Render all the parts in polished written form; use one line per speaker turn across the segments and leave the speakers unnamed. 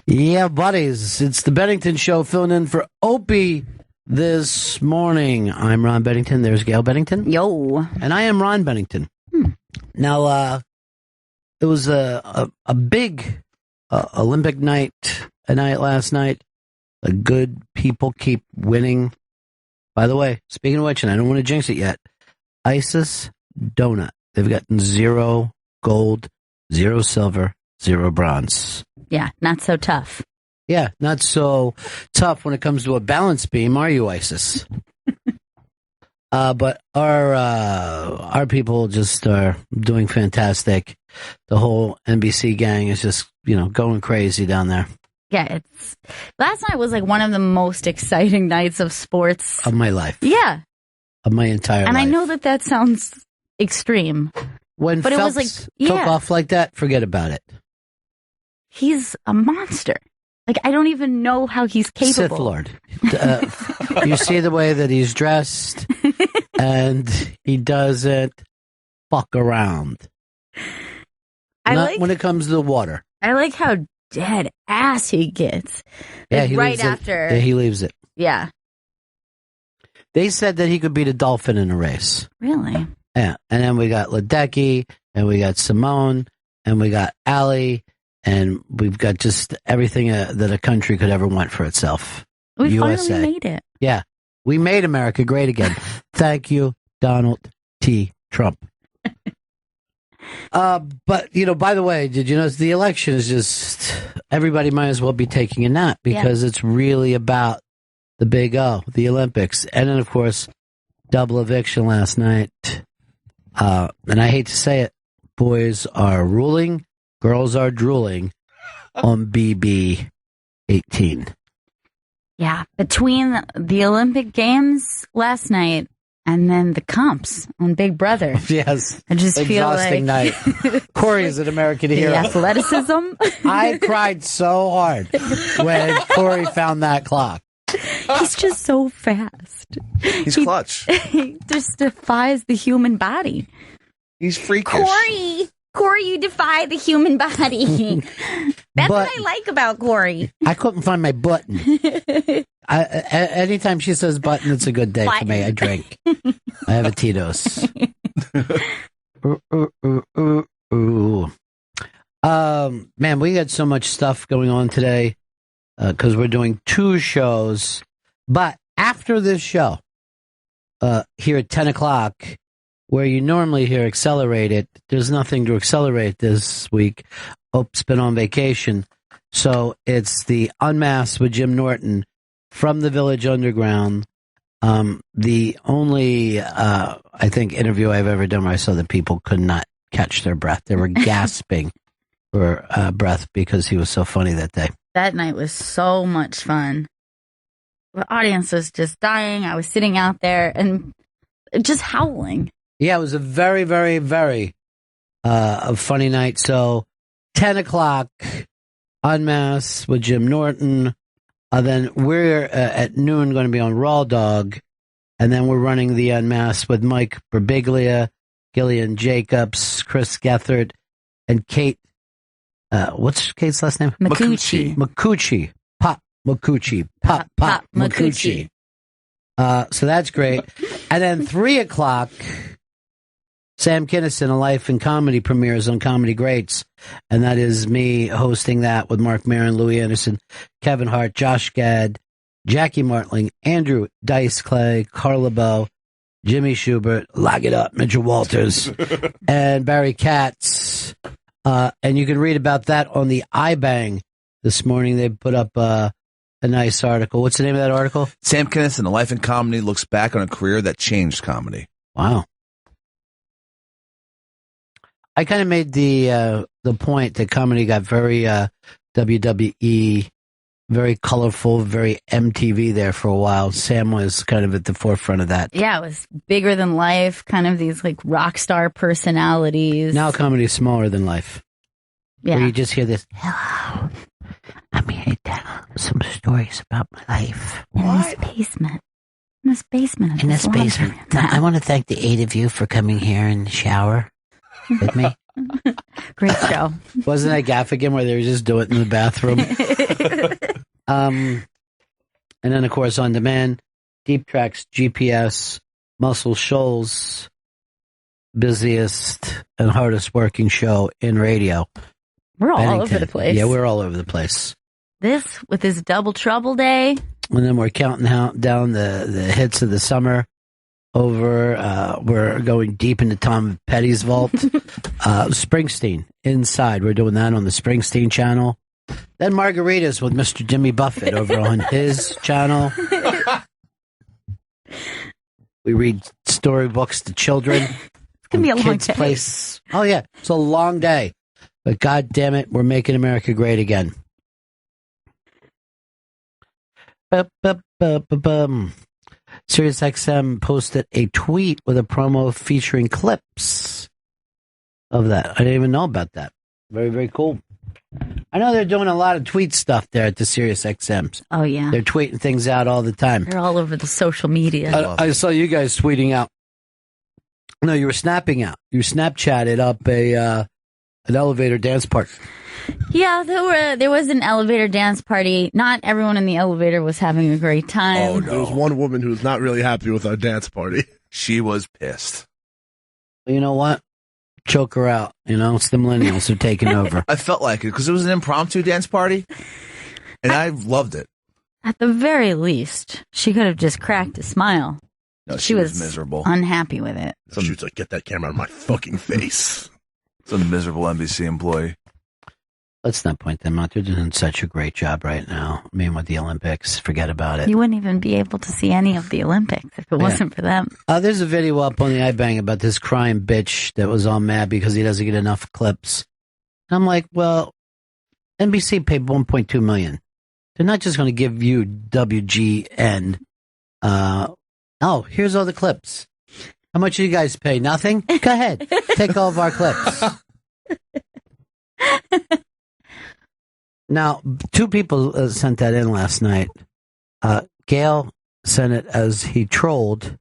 Yeah, buddies, it's the Bennington Show filling in for Opie this morning. I'm Ron Bennington. There's Gail Bennington.
Yo.
And I am Ron Bennington. Now, it was a big Olympic night last night. The good people keep winning. By the way, speaking of which, and I don't want to jinx it yet, ISIS donut. They've gotten 0 gold, 0 silver, 0 bronze.
Yeah, not so tough.
Yeah, not so tough when it comes to a balance beam, are you, ISIS? But our people just are doing fantastic. The whole NBC gang is just, going crazy down there.
Yeah, last night was like one of the most exciting nights of sports.
Of my life.
Yeah.
Of my entire life.
And I know that sounds extreme.
When
but
Phelps
it was like,
took off like that, forget about it.
He's a monster. Like, I don't even know how he's capable.
Sith Lord. You see the way that he's dressed, and he doesn't fuck around. Not when it comes to the water.
I like how dead ass he gets.
Yeah,
he
leaves it.
Yeah.
They said that he could beat a dolphin in a race.
Really?
Yeah. And then we got Ledecky, and we got Simone, and we got Allie, and we've got just everything that a country could ever want for itself.
We
USA.
finally made it.
Yeah. We made America great again. Thank you, Donald T. Trump. But, by the way, did you notice the election is just, everybody might as well be taking a nap because it's really about the big O, the Olympics. And then, of course, double eviction last night. And I hate to say it, boys are ruling, girls are drooling on BB 18.
Yeah, between the Olympic Games last night and then the comps on Big Brother.
Yes.
I just feel like...
Exhausting night. Corey is an American hero.
The athleticism.
I cried so hard when Corey found that clock.
He's just so fast.
He's clutch.
He just defies the human body.
He's freakish.
Corey, you defy the human body. That's what I like about Corey.
I couldn't find my button. Anytime she says button, it's a good day for me. I drink. I have a Tito's. Man, we got so much stuff going on today because we're doing 2 shows. But after this show, here at 10 o'clock, where you normally hear Accelerated, there's nothing to accelerate this week. Ope's been on vacation. So it's the Unmasked with Jim Norton from the Village Underground. The only, I think, interview I've ever done where I saw that people could not catch their breath. They were gasping for breath because he was so funny that day.
That night was so much fun. The audience was just dying. I was sitting out there and just howling.
Yeah, it was a very, very, very a funny night. So 10 o'clock, Unmasked with Jim Norton. Then we're at noon going to be on Raw Dog. And then we're running the Unmasked with Mike Birbiglia, Gillian Jacobs, Chris Gethard, and Kate. What's Kate's last name?
Micucci.
Pop Micucci. Pop Micucci. So that's great. And then 3 o'clock, Sam Kinison, A Life in Comedy premieres on Comedy Greats. And that is me hosting that with Mark Maron, Louis Anderson, Kevin Hart, Josh Gad, Jackie Martling, Andrew Dice Clay, Carla Bow, Jimmy Schubert, Lock It Up, Mitchell Walters, and Barry Katz. And you can read about that on the iBang this morning. They put up a nice article. What's the name of that article?
Sam Kinison, A Life in Comedy, looks back on a career that changed comedy.
Wow. I kind of made the point that comedy got very WWE, very colorful, very MTV there for a while. Sam was kind of at the forefront of that.
Yeah, it was bigger than life, kind of these like rock star personalities.
Now comedy is smaller than life.
Yeah.
Where you just hear this, hello, I'm here to tell some stories about my life.
In this basement.
In this basement. I want to thank the 8 of you for coming here in the shower. with me.
Great show.
Wasn't that Gaffigan where they were just doing it in the bathroom? And then, of course, On Demand, Deep Tracks, GPS, Muscle Shoals, busiest and hardest working show in radio.
We're all
Bennington.
over the place.
Yeah, we're all over the place.
This, with his double trouble day.
And then we're counting down the hits of the summer. We're going deep into Tom Petty's vault. Springsteen, Inside. We're doing that on the Springsteen channel. Then Margaritas with Mr. Jimmy Buffett over on his channel. We read storybooks to children.
It's going to be a long day.
Place. Oh, yeah. It's a long day. But God damn it, we're making America great again. SiriusXM posted a tweet with a promo featuring clips of that. I didn't even know about that. Very, very cool. I know they're doing a lot of tweet stuff there at the SiriusXMs.
Oh, yeah.
They're tweeting things out all the time.
They're all over the social media.
I saw you guys tweeting out. No, you were snapping out. You Snapchatted up an elevator dance party.
Yeah, there was an elevator dance party. Not everyone in the elevator was having a great time.
Oh, no. There was one woman who was not really happy with our dance party.
She was pissed.
You know what? Choke her out. You know, it's the millennials who are taking over.
I felt like it because it was an impromptu dance party, and I loved it.
At the very least, she could have just cracked a smile.
No, she was miserable.
Unhappy with it.
She was like, get that camera out of my fucking face.
It's a miserable NBC employee.
Let's not point them out. They're doing such a great job right now. I mean, with the Olympics, forget about it.
You wouldn't even be able to see any of the Olympics if it wasn't for them.
There's a video up on the iBang about this crying bitch that was all mad because he doesn't get enough clips. And I'm like, well, NBC paid $1.2 million. They're not just going to give you WGN. Here's all the clips. How much do you guys pay? Nothing? Go ahead. Take all of our clips. Now, two people sent that in last night. Gail sent it as he trolled,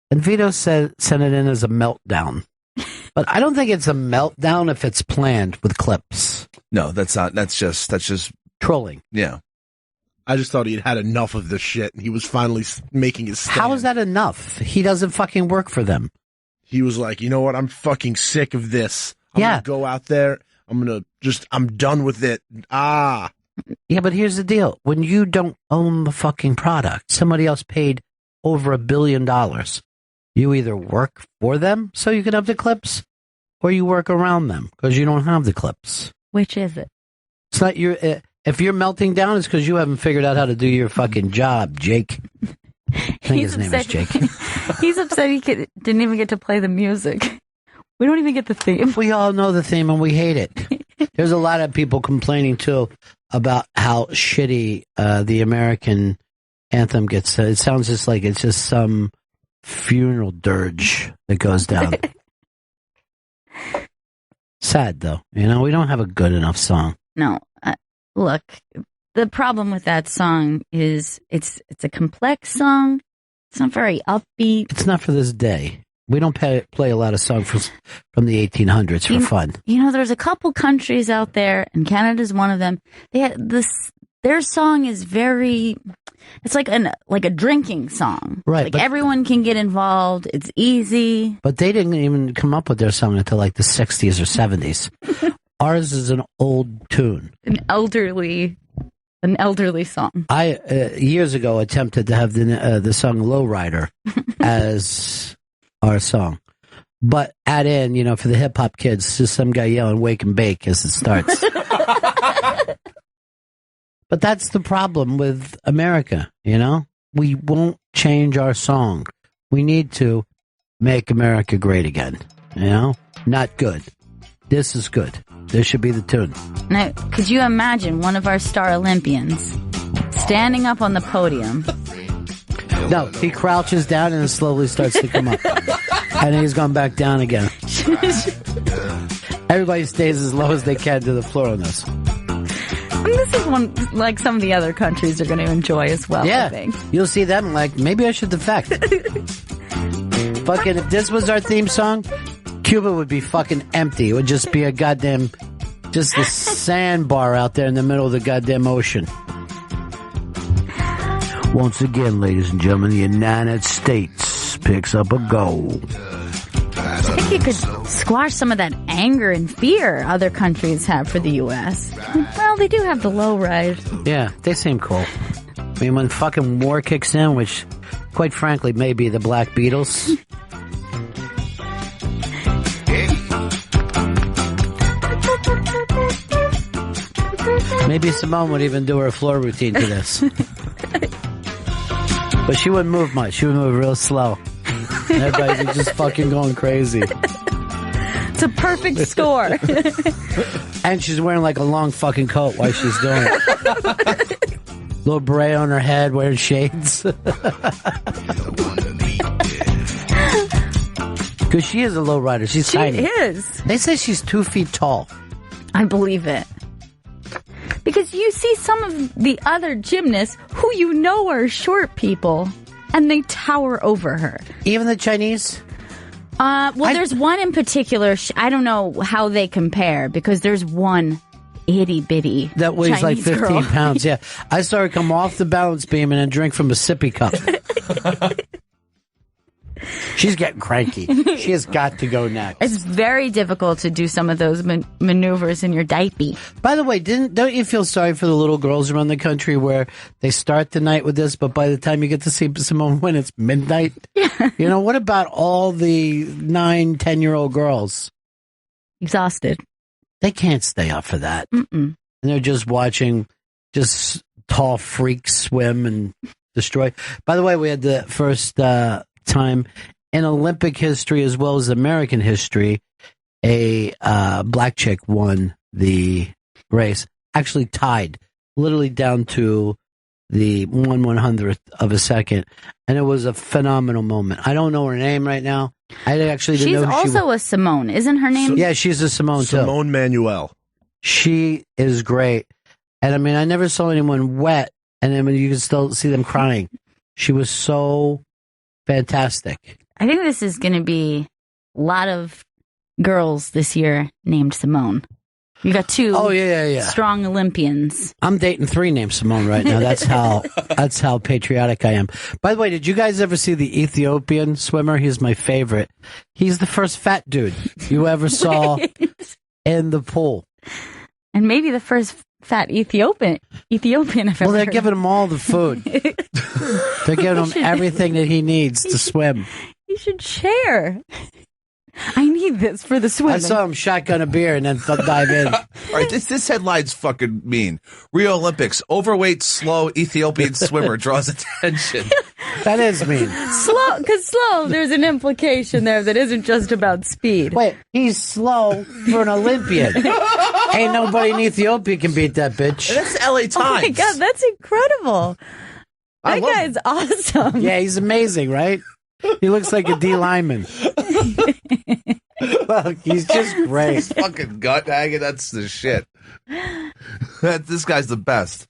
and Vito sent it in as a meltdown. But I don't think it's a meltdown if it's planned with clips.
No, that's not. That's just
trolling.
Yeah.
I just thought he'd had enough of this shit, and he was finally making his stand.
How is that enough? He doesn't fucking work for them.
He was like, you know what? I'm fucking sick of this. I'm gonna go out there. I'm done with it. Yeah,
but here's the deal. When you don't own the fucking product, somebody else paid over $1 billion. You either work for them so you can have the clips, or you work around them because you don't have the clips.
Which is it?
It's not your... if you're melting down, it's because you haven't figured out how to do your fucking job, Jake. I think his name is Jake.
He's upset he didn't even get to play the music. We don't even get the theme.
We all know the theme and we hate it. There's a lot of people complaining, too, about how shitty the American anthem gets. It sounds just like it's just some funeral dirge that goes down. Sad, though. You know, we don't have a good enough song.
No. Look, the problem with that song is it's a complex song. It's not very upbeat.
It's not for this day. We don't play a lot of songs from the 1800s for fun.
You know, there's a couple countries out there, and Canada's one of them. They had their song is it's like a drinking song.
Right.
Like everyone can get involved. It's easy.
But they didn't even come up with their song until like the 60s or 70s. Ours is an old tune.
An elderly song.
I years ago attempted to have the song Lowrider as our song, but add in, for the hip hop kids, just some guy yelling "Wake and Bake" as it starts. But that's the problem with America. We won't change our song. We need to make America great again. Not good. This is good. This should be the tune.
Now, could you imagine one of our star Olympians standing up on the podium?
No, he crouches down and then slowly starts to come up. And he's gone back down again. Everybody stays as low as they can to the floor on this.
And this is one like some of the other countries are going to enjoy as well,
yeah,
I think.
You'll see them like, maybe I should defect. Fucking, if this was our theme song, Cuba would be fucking empty. It would just be a goddamn, just a sandbar out there in the middle of the goddamn ocean. Once again, ladies and gentlemen, the United States picks up a gold.
I think you could squash some of that anger and fear other countries have for the U.S. Well, they do have the low ride.
Yeah, they seem cool. I mean, when fucking war kicks in, which, quite frankly, may be the Black Beatles. Maybe Simone would even do her floor routine to this. But she wouldn't move much. She would move real slow. And everybody was just fucking going crazy.
It's a perfect score.
And she's wearing like a long fucking coat while she's doing it. Little beret on her head, wearing shades. Because she is a low rider. She's tiny.
She is.
They say she's 2 feet tall.
I believe it. Because you see some of the other gymnasts who you know are short people, and they tower over her.
Even the Chinese?
There's one in particular. I don't know how they compare, because there's one itty bitty
that weighs
Chinese
like 15
girl.
pounds. Yeah, I saw her come off the balance beam and then drink from a sippy cup. She's getting cranky. She has got to go next.
It's very difficult to do some of those maneuvers in your diaper.
By the way, don't you feel sorry for the little girls around the country where they start the night with this, but by the time you get to see Simone win, it's midnight?
Yeah.
You know, what about all the 9, 10-year-old girls?
Exhausted.
They can't stay up for that.
Mm-mm.
And they're just watching just tall freaks swim and destroy. By the way, we had the first time in Olympic history as well as American history, a black chick won the race. Actually tied, literally down to the 1/100th of a second, and it was a phenomenal moment. I don't know her name right now. I actually didn't know who
She's also a Simone, isn't her name?
Yeah, she's a Simone too.
Simone Manuel.
She is great, and I mean, I never saw anyone wet, and then you can still see them crying. She was so fantastic.
I think this is going to be a lot of girls this year named Simone. You got two strong Olympians.
I'm dating 3 named Simone right now. That's how patriotic I am. By the way, did you guys ever see the Ethiopian swimmer? He's my favorite. He's the first fat dude you ever saw in the pool.
And maybe the first fat Ethiopian I've ever
Well, they're
heard.
giving him all the food. They're giving him everything that he needs to swim.
You should share. I need this for the swimming.
I saw him shotgun a beer and then dive in.
All right, this headline's fucking mean. Rio Olympics, overweight, slow Ethiopian swimmer draws attention.
That is mean.
Slow, there's an implication there that isn't just about speed.
Wait, he's slow for an Olympian. Ain't nobody in Ethiopia can beat that bitch.
And that's the LA Times.
Oh my God, that's incredible. That guy's awesome.
Yeah, he's amazing, right? He looks like a D lineman. Look, he's just great.
His fucking gut hanging, that's the shit. This guy's the best.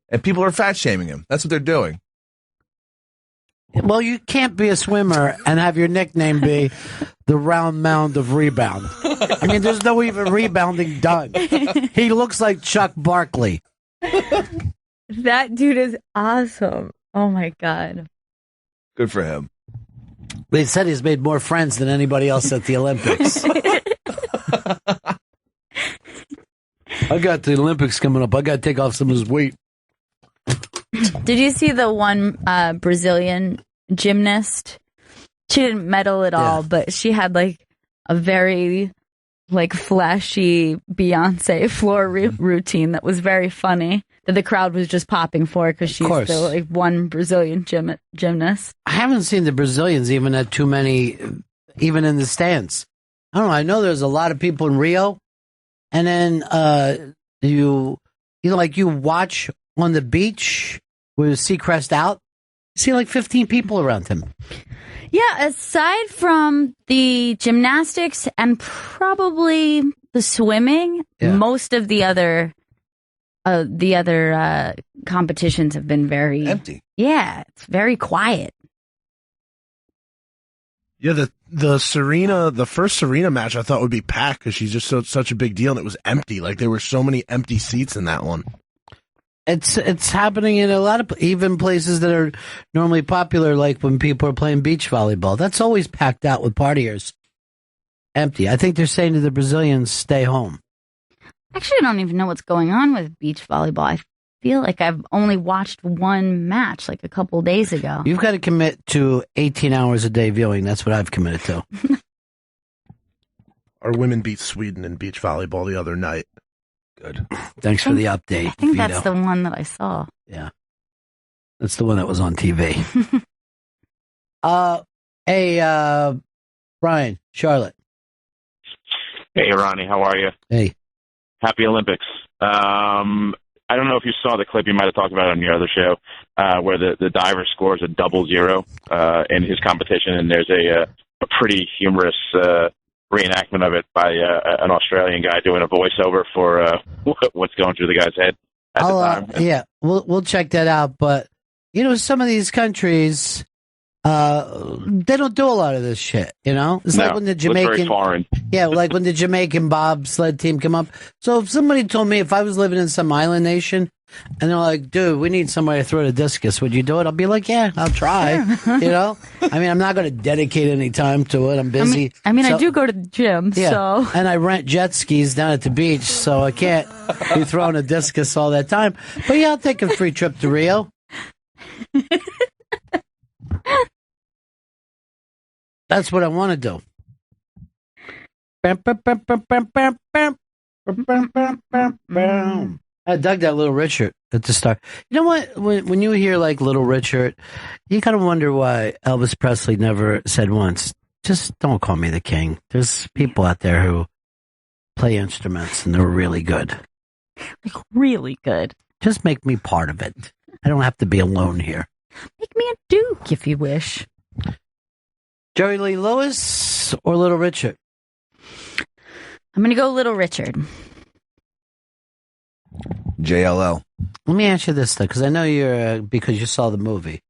And people are fat shaming him. That's what they're doing.
Well, you can't be a swimmer and have your nickname be the round mound of rebound. I mean, there's no even rebounding done. He looks like Chuck Barkley.
That dude is awesome. Oh my God.
Good for him.
They said he's made more friends than anybody else at the Olympics. I got the Olympics coming up. I got to take off some of this weight.
Did you see the one Brazilian gymnast? She didn't medal at all, but she had like a very flashy Beyonce floor routine that was very funny, that the crowd was just popping for because she's the one Brazilian gymnast.
I haven't seen the Brazilians even at too many, even in the stands. I don't know. I know there's a lot of people in Rio, and then you watch on the beach with Seacrest out, you see like 15 people around him.
Yeah, aside from the gymnastics and probably the swimming, most of the other competitions have been very
empty.
Yeah, it's very quiet.
Yeah, the first Serena match I thought would be packed because she's just such a big deal, and it was empty. Like there were so many empty seats in that one.
It's happening in a lot of even places that are normally popular, like when people are playing beach volleyball. That's always packed out with partiers. Empty. I think they're saying to the Brazilians, stay home.
Actually, I don't even know what's going on with beach volleyball. I feel like I've only watched one match like a couple days ago.
You've got to commit to 18 hours a day viewing. That's what I've committed to.
Our women beat Sweden in beach volleyball the other night.
Good.
Thanks for the update.
I think
Vito.
that's the one that I saw.
Yeah. That's the one that was on TV. Hey, Brian, Charlotte.
Hey, Ronnie, how are you?
Hey.
Happy Olympics. I don't know if you saw the clip, you might have talked about it on your other show, where the diver scores a 0-0 in his competition, and there's a pretty humorous reenactment of it by an Australian guy doing a voiceover for what's going through the guy's head at the time.
Yeah, we'll check that out. But, some of these countries, they don't do a lot of this shit, It's like when the Jamaican...
very foreign.
Yeah, like when the Jamaican bobsled team come up. So if somebody told me if I was living in some island nation, and they're like, dude, we need somebody to throw the discus. Would you do it? I'll be like, yeah, I'll try.
Sure.
I'm not going to dedicate any time to it. I'm busy.
I do go to the gym,
yeah,
so.
And I rent jet skis down at the beach, so I can't be throwing a discus all that time. But yeah, I'll take a free trip to Rio. That's what I want to do. I dug that Little Richard at the start. You know what? When you hear like Little Richard, you kind of wonder why Elvis Presley never said once, just don't call me the king. There's people out there who play instruments and they're really good.
Like really good.
Just make me part of it. I don't have to be alone here.
Make me a duke if you wish.
Jerry Lee Lewis or Little Richard?
I'm going to go Little Richard.
JLL.
Let me ask you this, though, because I know you're, because you saw the movie,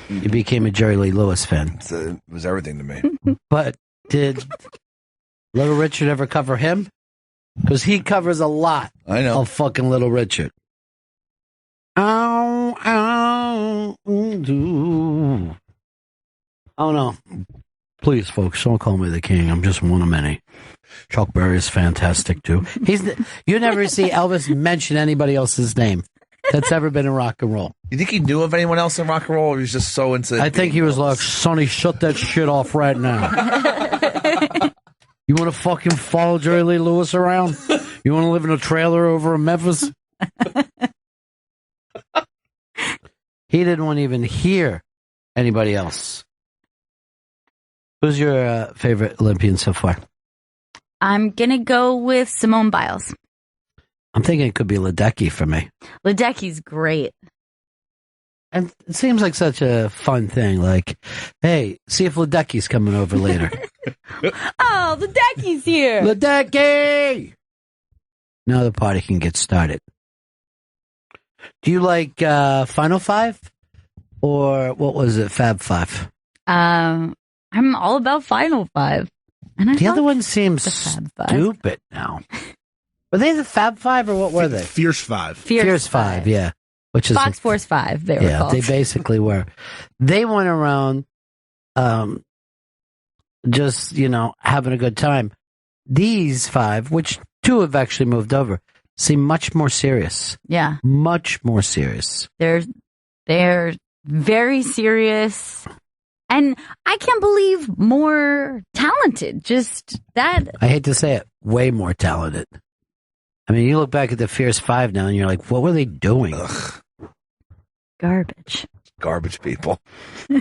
you became a Jerry Lee Lewis fan.
It was everything to me.
But did Little Richard ever cover him? Because he covers a lot of fucking Little Richard. Oh, no. Please, folks, don't call me the king. I'm just one of many. Chuck Berry is fantastic, too. You never see Elvis mention anybody else's name that's ever been in rock and roll.
You think he knew of anyone else in rock and roll, or he's just so into...
I think he was like, Sonny, shut that shit off right now. You want to fucking follow Jerry Lee Lewis around? You want to live in a trailer over in Memphis? He didn't want to even hear anybody else. Who's your favorite Olympian so far?
I'm going to go with Simone Biles.
I'm thinking it could be Ledecky for me.
Ledecky's great.
And it seems like such a fun thing. Like, hey, see if Ledecky's coming over later.
Oh, Ledecky's here.
Ledecky! Now the party can get started. Do you like Final Five? Or what was it, Fab Five?
I'm all about Final Five. And
the other one seems stupid now. Were they the Fab Five or what were they?
Fierce Five.
Fierce
Five, yeah. Which is
Fox Force 5, they were called.
They basically were. They went around just, having a good time. These five, which two have actually moved over, seem much more serious.
Yeah.
Much more serious.
They're very serious. And I can't believe more talented. Just that.
I hate to say it, way more talented. I mean, you look back at the Fierce Five now and you're like, what were they doing?
Ugh.
Garbage.
Garbage people.
Why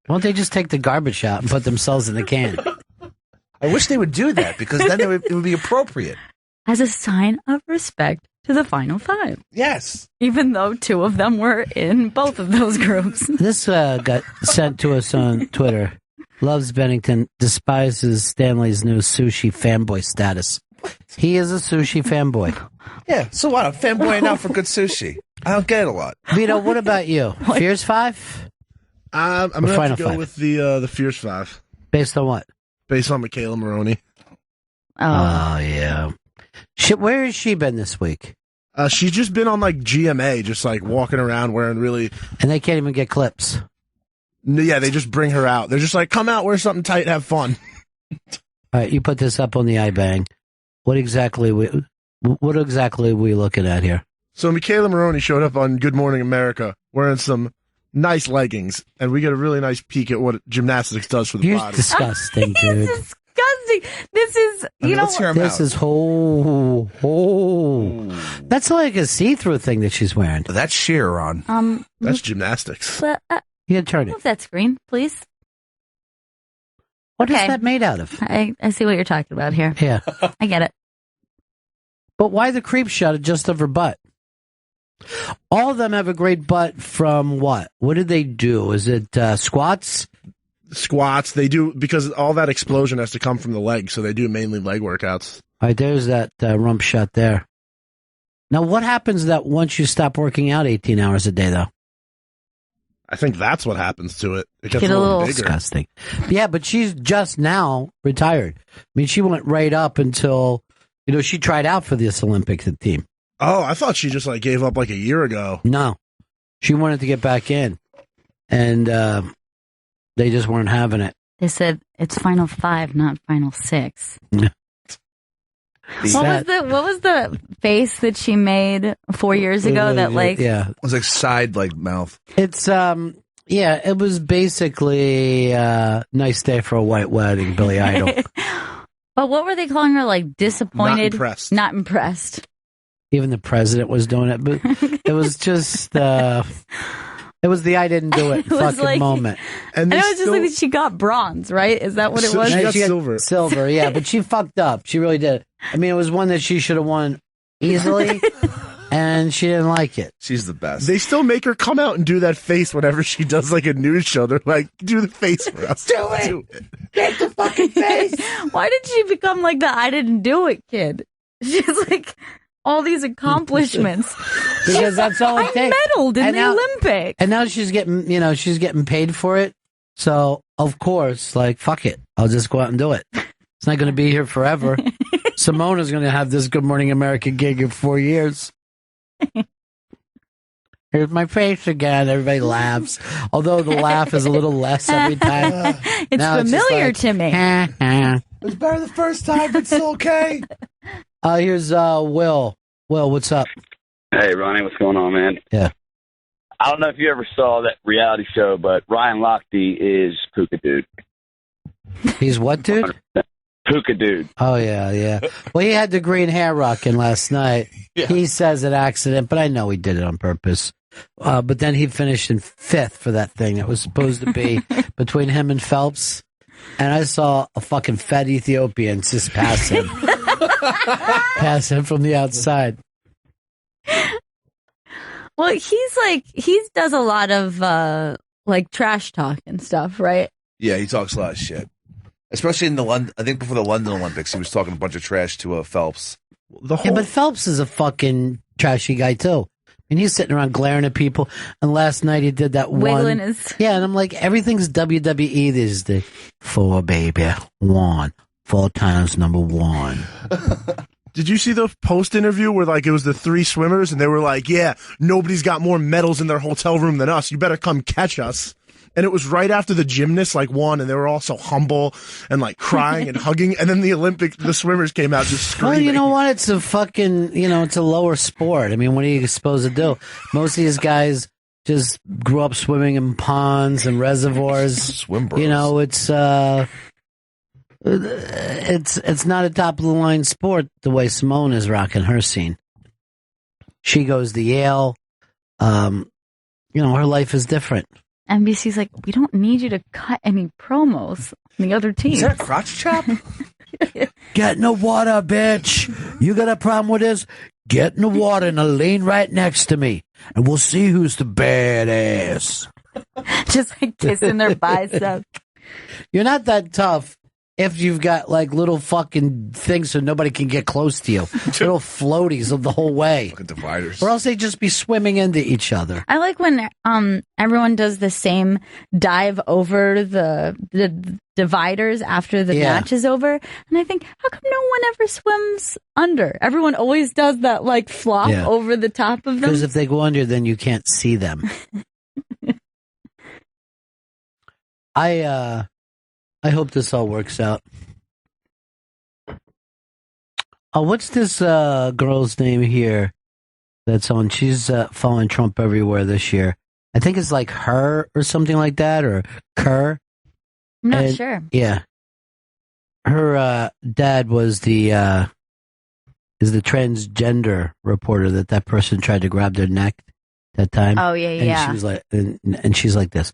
don't they just take the garbage out and put themselves in the can?
I wish they would do that, because then it would be appropriate.
As a sign of respect to the Final Five.
Yes.
Even though two of them were in both of those groups.
This got sent to us on Twitter. Loves Bennington, despises Stanley's new sushi fanboy status. He is a sushi fanboy.
Yeah, so what? I'm fanboying out for good sushi. I don't get it a lot.
Vito, what about you? Fierce Five?
I'm going to have to go with the Fierce Five.
Based on what?
based on Michaela Maroney.
Oh yeah. Where has she been this week?
She's just been on like GMA, just like walking around wearing really.
And they can't even get clips.
Yeah, they just bring her out. They're just like, come out, wear something tight, have fun.
All right, you put this up on the iBang. What exactly are we looking at here?
So Michaela Maroney showed up on Good Morning America wearing some nice leggings, and we get a really nice peek at what gymnastics does for the
You're
body.
disgusting, dude.
Disgusting. This is,
let's hear 'em
This
out.
is That's like a see-through thing that she's wearing.
That's sheer, Ron.
That's gymnastics.
But,
You gotta turn it.
move that screen, please.
What is
Okay.
that made out of?
I see what you're talking about here.
Yeah.
I get it.
But why the creep shot just of her butt? All of them have a great butt from what? What did they do? Is it squats?
Squats, they do, because all that explosion has to come from the legs, so they do mainly leg workouts.
All right, there's that rump shot there. Now, what happens that once you stop working out 18 hours a day, though?
I think that's what happens to it. It gets
Get
a
a
little
little
bigger.
Disgusting. Yeah, but she's just now retired. I mean, she went right up until, she tried out for this Olympic team.
Oh, I thought she just like gave up like a year ago.
No, she wanted to get back in, and they just weren't having it.
They said it's final 5, not final 6.
Yeah.
What was the face that she made 4 years ago that like
yeah,
It was like side like mouth.
it's it was basically nice day for a white wedding, Billy Idol.
But what were they calling her, like disappointed?
Not impressed.
Even the president was doing it, but it was just it was the I didn't do it
It was
fucking
like-
moment.
And
And
they
it was just like she got bronze, right? Is that what it
So
was?
she got
She got
silver.
Silver, yeah, but she fucked up. She really did. I mean, it was one that she should have won easily, and she didn't like it.
She's the best.
They still make her come out and do that face whenever she does like a news show. They're like, do the face for us.
Do it. Get the fucking face.
Why did she become like the I didn't do it kid? She's like all these accomplishments.
Because that's all it
I
takes.
medaled in
And
the
now-
Olympics.
And now she's getting paid for it. So of course, like fuck it, I'll just go out and do it. It's not going to be here forever. Simona's going to have this Good Morning America gig in 4 years. Here's my face again. Everybody laughs, although the laugh is a little less every time.
It's
Now it's just
familiar
like,
to me.
It was better the first time, but it's still okay.
Here's Will. Will, what's up?
Hey, Ronnie, what's going on, man?
Yeah.
I don't know if you ever saw that reality show, but Ryan Lochte is Puka Dude.
He's what, dude?
Puka Dude.
Oh, yeah. Well, he had the green hair rocking last night.
Yeah.
He says an accident, but I know he did it on purpose. But then he finished in 5th for that thing. It was supposed to be between him and Phelps. And I saw a fucking fat Ethiopian just pass him. Pass him from the outside.
Well, he does a lot of like trash talk and stuff, right?
Yeah, he talks a lot of shit. Especially in I think before the London Olympics, he was talking a bunch of trash to Phelps.
Yeah, but Phelps is a fucking trashy guy, too. And he's sitting around glaring at people. And last night he did that
Wiggling
one.
his.
Yeah, and I'm like, everything's WWE these days. 4, baby. 1. 4 times number 1.
Did you see the post interview where like it was the 3 swimmers and they were like, yeah, nobody's got more medals in their hotel room than us. You better come catch us. And it was right after the gymnasts like won and they were all so humble and like crying and hugging. And then the swimmers came out just screaming.
Well, you know what? It's a fucking, it's a lower sport. I mean, what are you supposed to do? Most of these guys just grew up swimming in ponds and reservoirs.
Swim bros.
It's not a top of the line sport the way Simone is rocking her scene. She goes to Yale. Her life is different.
NBC's like, we don't need you to cut any promos on the other team.
Is that a crotch chop?
Get in the water, bitch. You got a problem with this? Get in the water and lean right next to me, and we'll see who's the badass.
Just like kissing their biceps.
You're not that tough if you've got like little fucking things so nobody can get close to you. Little floaties of the whole way.
Fucking dividers.
Or else they just be swimming into each other.
I like when everyone does the same dive over the dividers after the match is over. And I think, how come no one ever swims under? Everyone always does that like flop over the top of them.
Because if they go under, then you can't see them. I hope this all works out. Oh, what's this girl's name here that's on? She's following Trump everywhere this year. I think it's like her or something like that, or Kerr.
I'm not sure.
Yeah. Her dad was the transgender reporter that person tried to grab their neck that time.
Oh, yeah, yeah.
And she was like, and she's like this.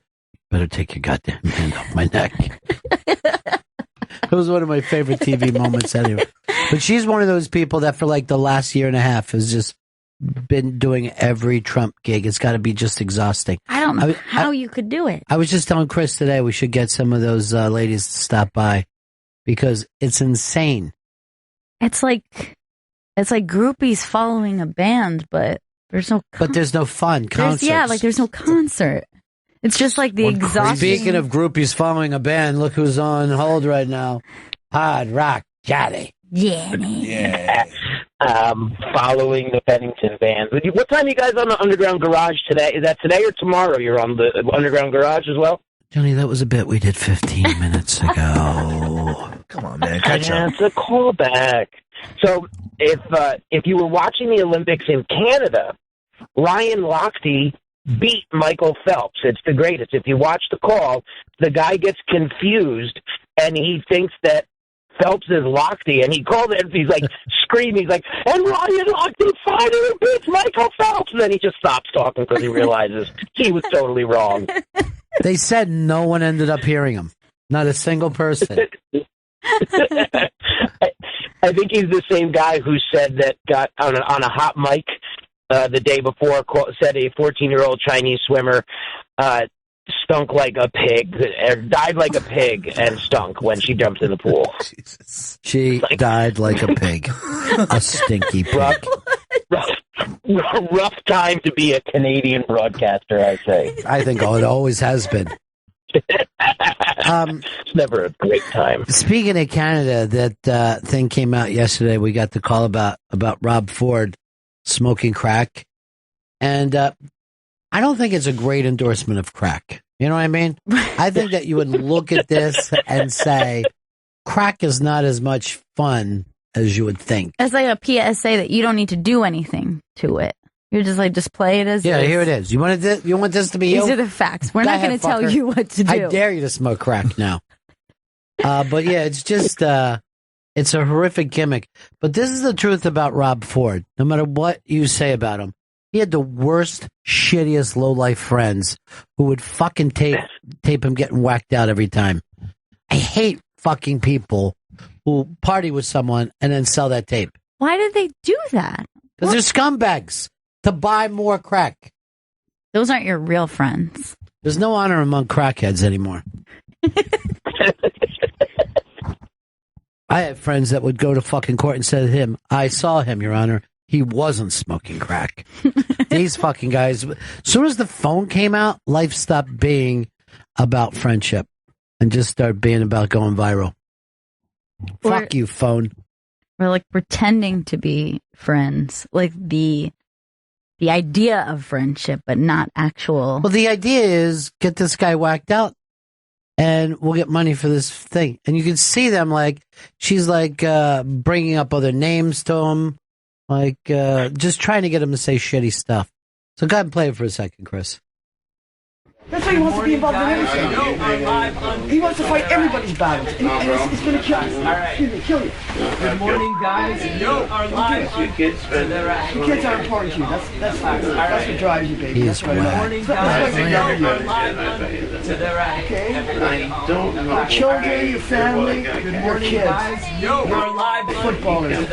Better take your goddamn hand off my neck. It was one of my favorite TV moments anyway. But she's one of those people that for like the last year and a half has just been doing every Trump gig. It's got to be just exhausting.
I don't know how you could do it.
I was just telling Chris today we should get some of those ladies to stop by because it's insane.
It's like groupies following a band, but there's no
fun concerts.
There's no concert. It's just like the exhausting.
Speaking of groupies following a band, look who's on hold right now. Hard Rock Johnny.
Yeah.
Following the Bennington band. What time are you guys on the Underground Garage today? Is that today or tomorrow you're on the Underground Garage as well?
Johnny, that was a bit we did 15 minutes ago.
Come on, man. Catch up.
It's a callback. So if you were watching the Olympics in Canada, Ryan Lochte beat Michael Phelps. It's the greatest. If you watch the call, the guy gets confused and he thinks that Phelps is Lochte, and he called it. He's like screaming. He's like, "And Ryan Lochte finally beats Michael Phelps!" And then he just stops talking because he realizes he was totally wrong.
They said no one ended up hearing him. Not a single person.
I think he's the same guy who said that got on a hot mic the day before, said a 14-year-old Chinese swimmer stunk like a pig, or died like a pig and stunk when she jumped in the pool.
Jesus.
She died like a pig. A stinky pig.
Rough time to be a Canadian broadcaster, I say.
I think it always has been.
It's never a great time.
Speaking of Canada, that thing came out yesterday. We got the call about Rob Ford smoking crack. And I don't think it's a great endorsement of crack. You know what I mean? I think that you would look at this and say, crack is not as much fun as you would think.
It's like a PSA that you don't need to do anything to it. You're just like, just play it as
Yeah,
is.
Here it is. You want this to be you?
These are the facts. We're not going to tell you what to do.
I dare you to smoke crack now. But yeah, it's just, it's a horrific gimmick. But this is the truth about Rob Ford. No matter what you say about him, he had the worst, shittiest, low-life friends who would fucking tape him getting whacked out every time. I hate fucking people who party with someone and then sell that tape.
Why did they do that?
Because they're scumbags to buy more crack.
Those aren't your real friends.
There's no honor among crackheads anymore. I had friends that would go to fucking court and say to him, I saw him, Your Honor. He wasn't smoking crack. These fucking guys. As soon as the phone came out, life stopped being about friendship and just started being about going viral. Fuck you, phone.
We're like pretending to be friends. Like the idea of friendship, but not actual.
Well, the idea is get this guy whacked out and we'll get money for this thing. And you can see them like, she's like bringing up other names to him. Like, just trying to get him to say shitty stuff. So go ahead and play it for a second, Chris.
That's why he wants to be involved in everything. He wants to fight everybody's battles. And it's going to kill you. Excuse me, kill you.
Good morning, guys. You are live.
Your kids are important to you. That's what drives you, baby.
He's
Good morning, guys. You are live. Okay? Your children, your family, your kids.
You are live.
Footballers.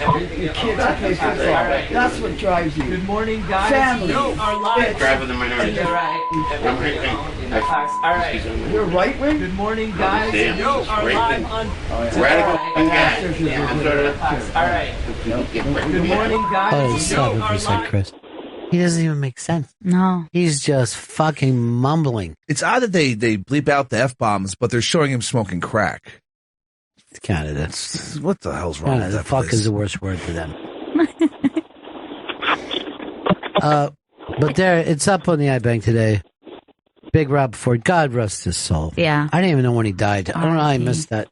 Your kids who play football. That's what drives you.
Good morning, guys.
Family.
You are live.
Drive with the minority.
You're right. All right.
You're right wing?
Good morning, guys.
Damn.
You are live on.
Radical guy.
All right. Good morning, guys.
Oh,
You
stop
are
what you said,
live.
Chris. He doesn't even make sense.
No.
He's just fucking mumbling.
It's odd that they bleep out the F-bombs, but they're showing him smoking crack.
It's Canada.
What the hell's wrong with
Canada.
that
Fuck
place?
is the worst word for them. But there, it's up on the iBank today. Big Rob Ford. God rest his soul.
Yeah.
I didn't even know when he died. I don't know how I missed that.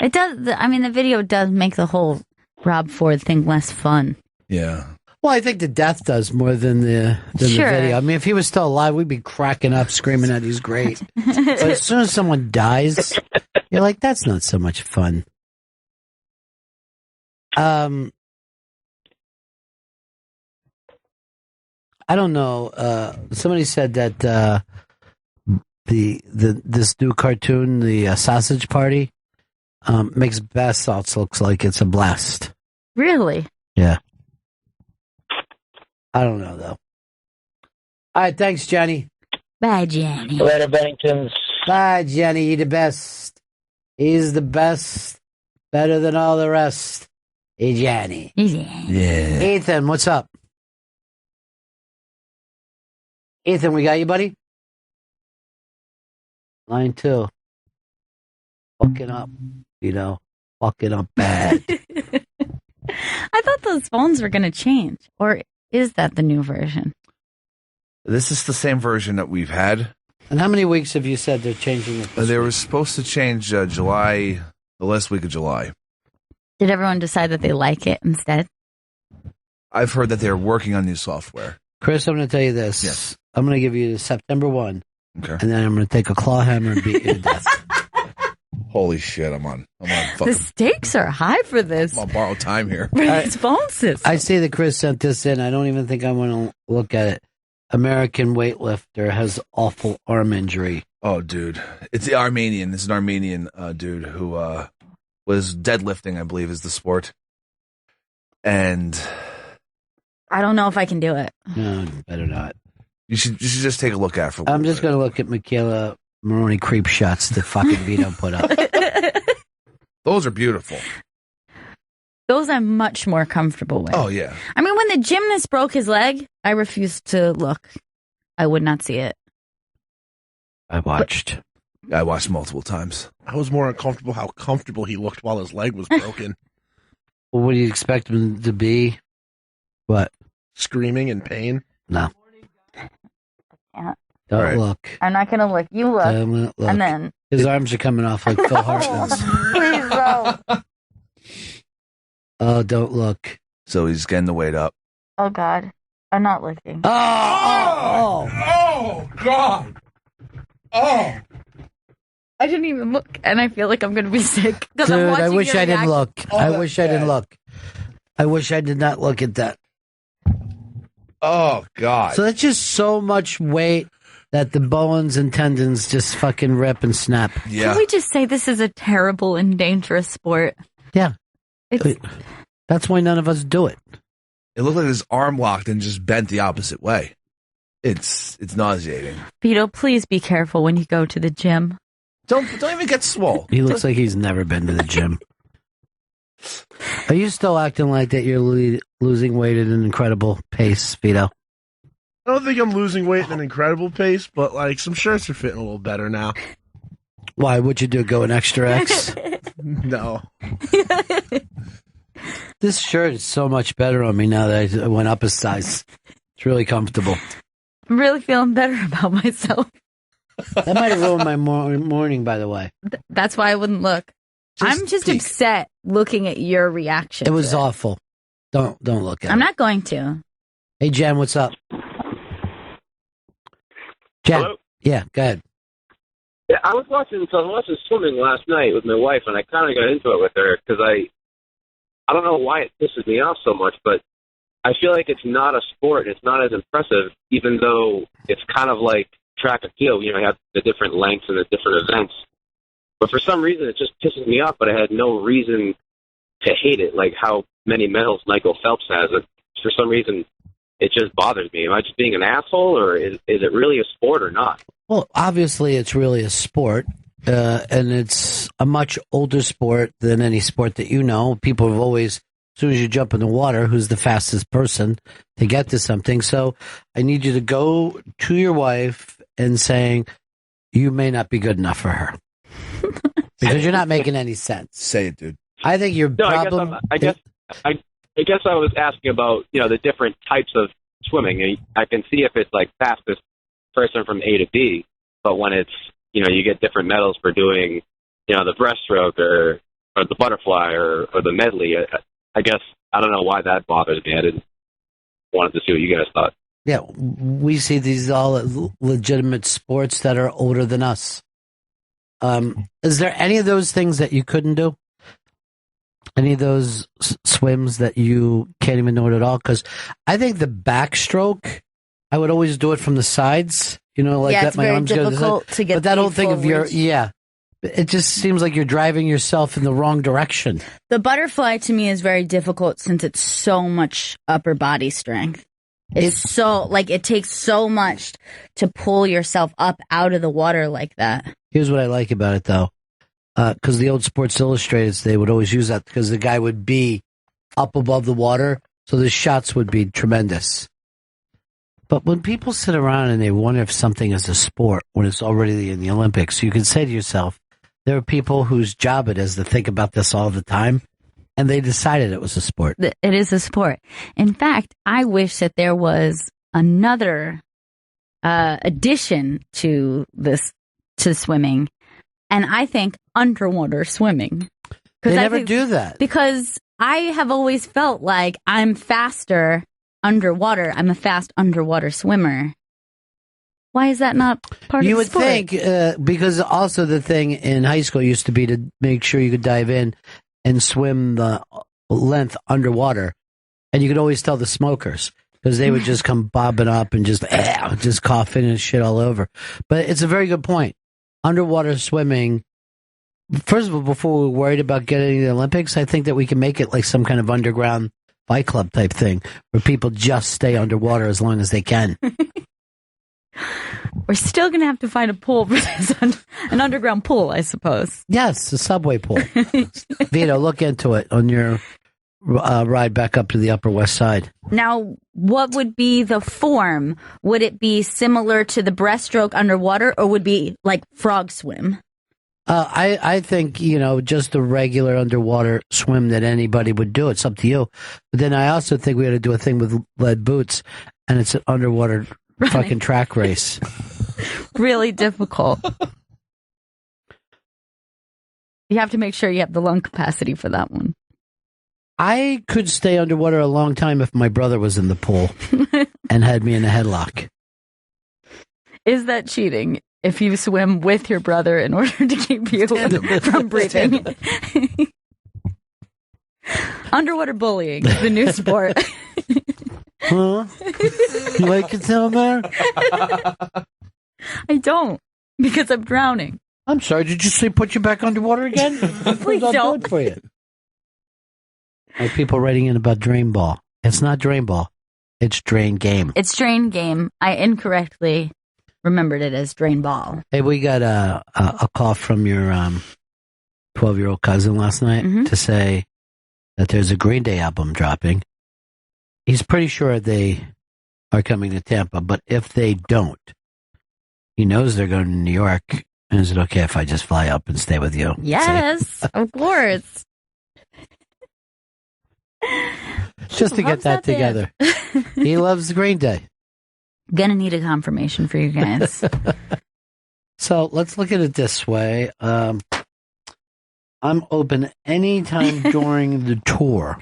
It does. I mean, the video does make the whole Rob Ford thing less fun.
Yeah.
Well, I think the death does more than the
Sure.
video. I mean, if he was still alive, we'd be cracking up, screaming that he's great. But as soon as someone dies, you're like, that's not so much fun. I don't know. Somebody said that this new cartoon, the Sausage Party, makes bath salts looks like it's a blast.
Really?
Yeah. I don't know, though. All right, thanks, Johnny.
Bye, Jenny.
Later, Benningtons.
Bye, Jenny. You're the best. He's the best. Better than all the rest. Hey, Johnny.
Yeah.
Ethan, what's up? Ethan, we got you, buddy? Line 2. Fucking up. Fucking up bad.
I thought those phones were going to change. Or is that the new version?
This is the same version that we've had.
And how many weeks have you said they're changing it?
They were supposed to change July, the last week of July.
Did everyone decide that they like it instead?
I've heard that they're working on new software.
Chris, I'm going to tell you this.
Yes.
I'm going to give you September 1.
Okay.
And then I'm going to take a claw hammer and beat you to death.
Holy shit, I'm on
The
fucking,
stakes are high for this.
I'm on borrowed time here.
It's phone system.
I see that Chris sent this in. I don't even think I want to look at it. American weightlifter has awful arm injury.
Oh, dude. It's the Armenian. It's an Armenian dude who was deadlifting, I believe, is the sport. And
I don't know if I can do it.
No, better not.
you should just take a look at it for a
I'm
little
just going to look at Michaela Maroney creep shots that fucking Vito put up.
Those are beautiful.
Those I'm much more comfortable with.
Oh, yeah.
I mean, when the gymnast broke his leg, I refused to look. I would not see it.
I watched multiple times.
I was more uncomfortable how comfortable he looked while his leg was broken.
Well, what do you expect him to be? What?
Screaming in pain?
No.
Yeah.
Don't look.
I'm not going to look. You look.
Don't look.
And then.
His arms are coming off like Phil Hartman's.
Please don't.
Oh, don't look.
So he's getting the weight up.
Oh, God. I'm not looking.
Oh, God. Oh.
I didn't even look, and I feel like I'm going to be sick.
Dude, I wish I didn't look. I wish I didn't look. I wish I did not look at that.
Oh, God.
So that's just so much weight that the bones and tendons just fucking rip and snap.
Yeah.
Can we just say this is a terrible and dangerous sport?
Yeah. That's why none of us do it.
It looked like his arm locked and just bent the opposite way. It's nauseating.
Vito, please be careful when you go to the gym.
Don't even get swole.
He looks like he's never been to the gym. Are you still acting like that you're losing weight at an incredible pace, Vito?
I don't think I'm losing weight at an incredible pace, but like some shirts are fitting a little better now.
Why would you do? Go an extra X?
No.
This shirt is so much better on me now that I went up a size. It's really comfortable.
I'm really feeling better about myself.
That might have ruined my morning, by the way.
That's why I wouldn't look. I'm just upset looking at your reaction.
It was awful. Don't look at it.
I'm not going to.
Hey, Jen, what's up? Jen.
Hello?
Yeah, go ahead.
Yeah, I was watching swimming last night with my wife, and I kind of got into it with her because I don't know why it pisses me off so much, but I feel like it's not a sport. It's not as impressive, even though it's kind of like track and field. You know, you have the different lengths and the different events. But for some reason, it just pisses me off, but I had no reason hate it, like how many medals Michael Phelps has. For some reason, it just bothers me. Am I just being an asshole, or is it really a sport or not?
Well, obviously, it's really a sport, and it's a much older sport than any sport that you know. People have always, as soon as you jump in the water, who's the fastest person to get to something? So I need you to go to your wife and saying, you may not be good enough for her. Because you're not making any sense.
Say it, dude.
I think your problem...
I guess I was asking about, the different types of swimming. And I can see if it's like fastest person from A to B, but when it's, you get different medals for doing, the breaststroke or the butterfly or the medley. I guess I don't know why that bothers me. I didn't wanted to see what you guys thought.
Yeah, we see these all legitimate sports that are older than us. Is there any of those things that you couldn't do? Any of those swims that you can't even do it at all? Because I think the backstroke, I would always do it from the sides. Like
yeah,
that.
it's very difficult to get.
But that whole thing
forwards.
it just seems like you're driving yourself in the wrong direction.
The butterfly to me is very difficult since it's so much upper body strength. It's so it takes so much to pull yourself up out of the water like that.
Here's what I like about it, though. Because the old Sports Illustrated, they would always use that because the guy would be up above the water, so the shots would be tremendous. But when people sit around and they wonder if something is a sport when it's already in the Olympics, you can say to yourself, there are people whose job it is to think about this all the time, and they decided it was a sport.
It is a sport. In fact, I wish that there was another addition to swimming. And I think underwater swimming.
They never do that.
Because I have always felt like I'm faster underwater. I'm a fast underwater swimmer. Why is that not part of the sport?
You would think, because also the thing in high school used to be to make sure you could dive in and swim the length underwater. And you could always tell the smokers because they would just come bobbing up and just coughing and shit all over. But it's a very good point. Underwater swimming, first of all, before we're worried about getting the Olympics, I think that we can make it like some kind of underground fight club type thing where people just stay underwater as long as they can.
We're still going to have to find a pool for this, an underground pool, I suppose.
Yes, a subway pool. Vito, look into it on your ride back up to the Upper West Side.
Now, what would be the form? Would it be similar to the breaststroke underwater, or would it be like frog swim?
I think, just the regular underwater swim that anybody would do. It's up to you. But then I also think we ought to do a thing with lead boots, and it's an underwater fucking track race.
Really difficult. You have to make sure you have the lung capacity for that one.
I could stay underwater a long time if my brother was in the pool and had me in a headlock.
Is that cheating if you swim with your brother in order to keep you from breathing? Underwater bullying is the new sport.
Huh? You like it down there?
I don't, because I'm drowning.
I'm sorry, did you say put you back underwater again?
Please don't.
Do it for you. Like people writing in about drain ball. It's not drain ball. It's drain game.
It's drain game. I incorrectly remembered it as drain ball.
Hey, we got a call from your 12-year-old cousin last night to say that there's a Green Day album dropping. He's pretty sure they are coming to Tampa, but if they don't, he knows they're going to New York. And is it okay if I just fly up and stay with you?
Yes, of course.
Just to get that together. He loves Green Day.
Gonna need a confirmation for you guys.
So let's look at it this way. I'm open anytime during the tour.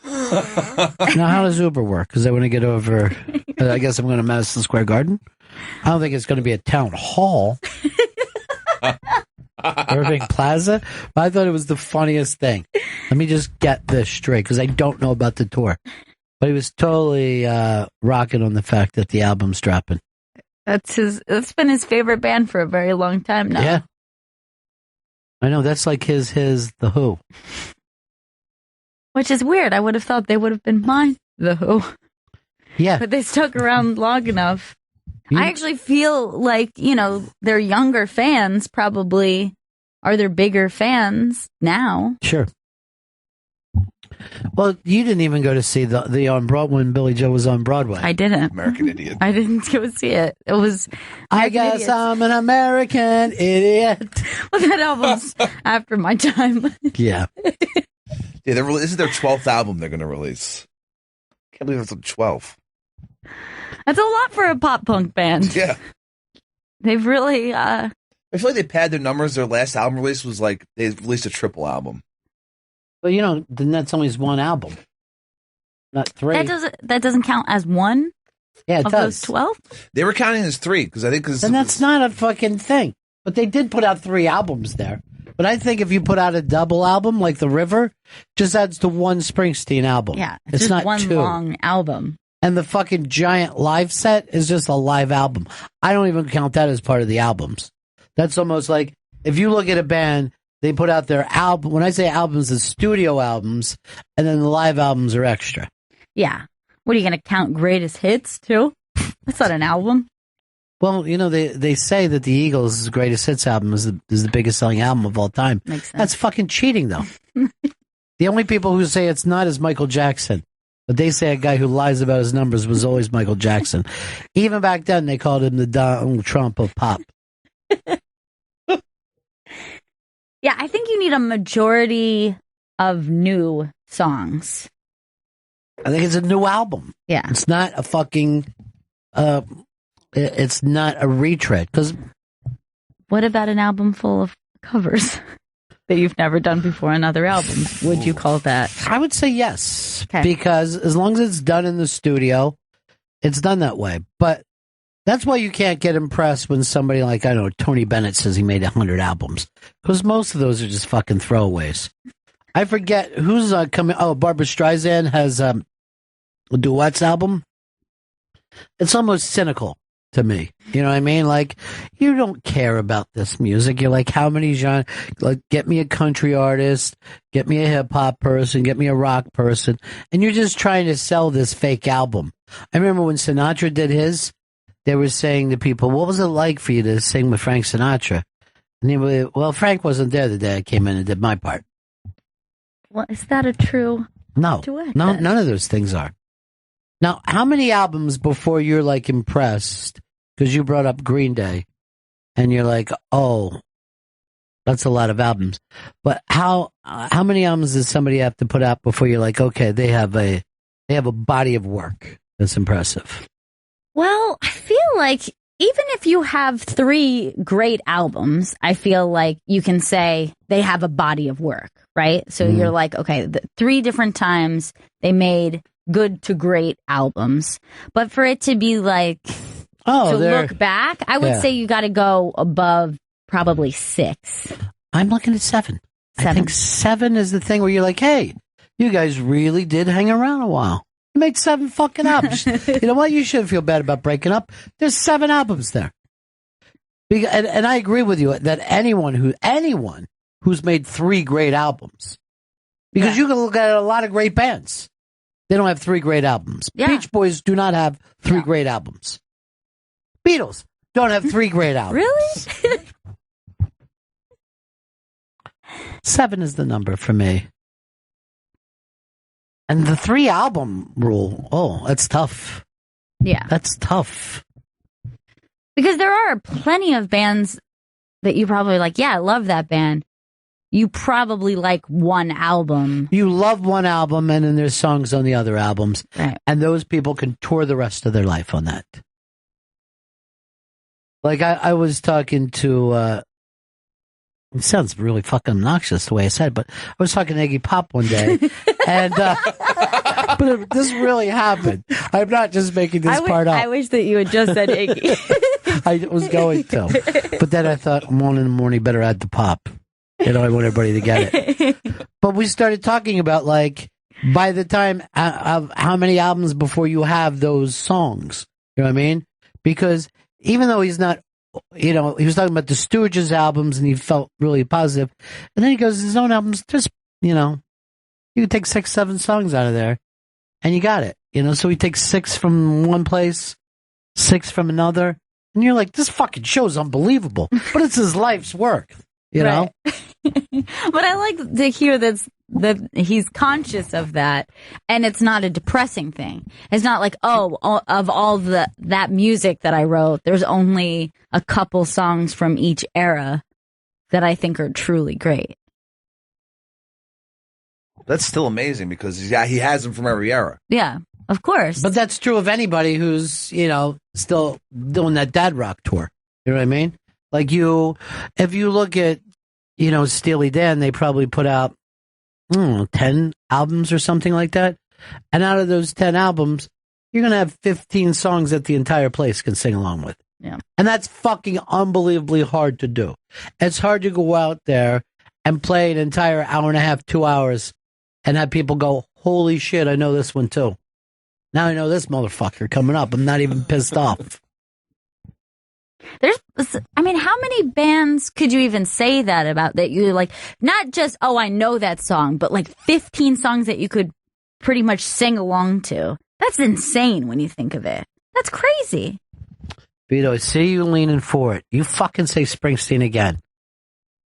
Now, how does Uber work? Because I want to get over, I guess I'm going to Madison Square Garden. I don't think it's going to be a town hall. Irving Plaza. But I thought it was the funniest thing. Let me just get this straight because I don't know about the tour. But he was totally rocking on the fact that the album's dropping.
That's been his favorite band for a very long time now.
Yeah. I know, that's like his The Who.
Which is weird. I would have thought they would have been mine, The Who.
Yeah.
But they stuck around long enough. I actually feel like, their younger fans probably are their bigger fans now.
Sure. Well, you didn't even go to see the on Broadway when Billy Joe was on Broadway.
I didn't.
American Idiot.
I didn't go see it. It was.
I guess I'm an American idiot.
Well, that album's after my time.
Yeah.
Yeah, this is their 12th album they're going to release. Can't believe it's 12.
That's a lot for a pop punk band.
Yeah.
They've really.
I feel like they pad their numbers. Their last album release was like they released a triple album.
Well, then that's only one album, not 3.
That doesn't count as one.
Yeah, it
of
does.
those 12.
They were counting as 3 because I think
then that's not a fucking thing. But they did put out 3 albums there. But I think if you put out a double album like The River, just adds to one Springsteen album.
Yeah,
it's
just
not
one
2.
long album.
And the fucking giant live set is just a live album. I don't even count that as part of the albums. That's almost like if you look at a band. They put out their album. When I say albums, it's studio albums, and then the live albums are extra.
Yeah. What are you going to count greatest hits too? That's not an album.
Well, they say that the Eagles' greatest hits album is the biggest selling album of all time.
Makes sense.
That's fucking cheating, though. The only people who say it's not is Michael Jackson. But they say a guy who lies about his numbers was always Michael Jackson. Even back then, they called him the Donald Trump of pop.
Yeah, I think you need a majority of new songs.
I think it's a new album.
Yeah.
It's not a fucking, it's not a retread. Because
what about an album full of covers that you've never done before on other albums? Would you call that?
I would say yes.
Okay.
Because as long as it's done in the studio, it's done that way. But that's why you can't get impressed when somebody like, I don't know, Tony Bennett says he made 100 albums. Because most of those are just fucking throwaways. I forget who's coming. Oh, Barbra Streisand has a duets album. It's almost cynical to me. You know what I mean? Like, you don't care about this music. You're like, how many genres? Like, get me a country artist, get me a hip hop person, get me a rock person. And you're just trying to sell this fake album. I remember when Sinatra did his. They were saying to people, what was it like for you to sing with Frank Sinatra? And they were, well, Frank wasn't there the day I came in and did my part.
Well, is that a true duet?
No, none of those things are. Now, how many albums before you're like impressed, because you brought up Green Day, and you're like, oh, that's a lot of albums. But how many albums does somebody have to put out before you're like, okay, they have a body of work that's impressive?
Well, I feel like even if you have 3 great albums, I feel like you can say they have a body of work, right? So you're like, okay, 3 different times they made good to great albums. But for it to be like, to look back, I would say you got to go above probably 6.
I'm looking at 7. I think 7 is the thing where you're like, hey, you guys really did hang around a while. You made 7 fucking albums. You know what? You shouldn't feel bad about breaking up. There's 7 albums there. And I agree with you that anyone who's made 3 great albums, because you can look at a lot of great bands. They don't have 3 great albums.
Yeah.
Beach Boys do not have 3 great albums. Beatles don't have 3 great albums.
Really?
7 is the number for me. And the 3 album rule, that's tough.
Yeah.
That's tough.
Because there are plenty of bands that you probably like, yeah, I love that band. You probably like one album.
You love one album, and then there's songs on the other albums.
Right.
And those people can tour the rest of their life on that. Like, I was talking to, it sounds really fucking obnoxious the way I said it, but I was talking to Iggy Pop one day, and but this really happened. I'm not just making this part up.
I wish that you had just said Iggy.
I was going to, but then I thought, one in the morning, better add the Pop. I want everybody to get it. But we started talking about, like, by the time of how many albums before you have those songs. You know what I mean? Because even though he's not, he was talking about the Stooges albums and he felt really positive. And then he goes, his own albums, just, You can take 6, 7 songs out of there, and you got it. So we take 6 from one place, 6 from another, and you're like, this fucking show's unbelievable. But it's his life's work, you know?
But I like to hear that he's conscious of that, and it's not a depressing thing. It's not like, of all that music that I wrote, there's only a couple songs from each era that I think are truly great.
That's still amazing because he has them from every era.
Yeah, of course.
But that's true of anybody who's, still doing that dad rock tour. You know what I mean? Like if you look at, Steely Dan, they probably put out, 10 albums or something like that. And out of those 10 albums, you're going to have 15 songs that the entire place can sing along with.
Yeah.
And that's fucking unbelievably hard to do. It's hard to go out there and play an entire hour and a half, 2 hours, and have people go, holy shit, I know this one too. Now I know this motherfucker coming up. I'm not even pissed off.
How many bands could you even say that about? That you like, not just, I know that song, but like 15 songs that you could pretty much sing along to. That's insane when you think of it. That's crazy.
Vito, I see you leaning for it. You fucking say Springsteen again.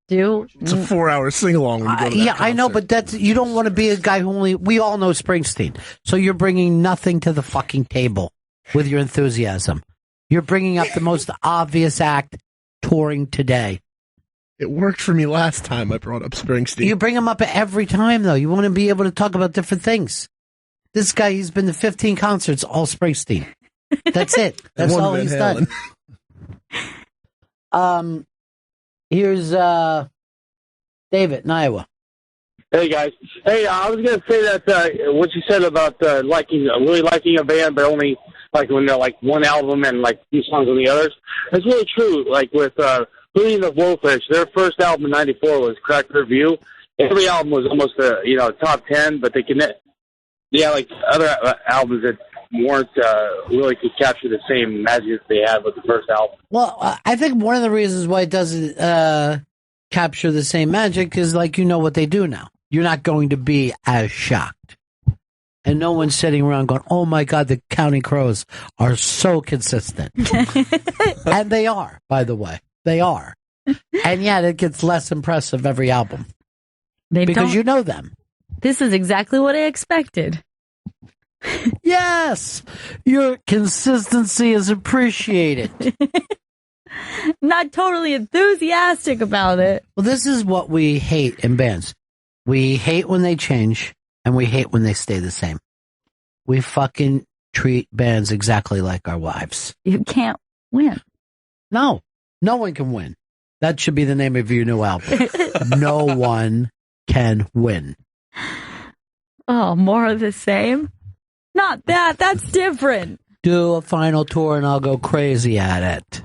It's a 4-hour sing-along when you go to that concert.
I know, but you don't want to be a guy who we all know Springsteen. So you're bringing nothing to the fucking table with your enthusiasm. You're bringing up the most obvious act touring today.
It worked for me last time I brought up Springsteen.
You bring him up every time, though. You want to be able to talk about different things. This guy, he's been to 15 concerts, all Springsteen. That's it. That's all he's done. Here's David in Iowa.
Hey guys. Hey, I was gonna say that what you said about really liking a band, but only like when they're like one album and like few songs on the others. That's really true. Like with Hootie the Blowfish, their first album in '94 was Cracked Review. Every album was almost top 10, but they connect. Yeah, like other albums that weren't really could capture the same magic they had with the first album.
Well, I think one of the reasons why it doesn't capture the same magic is like what they do now. You're not going to be as shocked. And no one's sitting around going, oh my God, the Counting Crows are so consistent. And they are, by the way. They are. And yet it gets less impressive every album. Because you know them.
This is exactly what I expected.
Yes, your consistency is appreciated.
Not totally enthusiastic about it.
Well, this is what we hate in bands. We hate when they change, and we hate when they stay the same. We fucking treat bands exactly like our wives.
You can't win.
No one can win. That should be the name of your new album. No one can win.
Oh, more of the same? Not that. That's different.
Do a final tour and I'll go crazy at it.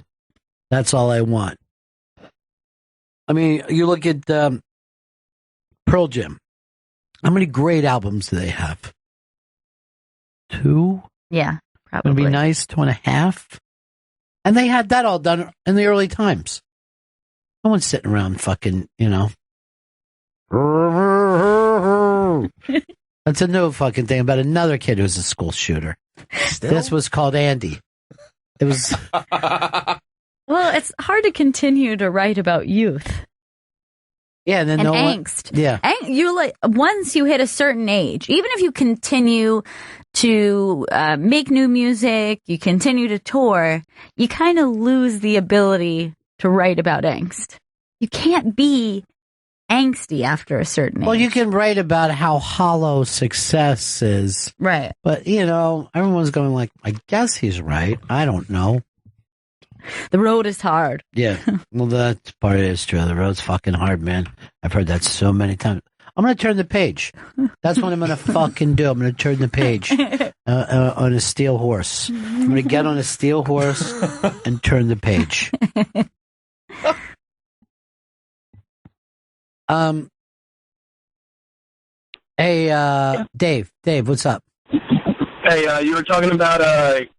That's all I want. I mean, you look at Pearl Jam. How many great albums do they have? 2?
Yeah, probably.
It'd be nice, 2.5. And they had that all done in the early times. No one's sitting around fucking, That's a new fucking thing about another kid who's a school shooter. Still? This was called Andy. It was.
Well, it's hard to continue to write about youth.
Yeah, and then
angst.
Yeah,
once you hit a certain age, even if you continue to make new music, you continue to tour, you kind of lose the ability to write about angst. You can't be angsty after a certain age.
Well, you can write about how hollow success is.
Right.
But, everyone's going like, I guess he's right. I don't know.
The road is hard.
Yeah. Well, that part is true. The road's fucking hard, man. I've heard that so many times. I'm going to turn the page. That's what I'm going to fucking do. I'm going to turn the page on a steel horse. I'm going to get on a steel horse and turn the page. Hey, Dave, what's up?
Hey, you were talking about,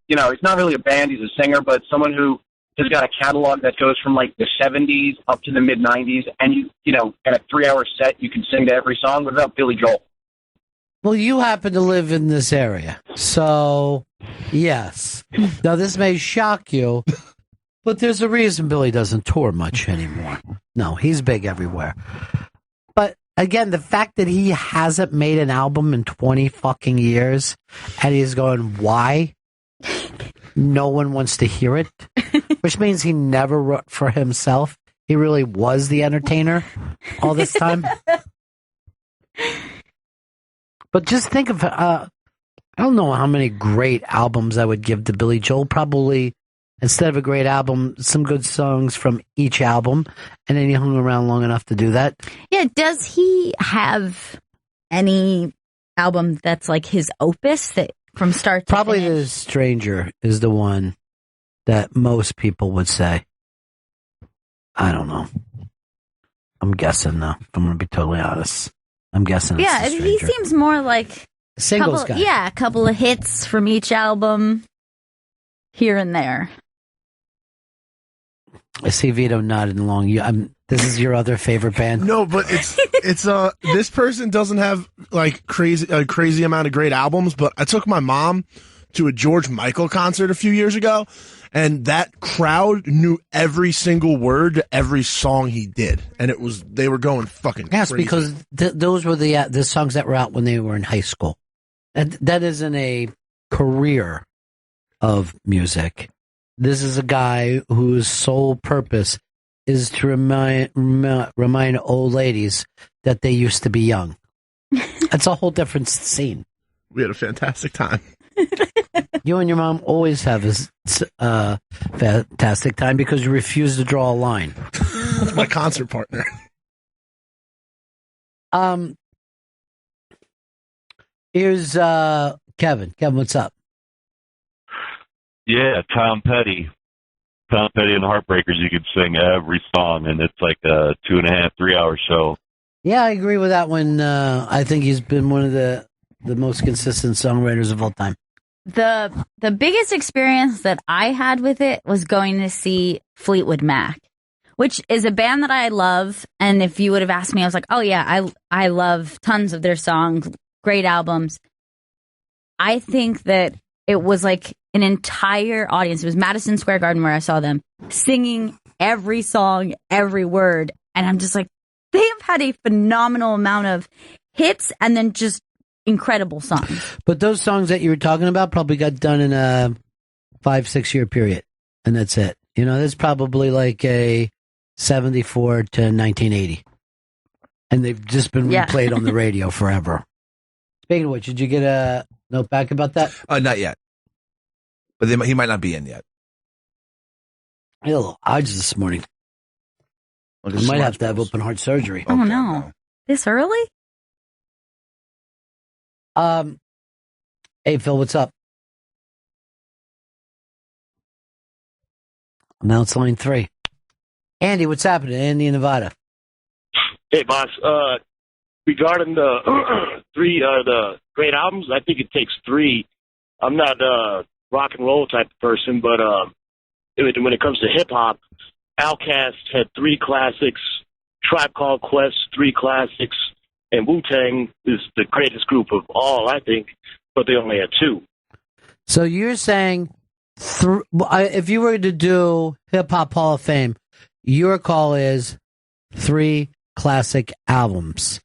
he's not really a band, he's a singer, but someone who has got a catalog that goes from like the 70s up to the mid 90s, and in a 3-hour set, you can sing to every song. What about Billy Joel?
Well, you happen to live in this area, so yes. Now, this may shock you, but there's a reason Billy doesn't tour much anymore. No, he's big everywhere. But again, the fact that he hasn't made an album in 20 fucking years, and he's going, why? No one wants to hear it, which means he never wrote for himself. He really was the entertainer all this time. But just think of, I don't know how many great albums I would give to Billy Joel. Probably, instead of a great album, some good songs from each album. And then he hung around long enough to do that.
Yeah, does he have any album that's like his opus that from start to
Probably
finish?
The Stranger is the one that most people would say. I don't know. I'm guessing, though, if I'm going to be totally honest. I'm guessing it's
Yeah,
The
he
Stranger.
seems more like
Singles guy.
Yeah, a couple of hits from each album here and there.
I see Vito nodding along. This is your other favorite band?
No, but it's this person doesn't have like a crazy amount of great albums, but I took my mom to a George Michael concert a few years ago, and that crowd knew every single word to every song he did, and they were going fucking
Yes,
crazy.
because those were the songs that were out when they were in high school. That isn't a career of music. This is a guy whose sole purpose is to remind old ladies that they used to be young. That's a whole different scene.
We had a fantastic time.
You and your mom always have a fantastic time because you refuse to draw a line.
That's my concert partner.
Here's Kevin. Kevin, what's up?
Yeah, Tom Petty. Tom Petty and the Heartbreakers, you could sing every song, and it's like a 2.5, 3 hour show.
Yeah, I agree with that one. I think he's been one of the most consistent songwriters of all time.
The biggest experience that I had with it was going to see Fleetwood Mac, which is a band that I love. And if you would have asked me, I was like, oh yeah, I love tons of their songs, great albums. I think that it was like an entire audience. It was Madison Square Garden where I saw them singing every song, every word. And I'm just like, they have had a phenomenal amount of hits and then just incredible songs.
But those songs that you were talking about probably got done in a 5-6 year period. And that's it. You know, that's probably like a 74 to 1980. And they've just been replayed on the radio forever. Speaking of which, did you get a note back about that?
Not yet. But he might not be in yet.
I had a little odds this morning. I might have to have open heart surgery.
Oh no. This early?
Hey Phil, what's up? Now it's line 3. Andy, what's happening? Andy in Nevada.
Hey, boss. Regarding the the great albums, I think it takes 3. I'm not a rock and roll type of person, but when it comes to hip hop, Outkast had 3 classics, Tribe Called Quest 3 classics, and Wu-Tang is the greatest group of all, I think, but they only had 2.
So you're saying, if you were to do Hip Hop Hall of Fame, your call is 3 classic albums.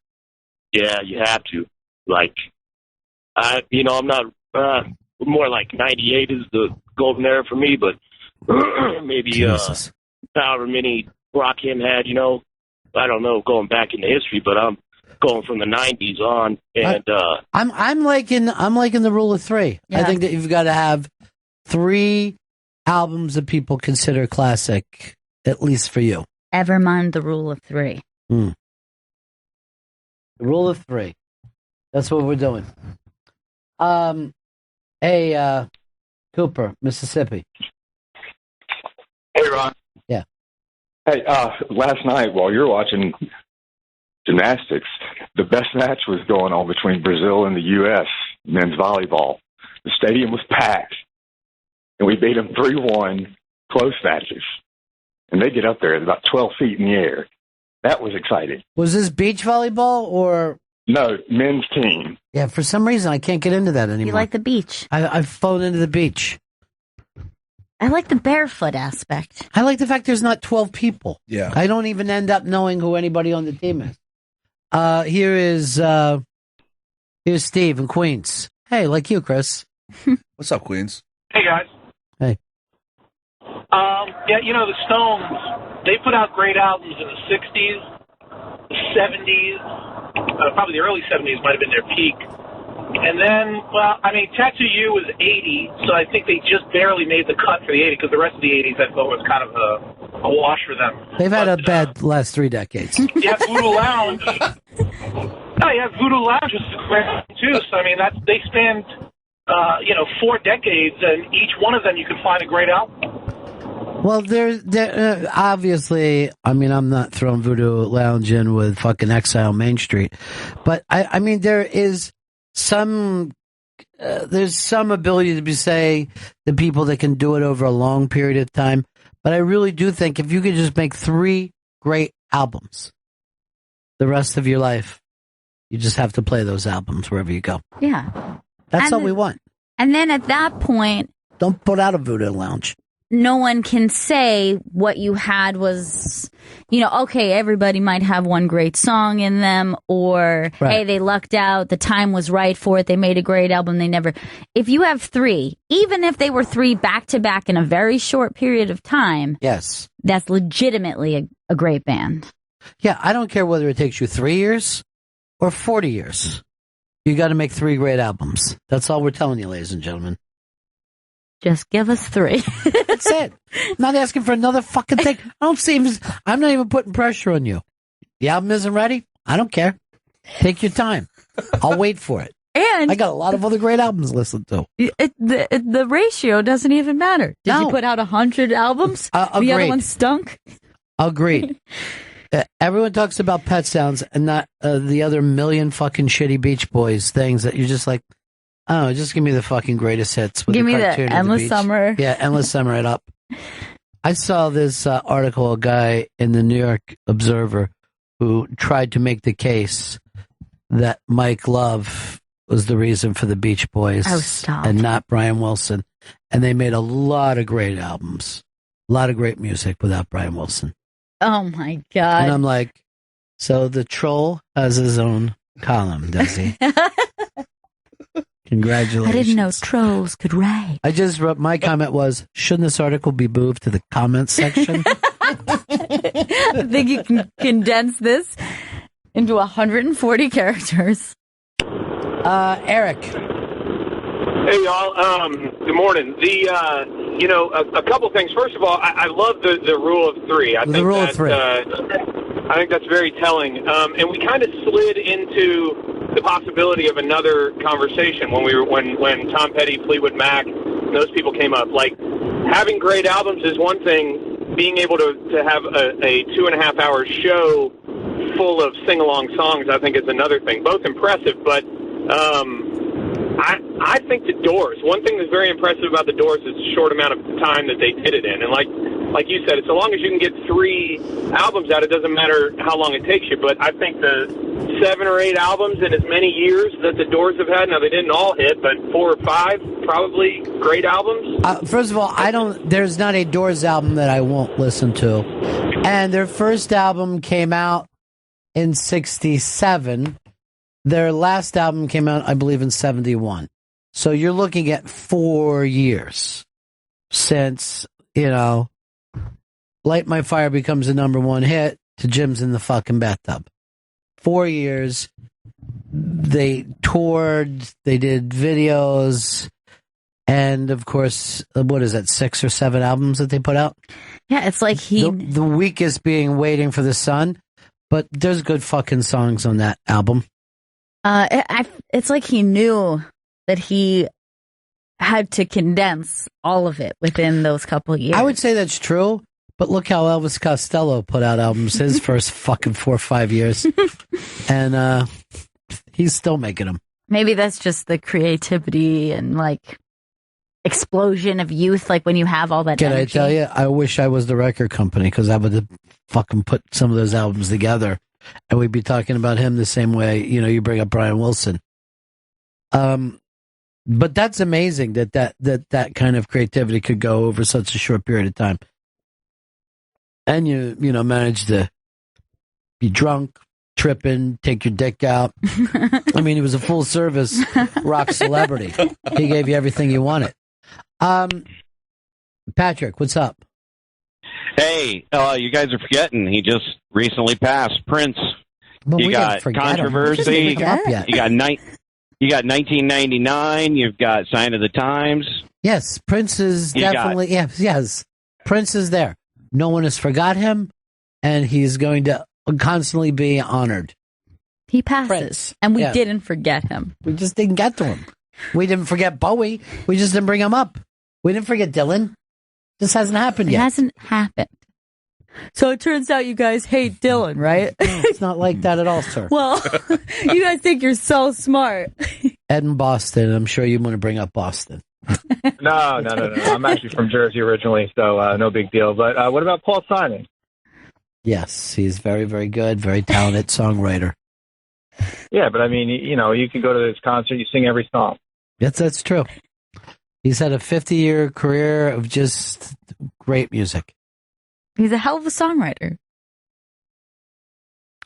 Yeah, you have to. Like, I'm not, more like 98 is the golden era for me, but maybe however many Rakim had, I don't know, going back into history, but I'm going from the 90s on, and
I'm liking the rule of 3.
Yeah.
I think that you've got to have 3 albums that people consider classic, at least for you.
Ever mind the rule of 3.
The rule of 3. That's what we're doing. Hey, Cooper, Mississippi.
Hey, Ron.
Yeah.
Hey, last night while you were watching Gymnastics, the best match was going on between Brazil and the U.S. men's volleyball. The stadium was packed, and we beat them 3-1 close matches. And they get up there at about 12 feet in the air. That was exciting.
Was this beach volleyball or
No, men's team.
Yeah, for some reason I can't get into that anymore.
You like the beach.
I've fallen into the beach.
I like the barefoot aspect.
I like the fact there's not 12 people.
Yeah.
I don't even end up knowing who anybody on the team is. Here's Steve in Queens. Hey, like you, Chris.
What's up, Queens?
Hey, guys.
Hey.
Yeah, you know, the Stones, they put out great albums in the 60s, the 70s, probably the early 70s might have been their peak. And then, well, I mean, Tattoo You was 80, so I think they just barely made the cut for the 80s, because the rest of the 80s I thought was kind of a wash for them.
They've had a bad last 3 decades.
You have Voodoo Lounge. No, you have Voodoo Lounge, which is great too. So, I mean, they spanned, 4 decades, and each one of them you can find a great album.
Well, there obviously, I mean, I'm not throwing Voodoo Lounge in with fucking Exile Main Street, but I mean, there is some, there's some ability to say the people that can do it over a long period of time, but I really do think if you could just make 3 great albums the rest of your life, you just have to play those albums wherever you go.
Yeah.
That's all we want.
And then at that point,
don't put out a Voodoo Lounge.
No one can say what you had was, okay, everybody might have one great song in them, or, hey, they lucked out, the time was right for it, they made a great album, they never. If you have 3, even if they were 3 back-to-back in a very short period of time,
yes,
that's legitimately a great band.
Yeah, I don't care whether it takes you 3 years or 40 years. You got to make 3 great albums. That's all we're telling you, ladies and gentlemen.
Just give us 3.
That's it. I'm not asking for another fucking thing. I'm not even putting pressure on you. The album isn't ready? I don't care. Take your time. I'll wait for it.
And
I got a lot of other great albums to listen to.
The ratio doesn't even matter. Did you put out 100 albums? The other one stunk?
Agreed. Everyone talks about Pet Sounds and not the other million fucking shitty Beach Boys things that you're just like, oh, just give me the fucking greatest hits. With
Give me the
cartoon of
Endless
beach.
Summer.
Yeah, Endless Summer it up. I saw this article, a guy in the New York Observer who tried to make the case that Mike Love was the reason for the Beach Boys and not Brian Wilson. And they made a lot of great albums, a lot of great music without Brian Wilson.
Oh, my God.
And I'm like, so the troll has his own column, does he? Congratulations.
I didn't know trolls could write.
I just wrote, my comment was, shouldn't this article be moved to the comments section?
I think you can condense this into 140 characters.
Eric.
Hey, y'all. Good morning. A couple things. First of all, I love the rule of 3. I think that's very telling. And we kind of slid into the possibility of another conversation when Tom Petty, Fleetwood Mac, and those people came up. Like, having great albums is one thing. Being able to have a 2.5-hour show full of sing-along songs, I think, is another thing. Both impressive, but I think the Doors. One thing that's very impressive about the Doors is the short amount of time that they did it in. And like you said, so long as you can get 3 albums out, it doesn't matter how long it takes you. But I think the 7 or 8 albums in as many years that the Doors have had, now they didn't all hit, but 4 or 5 probably great albums.
First of all, there's not a Doors album that I won't listen to. And their first album came out in 1967. Their last album came out, I believe, in 1971. So you're looking at 4 years since, Light My Fire becomes the #1 hit to Jim's in the fucking bathtub. 4 years. They toured, they did videos, and of course, what is that, 6 or 7 albums that they put out?
Yeah, it's like
the weakest being Waiting for the Sun, but there's good fucking songs on that album.
It's like he knew that he had to condense all of it within those couple of years.
I would say that's true, but look how Elvis Costello put out albums his first fucking 4 or 5 years. And he's still making them.
Maybe that's just the creativity and explosion of youth, like when you have all that
Can
energy.
I tell you, I wish I was the record company because I would have fucking put some of those albums together and we'd be talking about him the same way, you bring up Brian Wilson. But that's amazing that kind of creativity could go over such a short period of time. And you manage to be drunk, tripping, take your dick out. I mean, he was a full service rock celebrity. He gave you everything you wanted. Patrick, what's up?
Hey, you guys are forgetting. He just recently passed. Prince.
Well,
you got controversy. You got 1999. You've got Sign of the Times.
Yes, Prince is definitely. Yes, Prince is there. No one has forgot him, and he's going to constantly be honored.
He passes,
Prince.
and we
Yeah.
didn't forget him.
We just didn't get to him. We didn't forget Bowie. We just didn't bring him up. We didn't forget Dylan. This hasn't happened yet.
It hasn't happened. So it turns out you guys hate Dylan, right?
No, it's not like that at all, sir.
Well, you guys think you're so smart.
Ed in Boston. I'm sure you want to bring up Boston.
No. I'm actually from Jersey originally, so no big deal. But what about Paul Simon?
Yes, he's very, very good, very talented songwriter.
Yeah, but I mean, you can go to this concert, you sing every song.
Yes, that's true. He's had a 50-year career of just great music.
He's a hell of a songwriter.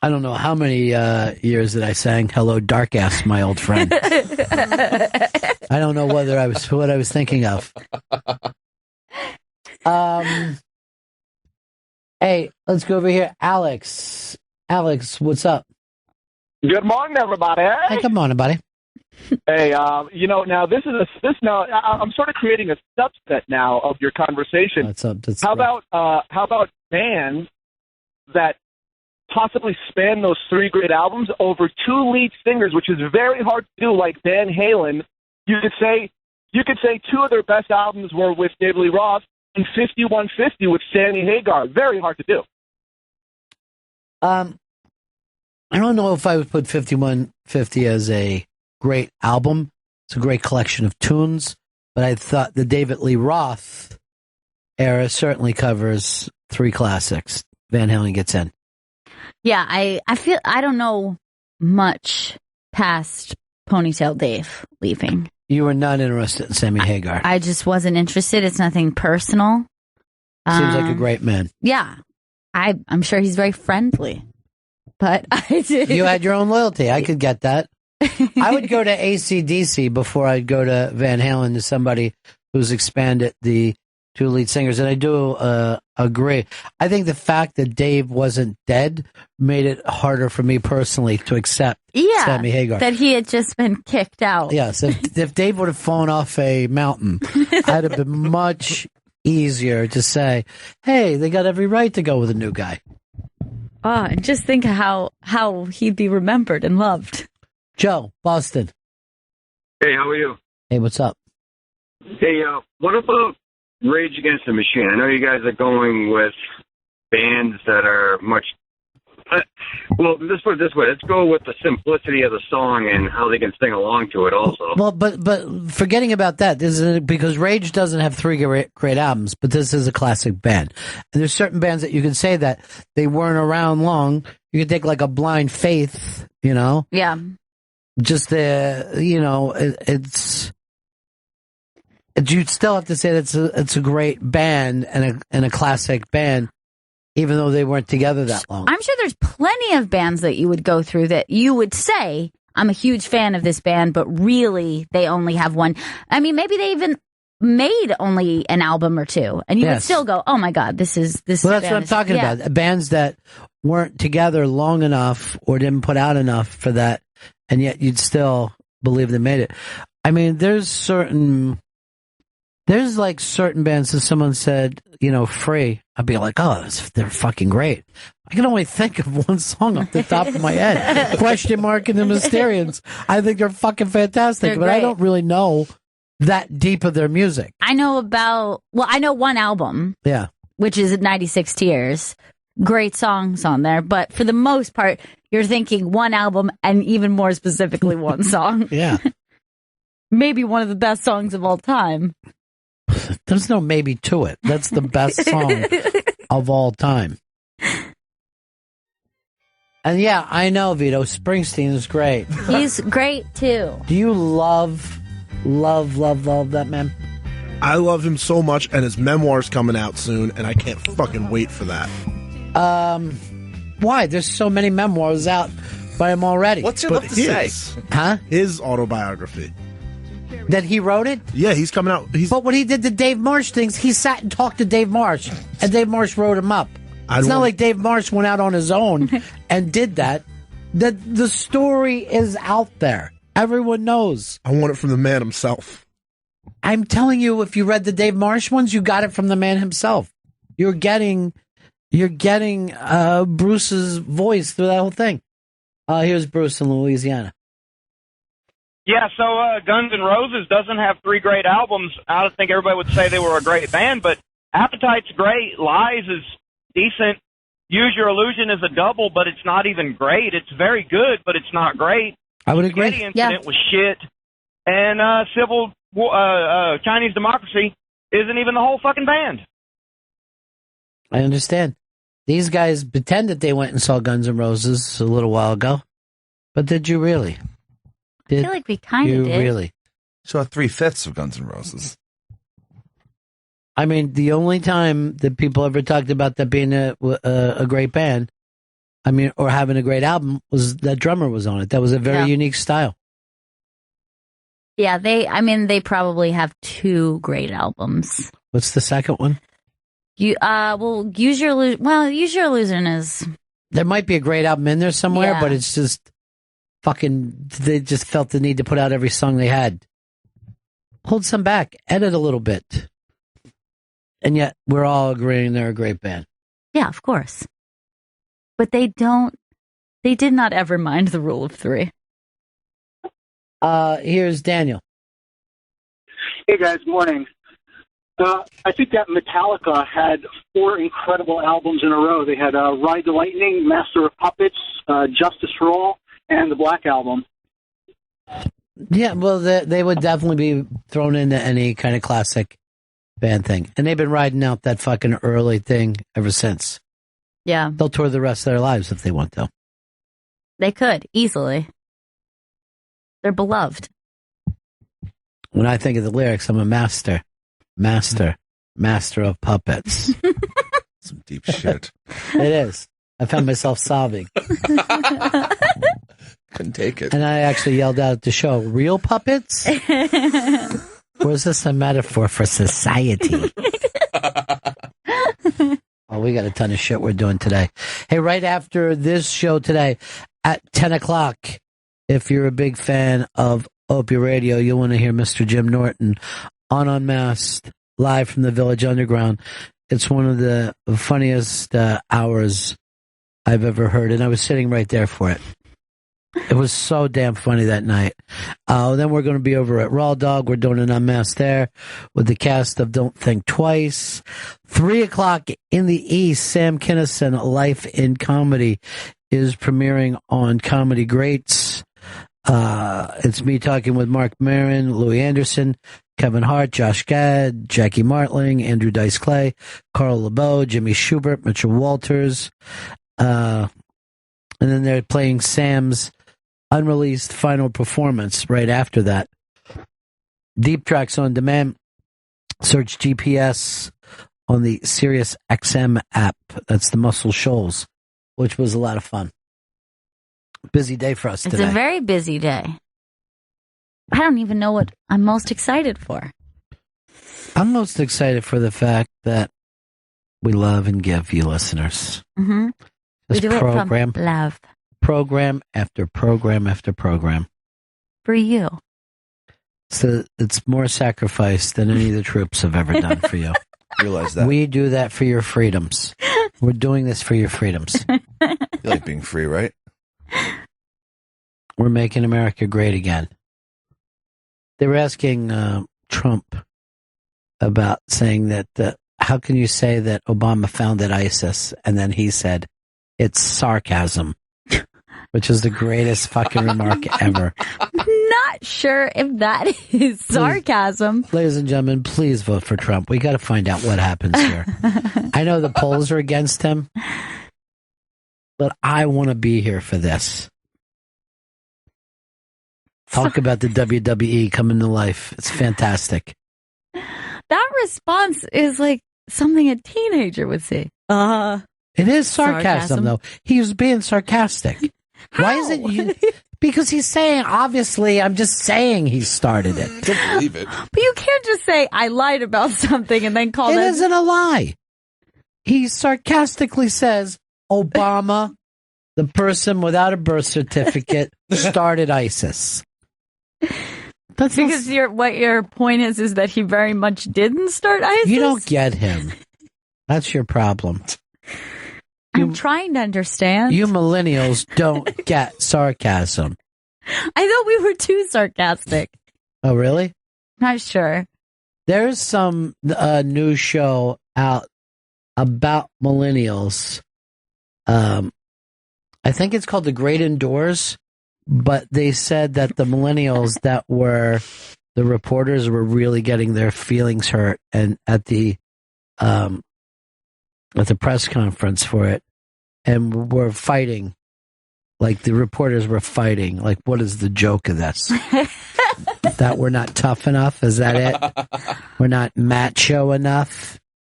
I don't know how many years that I sang "Hello, Dark Ass," my old friend. I don't know what I was thinking of. Hey, let's go over here, Alex. Alex, what's up?
Good morning, everybody.
Hey, come on, buddy.
Hey, now now I'm sort of creating a subset now of your conversation.
What's up?
How about bands that possibly span those three great albums over two lead singers, which is very hard to do, like Van Halen. You could say two of their best albums were with David Lee Roth and 5150 with Sammy Hagar. Very hard to do.
I don't know if I would put 5150 as a great album. It's a great collection of tunes, but I thought the David Lee Roth era certainly covers three classics. Van Halen gets in.
Yeah, I feel I don't know much past Ponytail Dave leaving.
You were not interested in Sammy Hagar.
I just wasn't interested. It's nothing personal.
Seems like a great man.
Yeah, I'm sure he's very friendly. But
You had your own loyalty. I could get that. I would go to AC/DC before I'd go to Van Halen, to somebody who's expanded the two lead singers. And I do agree. I think the fact that Dave wasn't dead made it harder for me personally to accept Sammy Hagar.
That he had just been kicked out.
Yes, if Dave would have fallen off a mountain, I'd have been much easier to say, hey, they got every right to go with a new guy.
Oh, and just think how he'd be remembered and loved.
Joe, Boston.
Hey, how are you?
Hey, what's up?
Hey, what about Rage Against the Machine? I know you guys are going with bands that are much... well, let's put it this way. Let's go with the simplicity of the song and how they can sing along to it also.
Well, but forgetting about that, this is because Rage doesn't have three great albums, but this is a classic band. And there's certain bands that you can say that they weren't around long. You can take like a Blind Faith,
Yeah.
Just it's you'd still have to say that it's a great band and a classic band, even though they weren't together that long.
I'm sure there's plenty of bands that you would go through that you would say, I'm a huge fan of this band, but really they only have one. I mean, maybe they even made only an album or two, and you would still go, oh my God, this is.
Well, that's what I'm talking about. Bands that weren't together long enough or didn't put out enough for that, and yet you'd still believe they made it. I mean, there's certain bands that someone said, Free, I'd be like, oh, they're fucking great. I can only think of one song off the top of my head. Question Mark and the Mysterians. I think they're fucking fantastic, but I don't really know that deep of their music.
I know one album.
Yeah.
Which is 96 Tears. Great songs on there, but for the most part, you're thinking one album and even more specifically one song.
Yeah.
Maybe one of the best songs of all time.
There's no maybe to it. That's the best song of all time. And yeah, I know, Vito. Springsteen is great.
He's great too.
Do you love that man?
I love him so much, and his memoir's coming out soon, and I can't fucking wait for that.
Why? There's so many memoirs out by him already.
What's your love to say?
Huh?
His autobiography.
That he wrote it?
Yeah, he's coming out.
But when he did the Dave Marsh things, he sat and talked to Dave Marsh, and Dave Marsh wrote him up. It's not like Dave Marsh went out on his own and did that. The story is out there. Everyone knows.
I want it from the man himself.
I'm telling you, if you read the Dave Marsh ones, you got it from the man himself. You're getting Bruce's voice through that whole thing. Here's Bruce in Louisiana.
Yeah, so Guns N' Roses doesn't have 3 great albums. I don't think everybody would say they were a great band, but Appetite's great. Lies is decent. Use Your Illusion is a double, but it's not even great. It's very good, but it's not great.
I would agree.
The Incident was shit. And Chinese Democracy isn't even the whole fucking band.
I understand. These guys pretend that they went and saw Guns N' Roses a little while ago. But did you really?
I feel like we kind of did.
Really?
Saw 3/5 of Guns N' Roses.
I mean, the only time that people ever talked about that being a great band, or having a great album, was that drummer was on it. That was a very unique style.
Yeah, they probably have 2 great albums.
What's the second one?
Use Your Illusion is...
There might be a great album in there somewhere, but it's just they just felt the need to put out every song they had. Hold some back, edit a little bit. And yet, we're all agreeing they're a great band.
Yeah, of course. But they did not ever mind the rule of 3.
Here's Daniel.
Hey guys, morning. I think that Metallica had 4 incredible albums in a row. They had Ride the Lightning, Master of Puppets, Justice for All, and the Black Album.
Yeah, well, they would definitely be thrown into any kind of classic band thing. And they've been riding out that fucking early thing ever since.
Yeah.
They'll tour the rest of their lives if they want to.
They could, easily. They're beloved.
When I think of the lyrics, I'm a master of puppets.
Some deep shit.
It is. I found myself sobbing.
Couldn't take it.
And I actually yelled out at the show, real puppets? Or is this a metaphor for society? Oh, we got a ton of shit we're doing today. Hey, right after this show today at 10 o'clock, if you're a big fan of Opie Radio, you'll want to hear Mr. Jim Norton on Unmasked, live from the Village Underground. It's one of the funniest hours I've ever heard, and I was sitting right there for it. It was so damn funny that night. Then we're going to be over at Raw Dog. We're doing an Unmasked there with the cast of Don't Think Twice. 3 o'clock in the East, Sam Kinison, Life in Comedy, is premiering on Comedy Greats. It's me talking with Mark Maron, Louis Anderson, Kevin Hart, Josh Gad, Jackie Martling, Andrew Dice Clay, Carl LeBeau, Jimmy Schubert, Mitchell Walters. And then they're playing Sam's unreleased final performance right after that. Deep Tracks on Demand. Search GPS on the Sirius XM app. That's the Muscle Shoals, which was a lot of fun. Busy day for us today.
It's a very busy day. I don't even know what I'm most excited for.
I'm most excited for the fact that we love and give you listeners.
Mm-hmm. We do
program,
it from love.
Program after program after program.
For you.
So it's more sacrifice than any of the troops have ever done for you.
Realize that.
We do that for your freedoms. We're doing this for your freedoms.
You like being free, right?
We're making America great again. They were asking Trump about saying that, how can you say that Obama founded ISIS? And then he said, it's sarcasm, which is the greatest fucking remark ever.
Not sure if that is sarcasm.
Ladies and gentlemen, please vote for Trump. We got to find out what happens here. I know the polls are against him, but I want to be here for this. Talk about the WWE coming to life. It's fantastic.
That response is like something a teenager would say.
It is sarcasm, though. He was being sarcastic. Why is it you? Because he's saying, obviously, I'm just saying he started it.
Don't believe it.
But you can't just say, I lied about something and then call
It
it.
isn't a lie. He sarcastically says, Obama, the person without a birth certificate, started ISIS.
That's because what your point is that he very much didn't start ISIS?
You don't get him. That's your problem.
I'm trying to understand.
You millennials don't get sarcasm.
I thought we were too sarcastic.
Oh, really?
Not sure.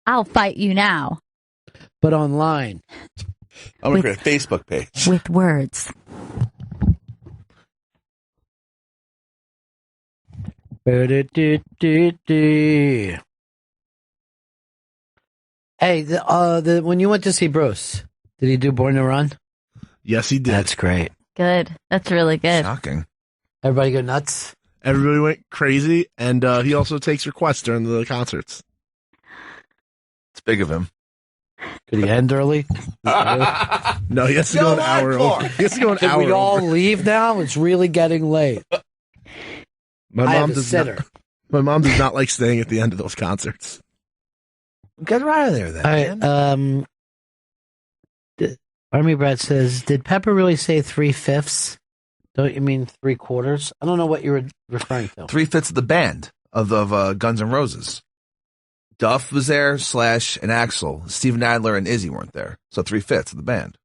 I'll fight you now.
But online.
I'm going to create a Facebook page.
With words.
Hey, when you went to see Bruce, did he do Born to Run?
Yes, he did.
That's great.
Good. That's really good.
Shocking.
Everybody go nuts?
Everybody went crazy, and he also takes requests during the concerts.
It's big of him.
Could he end early?
No, he has to go an hour over. He has to go an
Can
hour
we all
over.
leave now? It's really getting late.
My
I have
mom
a
does
sitter.
not. My mom does not like staying at the end of those concerts.
Get her out of there, then.
All right, Army Brad says, did Pepper really say 3/5? Don't you mean 3/4? I don't know what you were referring to.
3/5 of the band of Guns N' Roses. Duff was there, and Axl. Steven Adler and Izzy weren't there. So 3/5 of the band.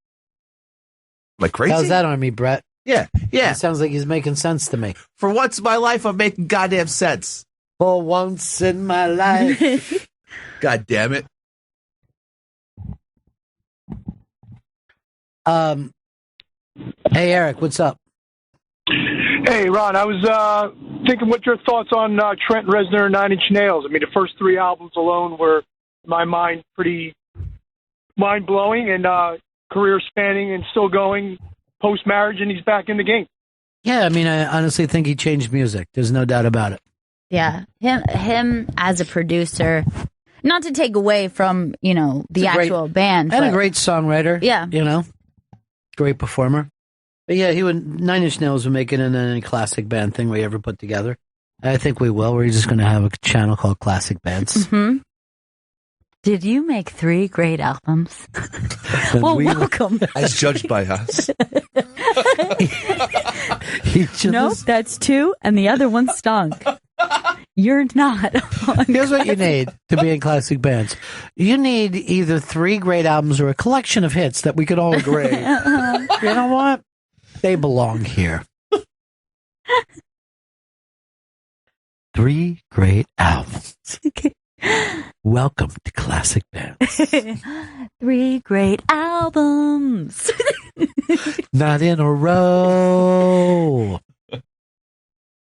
Like crazy?
How's that, Army Brett?
Yeah.
It sounds like he's making sense to me.
For once in my life, I'm making goddamn sense.
For once in my life.
God damn it.
Hey, Eric, what's up?
Hey, Ron, I was thinking what your thoughts on Trent Reznor and Nine Inch Nails. I mean, the first three albums alone were, in my mind, pretty mind-blowing and career-spanning and still going post-marriage, and he's back in the game.
Yeah, I mean, I honestly think he changed music. There's no doubt about it.
Yeah. Him as a producer, not to take away from, the actual band.
And a
but-
great songwriter.
Yeah.
Great performer. But yeah, Nine Inch Nails would make it in any classic band thing we ever put together. I think we will. We're just going to have a channel called Classic Bands.
Mm-hmm. Did you make 3 great albums? Well, welcome.
As judged by us.
Nope, that's 2, and the other one stunk. You're not.
Here's what you need to be in classic bands. You need either 3 great albums or a collection of hits that we could all agree. You know what? They belong here. 3 great albums. Welcome to Classic Bands.
3 great albums.
Not in a row.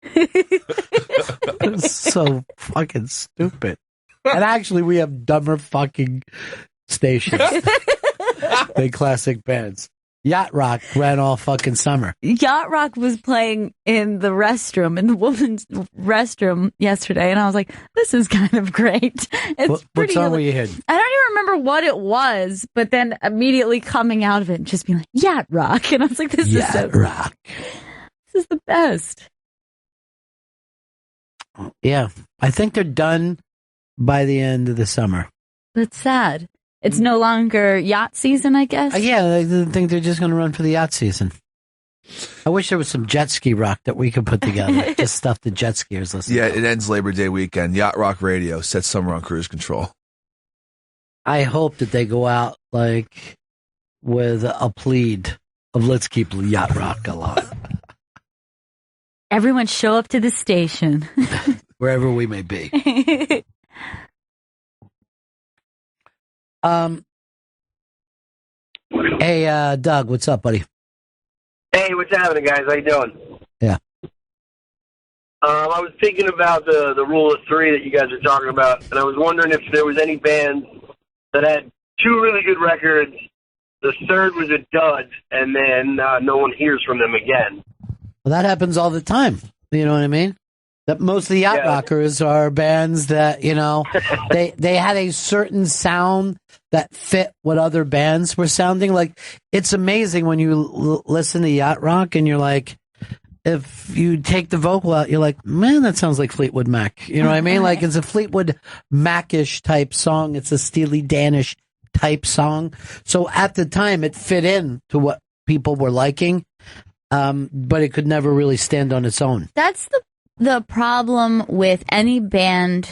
It's so fucking stupid. And actually, we have dumber fucking stations than Classic Bands. Yacht Rock ran all fucking summer.
Yacht Rock was playing in the woman's restroom yesterday, and I was like, this is kind of great. It's
what song were you hitting?
I don't even remember what it was, but then immediately coming out of it and just being like, Yacht Rock. And I was like, this is so
Rock.
This is the best.
Yeah. I think they're done by the end of the summer.
That's sad. It's no longer yacht season, I guess.
Yeah, I think they're just going to run for the yacht season. I wish there was some jet ski rock that we could put together. Just stuff the jet skiers listen
Yeah,
to.
it ends Labor Day weekend. Yacht Rock Radio sets summer on cruise control.
I hope that they go out like with a plead of let's keep yacht rock alive.
Everyone show up to the station.
Wherever we may be. Hey, Doug, what's up, buddy?
Hey, what's happening, guys? How you doing?
Yeah.
I was thinking about the rule of three that you guys are talking about, and I was wondering if there was any bands that had two really good records, the third was a dud, and then no one hears from them again.
Well, that happens all the time. You know what I mean? That most of the yacht rockers are bands that, you know, they had a certain sound that fit what other bands were sounding like. It's amazing when you listen to yacht rock and you're like, if you take the vocal out, you're like, man, that sounds like Fleetwood Mac. You know what I mean? Like it's a Fleetwood Mac-ish type song. It's a Steely Dan-ish type song. So at the time, it fit in to what people were liking, but it could never really stand on its own.
That's the problem with any band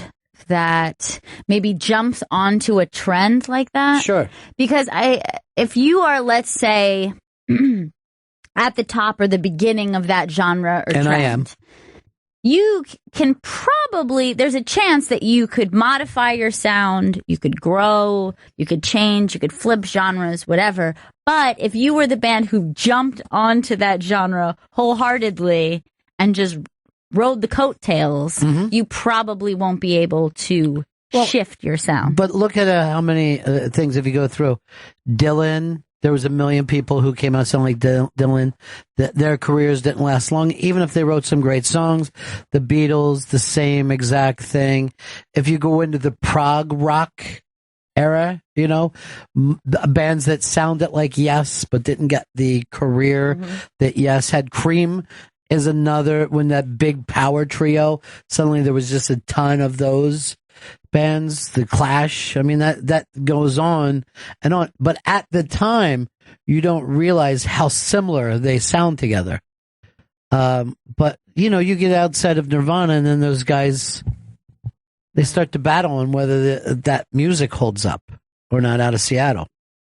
that maybe jumps onto a trend like that.
Sure.
Because if you are, let's say, at the top or the beginning of that genre or
and
trend,
I am.
You can probably, there's a chance that you could modify your sound, you could grow, you could change, you could flip genres, whatever. But if you were the band who jumped onto that genre wholeheartedly and just rode the coattails, you probably won't be able to shift your sound.
But look at how many things, if you go through. Dylan, there was 1 million people who came out sounding like Dylan. Their careers didn't last long, even if they wrote some great songs. The Beatles, the same exact thing. If you go into the prog rock era, you know, bands that sounded like Yes, but didn't get the career that Yes had. Cream is another, when that big power trio, suddenly there was just a ton of those bands. The Clash, I mean, that goes on and on. But at the time, you don't realize how similar they sound together. But, you know, you get outside of Nirvana and then those guys, they start to battle on whether that music holds up or not out of Seattle.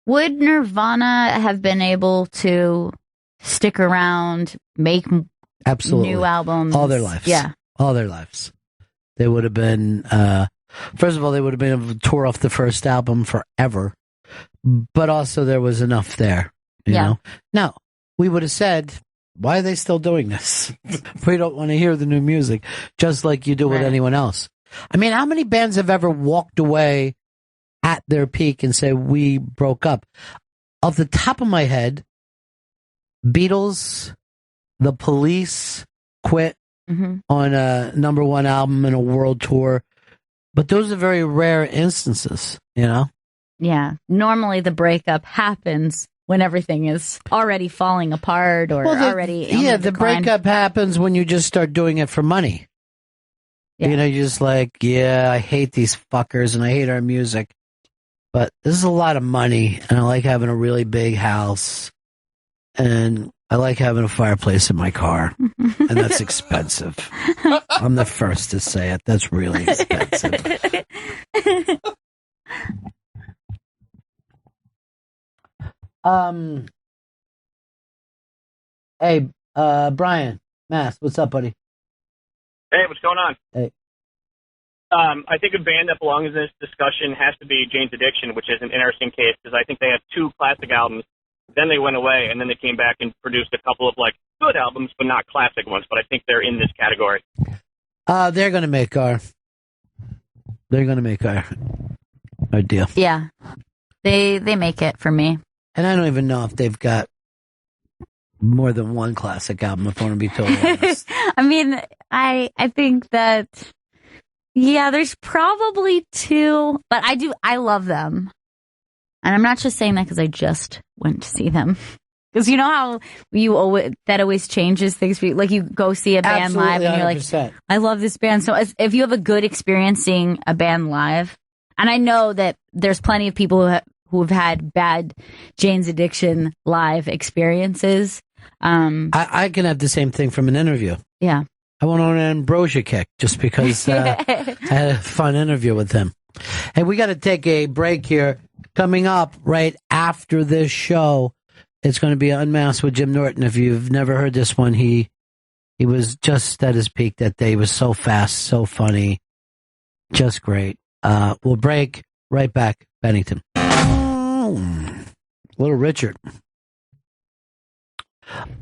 Would Nirvana have been able to stick around, make
Absolutely
new albums?
All their lives.
Yeah.
All their lives. They would have been, first of all, they would have been able to tour off the first album forever. But also there was enough there, you know? Now, we would have said, why are they still doing this? We don't want to hear the new music, just like you do with anyone else. I mean, how many bands have ever walked away at their peak and say, we broke up? Off the top of my head, Beatles, The Police quit on a #1 album and a world tour. But those are very rare instances, you know?
Yeah. Normally the breakup happens when everything is already falling apart or already on the decline.
Breakup happens when you just start doing it for money. Yeah. You know, you're just like, yeah, I hate these fuckers and I hate our music. But this is a lot of money and I like having a really big house and I like having a fireplace in my car, and that's expensive. I'm the first to say it. That's really expensive. Hey, Brian, Mass, what's up, buddy?
Hey, what's going on?
Hey.
I think a band that belongs in this discussion has to be Jane's Addiction, which is an interesting case because I think they have 2 classic albums. Then they went away, and then they came back and produced a couple of, like, good albums, but not classic ones. But I think they're in this category.
They're going to make our deal.
Yeah. They make it for me.
And I don't even know if they've got more than one classic album, if I want to be totally honest.
I mean, I think that, yeah, there's probably 2, but I love them. And I'm not just saying that because I just went to see them. Because you know how that always changes things for you? Like you go see a band
Absolutely,
live and you're like,
100%.
I love this band. So if you have a good experience seeing a band live, and I know that there's plenty of people who have had bad Jane's Addiction live experiences.
I can have the same thing from an interview.
Yeah.
I went on an Ambrosia kick just because I had a fun interview with him. Hey, we got to take a break here. Coming up right after this show, it's going to be Unmasked with Jim Norton. If you've never heard this one, he was just at his peak that day. He was so fast, so funny, just great. We'll break right back. Bennington. Little Richard.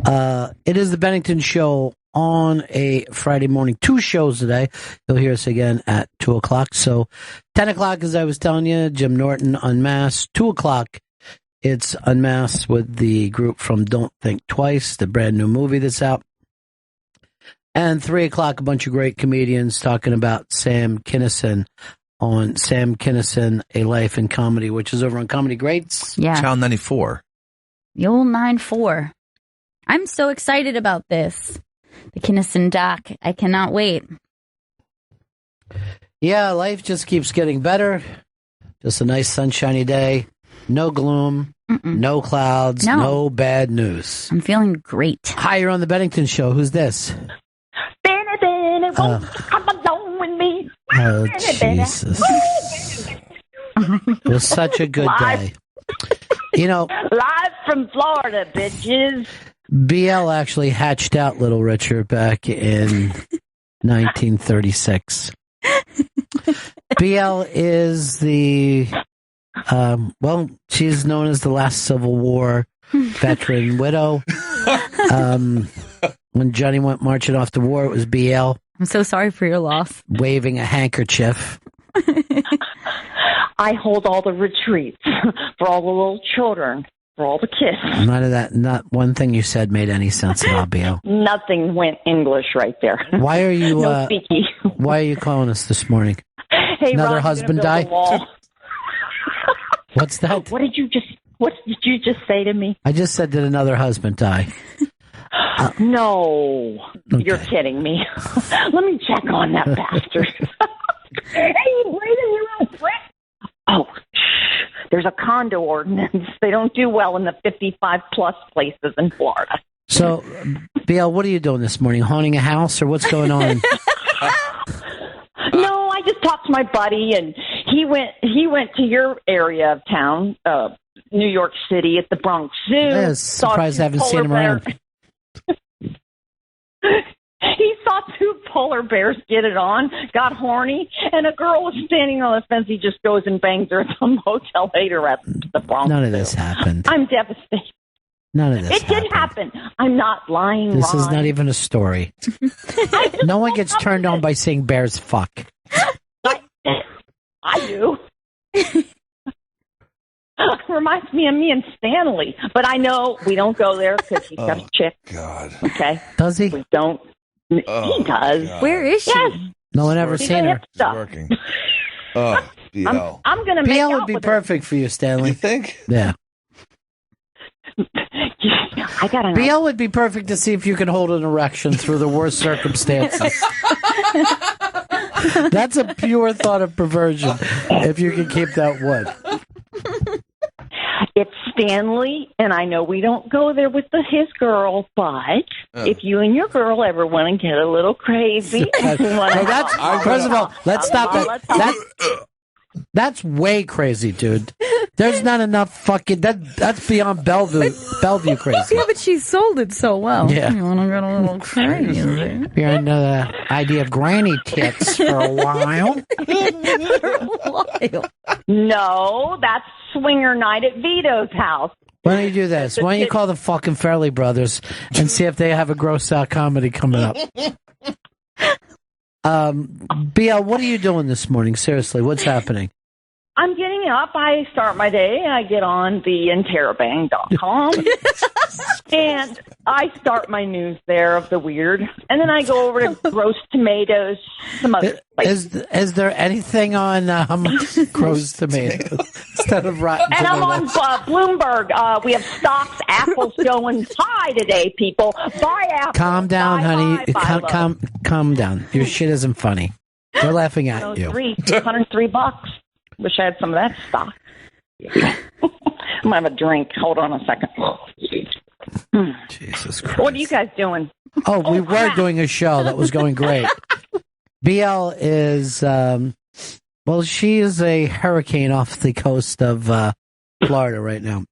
It is the Bennington Show on a Friday morning. 2 shows today. You'll hear us again at 2 o'clock. So 10 o'clock, as I was telling you, Jim Norton Unmasked. 2 o'clock, it's Unmasked with the group from Don't Think Twice, the brand new movie that's out. And 3 o'clock, a bunch of great comedians talking about Sam Kinison on Sam Kinison, A Life in Comedy, which is over on Comedy Greats.
Yeah.
Channel 94.
The old 9-4. I'm so excited about this. The Kinison doc. I cannot wait.
Yeah, life just keeps getting better. Just a nice sunshiny day. No gloom. No clouds. No bad news.
I'm feeling great.
Hi, you're on the Bennington Show. Who's this?
Come along with me.
Oh, Jesus. It was such a good day. You know,
Live from Florida, bitches.
BL actually hatched out Little Richard back in 1936. BL is the, she's known as the last Civil War veteran widow. When Johnny went marching off to war, it was BL.
I'm so sorry for your loss.
Waving a handkerchief.
I hold all the retreats for all the little children, for all the kids.
None of that, not one thing you said made any sense at all, BL.
Nothing went English right there.
Why are you,
no speaky.
Why are you calling us this morning?
Hey,
another
Ron,
husband die? What's that?
What did you just say to me?
I just said, did another husband die?
No, you're kidding me. Let me check on that bastard. Hey, Brenda, you're on Fred. Oh, there's a condo ordinance. They don't do well in the 55-plus places in Florida.
So, BL, what are you doing this morning? Haunting a house, or what's going on?
No, I just talked to my buddy, and he went to your area of town, New York City, at the Bronx Zoo.
Yeah, surprised I haven't seen him around.
He saw 2 polar bears get it on, got horny, and a girl was standing on the fence. He just goes and bangs her at the motel later at the Bronx
None of
Zoo.
this happened.
I'm devastated.
None of this
It did happen. I'm not lying,
This
Ron.
is not even a story. No one gets turned on by seeing bears fuck.
I do. Reminds me of me and Stanley. But I know we don't go there because he's got a chick.
God.
Okay.
Does he?
We don't. He does.
God.
Where is she?
Yes.
No one ever
She's
seen
a
her.
hip stuff.
Working. Oh, BL.
I'm going to make
BL
out
would be
with
perfect for you, Stanley.
You think?
Yeah.
I got an
BL would be perfect to see if you can hold an erection through the worst circumstances. That's a pure thought of perversion, if you can keep that one.
It's Stanley, and I know we don't go there with his girl, but if you and your girl ever want to get a little crazy,
First of all, let's stop that. That's way crazy, dude. There's not enough fucking. That's beyond Bellevue crazy.
Yeah, but she sold it so well.
Yeah.
You want to get a little crazy.
You're into the idea of granny tits for a while.
No, that's swinger night at Vito's house.
Why don't you do this? Why don't you call the fucking Fairley Brothers and see if they have a gross out comedy coming up? BL, what are you doing this morning? Seriously, what's happening?
I'm getting up. I start my day. I get on the interrobang.com and I start my news there of the weird. And then I go over to Gross Tomatoes, some other places.
Is there anything on Gross Tomatoes instead of Rotten
And I'm on
Tomatoes?
Bloomberg. We have stocks. Apple's going high today, people. Buy Apple.
Calm down, honey. Calm down. Your shit isn't funny. They're laughing at you.
$103. Wish I had some of that stock. I'm gonna have a drink. Hold on a second.
Jesus Christ.
What are you guys doing?
Oh, we were doing a show that was going great. BL is Well, she is a hurricane off the coast of Florida right now.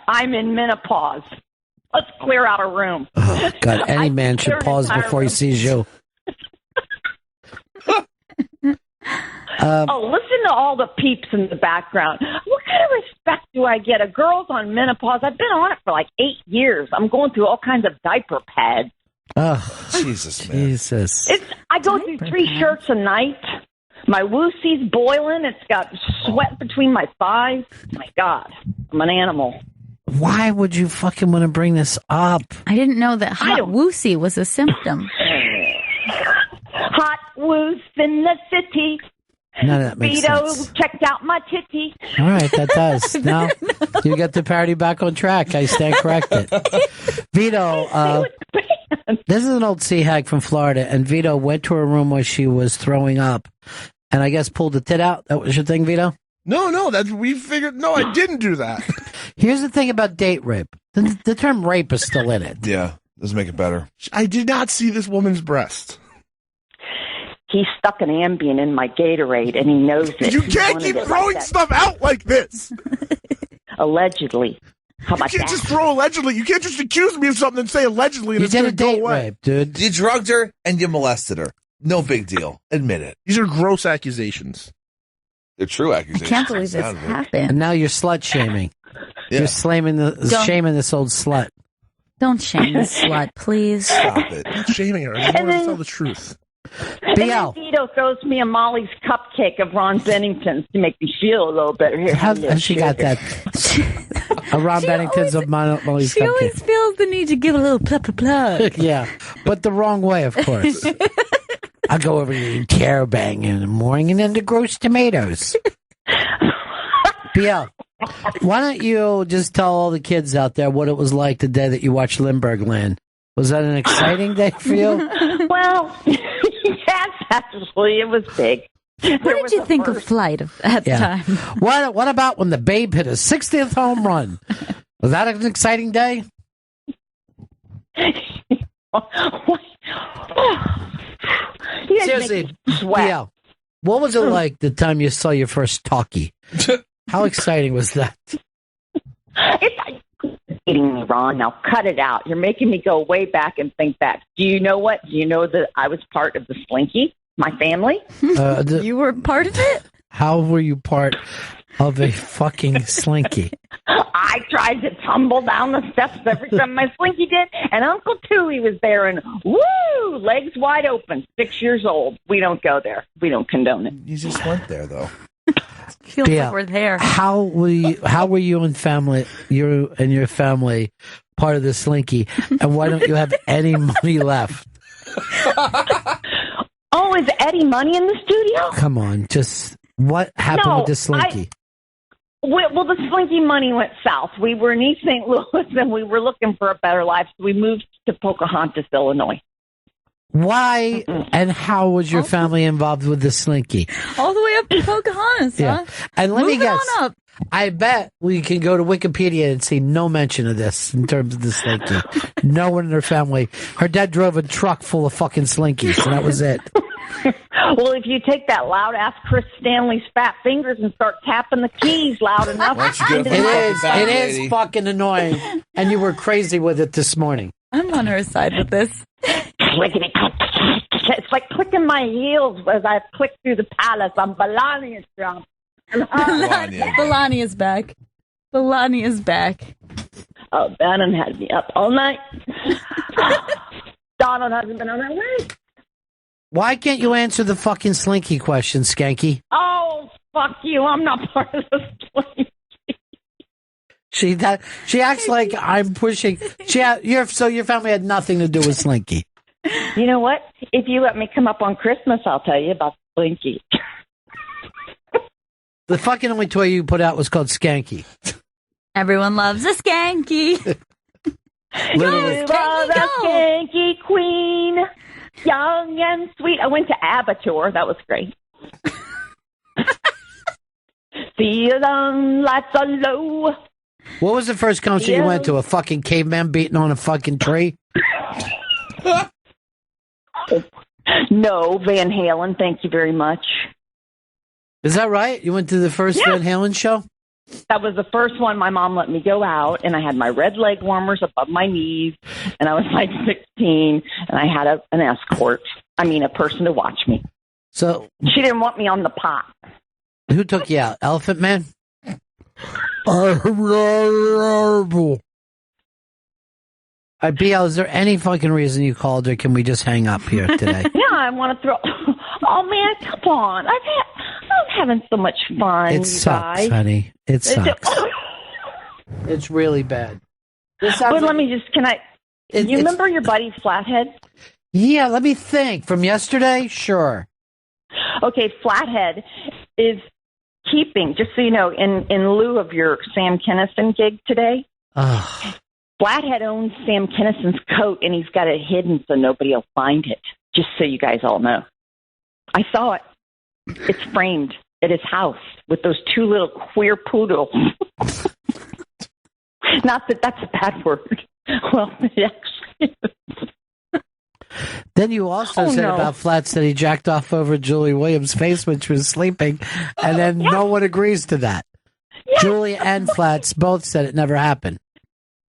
I'm in menopause. Let's clear out a room.
Oh, God, any man should pause before he sees you.
Listen to all the peeps in the background. What kind of respect do I get? A girl's on menopause. I've been on it for like 8 years. I'm going through all kinds of diaper pads.
Oh,
Jesus, man.
Jesus.
I go through 3 shirts a night. My woosie's boiling. It's got sweat between my thighs. My God, I'm an animal.
Why would you fucking want to bring this up?
I didn't know that hot woosie was a symptom.
Hot woos in the city.
None of that makes
Vito
sense.
checked out my titty.
All right, that does. Now you got the parody back on track. I stand corrected. Vito, this is an old sea hag from Florida, and Vito went to her room where she was throwing up, and I guess pulled the tit out. That was your thing, Vito?
No, that's we figured. No, I didn't do that.
Here's the thing about date rape. The term rape is still in it.
Yeah, doesn't make it better.
I did not see this woman's breast.
He stuck an Ambien in my Gatorade, and he knows it.
You can't keep throwing stuff out like this.
Allegedly. How about
you can't
that?
just throw allegedly. You can't just accuse me of something and say allegedly and
You
it's
did
going
a
to go
date
away.
rape, dude. You drugged her and you molested her. No big deal. Admit it.
These are gross accusations.
They're true accusations.
I can't believe this happened.
And now you're slut shaming.
Yeah.
You're shaming this old slut.
Don't shame the slut, please.
Stop it.
I'm not shaming her. I just want to tell the truth.
And then Vito throws me a Molly's cupcake of Ron Bennington's to make me feel a little better. Here,
How she got that? Ron Bennington's of Molly's
She always
cupcake.
feels the need to give a little plug.
Yeah, but the wrong way, of course. I go over to the interrobang in the morning and then the gross tomatoes. BL, why don't you just tell all the kids out there what it was like the day that you watched Lindbergh land? Was that an exciting day for you?
Well, yes, actually, it was big.
What did you think of Flight at the time?
What about when the Babe hit his 60th home run? Was that an exciting day? Seriously, BL, what was it like the time you saw your first talkie? How exciting was that?
Kidding me, Ron. Now cut it out. You're making me go way back and think back. Do you know what? Do you know that I was part of the Slinky? My family?
You were part of it?
How were you part of a fucking Slinky?
I tried to tumble down the steps every time my Slinky did, and Uncle Tooey was there, and woo, legs wide open, 6 years old. We don't go there. We don't condone it.
You just went there, though.
Feels like we're there.
How were you and your family part of the Slinky? And why don't you have any money left?
Oh, is Eddie Money in the studio?
Come on, just what happened with the Slinky?
Well, the Slinky money went south. We were in East St. Louis, and we were looking for a better life, so we moved to Pocahontas, Illinois.
Why and how was your family involved with the Slinky?
All the way up to Pocahontas, huh?
And let me
Moving
guess.
on up.
I bet we can go to Wikipedia and see no mention of this in terms of the Slinky. No one in her family. Her dad drove a truck full of fucking Slinkies, and that was it.
Well, if you take that loud-ass Chris Stanley's fat fingers and start tapping the keys loud enough,
it is fucking annoying, and you were crazy with it this morning.
I'm on her side with this.
It's like clicking my heels as I click through the palace on Melania's drum.
Melania's back. Melania's back.
Oh, Bannon had me up all night. Donald hasn't been on that way.
Why can't you answer the fucking Slinky question, Skanky?
Oh, fuck you. I'm not part of the Slinky.
She acts like I'm pushing. Your family had nothing to do with Slinky.
You know what? If you let me come up on Christmas, I'll tell you about Slinky.
The fucking only toy you put out was called Skanky.
Everyone loves a Skanky.
Literally.
The Skanky Queen, young and sweet. I went to Abattoir. That was great. See the lights are low.
What was the first concert you went to? A fucking caveman beating on a fucking tree?
No, Van Halen. Thank you very much.
Is that right? You went to the first Van Halen show?
That was the first one. My mom let me go out, and I had my red leg warmers above my knees, and I was like 16, and I had an escort. I mean, a person to watch me.
So
she didn't want me on the pot.
Who took you out? Elephant Man? BL, is there any fucking reason you called, or can we just hang up here today?
Yeah, I want to throw. Oh man, come on! I'm having so much fun.
It sucks,
guys.
honey. It sucks. It's really bad.
But let me just. You remember your buddy Flathead?
Yeah, let me think. From yesterday, sure.
Okay, Flathead is keeping. Just so you know, in lieu of your Sam Kinison gig today. Flathead owns Sam Kinison's coat, and he's got it hidden so nobody will find it. Just so you guys all know. I saw it. It's framed at his house with those two little queer poodles. Not that that's a bad word. Well, it actually is.
Then you also said about Flats that he jacked off over Julie Williams' face when she was sleeping, and then no one agrees to that.
Yes.
Julie and Flats both said it never happened.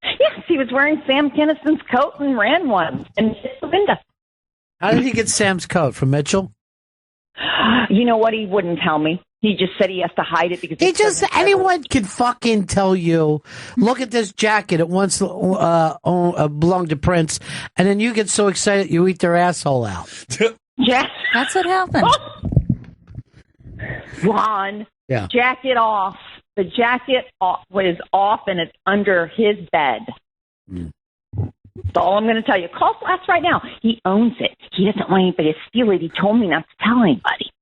Yes, he was wearing Sam Kinison's coat and ran one and hit the window.
How did he get Sam's coat? From Mitchell?
You know what? He wouldn't tell me. He just said he has to hide it because
anyone can fucking tell you, look at this jacket. It once belonged to Prince, and then you get so excited you eat their asshole out.
Yes,
that's what happened.
Ron,
yeah.
Jacket off. The jacket was off, and it's under his bed. That's all I'm going to tell you. Call Flats right now. He owns it. He doesn't want anybody to steal it. He told me not to tell anybody.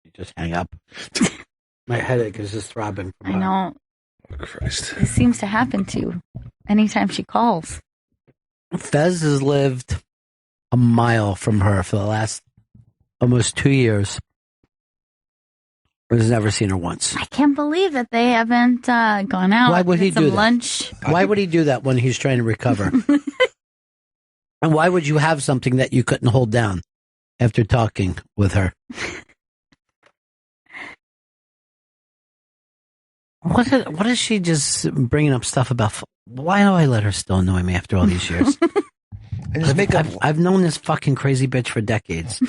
You just hang up. My headache is just throbbing.
I know.
Oh, Christ.
It seems to happen to anytime she calls.
Fez has lived a mile from her for the last almost 2 years. Has never seen her once.
I can't believe that they haven't gone out.
Why would he do that?
Lunch.
Why would he do that when he's trying to recover? And why would you have something that you couldn't hold down after talking with her? What is she just bringing up stuff about? Why do I let her still annoy me after all these years? I've known this fucking crazy bitch for decades.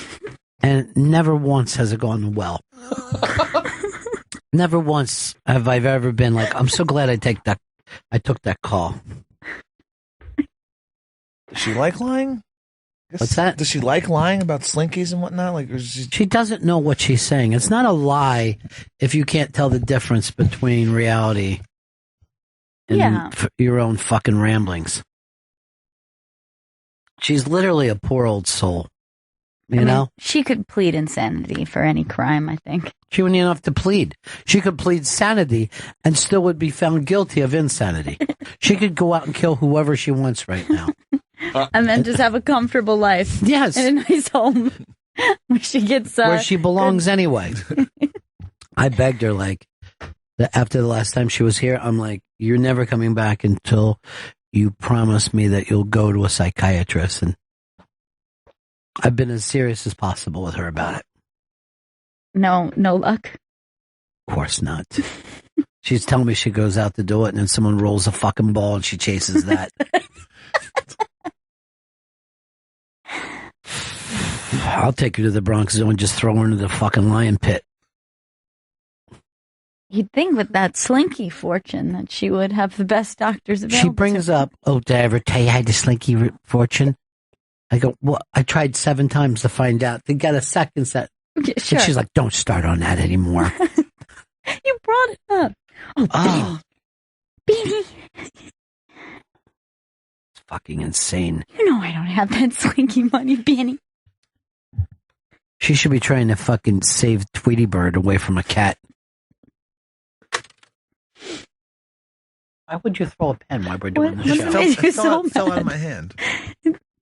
And never once has it gone well. Never once have I ever been like, I'm so glad I took that call.
Does she like lying?
What's that?
Does she like lying about slinkies and whatnot? Like,
she doesn't know what she's saying. It's not a lie if you can't tell the difference between reality and your own fucking ramblings. She's literally a poor old soul. You know?
She could plead insanity for any crime, I think.
She wouldn't even have to plead. She could plead sanity and still would be found guilty of insanity. She could go out and kill whoever she wants right now.
And then just have a comfortable life.
Yes.
In a nice home where she gets...
where she belongs anyway. I begged her, like, after the last time she was here, I'm like, you're never coming back until you promise me that you'll go to a psychiatrist. And I've been as serious as possible with her about it.
No luck?
Of course not. She's telling me she goes out to do it, and then someone rolls a fucking ball, and she chases that. I'll take her to the Bronx Zoo and just throw her into the fucking lion pit.
You'd think with that Slinky fortune that she would have the best doctors available.
She brings up, did I ever tell you I had the Slinky fortune? I go, well, I tried 7 times to find out. They got a second set.
Yeah, sure.
And she's like, don't start on that anymore.
You brought it up. Oh, Beanie.
It's fucking insane.
You know I don't have that Slinky money, Beanie.
She should be trying to fucking save Tweety Bird away from a cat. Why would you throw a pen while we're doing the show?
It fell out of my hand.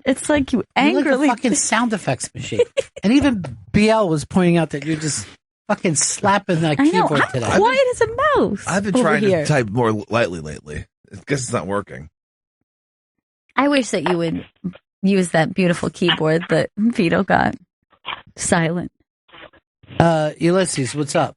It's like you angrily...
Like a fucking sound effects machine. And even BL was pointing out that you're just fucking slapping that keyboard today.
I'm quiet as a mouse.
I've been trying to type more lightly lately. I guess it's not working.
I wish that you would use that beautiful keyboard that Vito got silent.
Ulysses, what's up?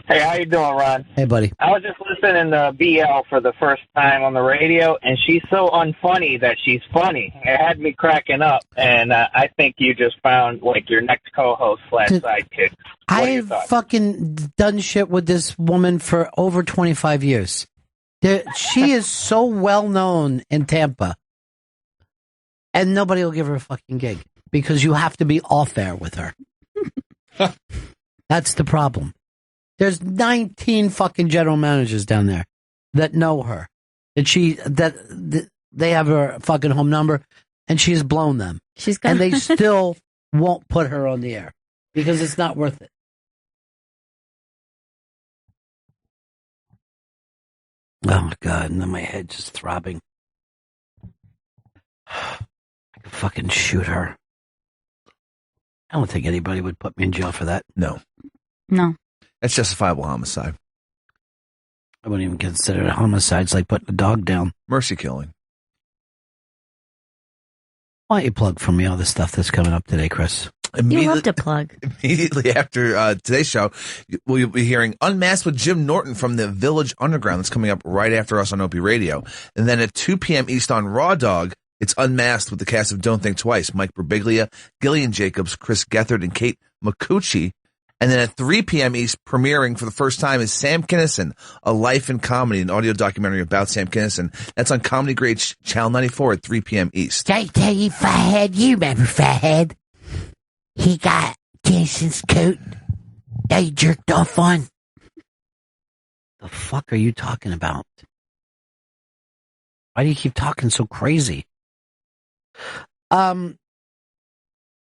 Hey, how you doing, Ron?
Hey, buddy.
I was just listening to BL for the first time on the radio, and she's so unfunny that she's funny. It had me cracking up, and I think you just found, like, your next co-host / sidekick.
I've fucking done shit with this woman for over 25 years. She is so well known in Tampa, and nobody will give her a fucking gig because you have to be off air with her. That's the problem. There's 19 fucking general managers down there that know her. That they have her fucking home number, and she's blown them. And they still won't put her on the air because it's not worth it. Oh my God! And then my head just throbbing. I could fucking shoot her. I don't think anybody would put me in jail for that.
No.
No.
That's justifiable homicide.
I wouldn't even consider it a homicide. It's like putting a dog down.
Mercy killing.
Why don't you plug for me all the stuff that's coming up today, Chris?
You love to plug.
Immediately after today's show, we'll be hearing Unmasked with Jim Norton from the Village Underground. That's coming up right after us on Opie Radio. And then at 2 p.m. East on Raw Dog, it's Unmasked with the cast of Don't Think Twice. Mike Birbiglia, Gillian Jacobs, Chris Gethard, and Kate McCucci. And then at 3 p.m. East, premiering for the first time is Sam Kinison, A Life in Comedy, an audio documentary about Sam Kinison. That's on Comedy Grade Channel 94 at 3 p.m. East.
I tell you, Fathead, you remember Fathead? He got Kinison's coat that he jerked off on.
The fuck are you talking about? Why do you keep talking so crazy?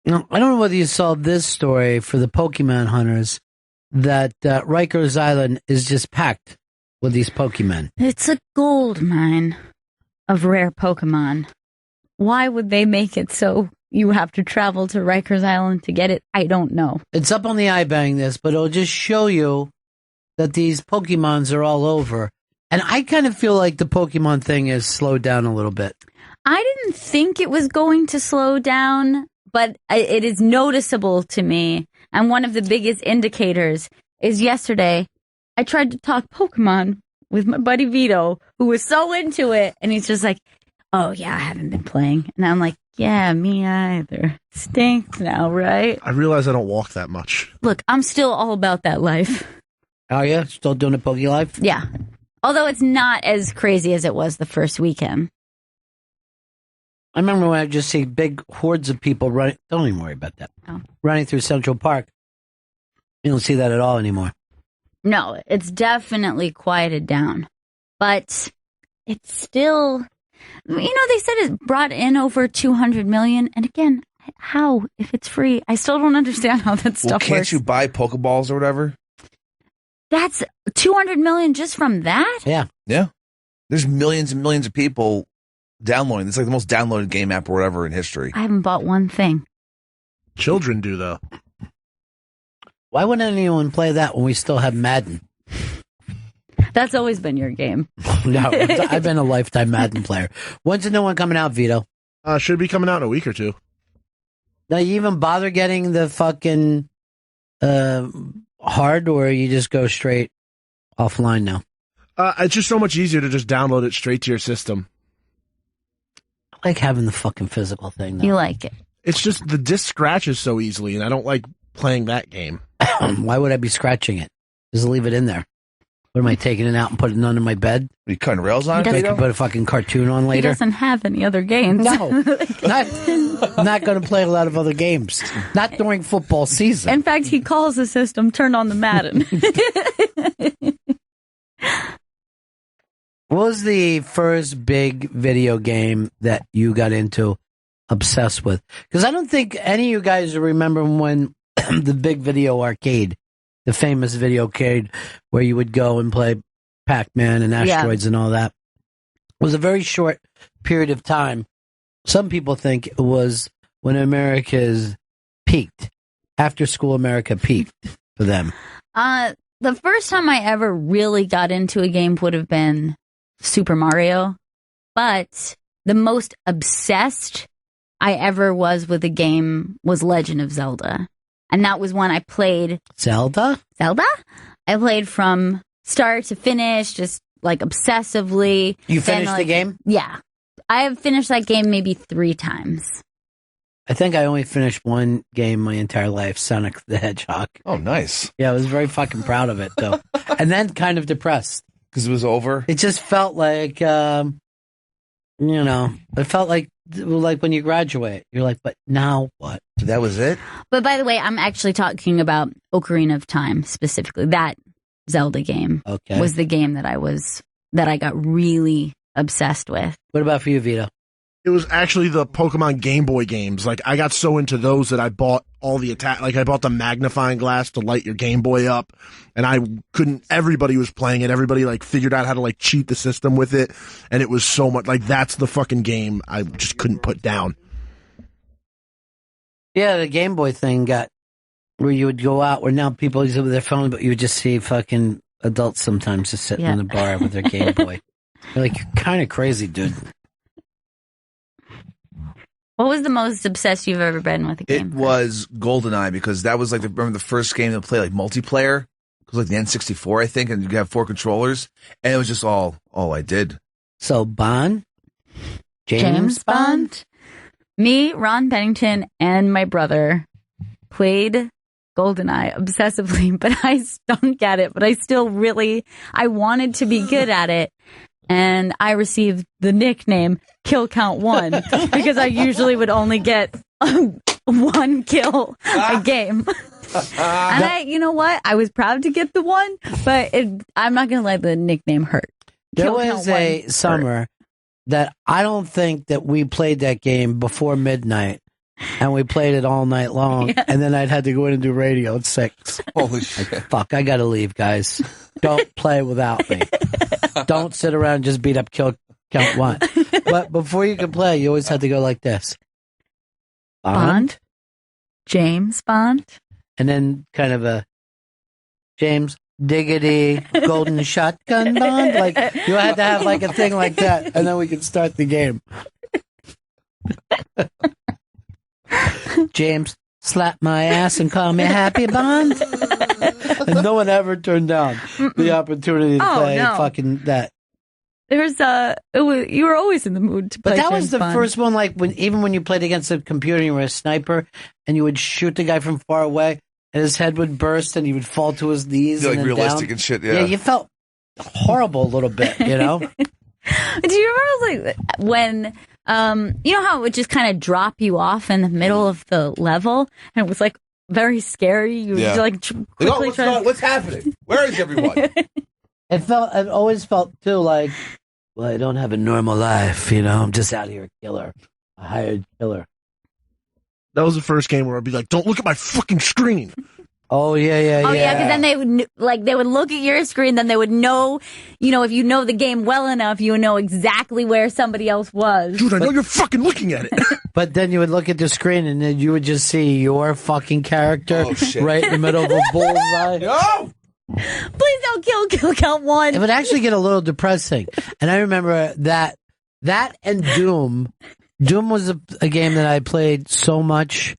No, I don't know whether you saw this story for the Pokemon hunters that Rikers Island is just packed with these Pokemon.
It's a gold mine of rare Pokemon. Why would they make it so you have to travel to Rikers Island to get it? I don't know.
It's up on the iBang this, but it'll just show you that these Pokemons are all over. And I kind of feel like the Pokemon thing has slowed down a little bit.
I didn't think it was going to slow down, but it is noticeable to me. And one of the biggest indicators is yesterday, I tried to talk Pokemon with my buddy Vito, who was so into it. And he's just like, oh, yeah, I haven't been playing. And I'm like, yeah, me either. Stinks now, right?
I realize I don't walk that much.
Look, I'm still all about that life.
Are you? Still doing the Poke life?
Yeah. Although it's not as crazy as it was the first weekend.
I remember when I just see big hordes of people running. Don't even worry about that.
Oh.
Running through Central Park. You don't see that at all anymore.
No, it's definitely quieted down. But it's still, they said it brought in over 200 million. And again, how, if it's free? I still don't understand how that stuff
can't
works.
you buy Pokeballs or whatever?
That's 200 million just from that?
Yeah.
Yeah. There's millions and millions of people downloading. It's like the most downloaded game app or whatever in history.
I haven't bought one thing.
Children do, though.
Why wouldn't anyone play that when we still have Madden?
That's always been your game.
No, I've been a lifetime Madden player. When's the new one coming out, Vito?
Should be coming out in a week or two.
Now, you even bother getting the fucking hard, or you just go straight offline now?
It's just so much easier to just download it straight to your system.
I like having the fucking physical thing, though.
You like it.
It's just the disc scratches so easily, and I don't like playing that game.
Why would I be scratching it? Just leave it in there. What am I taking it out and putting it under my bed?
Are you cutting rails on it?
I can put a fucking cartoon on later.
He doesn't have any other games.
No, not going to play a lot of other games. Not during football season.
In fact, he calls the system, turn on the Madden.
What was the first big video game that you got into, obsessed with? Because I don't think any of you guys remember when the big video arcade, the famous video arcade where you would go and play Pac-Man and Asteroids and all that. It was a very short period of time. Some people think it was when America's peaked. After school America peaked for them.
The first time I ever really got into a game would have been Super Mario, but the most obsessed I ever was with a game was Legend of Zelda. And that was one I played.
Zelda?
I played from start to finish, just like obsessively.
You finished
Then,
the game?
Yeah. I have finished that game maybe 3 times.
I think I only finished one game my entire life, Sonic the Hedgehog.
Oh, nice.
Yeah, I was very fucking proud of it, though. And then kind of depressed.
Because it was over?
It just felt like, it felt like when you graduate. You're like, but now what?
That was it?
But by the way, I'm actually talking about Ocarina of Time specifically. That Zelda game was the game that I got really obsessed with.
What about for you, Vito?
It was actually the Pokemon Game Boy games. Like, I got so into those that I bought all the I bought the magnifying glass to light your Game Boy up, and everybody was playing it. Everybody, like, figured out how to, like, cheat the system with it, and it was so much, like, that's the fucking game I just couldn't put down.
Yeah, the Game Boy thing got where you would go out where now people use it with their phone, but you would just see fucking adults sometimes just sitting in the bar with their Game Boy. You're like, you're kind of crazy, dude.
What was the most obsessed you've ever been with a game?
It was GoldenEye, because that was like remember the first game that played like multiplayer. It was like the N64, I think, and you have 4 controllers, and it was just all I did.
So Bond,
James Bond, me, Ron Bennington, and my brother played GoldenEye obsessively, but I stunk at it. But I wanted to be good at it. And I received the nickname Kill Count 1 because I usually would only get 1 kill a game. And you know what? I was proud to get the 1, but I'm not going to let the nickname hurt.
There was a summer that I don't think that we played that game before midnight, and we played it all night long, and then I'd had to go in and do radio at 6.
Holy shit.
Like, fuck, I got to leave, guys. Don't play without me. Don't sit around and just beat up Kill Count 1. But before you could play, you always had to go like this.
Bond? James Bond?
And then kind of a James Diggity Golden Shotgun Bond. Like, you had to have like a thing like that, and then we could start the game. James, slap my ass and call me Happy Bond. And no one ever turned down the opportunity to play fucking that.
You were always in the mood to play.
But that
James
was the
Bond.
first one, like even when you played against a computer, you were a sniper, and you would shoot the guy from far away, and his head would burst, and he would fall to his knees.
Like
and
realistic
down.
and shit,
Yeah, you felt horrible a little bit, you know?
Do you remember like when you know how it would just kind of drop you off in the middle of the level, and it was like very scary. You would like quickly
what's happening? Where is everyone?
It always felt too like, well, I don't have a normal life, you know. I'm just out here a killer, a hired killer.
That was the first game where I'd be like, "Don't look at my fucking screen."
Oh yeah.
Oh yeah, because then they would look at your screen, then they would know, if you know the game well enough, you would know exactly where somebody else was.
Dude, I know you're fucking looking at it.
But then you would look at the screen, and then you would just see your fucking character right in the middle of a bullseye.
No!
Please don't kill Count 1.
It would actually get a little depressing. And I remember that and Doom. Doom was a game that I played so much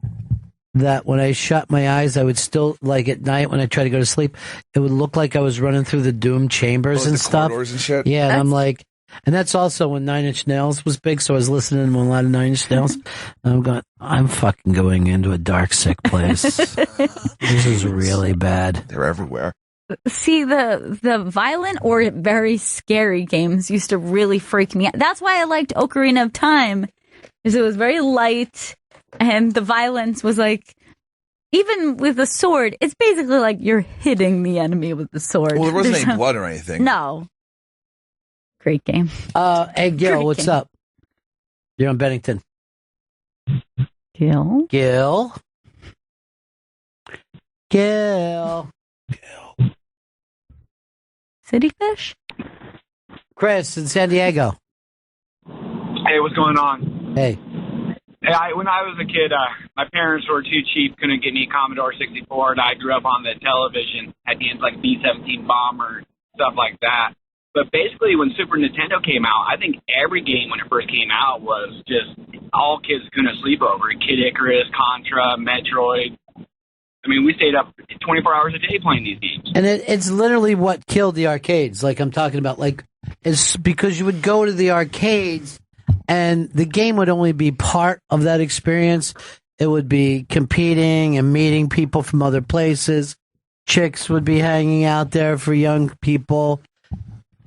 that when I shut my eyes, I would still, like at night when I tried to go to sleep, it would look like I was running through the Doom chambers and stuff.
Corridors and shit.
Yeah, and I'm like, and that's also when 9 Inch Nails was big, so I was listening to a lot of 9 Inch Nails. And I'm going, I'm fucking going into a dark, sick place. This is really bad.
They're everywhere.
See, the violent or very scary games used to really freak me out. That's why I liked Ocarina of Time, is it was very light, and the violence was like, even with a sword, it's basically like you're hitting the enemy with the sword.
Well, there wasn't any blood or anything.
No. Great game.
Hey, Gail,
Great
what's
game.
up? You're on Bennington.
Gail? City Fish?
Chris in San Diego.
Hey, what's going on?
Hey.
Hey, when I was a kid, my parents were too cheap, couldn't get me a Commodore 64, and I grew up on the television at the end, like B-17 Bomber, stuff like that. But basically, when Super Nintendo came out, I think every game when it first came out was just all kids couldn't sleep over. Kid Icarus, Contra, Metroid. I mean, we stayed up 24 hours a day playing these games.
And it's literally what killed the arcades. Like I'm talking about, like, it's because you would go to the arcades and the game would only be part of that experience. It would be competing and meeting people from other places. Chicks would be hanging out there for young people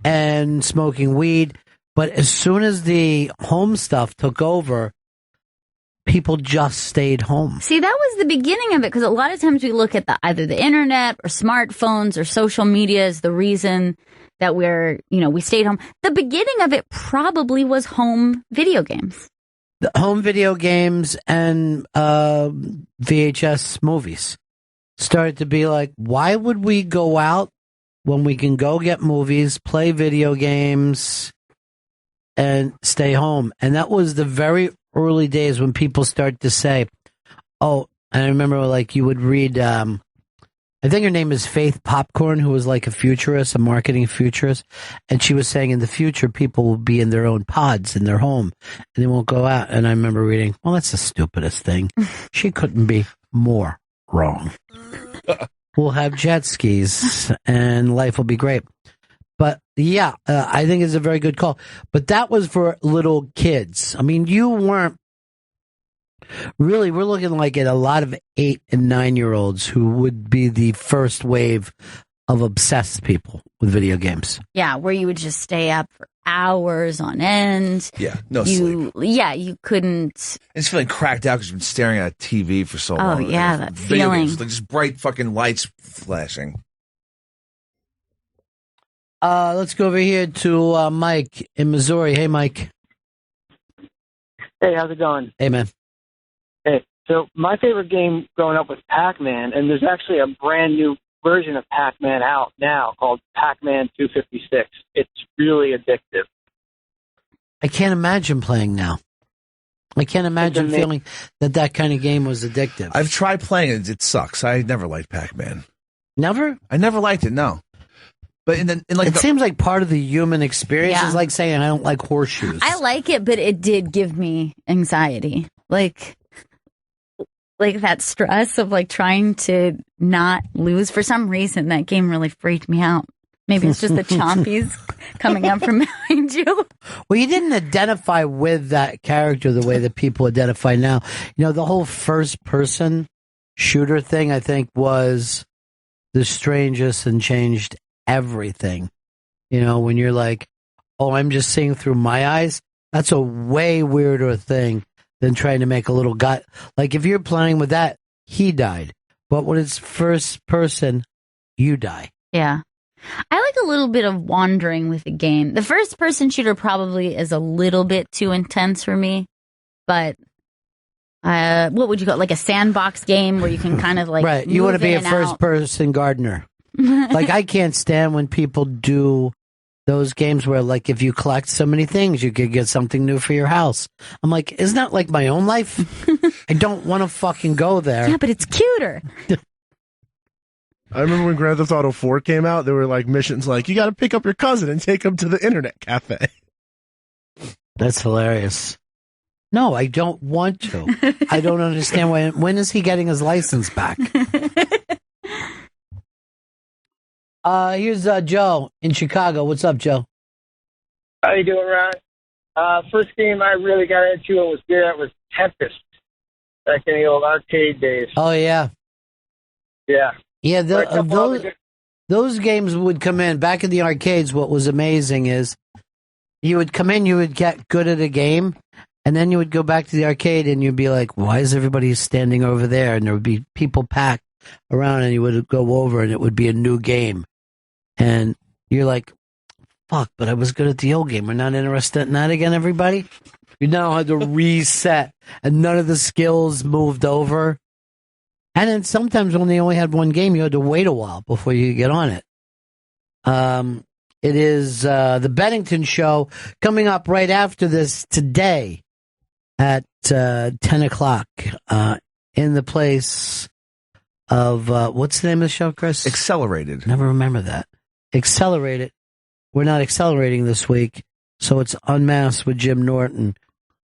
and smoking weed. But as soon as the home stuff took over, people just stayed home.
See, that was the beginning of it, because a lot of times we look at either the internet or smartphones or social media as the reason that we stayed home. The beginning of it probably was home video games.
The home video games and VHS movies started to be like, why would we go out when we can go get movies, play video games, and stay home? And that was the very early days when people started to say, oh, and I remember like you would read, I think her name is Faith Popcorn, who was like a futurist, a marketing futurist. And she was saying in the future, people will be in their own pods in their home and they won't go out. And I remember reading, well, that's the stupidest thing. She couldn't be more wrong. We'll have jet skis and life will be great. But yeah, I think it's a very good call. But that was for little kids. I mean, you weren't really, we're looking like at a lot of 8 and 9-year-olds who would be the first wave of obsessed people with video games.
Yeah, where you would just stay up for hours on end.
Yeah, no sleep.
Yeah, you couldn't.
It's feeling cracked out because you've been staring at a TV for so long.
Oh, yeah, that
Video
feeling.
games, like just bright fucking lights flashing.
Let's go over here to Mike in Missouri. Hey, Mike.
Hey, how's it going?
Hey, man.
Hey, so my favorite game growing up was Pac-Man, and there's actually a brand new version of Pac-Man out now called Pac-Man 256. It's really addictive.
I can't imagine playing now. I can't imagine feeling that kind of game was addictive.
I've tried playing it. It sucks. I never liked Pac-Man.
Never?
I never liked it, no. But
it seems like part of the human experience is like saying I don't like horseshoes.
I like it, but it did give me anxiety. Like that stress of like trying to not lose. For some reason, that game really freaked me out. Maybe it's just the chompies coming up from behind you.
Well, you didn't identify with that character the way that people identify now. You know, the whole first-person shooter thing, I think, was the strangest and changed everything. You know, when you're like, oh, I'm just seeing through my eyes, that's a way weirder thing than trying to make a little guy. Like, if you're playing with that, he died. But when it's first person, you die.
Yeah. I like a little bit of wandering with the game. The first person shooter probably is a little bit too intense for me. But what would you call it? Like a sandbox game where you can kind of like
right. You want to be a first person gardener. Like, I can't stand when people do those games where, like, if you collect so many things, you could get something new for your house. I'm like, isn't that like my own life? I don't want to fucking go there.
Yeah, but it's cuter.
I remember when Grand Theft Auto 4 came out, there were, like, missions like, you got to pick up your cousin and take him to the internet cafe.
That's hilarious. No, I don't want to. I don't understand why. When is he getting his license back? Here's Joe in Chicago. What's up, Joe?
How you doing, Ron? First game I really got into and was good at was Tempest, back in the old arcade days.
Oh, yeah.
Yeah.
Yeah, those games would come in. Back in the arcades, what was amazing is you would come in, you would get good at a game, and then you would go back to the arcade and you'd be like, why is everybody standing over there? And there would be people packed around and you would go over and it would be a new game. And you're like, fuck, but I was good at the old game. We're not interested in that again, everybody? You now had to reset, and none of the skills moved over. And then sometimes when they only had one game, you had to wait a while before you could get on it. It is the Bennington Show coming up right after this today at 10 o'clock in the place of, what's the name of the show, Chris?
Accelerated.
Never remember that. Accelerated. We're not accelerating this week, so it's Unmasked with Jim Norton.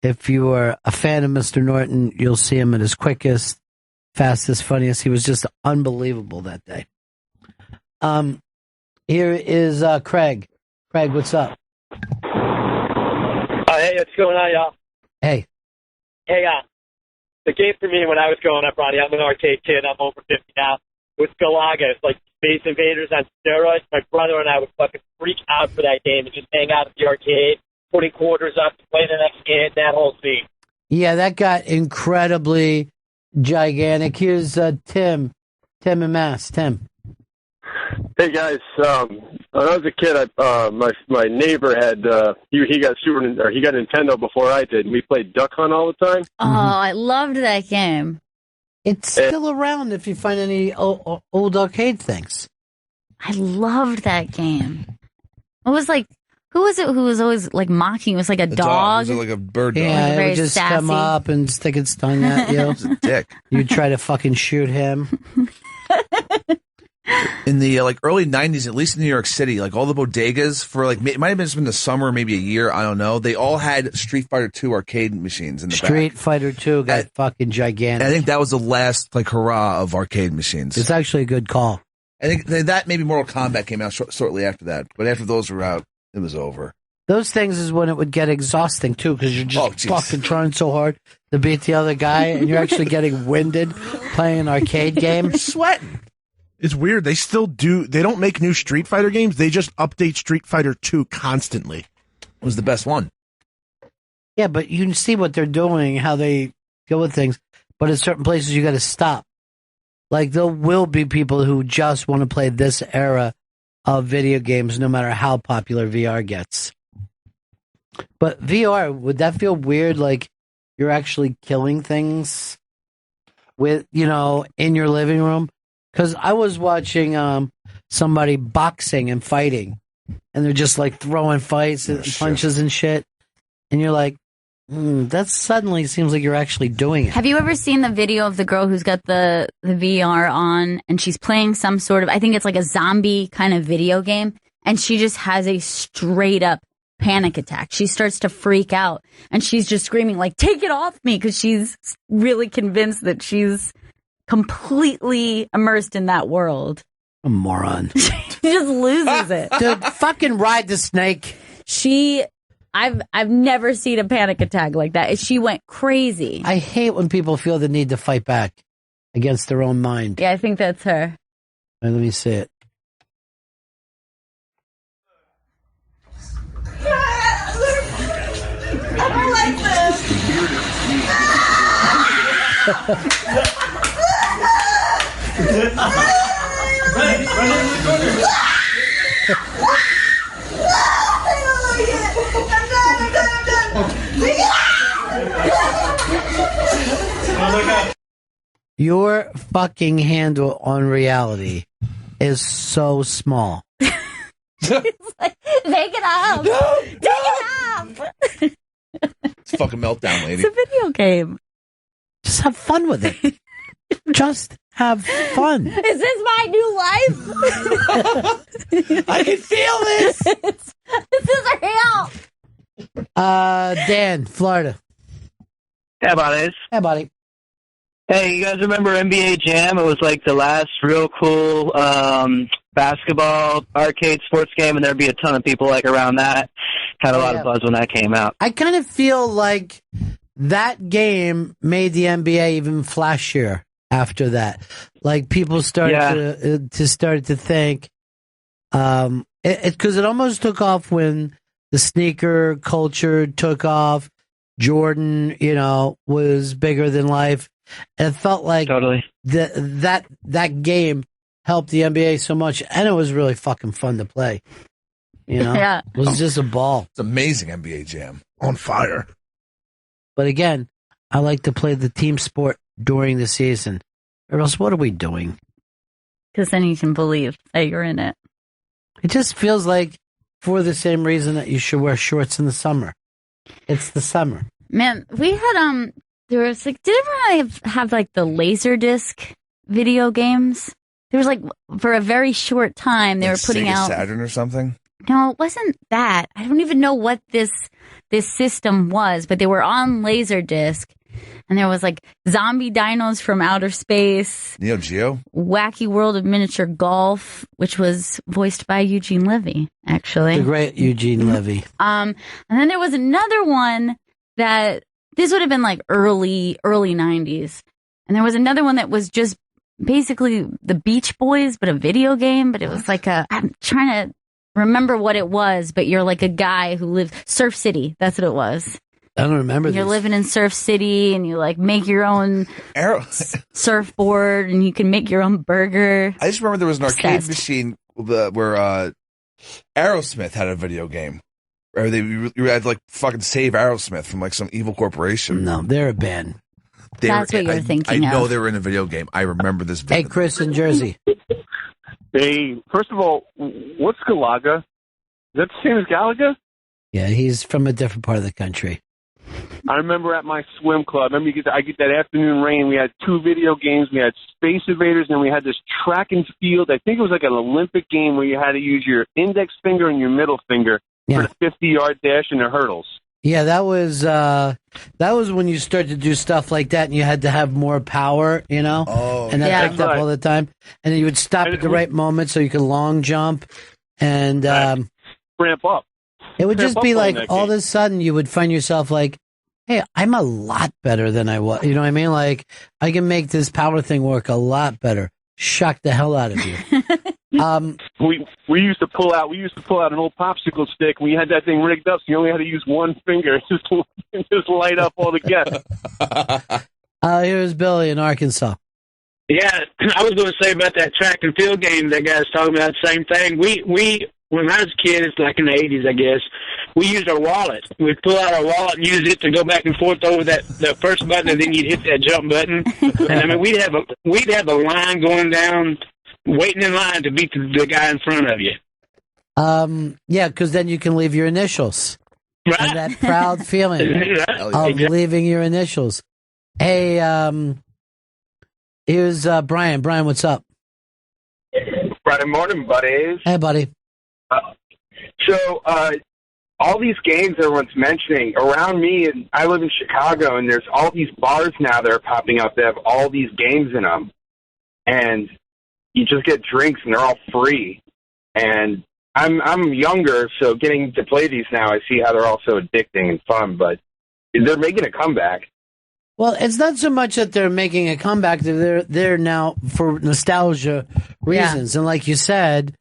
If you are a fan of Mr. Norton, you'll see him at his quickest. fastest, funniest. He was just unbelievable that day. Here is Craig. Craig, what's up?
Hey, what's going on, y'all?
Hey.
Hey, the game for me when I was growing up, Ronnie, I'm an arcade kid. I'm over 50 now. It was Galaga. It's like Space Invaders on steroids. My brother and I would fucking freak out for that game and just hang out at the arcade, putting quarters up to play the next game, that whole scene.
Yeah, that got incredibly gigantic. Here's Tim. Tim and Mass. Tim.
Hey guys, when I was a kid, my neighbor had he got Nintendo before I did. We played Duck Hunt all the time.
Oh, I loved that game.
It's still around if you find any old arcade things.
I loved that game. It was like, who was it who was always like mocking? It was like a dog.
It was like a bird dog.
Yeah, it
Very
would just
sassy.
come up and stick its tongue at you.
It's a dick.
You try to fucking shoot him.
In the early 90s, at least in New York City, like all the bodegas for it might have been just been the summer, maybe a year, I don't know. They all had Street Fighter 2 arcade machines in the back.
Street Fighter 2 got fucking gigantic.
And I think that was the last hurrah of arcade machines.
It's actually a good call.
I think that maybe Mortal Kombat came out shortly after that, but after those were out, it was over.
Those things is when it would get exhausting too, because you're just fucking trying so hard to beat the other guy, and you're actually getting winded playing an arcade game.
You're sweating.
It's weird. They still do. They don't make new Street Fighter games. They just update Street Fighter 2 constantly.
It was the best one.
Yeah, but you can see what they're doing, how they go with things. But at certain places, you got to stop. Like, there will be people who just want to play this era of video games, no matter how popular VR gets. But VR, would that feel weird? Like, you're actually killing things with, in your living room? Because I was watching somebody boxing and fighting, and they're just like throwing fights and punches and shit. And you're like, that suddenly seems like you're actually doing it.
Have you ever seen the video of the girl who's got the VR on and she's playing some sort of, I think it's like a zombie kind of video game, and she just has a straight up panic attack. She starts to freak out and she's just screaming like, take it off me, because she's really convinced that she's completely immersed in that world.
A moron.
She just loses it.
Dude, fucking ride the snake.
I've never seen a panic attack like that. She went crazy.
I hate when people feel the need to fight back against their own mind.
Yeah, I think that's her.
Right, let me see it.
I like
Your fucking handle on reality is so small.
It's like, take it off.
No,
take it off.
It's a fucking meltdown, lady.
It's a video game.
Just have fun with it. Just have fun.
Is this my new life?
I can feel this.
This is real.
Dan, Florida.
Hey, buddies.
Hey, buddy.
Hey, you guys remember NBA Jam? It was like the last real cool basketball arcade sports game, and there'd be a ton of people like around that. Had a lot of buzz when that came out.
I kind of feel like that game made the NBA even flashier after that. Like, people started to think, because it almost took off when the sneaker culture took off. Jordan, was bigger than life. And it felt like that game helped the NBA so much, and it was really fucking fun to play.
Yeah.
It was just a ball.
It's amazing NBA Jam.
On fire.
But again, I like to play the team sport during the season. Or else, what are we doing?
Because then you can believe that you're in it.
It just feels like for the same reason that you should wear shorts in the summer. It's the summer.
Man, we had there was like, did everyone have like the Laserdisc video games? There was like, for a very short time they were putting
Sega
out
Saturn or something.
No, it wasn't that. I don't even know what this system was, but they were on Laserdisc, And there was like zombie dinos from outer space.
Neo Geo?
Wacky World of Miniature Golf, which was voiced by Eugene Levy, actually.
The great Eugene Levy.
And then there was another one that this would have been like early 90s. And there was another one that was just basically the Beach Boys, but a video game. But it was like I'm trying to remember what it was, but you're like a guy who lived Surf City. That's what it was.
I don't remember
You're
this.
living in Surf City and you like make your own surfboard and you can make your own burger.
I just remember there was an arcade
Obsessed.
machine where Aerosmith had a video game. Or you had to like fucking save Aerosmith from like some evil corporation.
No, they're a band.
That's what you're thinking
I know
of.
they were in a video game. I remember this.
Hey, Chris in Jersey.
Hey, first of all, what's Galaga? Is that the same as Galaga?
Yeah, he's from a different part of the country.
I remember at my swim club, I get that afternoon rain, we had 2 video games, we had Space Invaders, and we had this track and field. I think it was like an Olympic game where you had to use your index finger and your middle finger for the 50-yard dash and the hurdles.
Yeah, that was when you started to do stuff like that, and you had to have more power, you know.
Oh,
and that
yeah.
picked up all the time. And then you would stop at the right moment so you could long jump, and
ramp up.
It would just
Ramp
be
up
like
playing that
all
game.
of a sudden you would find yourself like, hey, I'm a lot better than I was. You know what I mean? Like I can make this power thing work a lot better. Shock the hell out of you.
We used to pull out an old popsicle stick. We had that thing rigged up, so you only had to use one finger just light up all together.
Here's Billy in Arkansas.
Yeah, I was going to say about that track and field game that guy's talking about the same thing. We when I was a kid, it's like in the 80s, I guess, we used our wallet. We'd pull out our wallet and use it to go back and forth over that first button, and then you'd hit that jump button. And I mean, we'd have a line going down, waiting in line to beat the guy in front of you.
Yeah, because then you can leave your initials. Right. And that proud feeling of leaving your initials. Hey, here's Brian. Brian, what's up?
Friday morning, buddies.
Hey, buddy.
So, all these games everyone's mentioning, around me, and I live in Chicago, and there's all these bars now that are popping up that have all these games in them. And you just get drinks, and they're all free. And I'm younger, so getting to play these now, I see how they're all so addicting and fun, but they're making a comeback.
Well, it's not so much that they're making a comeback. They're now for nostalgia reasons. Yeah. And like you said,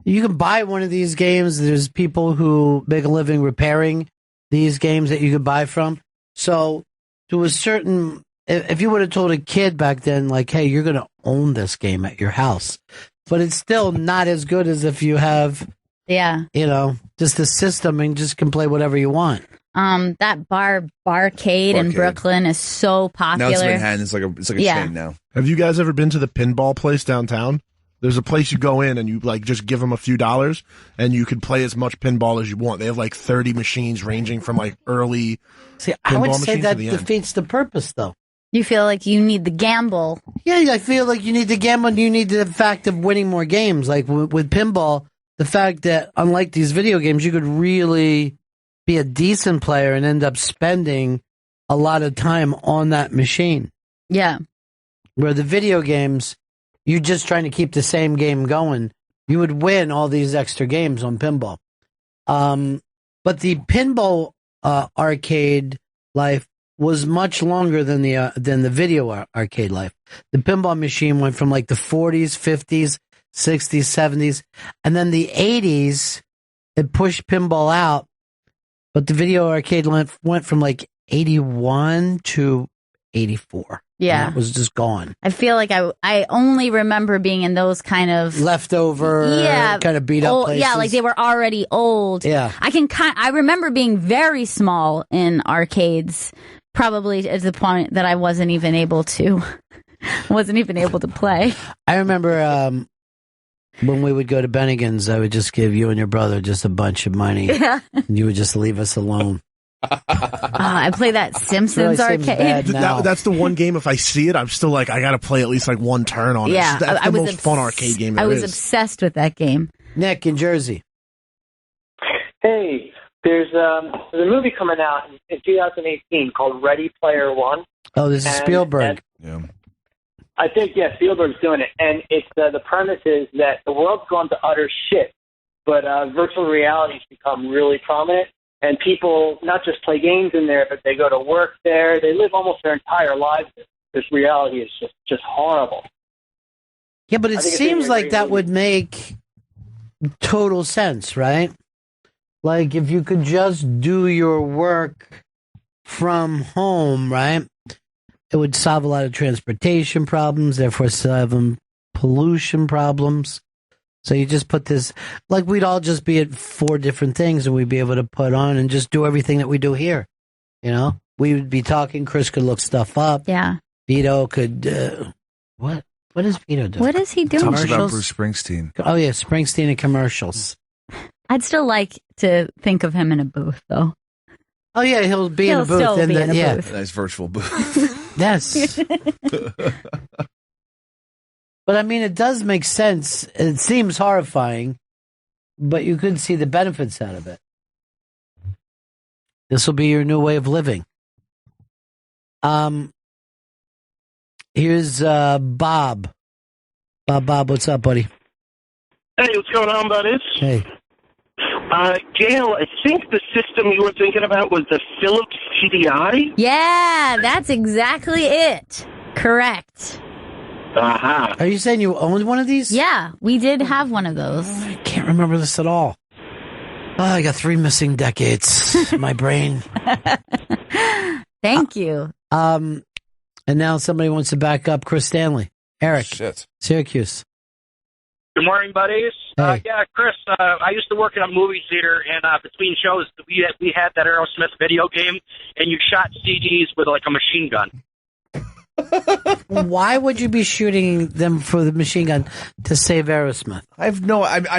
you can buy one of these games. There's people who make a living repairing these games that you could buy from. So to a certain, if you would have told a kid back then, like, hey, you're going to own this game at your house, but it's still not as good as if you have, just the system and just can play whatever you want.
That barcade in Brooklyn is so popular.
Now it's Manhattan. It's like a chain now.
Have you guys ever been to the pinball place downtown? There's a place you go in and you like just give them a few dollars and you can play as much pinball as you want. They have like 30 machines ranging from like early.
See, I would say that defeats the purpose, though.
You feel like you need the gamble.
Yeah, I feel like you need the gamble and you need the fact of winning more games. Like with pinball, the fact that unlike these video games, you could really be a decent player and end up spending a lot of time on that machine.
Yeah.
Where the video games, you're just trying to keep the same game going. You would win all these extra games on pinball. But the pinball arcade life was much longer than the video arcade life. The pinball machine went from like the 40s, 50s, 60s, 70s, and then the 80s, it pushed pinball out. But the video arcade went from like 81 to 84.
Yeah.
It was just gone.
I feel like I only remember being in those kind of
leftover, kind of beat up
old,
places.
Yeah, like they were already old.
Yeah.
I remember being very small in arcades, probably at the point that I wasn't even able to play.
I remember when we would go to Bennigan's, I would just give you and your brother just a bunch of money. Yeah. And you would just leave us alone.
I play that Simpsons arcade.
That's the one game, if I see it, I'm still like, I got to play at least like one turn on it. That's the most fun arcade game there is.
I was obsessed with that game.
Nick in Jersey.
Hey,
There's a movie coming out in 2018 called Ready Player One.
Oh, this is Spielberg.
Yeah.
I think, Spielberg's doing it. And it's the premise is that the world's gone to utter shit, but virtual reality's become really prominent. And people not just play games in there, but they go to work there. They live almost their entire lives there. This reality is just horrible.
Yeah, but it seems like that would make total sense, right? Like if you could just do your work from home, right? It would solve a lot of transportation problems, therefore solving pollution problems. So you just put this, like we'd all just be at 4 different things and we'd be able to put on and just do everything that we do here. You know, we would be talking. Chris could look stuff up.
Yeah.
Vito could, what is Vito doing?
What is he doing?
Talks about Bruce Springsteen.
Oh yeah, Springsteen and commercials.
I'd still like to think of him in a booth, though.
Oh yeah, he'll be in a booth.
Still be in a booth.
Nice virtual booth.
Yes. But I mean, it does make sense. It seems horrifying, but you could see the benefits out of it. This will be your new way of living. Here's Bob. Bob, what's up, buddy?
Hey, what's going on, buddies?
Hey.
Gail, I think the system you were thinking about was the Philips CDI?
Yeah, that's exactly it. Correct.
Uh-huh.
Are you saying you owned one of these?
Yeah, we did have one of those.
I can't remember this at all. Oh, I got 3 missing decades in my brain.
Thank you.
And now somebody wants to back up Chris Stanley. Eric.
Shit.
Syracuse.
Good morning, buddies.
Hey.
Yeah, Chris, I used to work in a movie theater, and between shows, we had that Aerosmith video game, and you shot CDs with, like, a machine gun.
Why would you be shooting them for the machine gun to save Aerosmith?
I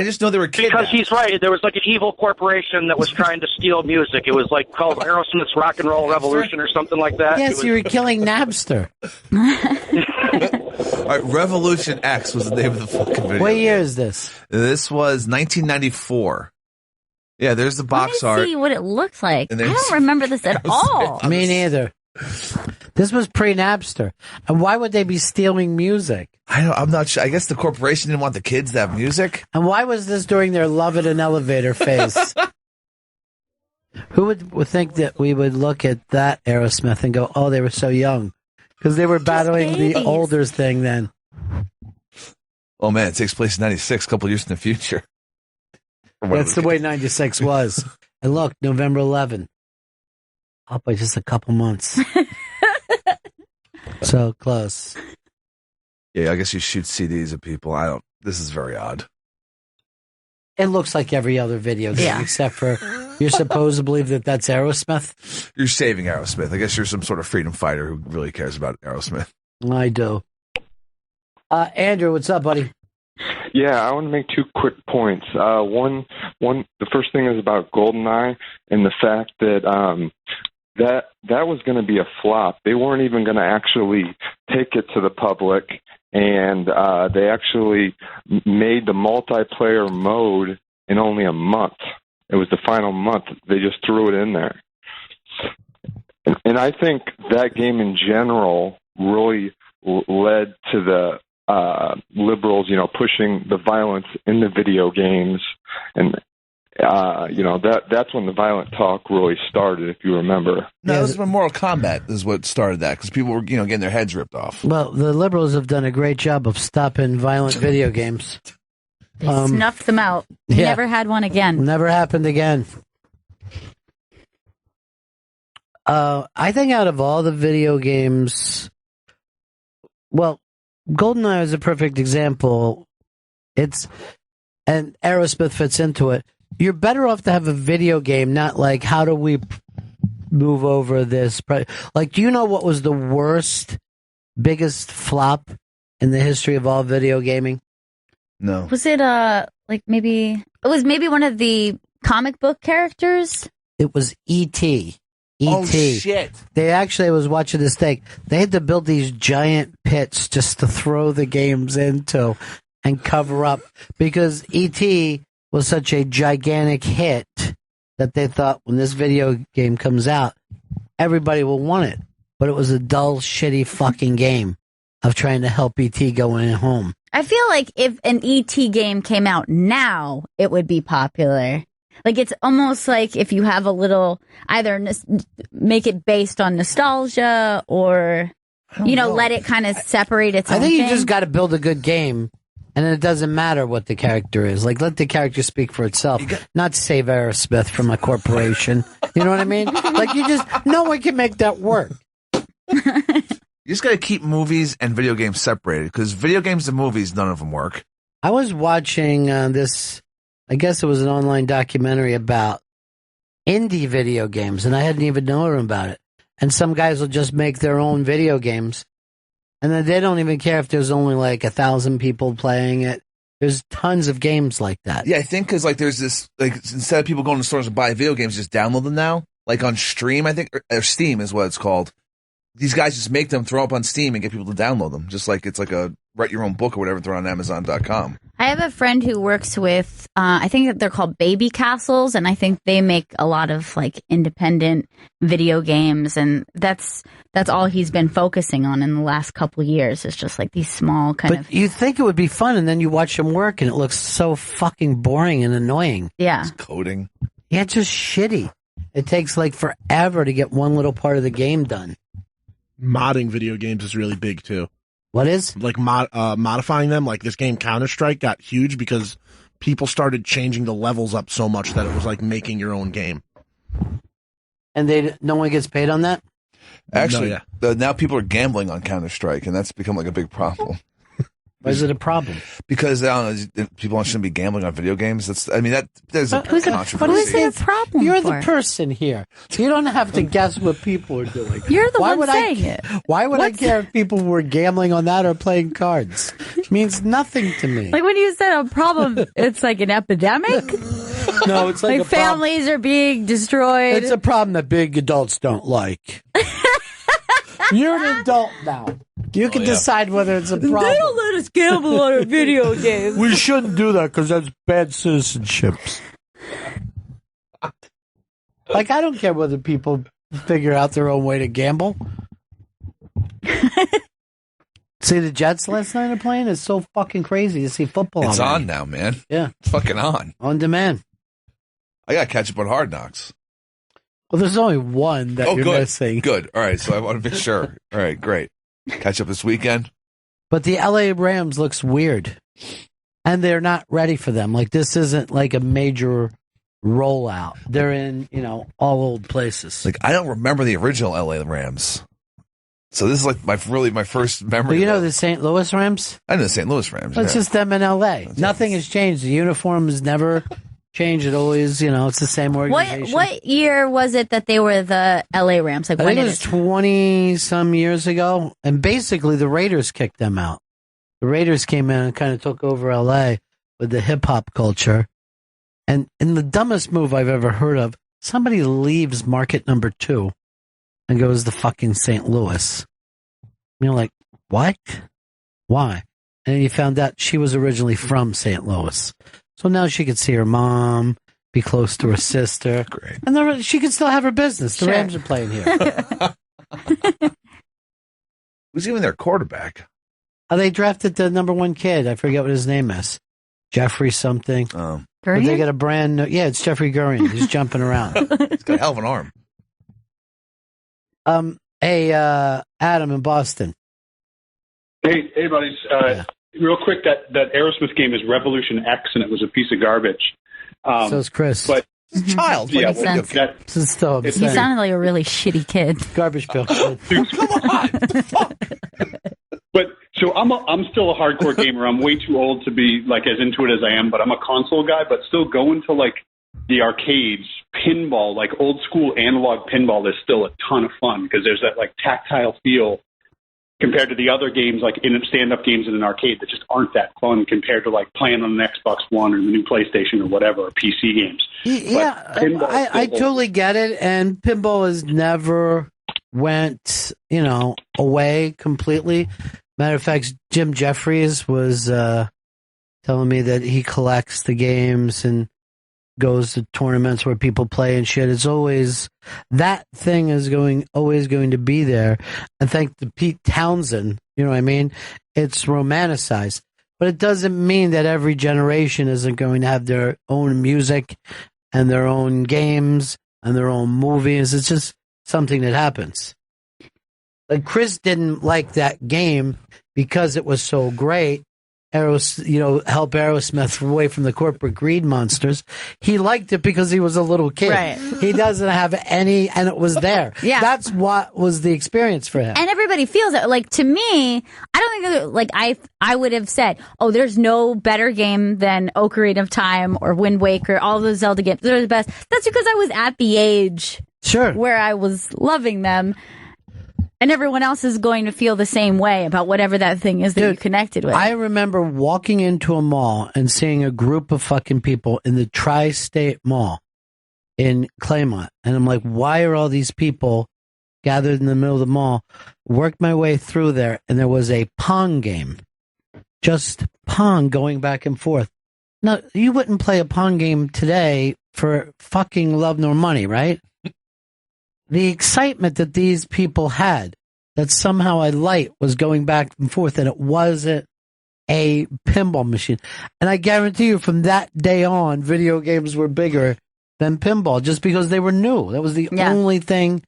just know they were kidnapped.
Because he's right. There was like an evil corporation that was trying to steal music. It was like called Aerosmith's Rock and Roll Revolution or something like that.
Yes, you were killing Napster.
All right, Revolution X was the name of the fucking video.
What year is this?
This was 1994. Yeah, there's the box art.
See what it looks like. I
And there's-
don't remember this at all.
Me neither. This was pre-Napster. And why would they be stealing music?
I'm not sure. I guess the corporation didn't want the kids to have music.
And why was this during their love it an elevator phase? Who would think that we would look at that Aerosmith and go, oh, they were so young? Because they were battling the older thing then.
Oh, man, it takes place in 96, a couple years in the future.
That's the way 96 was. And look, November 11. Up by just a couple months. So close.
Yeah, I guess you shoot CDs at people. This is very odd.
It looks like every other video game, except for you're supposed to believe that that's Aerosmith.
You're saving Aerosmith. I guess you're some sort of freedom fighter who really cares about Aerosmith.
I do. Andrew, what's up, buddy?
Yeah, I want to make 2 quick points. One, the first thing is about GoldenEye and the fact that that was going to be a flop. They weren't even going to actually take it to the public, and they actually made the multiplayer mode in only a month. It was the final month. They just threw it in there. And I think that game in general really led to the liberals, pushing the violence in the video games. And, that's when the violent talk really started, if you remember.
No, this was when Mortal Kombat is what started that, because people were, getting their heads ripped off.
Well, the liberals have done a great job of stopping violent video games.
They snuffed them out. Never had one again.
Never happened again. I think out of all the video games, well, GoldenEye is a perfect example. And Aerosmith fits into it. You're better off to have a video game, not like, how do we move over this? Like, do you know what was the biggest flop in the history of all video gaming?
No.
Was it maybe one of the comic book characters?
It was E.T.
Oh, shit.
I was watching this thing. They had to build these giant pits just to throw the games into and cover up, because E.T. was such a gigantic hit that they thought when this video game comes out, everybody will want it. But it was a dull, shitty fucking game of trying to help E.T. going home.
I feel like if an E.T. game came out now, it would be popular. Like, it's almost like if you have a little, either make it based on nostalgia or, let it kind of separate its own
I think you
thing.
just got to build a good game, and it doesn't matter what the character is. Like, let the character speak for itself, not save Aerosmith from a corporation. You know what I mean? Like, no one can make that work.
You just got to keep movies and video games separated, because video games and movies, none of them work.
I was watching this, I guess it was an online documentary about indie video games, and I hadn't even known about it. And some guys will just make their own video games, and then they don't even care if there's only like 1,000 people playing it. There's tons of games like that.
Yeah, I think because like there's this, like, instead of people going to stores and buy video games, just download them now. Like on Stream, I think, or Steam is what it's called. These guys just make them, throw up on Steam, and get people to download them. Just like it's like a write your own book or whatever, throw on Amazon.com.
I have a friend who works with, I think they're called Baby Castles, and I think they make a lot of like independent video games, and that's all he's been focusing on in the last couple of years. Is just like these small kind of.
But you think it would be fun, and then you watch them work, and it looks so fucking boring and annoying.
Yeah,
it's coding.
Yeah, it's just shitty. It takes like forever to get one little part of the game done.
Modding video games is really big too.
What is?
Like modifying them. Like this game Counter-Strike got huge because people started changing the levels up so much that it was like making your own game.
And no one gets paid on that?
Actually, now people are gambling on Counter-Strike, and that's become like a big problem.
Why is it a problem?
Because I don't know, people shouldn't be gambling on video games. There's a controversy.
What is it a problem
You're
for?
the person here. You don't have to guess what people are doing.
You're the one saying it.
Why would I care if people were gambling on that or playing cards? It means nothing to me.
Like when you said a problem, it's like an epidemic?
No, it's like a
families are being destroyed.
It's a problem that big adults don't like. You're an adult now. You can decide whether it's a problem.
They don't let us gamble on our video games.
We shouldn't do that because that's bad citizenship. Like, I don't care whether people figure out their own way to gamble. See, the Jets last night are playing? It's so fucking crazy to see football.
It's on now, man.
Yeah.
It's fucking on.
On demand.
I got to catch up on Hard Knocks.
Well, there's only one that you're missing.
Good. All right, so I want to be sure. All right, great. Catch up this weekend.
But the LA Rams looks weird. And they're not ready for them. Like, this isn't like a major rollout. They're in, all old places.
Like, I don't remember the original LA Rams. So this is like my first memory.
But you know the St. Louis Rams?
I know the St. Louis Rams.
It's just them in LA. Nothing has changed. The uniform has never changed. It always, it's the same organization.
What year was it that they were the LA Rams? Like,
I
when
think it was 20-some years ago. And basically, the Raiders kicked them out. The Raiders came in and kind of took over LA with the hip-hop culture. And in the dumbest move I've ever heard of, somebody leaves market number 2 and goes to fucking St. Louis. And you're like, what? Why? And then you found out she was originally from St. Louis. So now she could see her mom, be close to her sister.
Great.
And she could still have her business. The Rams are playing here.
Who's even their quarterback?
They drafted the number 1 kid. I forget what his name is. Jeffrey something.
Oh.
But they got a brand new... Yeah, it's Jeffrey Gurian. He's jumping around.
He's got a hell of an arm.
Hey, Adam in Boston.
Hey, buddies. Real quick, that Aerosmith game is Revolution X, and it was a piece of garbage.
So is Chris.
But
child.
Yeah,
This is still
He sounded like a really shitty kid.
Garbage bill.
But so I'm still a hardcore gamer. I'm way too old to be like as into it as I am, but I'm a console guy. But still going to like the arcades, pinball, like old school analog pinball is still a ton of fun because there's that like tactile feel compared to the other games like in stand-up games in an arcade that just aren't that fun compared to like playing on an Xbox One or the new PlayStation or whatever, or PC games.
Yeah, I totally get it. And pinball has never went, away completely. Matter of fact, Jim Jeffries was telling me that he collects the games and goes to tournaments where people play and shit. It's always, that thing is always going to be there. And thanks to Pete Townsend, you know what I mean? It's romanticized. But it doesn't mean that every generation isn't going to have their own music and their own games and their own movies. It's just something that happens. Like Chris didn't like that game because it was so great. Help Aerosmith away from the corporate greed monsters. He liked it because he was a little kid.
Right.
He doesn't have any, and it was there.
Yeah.
That's what was the experience for him.
And everybody feels it. Like, to me, I don't think, like, I would have said, oh, there's no better game than Ocarina of Time or Wind Waker, all those Zelda games. They're the best. That's because I was at the age where I was loving them. And everyone else is going to feel the same way about whatever that thing is that you connected with.
I remember walking into a mall and seeing a group of fucking people in the Tri-State Mall in Claymont. And I'm like, why are all these people gathered in the middle of the mall? Worked my way through there, and there was a Pong game. Just Pong going back and forth. Now, you wouldn't play a Pong game today for fucking love nor money, right? The excitement that these people had, that somehow a light was going back and forth, and it wasn't a pinball machine. And I guarantee you from that day on, video games were bigger than pinball just because they were new. That was the only thing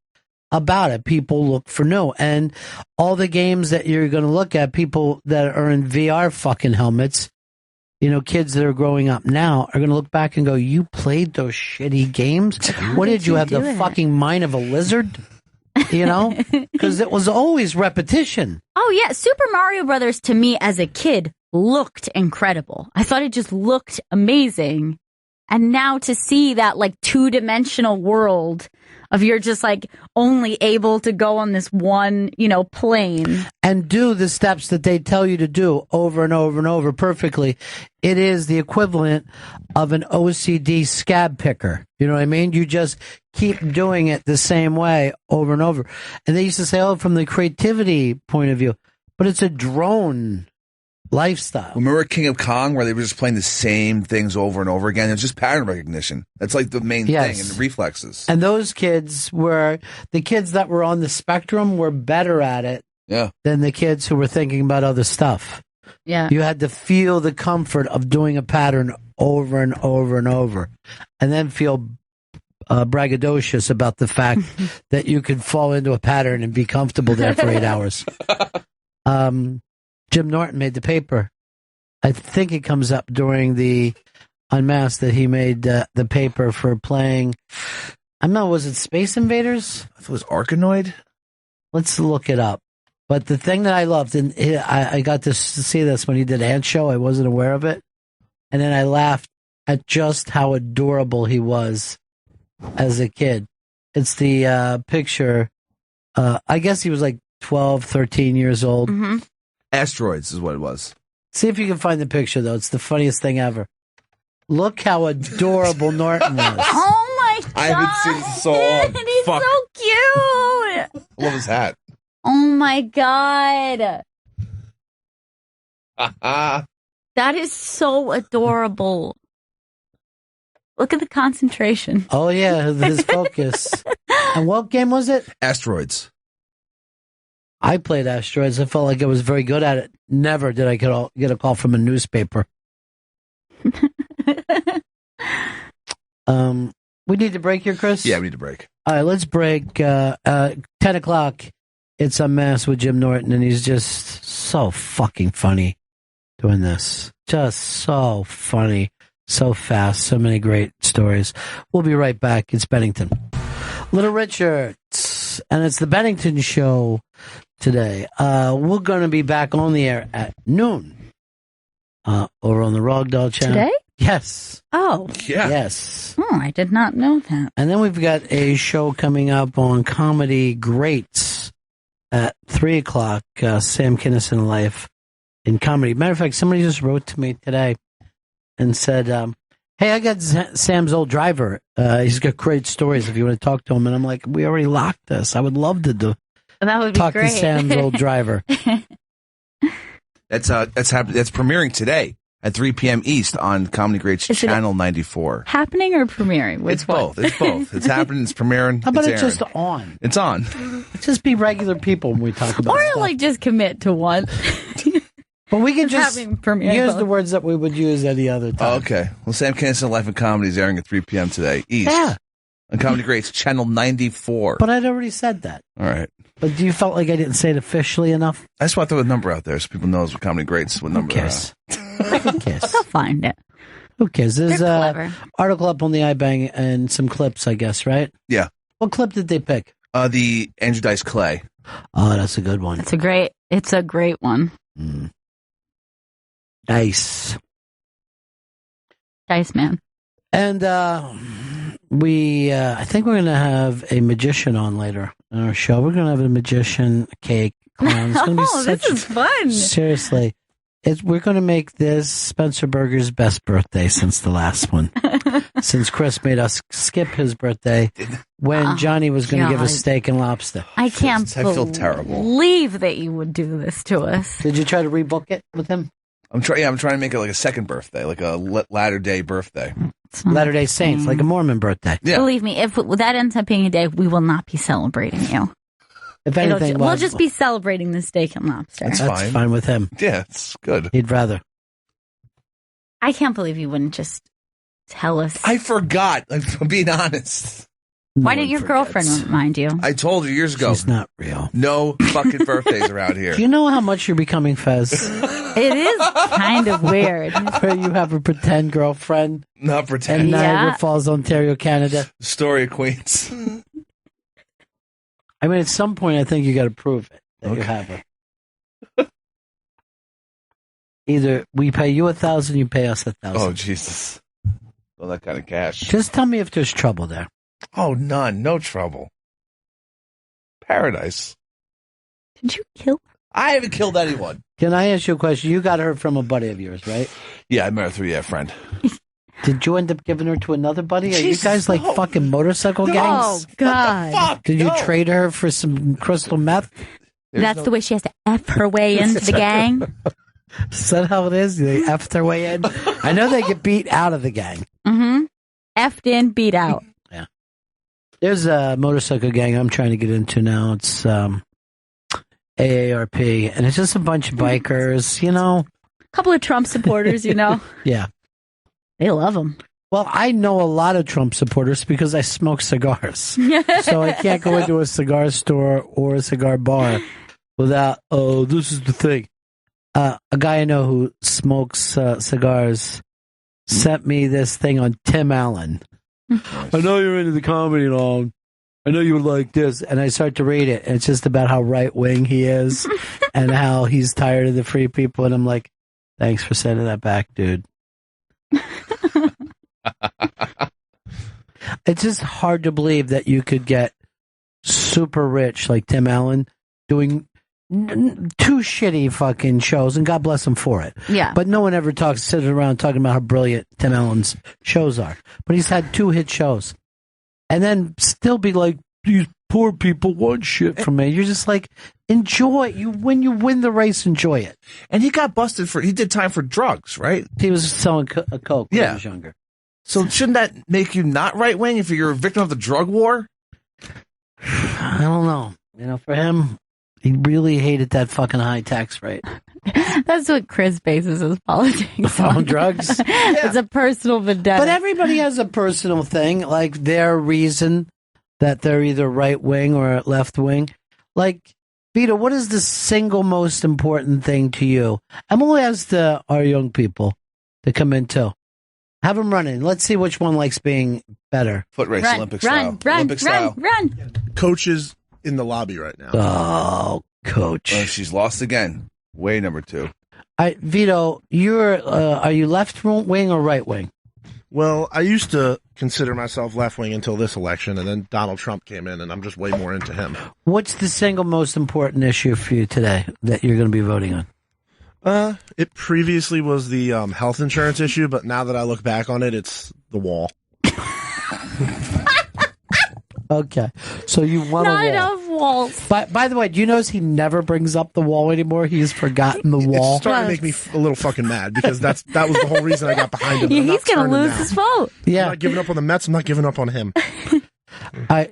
about it. People look for new. And all the games that you're going to look at, people that are in VR fucking helmets, kids that are growing up now are going to look back and go, you played those shitty games? What did you have, the fucking mind of a lizard? Because it was always repetition.
Oh, yeah. Super Mario Brothers, to me, as a kid, looked incredible. I thought it just looked amazing. And now to see that, like, two-dimensional world of you're just, like, only able to go on this one, plane.
And do the steps that they tell you to do over and over and over perfectly. It is the equivalent of an OCD scab picker. You know what I mean? You just keep doing it the same way over and over. And they used to say, oh, from the creativity point of view. But it's a drone lifestyle.
Remember King of Kong, where they were just playing the same things over and over again? It's just pattern recognition. That's like the main thing, and the reflexes.
And those kids were, the kids that were on the spectrum were better at it than the kids who were thinking about other stuff.
Yeah.
You had to feel the comfort of doing a pattern over and over and over, and then feel braggadocious about the fact that you could fall into a pattern and be comfortable there for 8 hours. Jim Norton made the paper. I think it comes up during the Unmasked that he made the paper for playing. I don't know, was it Space Invaders?
I thought it was Arkanoid.
Let's look it up. But the thing that I loved, and I got to see this when he did Ant Show. I wasn't aware of it. And then I laughed at just how adorable he was as a kid. It's the picture. I guess he was like 12, 13 years old.
Mm-hmm.
Asteroids is what it was.
See if you can find the picture, though. It's the funniest thing ever. Look how adorable Norton was.
Oh, my God.
I haven't seen it so long.
He's
Fuck.
so cute.
I love his hat.
Oh, my God. That is so adorable. Look at the concentration.
Oh, yeah, his focus. And what game was it?
Asteroids.
I played Asteroids. I felt like I was very good at it. Never did I get a call from a newspaper. We need to break here, Chris?
Yeah, we need to break.
All right, let's break. 10 o'clock, it's Unmasked with Jim Norton, and he's just so fucking funny doing this. Just so funny, so fast, so many great stories. We'll be right back. It's Bennington. Little Richard, and it's the Bennington Show today. We're going to be back on the air at noon over on the Ragdoll channel.
Today?
Yes.
Oh.
Yeah.
Yes.
Oh, I did not know that.
And then we've got a show coming up on Comedy Greats at 3 o'clock, Sam Kinison Life in Comedy. Matter of fact, somebody just wrote to me today and said, hey, I got Sam's old driver. He's got great stories if you want to talk to him. And I'm like, we already locked this. I would love to
that would be
talk
great.
to Sam's old driver.
That's premiering today. at 3 p.m. East on Comedy Greats
Is it
Channel 94.
Happening or premiering? Which
It's both. It's both. It's happening. It's premiering.
How about
it's
it's
airing.
just on?
It's on.
Let's just be regular people when we talk about
Or
stuff.
like just commit to one.
But we can just
having premiere
use
both.
the words that we would use any other time.
Oh, okay. Well, Sam Kinison Life and Comedy is airing at 3 p.m. today, East.
Yeah.
On Comedy Greats Channel 94.
But I'd already said that.
All right.
But do you felt like I didn't say it officially enough?
I just want to throw a number out there so people know what Comedy Greats, what number they're
cares?
at.
Who cares?
I'll find it.
Who cares? There's
They're
an
clever.
article up on the iBang and some clips, I guess, right?
Yeah.
What clip did they pick?
The Andrew Dice Clay.
Oh, that's a good one.
It's a great one.
Dice.
Dice man.
And I think we're going to have a magician on later in our show. We're going to have a magician, a cake, clown. It's going to be
This is fun.
Seriously. We're going to make this Spencer Berger's best birthday since the last one. Since Chris made us skip his birthday when Johnny was going to give us
God.
steak and lobster.
I can't
feel terrible.
believe that you would do this to us.
Did you try to rebook it with him?
I'm trying to make it like a second birthday, like a Latter-day birthday.
Latter-day Saints, like a Mormon birthday.
Yeah.
Believe me, if that ends up being a day, we will not be celebrating you.
If anything,
we'll just be celebrating the steak and lobster.
That's fine with him.
Yeah, it's good.
He'd rather.
I can't believe you wouldn't just tell us.
I forgot. I'm being honest.
Why didn't your girlfriend remind you?
I told you years ago.
She's not real.
No fucking birthdays around here.
Do you know how much you're becoming, Fez?
It is kind of weird.
Where you have a pretend girlfriend
Not pretend.
in Niagara Falls, Ontario, Canada.
Story of Queens.
I mean, at some point, I think you got to prove it that you have her. Either we pay you $1,000, you pay us $1,000.
Oh, Jesus. All that kind of cash.
Just tell me if there's trouble there.
Oh, none. No trouble. Paradise.
Did you kill her?
I haven't killed anyone.
Can I ask you a question? You got her from a buddy of yours, right?
Yeah, I met her through a friend.
Did you end up giving her to another buddy? Are
Jesus,
you guys like
no.
fucking motorcycle
Oh,
gangs?
God.
Did you trade her for some crystal meth?
That's the way she has to F her way into the gang.
Is that how it is? They F their way in? I know they get beat out of the gang.
Mm-hmm. F'd in, beat out.
Yeah. There's a motorcycle gang I'm trying to get into now. It's AARP, and it's just a bunch of bikers, you know?
Couple of Trump supporters, you know.
Yeah.
They love him.
Well, I know a lot of Trump supporters because I smoke cigars. So I can't go into a cigar store or a cigar bar without, oh, this is the thing. A guy I know who smokes cigars sent me this thing on Tim Allen. I know you're into the comedy and all. I know you would like this. And I start to read it. And it's just about how right-wing he is and how he's tired of the free people. And I'm like, thanks for sending that back, dude. It's just hard to believe that you could get super rich like Tim Allen doing two shitty fucking shows, and God bless him for it.
Yeah.
But no one ever sits around talking about how brilliant Tim Allen's shows are. But he's had 2 hit shows. And then still be like, these poor people want shit from me. You're just like, enjoy. When you win the race, enjoy it.
And he got busted he did time for drugs, right?
He was selling coke when he was younger.
So shouldn't that make you not right-wing if you're a victim of the drug war?
I don't know. You know, for him, he really hated that fucking high tax rate.
That's what Chris bases his politics
On drugs?
It's a personal vendetta.
But everybody has a personal thing, like their reason that they're either right-wing or left-wing. Like, Vito, what is the single most important thing to you? I'm going to ask our young people to come in too. Have them run in. Let's see which one likes being better.
Foot race,
Run,
Olympic
run,
style.
run,
Olympic style.
run.
Coaches in the lobby right now.
Oh, coach.
Oh, she's lost again. Way number 2.
Vito, are you left-wing or right-wing?
Well, I used to consider myself left-wing until this election, and then Donald Trump came in, and I'm just way more into him.
What's the single most important issue for you today that you're going to be voting on?
It previously was the health insurance issue, but now that I look back on it, it's the wall.
Okay, so you want
Not
a wall.
enough walls.
By the way, do you notice he never brings up the wall anymore? He's forgotten the wall.
It's starting to make me a little fucking mad because that was the whole reason I got behind him.
Yeah, he's going to lose his vote.
Yeah.
I'm not giving up on the Mets. I'm not giving up on him.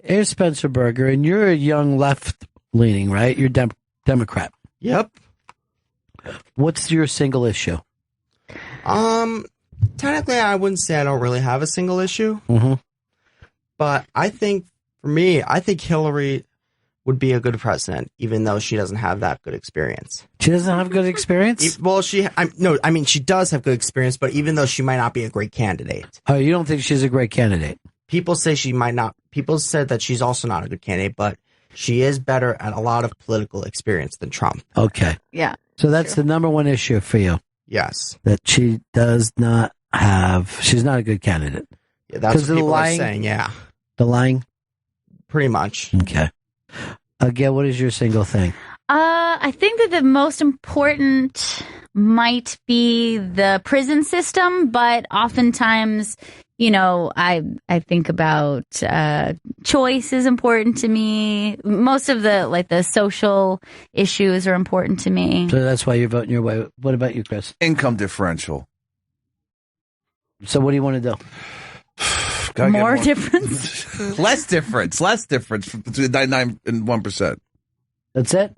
Here's Spencer Berger, and you're a young left-leaning, right? You're Democrat.
Yep.
What's your single issue?
Technically, I wouldn't say I don't really have a single issue,
Mm-hmm.
but I think for me, I think Hillary would be a good president, even though she doesn't have that good experience.
She doesn't have good experience?
Well, she does have good experience, but even though she might not be a great candidate.
Oh, you don't think she's a great candidate?
People say she might not. People said that she's also not a good candidate, but she is better at a lot of political experience than Trump.
Okay.
Yeah.
So that's the number one issue for you.
Yes.
That she does not have, she's not a good candidate.
Yeah, that's what people are saying, yeah.
The lying?
Pretty much.
Okay. Gail, what is your single thing?
I think that the most important might be the prison system, but oftentimes, you know, I think about choice is important to me. Most of the social issues are important to me.
So that's why you're voting your way. What about you, Chris?
Income differential.
So what do you want to do?
More difference?
Less difference between 99 and 1%.
That's it?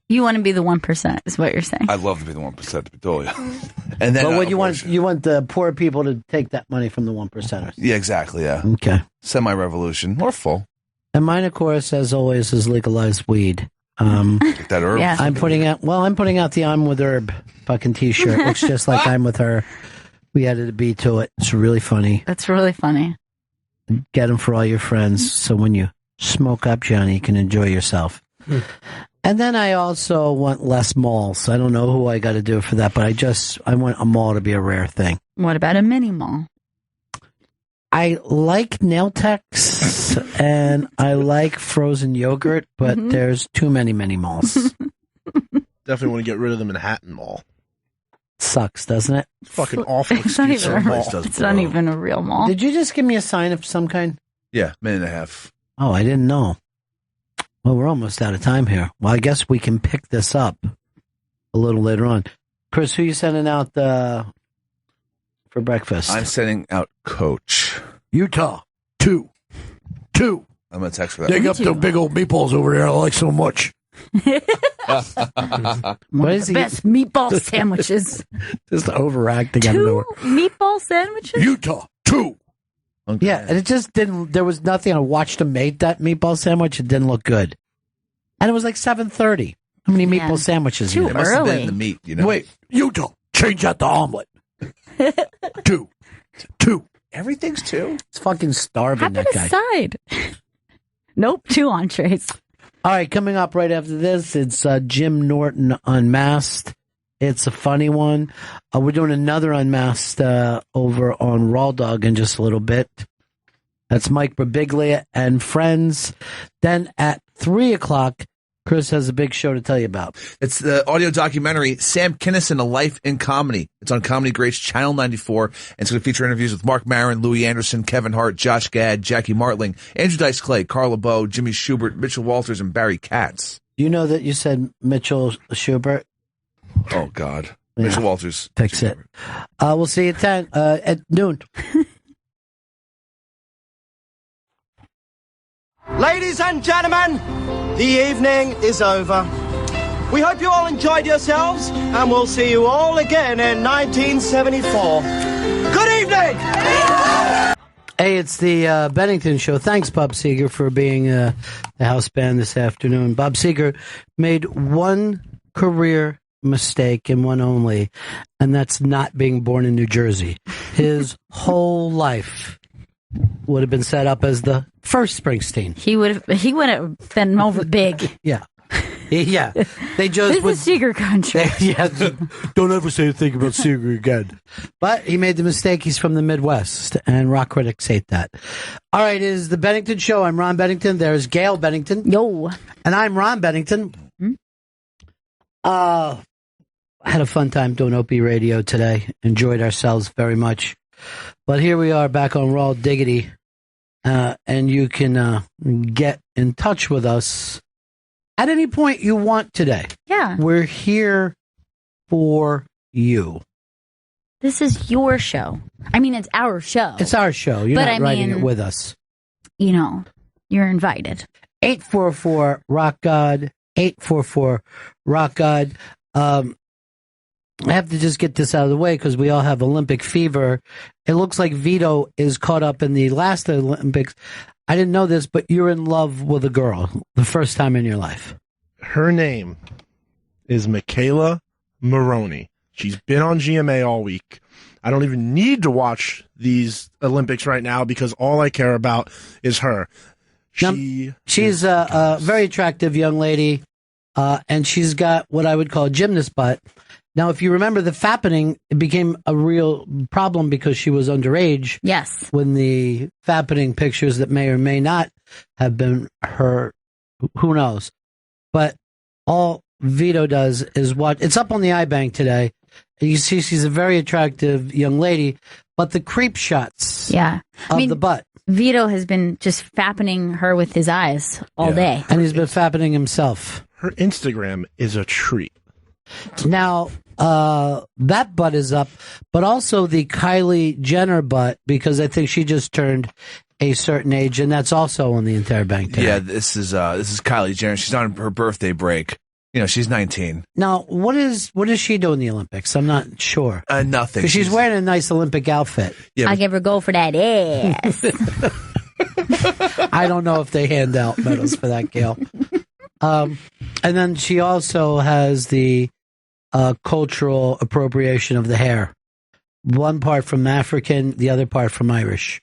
You want to be the 1%, is what you're saying.
I'd love to be the 1%, to be totally. And then,
but what you want the poor people to take that money from the 1%ers.
Yeah, exactly. Yeah.
Okay.
Semi-revolution or full.
And mine, of course, as always, is legalized weed.
Get that herb.
Yeah.
I'm putting out the I'm with Herb fucking T-shirt. Looks just like I'm with her. We added a B to it. It's really funny.
That's really funny.
Get them for all your friends, so when you smoke up, Johnny, you can enjoy yourself. And then I also want less malls. I don't know who I got to do for that, but I want a mall to be a rare thing.
What about a mini mall?
I like nail techs and I like frozen yogurt, but there's too many malls.
Definitely want to get rid of the Manhattan Mall.
Sucks, doesn't it?
It's fucking awful.
It's not even a real mall.
Did you just give me a sign of some kind?
Yeah, minute and a half.
Oh, I didn't know. Well, we're almost out of time here. Well, I guess we can pick this up a little later on. Chris, who are you sending out for breakfast?
I'm sending out Coach.
Utah, 2.
I'm going to text for that.
Dig up the big old meatballs over there I like so much.
What is the best meatball sandwiches?
Just overacting.
2 meatball sandwiches?
Utah, 2. Okay. Yeah, and it just didn't, there was nothing. I watched him make that meatball sandwich. It didn't look good. And it was like 7:30. How many meatball sandwiches?
Too
It must have
early.
been the meat, you know?
Wait, Utah, change out the omelet. 2.
Everything's 2?
It's fucking starving,
How
that
about
guy.
a side? Nope, 2 entrees.
All right, coming up right after this, it's Jim Norton Unmasked. It's a funny one. We're doing another Unmasked over on Raw Dog in just a little bit. That's Mike Birbiglia and friends. Then at 3 o'clock, Chris has a big show to tell you about.
It's the audio documentary, Sam Kinison, A Life in Comedy. It's on Comedy Greats, Channel 94, and it's going to feature interviews with Mark Maron, Louis Anderson, Kevin Hart, Josh Gad, Jackie Martling, Andrew Dice Clay, Carla Bow, Jimmy Schubert, Mitchell Walters, and Barry Katz.
Do you know that you said Mitchell Schubert?
Oh, God.
Yeah.
Mitchell Walters.
Fix it. We'll see you at noon.
Ladies and gentlemen, the evening is over. We hope you all enjoyed yourselves, and we'll see you all again in 1974. Good evening!
Hey, it's the Bennington Show. Thanks, Bob Seger, for being the house band this afternoon. Bob Seger made one career mistake and one only, and that's not being born in New Jersey. His whole life would have been set up as the first Springsteen.
He would have been over big.
Yeah. Yeah. They just
This is Seeger country.
Yeah. Don't ever say a thing about Seeger again. But he made the mistake. He's from the Midwest, and rock critics hate that. All right, it is the Bennington Show. I'm Ron Bennington. There's Gail Bennington.
Yo.
And I'm Ron Bennington. I had a fun time doing OP Radio today. Enjoyed ourselves very much. But here we are back on Raw Diggity. And you can get in touch with us at any point you want today.
Yeah.
We're here for you.
This is your show. I mean, it's our show.
It's our show. You're
But
not
I
writing
mean,
it with us.
You know, you're invited.
844 Rock God. 844 Rock God. I have to just get this out of the way because we all have Olympic fever. It looks like Vito is caught up in the last Olympics. I didn't know this, but you're in love with a girl the first time in your life.
Her name is Michaela Maroney. She's been on GMA all week. I don't even need to watch these Olympics right now because all I care about is her.
She's a very attractive young lady, and she's got what I would call a gymnast butt. Now, if you remember the fappening, it became a real problem because she was underage.
Yes.
When the fappening pictures that may or may not have been her, who knows? But all Vito does is watch. It's up on the iBank today. You see, she's a very attractive young lady, but the creep shots of the butt.
Vito has been just fappening her with his eyes all day.
And he's been fappening himself.
Her Instagram is a treat.
Now, that butt is up, but also the Kylie Jenner butt, because I think she just turned a certain age, and that's also on the entire bank today.
Yeah, this is Kylie Jenner. She's on her birthday break. You know, she's 19.
Now, what does she do in the Olympics? I'm not sure.
Nothing.
Because she's wearing a nice Olympic outfit.
Yeah,
I give her gold for that ass.
I don't know if they hand out medals for that, Gail. And then she also has the cultural appropriation of the hair. One part from African, the other part from Irish.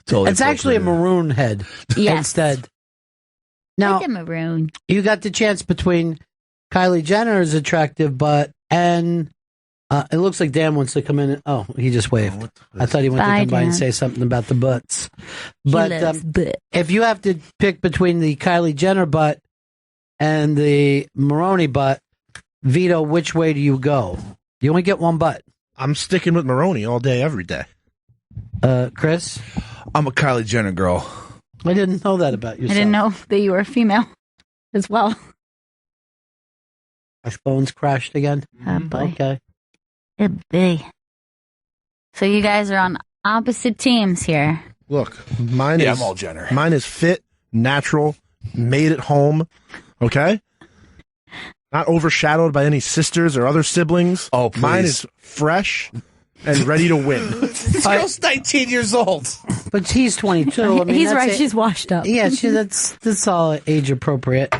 It's actually a maroon head instead. Now,
like a maroon.
You got the chance between Kylie Jenner's attractive butt and it looks like Dan wants to come in. Oh, he just waved. I thought he wanted to come by and say something about the butts. But if you have to pick between the Kylie Jenner butt and the Maroney butt, Vito, which way do you go? You only get one butt.
I'm sticking with Maroney all day, every day.
Chris?
I'm a Kylie Jenner girl.
I didn't know that about yourself.
I didn't know that you were a female as well.
My phone's crashed again?
Oh, boy.
Okay.
Good boy. So you guys are on opposite teams here.
Look, mine is...
I'm all Jenner.
Mine is fit, natural, made at home, okay? Not overshadowed by any sisters or other siblings.
Oh, please.
Mine is fresh and ready to win.
This girl's 19 years old.
But he's 22. I mean,
He's
that's
right.
it.
She's washed up.
Yeah, that's all age appropriate.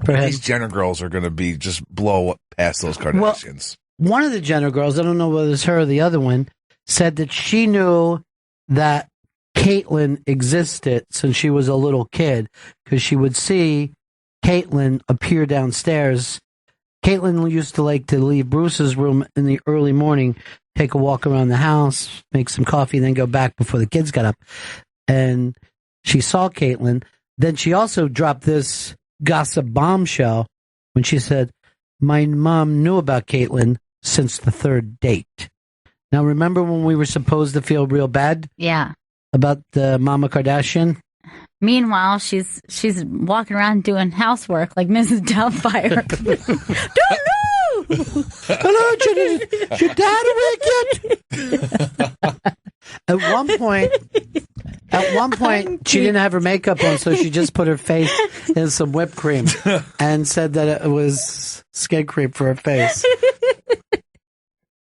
For him.
These Jenner girls are going to be just blow past those Kardashians.
Well, one of the Jenner girls, I don't know whether it's her or the other one, said that she knew that Caitlyn existed since she was a little kid because she would see Caitlyn appear downstairs. Caitlyn used to like to leave Bruce's room in the early morning, take a walk around the house, make some coffee, then go back before the kids got up. And she saw Caitlyn. Then she also dropped this gossip bombshell when she said, my mom knew about Caitlyn since the third date. Now, remember when we were supposed to feel real bad?
Yeah.
About Mama Kardashian?
Meanwhile, she's walking around doing housework like Mrs. Doubtfire. Don't know.
Hello, Jenny. Is your dad awake yet? At one point, she didn't have her makeup on, so she just put her face in some whipped cream and said that it was skin cream for her face.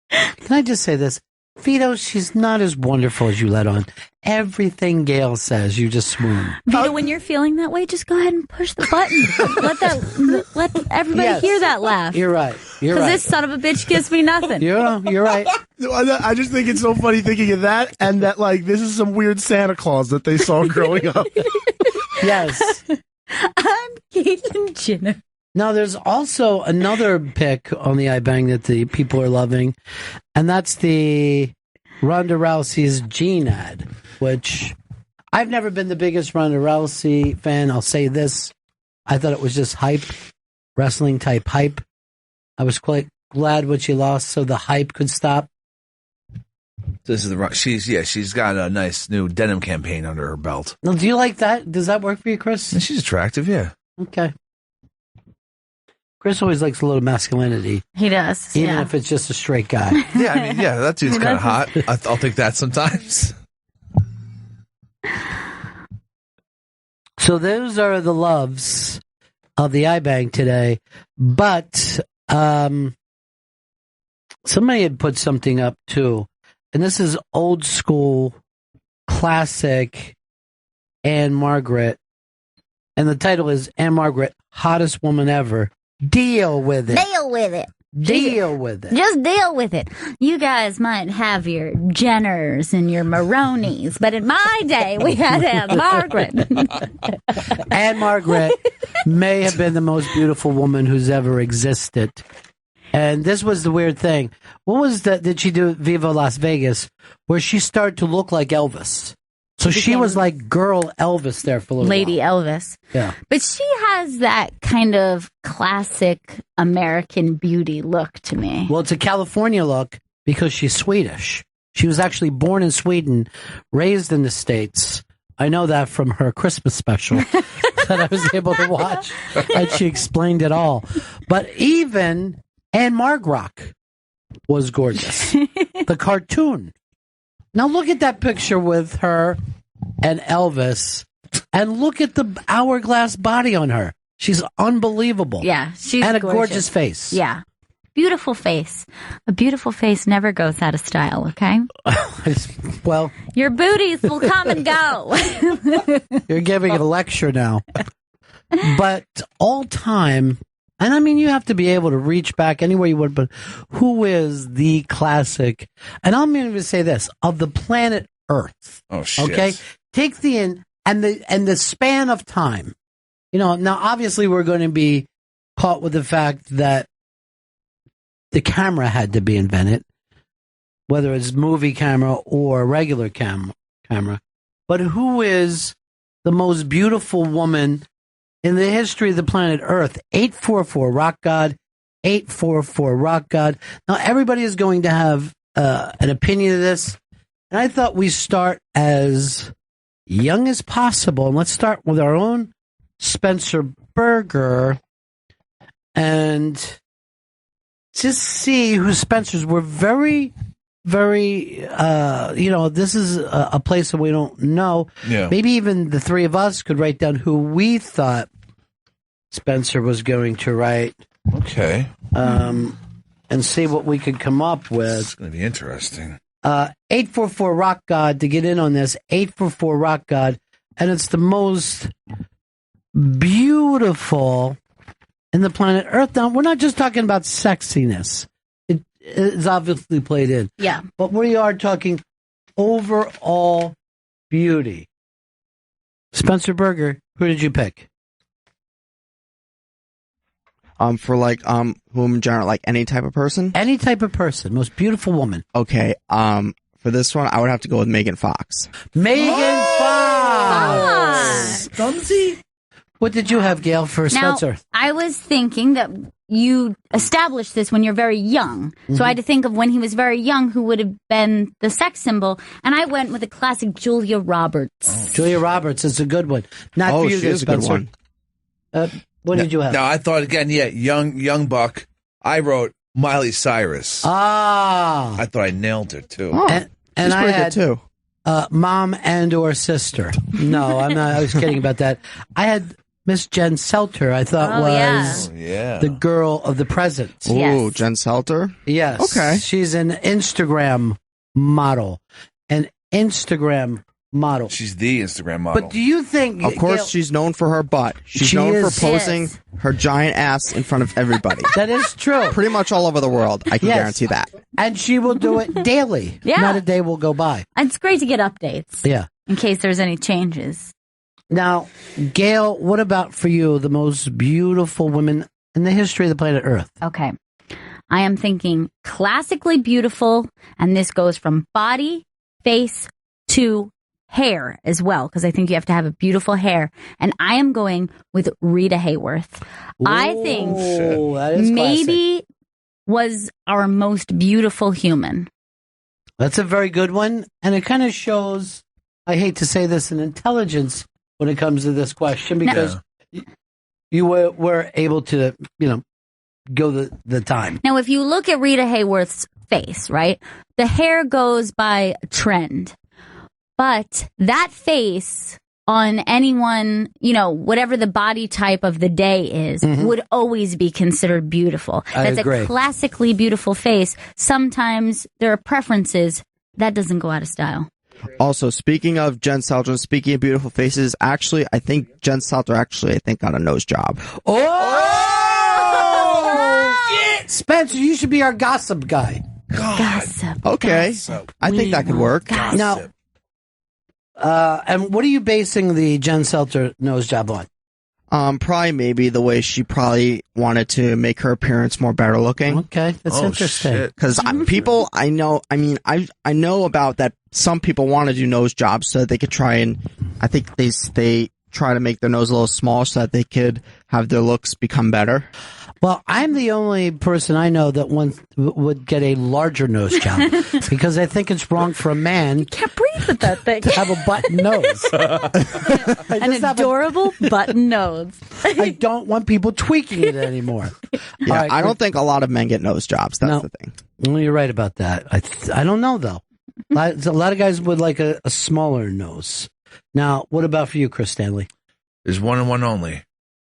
Can I just say this? Vito, she's not as wonderful as you let on. Everything Gail says, you just swoon.
Vito, when you're feeling that way, just go ahead and push the button. Let everybody hear that laugh.
You're right. You're
Because
right.
this son of a bitch gives me nothing.
You're right.
I just think it's so funny thinking of that and that, like, this is some weird Santa Claus that they saw growing up.
Yes.
I'm Caitlyn Jenner.
Now, there's also another pick on the iBang that the people are loving, and that's the Ronda Rousey's Jean ad, which I've never been the biggest Ronda Rousey fan. I'll say this. I thought it was just hype, wrestling type hype. I was quite glad when she lost so the hype could stop.
This is she's got a nice new denim campaign under her belt.
Now, do you like that? Does that work for you, Chris?
She's attractive, yeah.
Okay. Chris always likes a little masculinity.
He does.
Even if it's just a straight guy.
Yeah, I mean, yeah, that dude's kind of hot. I'll take that sometimes.
So those are the loves of the iBank today. But somebody had put something up too. And this is old school, classic Anne Margaret. And the title is Anne Margaret, hottest woman ever. Deal with it.
Deal with it.
Deal with it.
Just deal with it. You guys might have your Jenners and your Maronis, but in my day, we had Anne Margaret.
Anne Margaret may have been the most beautiful woman who's ever existed. And this was the weird thing. What was that? Did she do Viva Las Vegas, where she started to look like Elvis? So she was like girl Elvis there for a little
Lady Elvis.
Yeah.
But she has that kind of classic American beauty look to me.
Well, it's a California look because she's Swedish. She was actually born in Sweden, raised in the States. I know that from her Christmas special that I was able to watch, and she explained it all. But even Anne Margrock was gorgeous. The cartoon. Now look at that picture with her and Elvis, and look at the hourglass body on her. She's unbelievable.
Yeah, she's
and a
gorgeous.
gorgeous face.
Yeah. Beautiful face. A beautiful face never goes out of style, okay?
Well,
your booties will come and go.
You're giving a lecture now. But all time, and I mean, you have to be able to reach back anywhere you would, but who is the classic? And I'm going to say this, of the planet Earth.
Oh, shit.
Okay? Take the the span of time. You know, now obviously we're going to be caught with the fact that the camera had to be invented, whether it's movie camera or regular camera. But who is the most beautiful woman in the history of the planet Earth? 844 Rock God, 844 Rock God. Now everybody is going to have an opinion of this, and I thought we start as young as possible, and let's start with our own Spencer Berger, and just see who Spencers were. Very, very, this is a place that we don't know.
Yeah.
Maybe even the three of us could write down who we thought Spencer was going to write.
Okay.
And see what we could come up with.
It's going to be interesting.
844 Rock God to get in on this. 844 Rock God. And it's the most beautiful in the planet Earth. Now, we're not just talking about sexiness. It is obviously played in.
Yeah.
But we are talking overall beauty. Spencer Berger, who did you pick?
For whom general, like any type of person?
Any type of person. Most beautiful woman.
Okay. For this one, I would have to go with Megan Fox.
Megan Fox!
Stunzy?
What did you have, Gail, for Spencer?
Now, I was thinking that you established this when you're very young.
Mm-hmm.
So I had to think of when he was very young, who would have been the sex symbol. And I went with a classic Julia Roberts.
Julia Roberts is a good one. Not for you,
she is a good
Spencer.
one.
What did you have?
No, I thought again, young buck. I wrote Miley Cyrus.
Ah.
I thought I nailed it too.
Oh,
and I
pretty
had
good too.
Mom and or sister. No, I'm not. I was kidding about that. I had Miss Jen Selter. I thought was the girl of the present.
Ooh, Jen Selter?
Yes.
Okay.
She's an Instagram model.
She's the Instagram model.
But do you think...
Of course,
Gail,
she's known for her butt. She's
She
known
is.
for posing her giant ass in front of everybody.
That is true.
Pretty much all over the world. I can
Yes.
guarantee that.
And she will do it daily.
Yeah.
Not a day will go by.
It's great to get updates.
Yeah.
In case there's any changes.
Now, Gail, what about for you, the most beautiful women in the history of the planet Earth?
Okay. I am thinking classically beautiful, and this goes from body, face, to hair as well, because I think you have to have a beautiful hair. And I am going with Rita Hayworth. I think
that is
maybe was our most beautiful human.
That's a very good one. And it kind of shows, I hate to say this, an intelligence when it comes to this question, because you were able to, go the time.
Now, if you look at Rita Hayworth's face, right, the hair goes by trend, but that face on anyone, whatever the body type of the day is, would always be considered beautiful. That's
agree.
a classically beautiful face. Sometimes there are preferences that doesn't go out of style.
Also, speaking of Jen Selter, speaking of beautiful faces, actually, I think Jen Selter got a nose job.
Spencer, you should be our gossip guy.
Gossip.
Okay.
Gossip.
I think that could work.
Now, and what are you basing the Jen Selter nose job on?
Probably maybe the way she probably wanted to make her appearance more better looking.
Okay, that's interesting.
Because people, I know about that. Some people want to do nose jobs so that they could try and, I think they try to make their nose a little small so that they could have their looks become better.
Well, I'm the only person I know that would get a larger nose job because I think it's wrong for a man. You
can't breathe with that thing.
To have a button nose.
An adorable button nose.
I don't want people tweaking it anymore.
Yeah,
Right,
I don't think a lot of men get nose jobs. That's the thing.
Well, you're right about that. I don't know, though. A lot of guys would like a smaller nose. Now, what about for you, Chris Stanley?
There's one and one only.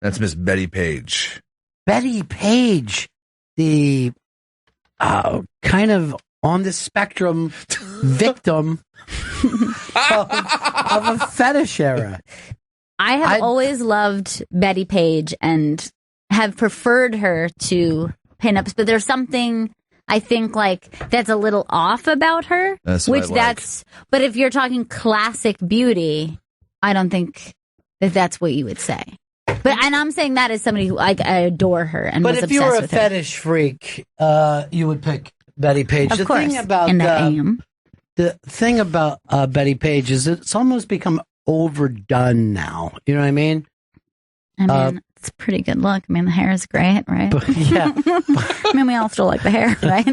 That's Miss Betty Page.
Betty Page, the kind of on the spectrum victim of a fetish era.
I have always loved Betty Page and have preferred her to pinups, but there's something I think that's a little off about her.
That's what I like.
But if you're talking classic beauty, I don't think that's what you would say. And I'm saying that as somebody who I adore her and was obsessed with her.
But if you were a fetish freak, you would pick Betty Page.
Of course, and I am.
The thing about Betty Page is it's almost become overdone now. You know what I mean?
I mean, it's a pretty good look. I mean, the hair is great, right?
Yeah.
I mean, we all still like the hair, right?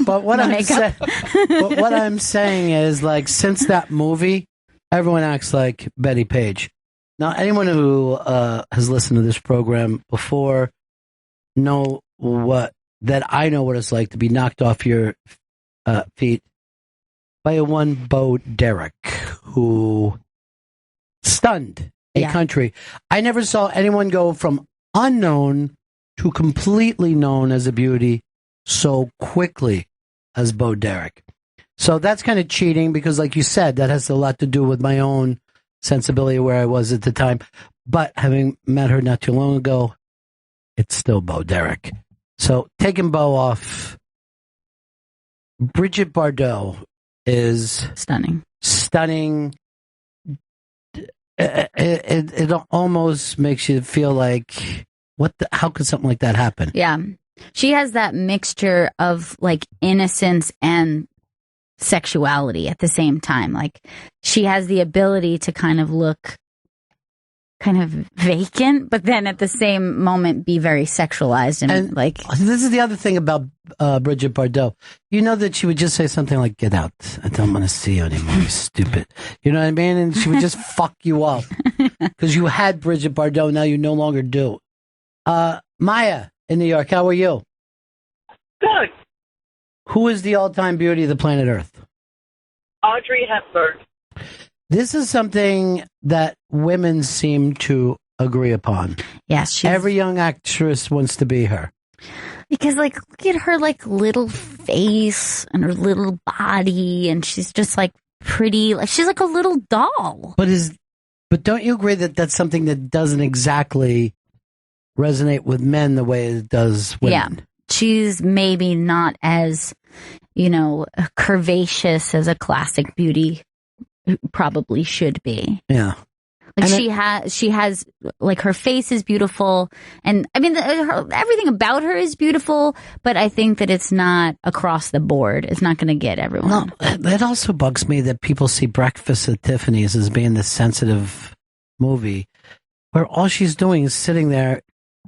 But what I'm saying is, since that movie, everyone acts like Betty Page. Now, anyone who has listened to this program before know that I know what it's like to be knocked off your feet by a one Bo Derek who stunned a country. I never saw anyone go from unknown to completely known as a beauty so quickly as Bo Derek. So that's kind of cheating because, like you said, that has a lot to do with my own sensibility where I was at the time. But having met her not too long ago, it's still Bo Derek. So taking Bo off, Brigitte Bardot is
stunning.
It almost makes you feel like, how could something like that happen?
Yeah. She has that mixture of innocence and sexuality at the same time. She has the ability to kind of look kind of vacant, but then at the same moment be very sexualized and
this is the other thing about Brigitte Bardot. You know that she would just say something like, "Get out! I don't want to see you anymore. You stupid." You know what I mean? And she would just fuck you up because you had Brigitte Bardot. Now you no longer do. Maya in New York, how are you?
Good.
Who is the all-time beauty of the planet Earth?
Audrey Hepburn.
This is something that women seem to agree upon.
Yes,
every young actress wants to be her.
Because look at her little face and her little body, and she's just pretty. She's like a little doll.
But don't you agree that that's something that doesn't exactly resonate with men the way it does women?
Yeah. She's maybe not as, curvaceous as a classic beauty probably should be.
Yeah.
She has her face is beautiful, and I mean everything about her is beautiful, but I think that it's not across the board. It's not going to get everyone.
No, it also bugs me that people see Breakfast at Tiffany's as being this sensitive movie where all she's doing is sitting there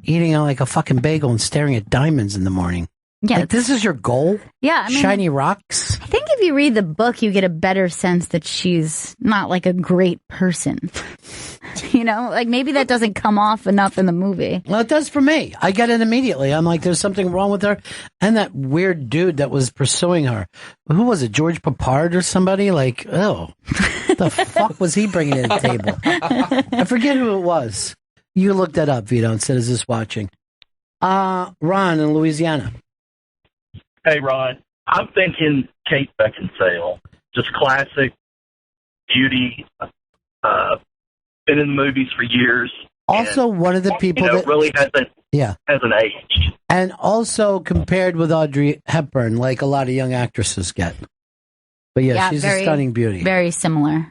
eating like a fucking bagel and staring at diamonds in the morning.
Yeah.
Like, this is your goal?
Yeah. I mean,
Shiny rocks?
I think if you read the book, you get a better sense that she's not like a great person. You know, like maybe that doesn't come off enough in the movie.
Well, it does for me. I get it immediately. I'm like, there's something wrong with her. And that weird dude that was pursuing her. Who was it? George Papard or somebody? Like, oh, what the fuck was he bringing to the table? I forget who it was. You look that up, Vito, instead of just watching. Ron in Louisiana.
Hey, Ron. I'm thinking Kate Beckinsale. Just classic beauty. Been in the movies for years.
Also, one of the people that
really hasn't aged.
And also compared with Audrey Hepburn, like a lot of young actresses get. But yeah, she's a stunning beauty.
Very similar.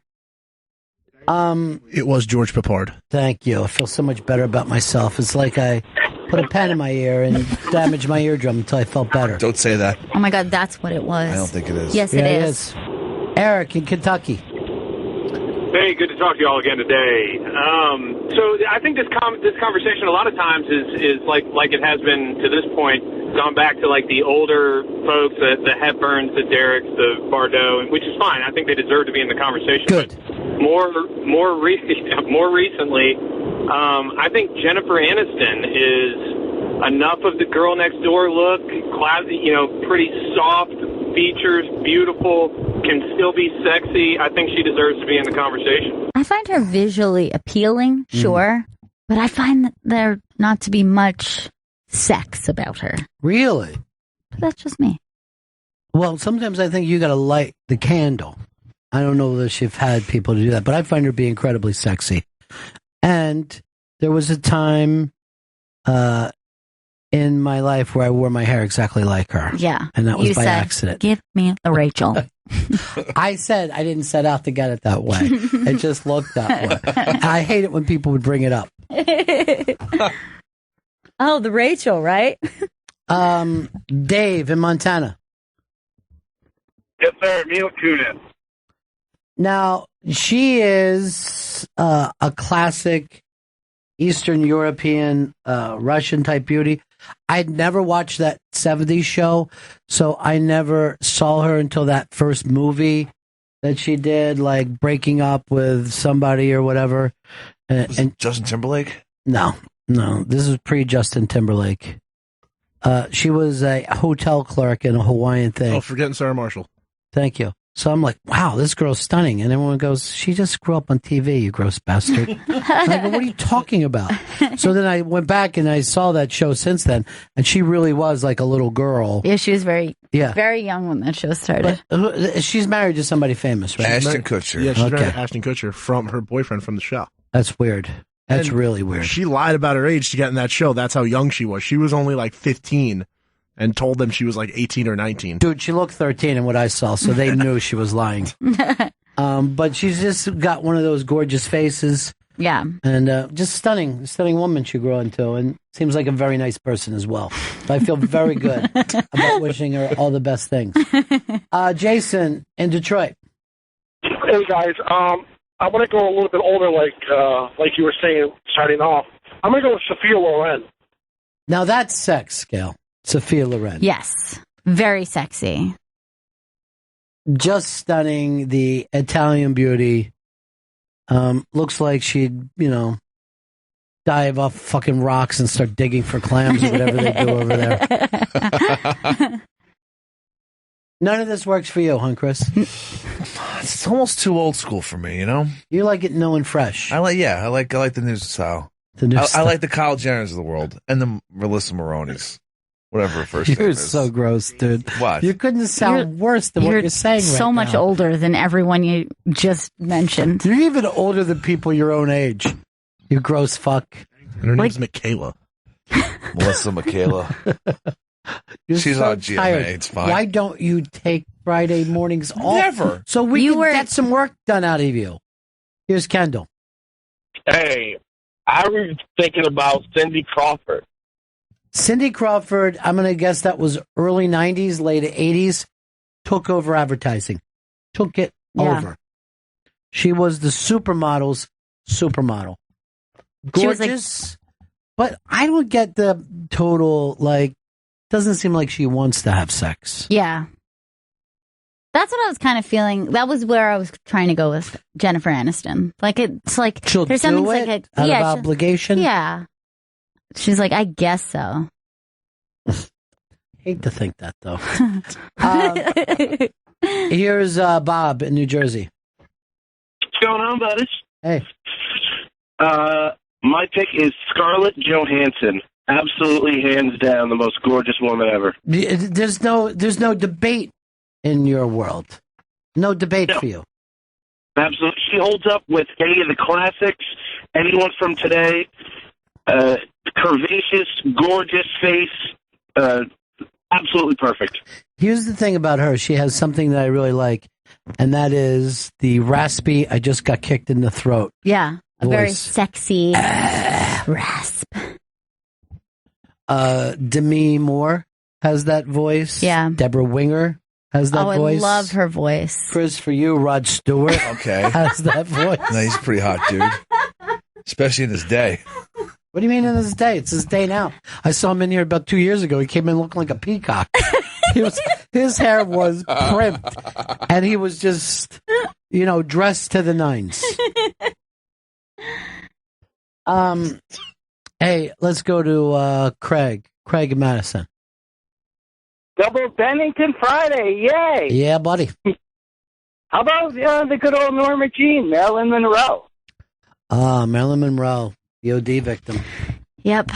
It was George Papard.
Thank you. I feel so much better about myself. It's like I put a pen in my ear and damaged my eardrum until I felt better.
Don't say that.
Oh my God, that's what it was.
I don't think it is.
Yes, it is.
Eric in Kentucky.
Hey, good to talk to you all again today. So I think this conversation a lot of times is like it has been to this point, gone back to like the older folks, the Hepburns, the Derricks, the Bardot, which is fine. I think they deserve to be in the conversation.
Good.
But more recently, I think Jennifer Aniston is enough of the girl next door look, classy, pretty soft features, beautiful, can still be sexy. I think she deserves to be in the conversation.
I find her visually appealing, sure, but I find that there not to be much sex about her.
Really?
But that's just me.
Well, sometimes I think you got to light the candle. I don't know if you've had people to do that, but I find her to be incredibly sexy. And there was a time in my life where I wore my hair exactly like her.
Yeah.
And that was
you
by
said,
accident.
Give me the Rachel.
I said I didn't set out to get it that way. It just looked that way. I hate it when people would bring it up.
Oh, the Rachel, right?
Dave in Montana.
Yes, sir. Mila Kunis.
Now, she is a classic Eastern European, Russian type beauty. I'd never watched that 70s show, so I never saw her until that first movie that she did, like breaking up with somebody or whatever. And
Justin Timberlake?
No, this is pre-Justin Timberlake. She was a hotel clerk in a Hawaiian thing.
Oh, forgetting Sarah Marshall.
Thank you. So I'm like, wow, this girl's stunning. And everyone goes, she just grew up on TV, you gross bastard. And I go, what are you talking about? So then I went back and I saw that show since then. And she really was like a little girl.
Yeah, she was very young when that show started.
But she's married to somebody famous, right?
Ashton Kutcher.
Yeah, she's married to Ashton Kutcher from her boyfriend from the show.
That's weird. That's
And
really weird.
She lied about her age to get in that show. That's how young she was. She was only like 15 and told them she was like 18 or 19.
Dude, she looked 13 in what I saw, so they knew she was lying. But she's just got one of those gorgeous faces.
Yeah.
And just stunning woman she grew into, and seems like a very nice person as well. So I feel very good about wishing her all the best things. Jason in Detroit.
Hey guys, I want to go a little bit older, like you were saying, starting off. I'm going to go with Sophia Loren.
Now that's sex, Gail. Sophia Loren.
Yes. Very sexy.
Just stunning. The Italian beauty. Looks like she'd, dive off fucking rocks and start digging for clams or whatever they do over there. None of this works for you, huh, Chris?
It's almost too old school for me,
You like it new and fresh.
I like the new style. I like the Kyle Jenners of the world and the Melissa Maroney's. Whatever her first name
You're
is.
so gross, dude.
What?
You couldn't sound worse than what you're saying right now.
So much older than everyone you just mentioned.
You're even older than people your own age. You gross fuck.
And her name's Michaela.
Melissa Michaela. She's
so
on GMA.
tired.
It's fine.
Why don't you take Friday mornings off?
Never.
So we can get some work done out of you. Here's Kendall.
Hey, I was thinking about Cindy Crawford.
Cindy Crawford, I'm going to guess that was early 90s, late 80s, took over advertising. Took it over. She was the supermodel's supermodel. Gorgeous, but I don't get the total, doesn't seem like she wants to have sex.
Yeah. That's what I was kind of feeling. That was where I was trying to go with Jennifer Aniston. Like, it's like,
She'll
there's
do
something
it
like
out
yeah,
of obligation?
Yeah. She's like, I guess so.
Hate to think that, though. Here's Bob in New Jersey.
What's going on, buddies?
Hey.
My pick is Scarlett Johansson. Absolutely, hands down, the most gorgeous woman ever.
There's no debate in your world. No debate for you.
Absolutely. She holds up with any of the classics, anyone from today. Curvaceous, gorgeous face. Absolutely perfect.
Here's the thing about her. She has something that I really like, and that is the raspy, I just got kicked in the throat.
Yeah. A very
voice.
sexy rasp.
Demi Moore has that voice.
Yeah.
Deborah Winger has that voice.
I love her voice.
Chris, for you, Rod Stewart has that voice.
No, he's pretty hot, dude. Especially in his day.
What do you mean in his day? It's his day now. I saw him in here about 2 years ago. He came in looking like a peacock. His hair was crimped, and he was just, dressed to the nines. Hey, let's go to Craig. Craig in Madison.
Double Bennington Friday, yay!
Yeah, buddy.
How about the good old Norma Jean, Marilyn Monroe?
Marilyn Monroe, the OD victim.
Yep.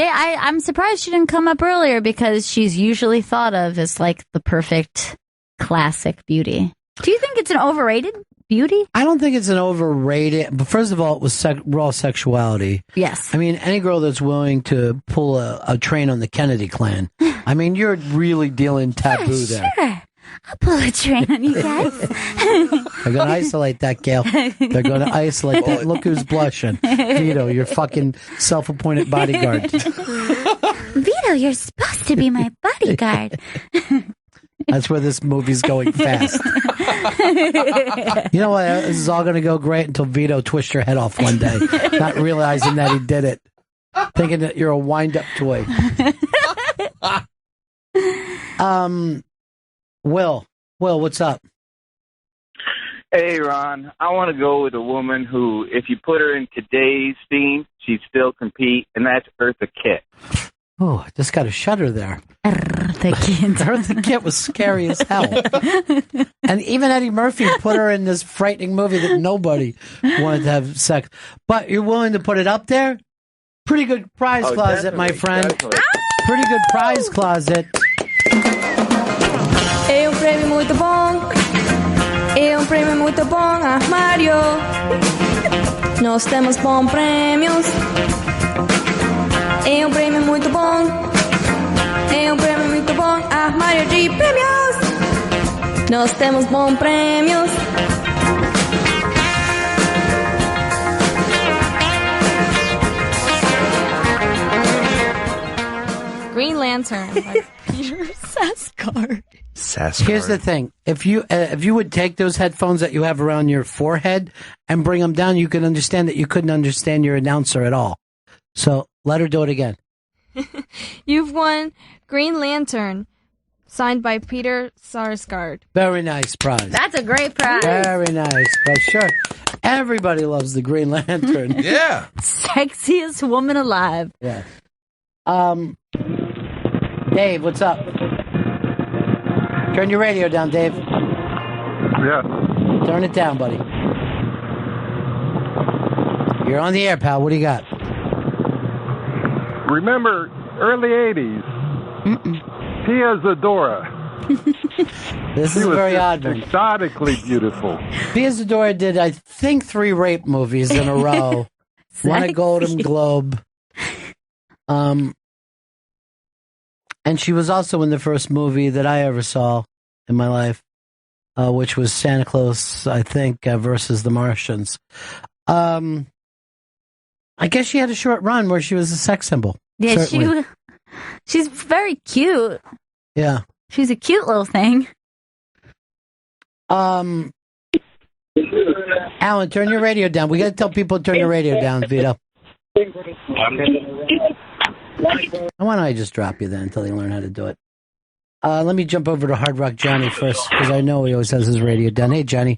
I'm surprised she didn't come up earlier because she's usually thought of as like the perfect classic beauty. Do you think it's an overrated beauty?
I don't think it's an overrated, but first of all, it was raw sexuality.
Yes.
I mean, any girl that's willing to pull a train on the Kennedy clan, I mean, you're really dealing taboo there.
Sure. I'll pull a train on you guys.
They're going to isolate that, Gail. They're going to isolate that. Look who's blushing. Vito, your fucking self-appointed bodyguard.
Vito, you're supposed to be my bodyguard.
That's where this movie's going fast. You know what? This is all going to go great until Vito twists your head off one day, not realizing that he did it, thinking that you're a wind-up toy. Will, what's up?
Hey, Ron. I want to go with a woman who, if you put her in today's theme, she'd still compete, and that's Eartha Kitt.
Oh, I just got a shudder there.
Eartha
Kitt was scary as hell. And even Eddie Murphy put her in this frightening movie that nobody wanted to have sex. But you're willing to put it up there? Pretty good prize closet, my friend.
Definitely.
Pretty good prize closet.
É prêmio muito bom. É prêmio muito bom, armário. Nós temos bons prêmios. É prêmio muito bom. É prêmio muito bom, armário de prêmios. Nós temos bons prêmios.
Green Lantern by Peter Sarsgaard.
Here's the thing: if you would take those headphones that you have around your forehead and bring them down, you can understand that you couldn't understand your announcer at all. So let her do it again.
You've won Green Lantern, signed by Peter Sarsgaard.
Very nice prize.
That's a great prize.
Very nice. But sure, everybody loves the Green Lantern.
Yeah.
Sexiest woman alive.
Yeah. Dave, what's up? Turn your radio down, Dave.
Yeah.
Turn it down, buddy. You're on the air, pal. What do you got?
Remember early 80s? Pia Zadora.
This is a very odd one.
Exotically beautiful.
Pia Zadora did, I think, 3 rape movies in a row. Won a Golden Globe. And she was also in the first movie that I ever saw in my life, which was Santa Claus, I think, versus the Martians. I guess she had a short run where she was a sex symbol.
Yeah,
certainly.
she's very cute.
Yeah.
She's a cute little thing.
Alan, turn your radio down. We got to tell people to turn your radio down, Vito. Why don't I just drop you then until they learn how to do it? Let me jump over to Hard Rock Johnny first, because I know he always has his radio done. Hey, Johnny.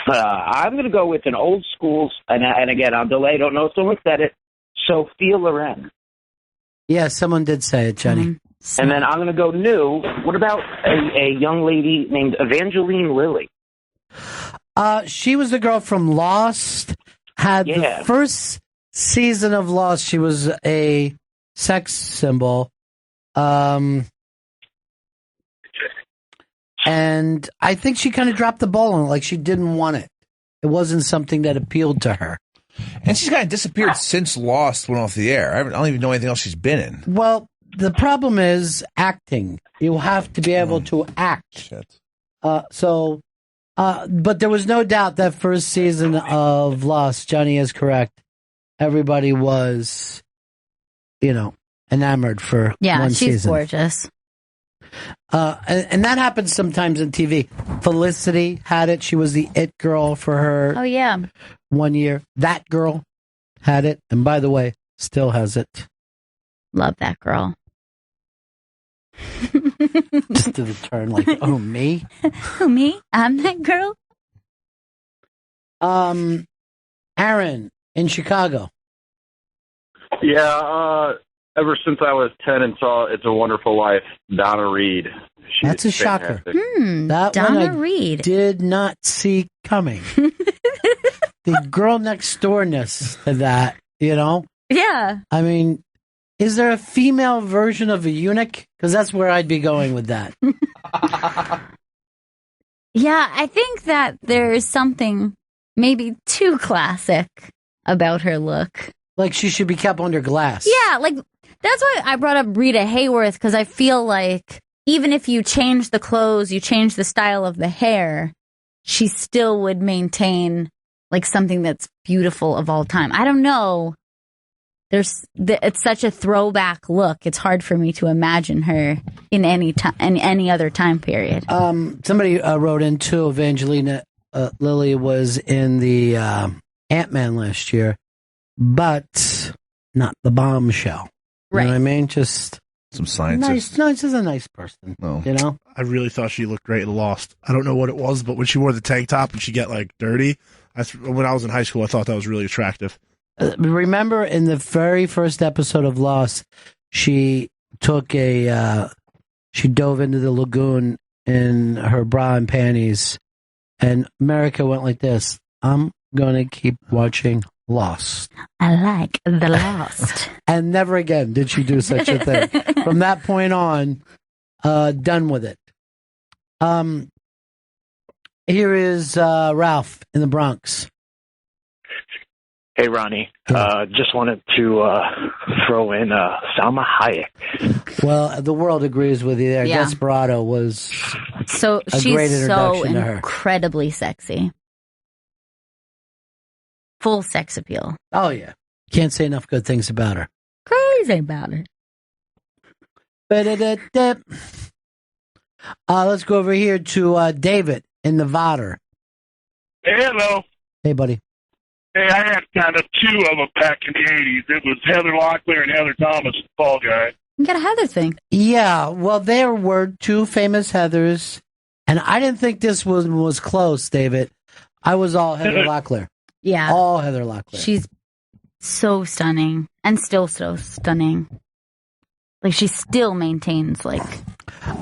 I'm going to go with an old school, and again, I'll delay. Don't know if someone said it. Sophia Loren.
Yeah, someone did say it, Johnny.
And then I'm going to go new. What about a young lady named Evangeline Lilly?
She was the girl from Lost. Had the first season of Lost. She was a sex symbol. And I think she kind of dropped the ball on it. Like, she didn't want it. It wasn't something that appealed to her.
And she's kind of disappeared since Lost went off the air. I don't even know anything else she's been in.
Well, the problem is acting. You have to be able to act.
Shit.
But there was no doubt that first season of Lost, Johnny is correct. Everybody was, enamored for one season.
Yeah, she's gorgeous.
And that happens sometimes in TV. Felicity had it. She was the it girl for her.
Oh, yeah.
1 year. That girl had it. And by the way, still has it.
Love that girl.
Just to the turn like, oh, me?
Who, me? I'm that girl?
Aaron in Chicago.
Yeah, ever since I was 10 and saw It's a Wonderful Life, Donna Reed.
That's a shocker. That
Donna
one I
Reed.
did not see coming. The girl next doorness to that,
Yeah.
I mean, is there a female version of a eunuch? Because that's where I'd be going with that.
Yeah, I think that there's something maybe too classic about her look.
Like she should be kept under glass.
Yeah, like that's why I brought up Rita Hayworth, because I feel like even if you change the clothes, you change the style of the hair, she still would maintain like something that's beautiful of all time. I don't know. It's such a throwback look. It's hard for me to imagine her in any other time period.
Somebody wrote in too. Evangelina Lilly was in the Ant-Man last year, but not the Bombshell.
Right.
You know what I mean? Just
some scientist.
Nice, just a nice person.
No.
I really thought she looked great in Lost. I don't know what it was, but when she wore the tank top and she get like dirty, when I was in high school, I thought that was really attractive.
Remember in the very first episode of Lost, she took she dove into the lagoon in her bra and panties, and America went like this: I'm gonna keep watching Lost.
I like the Lost.
And never again did she do such a thing. From that point on, done with it. Here is Ralph in the Bronx.
Hey, Ronnie. Just wanted to throw in Salma Hayek.
Well, the world agrees with you there.
Yeah.
Desperado was
so
a
she's
great introduction
so
to her.
incredibly sexy. Full sex appeal.
Oh, yeah. Can't say enough good things about her.
Crazy about her.
Let's go over here to David in Nevada.
Hey, hello.
Hey, buddy.
Hey, I had kind of two of them back in the 80s. It was Heather Locklear and Heather Thomas, the Fall Guy.
You got a Heather thing.
Yeah, well, there were two famous Heathers, and I didn't think this one was close, David. I was all Heather Locklear.
Yeah.
All Heather Locklear.
She's so stunning and still so stunning. Like, she still maintains, like...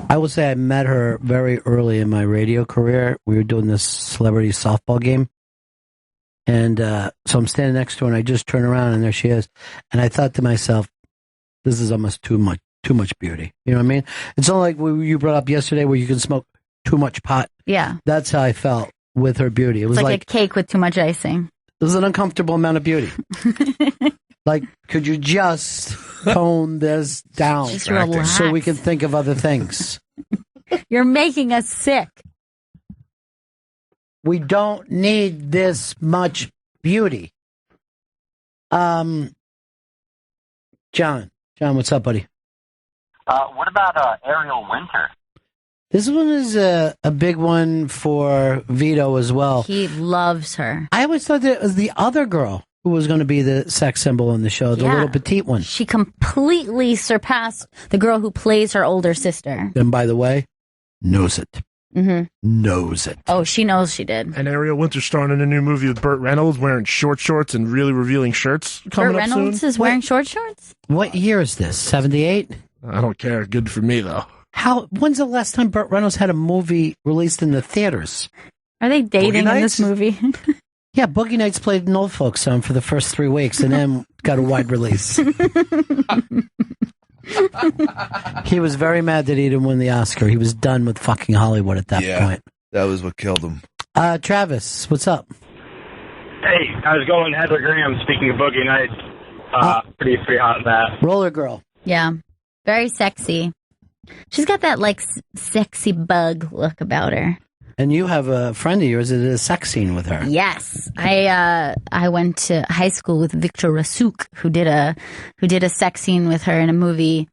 I will say I met her very early in my radio career. We were doing this celebrity softball game. And so I'm standing next to her, and I just turn around, and there she is. And I thought to myself, this is almost too much beauty. You know what I mean? It's not like what you brought up yesterday where you can smoke too much pot.
Yeah.
That's how I felt with her beauty. It was
It's like a cake with too much icing.
It was an uncomfortable amount of beauty. Like, could you just tone this down
Just relax.
so we can think of other things?
You're making us sick.
We don't need this much beauty. John, what's up, buddy?
What about Ariel Winter?
This one is a big one for Vito as well.
He loves her.
I always thought that it was the other girl who was going to be the sex symbol in the show, the
Yeah.
little petite one.
She completely surpassed the girl who plays her older sister.
And by the way, knows it.
Mm-hmm.
Knows it.
Oh, she knows she did.
And Ariel Winter's starring in a new movie with Burt Reynolds wearing short shorts and really revealing shirts coming
Burt
up
Reynolds
soon.
is wearing short shorts?
What year is this? 78?
I don't care. Good for me, though.
When's the last time Burt Reynolds had a movie released in the theaters?
Are they dating in this movie?
Yeah, Boogie Nights played an old folks song for the first 3 weeks and then got a wide release. He was very mad that he didn't win the Oscar. He was done with fucking Hollywood at that point.
That was what killed him.
Travis, what's up?
Hey, how's it going? Heather Graham, speaking of Boogie Nights. Pretty hot on that.
Roller girl.
Yeah. Very sexy. She's got that, like, sexy bug look about her.
And you have a friend of yours that did a sex scene with her.
Yes. I went to high school with Victor Rasuk, who did a sex scene with her in a movie.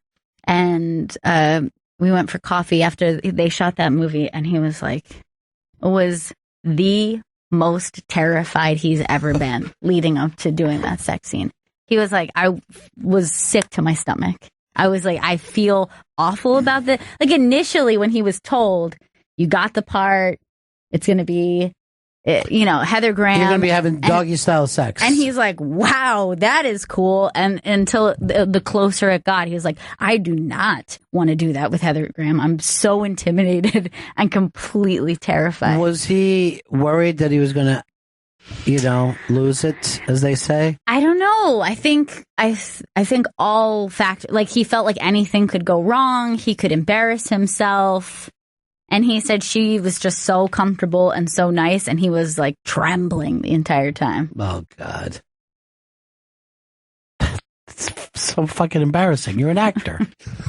And we went for coffee after they shot that movie, and he was like, was the most terrified he's ever been leading up to doing that sex scene. He was like, I was sick to my stomach. I was like, I feel awful about this. Like, initially when he was told, you got the part, it's going to be, Heather Graham.
You're going to be having doggy-style sex.
And he's like, wow, that is cool. And until the closer it got, he was like, I do not want to do that with Heather Graham. I'm so intimidated and completely terrified.
Was he worried that he was going to, lose it, as they say?
I don't know. I think all factors, like, he felt like anything could go wrong. He could embarrass himself. And he said she was just so comfortable and so nice, and he was, like, trembling the entire time.
Oh, God. It's so fucking embarrassing. You're an actor.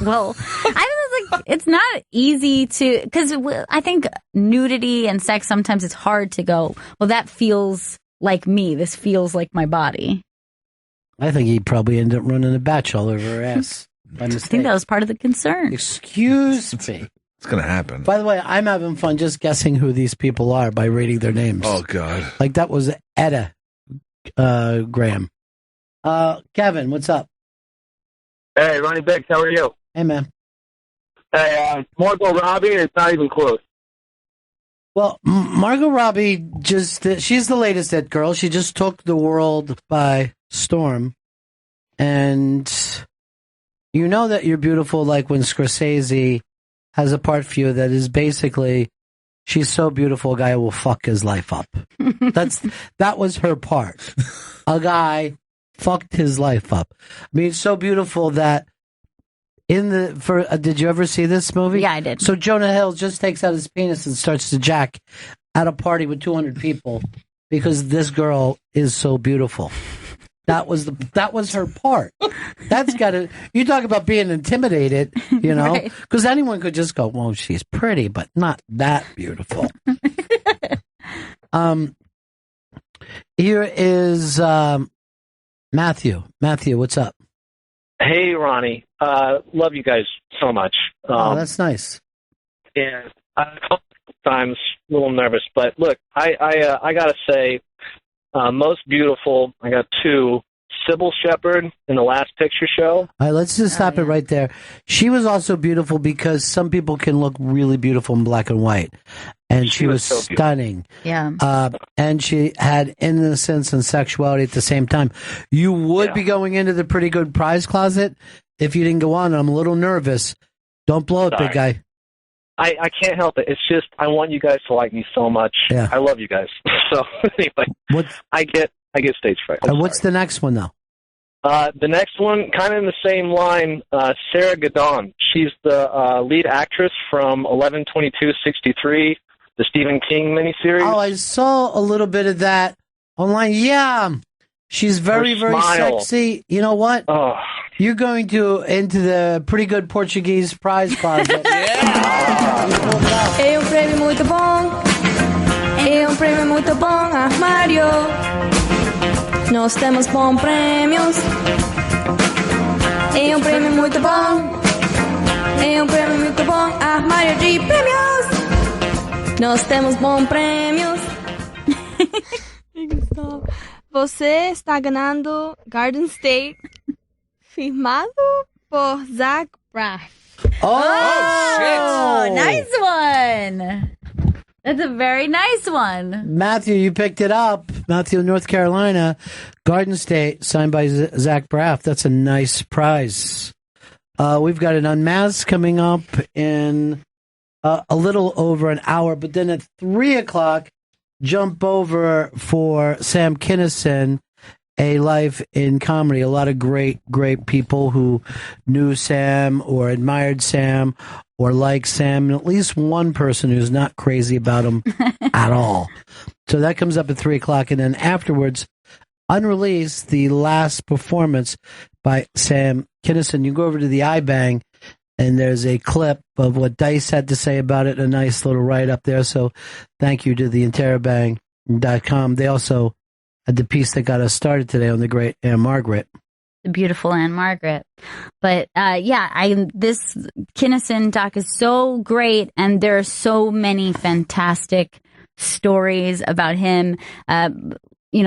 Well, I was like, it's not easy to, because I think nudity and sex, sometimes it's hard to go, well, that feels like me. This feels like my body.
I think he probably ended up running a batch all over her ass. By mistake.
I think that was part of the concern.
Excuse me.
It's going to happen.
By the way, I'm having fun just guessing who these people are by reading their names.
Oh, God.
Like that was Etta Graham. Kevin, what's up?
Hey, Ronnie Biggs, how are you?
Hey, man.
Hey, Margot Robbie, it's not even close.
Well, Margot Robbie she's the latest It girl. She just took the world by storm. And you know that you're beautiful, like when Scorsese has a part for you that is basically, she's so beautiful, a guy will fuck his life up. That was her part. A guy fucked his life up. I mean, so beautiful that did you ever see this movie?
Yeah, I did.
So Jonah Hill just takes out his penis and starts to jack at a party with 200 people because this girl is so beautiful. That was her part. That's gotta, you talk about being intimidated, because anyone could just go, well, she's pretty, but not that beautiful. Here is Matthew. Matthew, what's up?
Hey, Ronnie. Love you guys so much.
Oh, that's nice.
Yeah, sometimes a little nervous, but look, I gotta say, most beautiful, I got two. Sybil Shepherd in the Last Picture Show.
All right, let's just stop it right there. She was also beautiful because some people can look really beautiful in black and white. And she was
so
stunning.
Yeah.
And she had innocence and sexuality at the same time. You would be going into the pretty good prize closet if you didn't go on. I'm a little nervous. Don't blow it, big guy.
I can't help it. It's just I want you guys to like me so much.
Yeah.
I love you guys. So anyway, I get stage fright.
What's the next one, though?
The next one, kind of in the same line, Sarah Gadon. She's the lead actress from 11/22/63, the Stephen King miniseries.
Oh, I saw a little bit of that online. Yeah, she's very, very sexy. You know what?
Oh.
You're going into the pretty good Portuguese prize closet.
É prêmio muito bom. É prêmio muito bom, armário. Nós temos bons prêmios. É prêmio muito bom. É prêmio muito bom, armário de prêmios. Nós temos bons prêmios.
Você está ganhando Garden State, firmado por Zach Braff.
Oh, nice one. That's a very nice one.
Matthew, you picked it up. Matthew, North Carolina, Garden State, signed by Zach Braff. That's a nice prize. We've got an unmasked coming up in a little over an hour, but then at 3 o'clock, jump over for Sam Kinison, A Life in Comedy. A lot of great people who knew Sam or admired Sam or liked Sam, and at least one person who's not crazy about him at all. So that comes up at 3 o'clock, and then afterwards, unreleased, the last performance by Sam Kinison. You go over to the iBang, and there's a clip of what Dice had to say about it, a nice little write-up there. So thank you to the interrobang.com. They also had the piece that got us started today on the great Anne Margaret.
The beautiful Anne Margaret. But this Kinison doc is so great, and there are so many fantastic stories about him.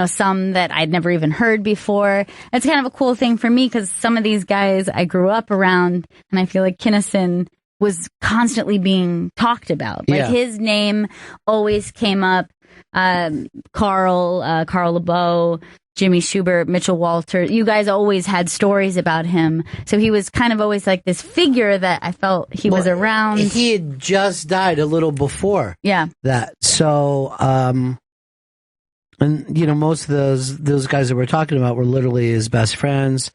Some that I'd never even heard before. It's kind of a cool thing for me because some of these guys I grew up around, and I feel like Kinison was constantly being talked about. Like his name always came up. Carl LeBeau, Jimmy Schubert, Mitchell Walter. You guys always had stories about him. So he was kind of always like this figure that I felt he was around.
He had just died a little before that. So, and most of those guys that we're talking about were literally his best friends,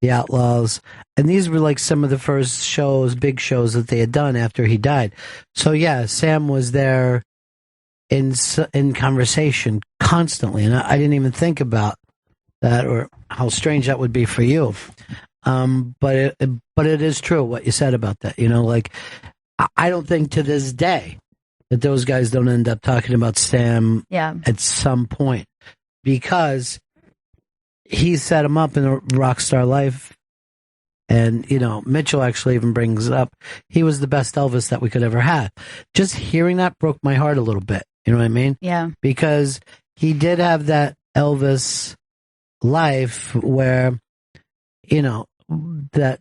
the Outlaws, and these were like some of the first big shows that they had done after he died. So Sam was there in conversation constantly, and I didn't even think about that or how strange that would be for you. But it is true what you said about that. I don't think to this day that those guys don't end up talking about Sam at some point, because he set him up in a rock star life. And, Mitchell actually even brings it up. He was the best Elvis that we could ever have. Just hearing that broke my heart a little bit. You know what I mean?
Yeah.
Because he did have that Elvis life where, that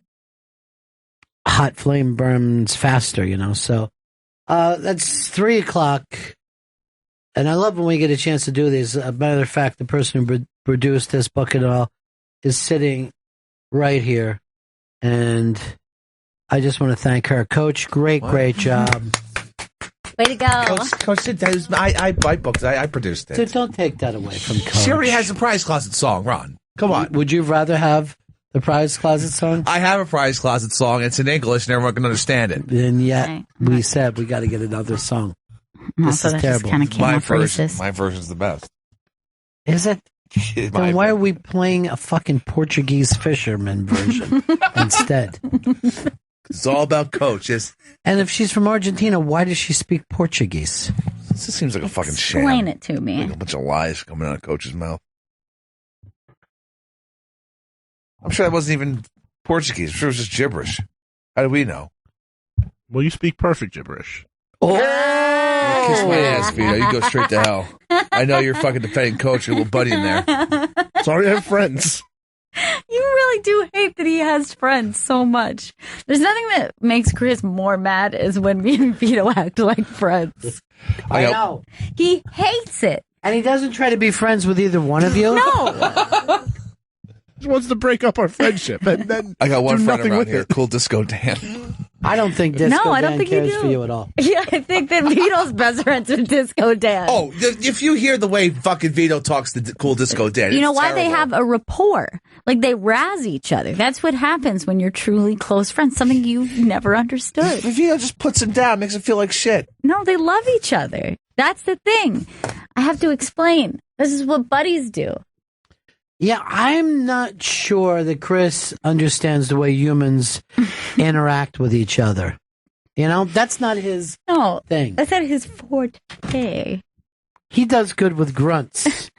hot flame burns faster, So that's 3 o'clock. And I love when we get a chance to do these. As a matter of fact, the person who produced this book and all is sitting right here. And I just want to thank her. Coach, great job.
Way to go.
Coach, I buy books. I produced it.
So don't take that away from Coach.
She already has the Prize Closet song, Ron. Come on.
Would you rather have the Prize Closet song?
I have a Prize Closet song. It's in English and everyone can understand it.
And yet we said we got to get another song. This is terrible.
My version's the best.
Is it? Then why are we playing a fucking Portuguese fisherman version instead?
It's all about Coach.
And if she's from Argentina, why does she speak Portuguese?
This just seems like a fucking sham.
Explain it to me.
Like a bunch of lies coming out of Coach's mouth. I'm sure that wasn't even Portuguese. I'm sure it was just gibberish. How do we know?
Well, you speak perfect gibberish.
Oh!
Kiss my ass, Vito. You go straight to hell. I know you're fucking defending Coach, your little buddy in there.
Sorry, I have friends.
You really do hate that he has friends so much. There's nothing that makes Chris more mad is when me and Vito act like friends.
I know.
He hates it.
And he doesn't try to be friends with either one of you?
No.
Just wants to break up our friendship and then
I got one
do
friend
nothing
around
with
here,
it.
Cool Disco Dan.
I don't think Disco Dan cares for you at all.
Yeah, I think that Vito's best friends with Disco Dan.
Oh, if you hear the way fucking Vito talks to Cool Disco Dan,
you know
it's
why
terrible.
they have a rapport? Like they razz each other. That's what happens when you're truly close friends. Something you've never understood.
Vito just puts him down, makes him feel like shit.
No, they love each other. That's the thing. I have to explain. This is what buddies do.
Yeah, I'm not sure that Chris understands the way humans interact with each other. That's not his thing.
That's not his forte.
He does good with grunts.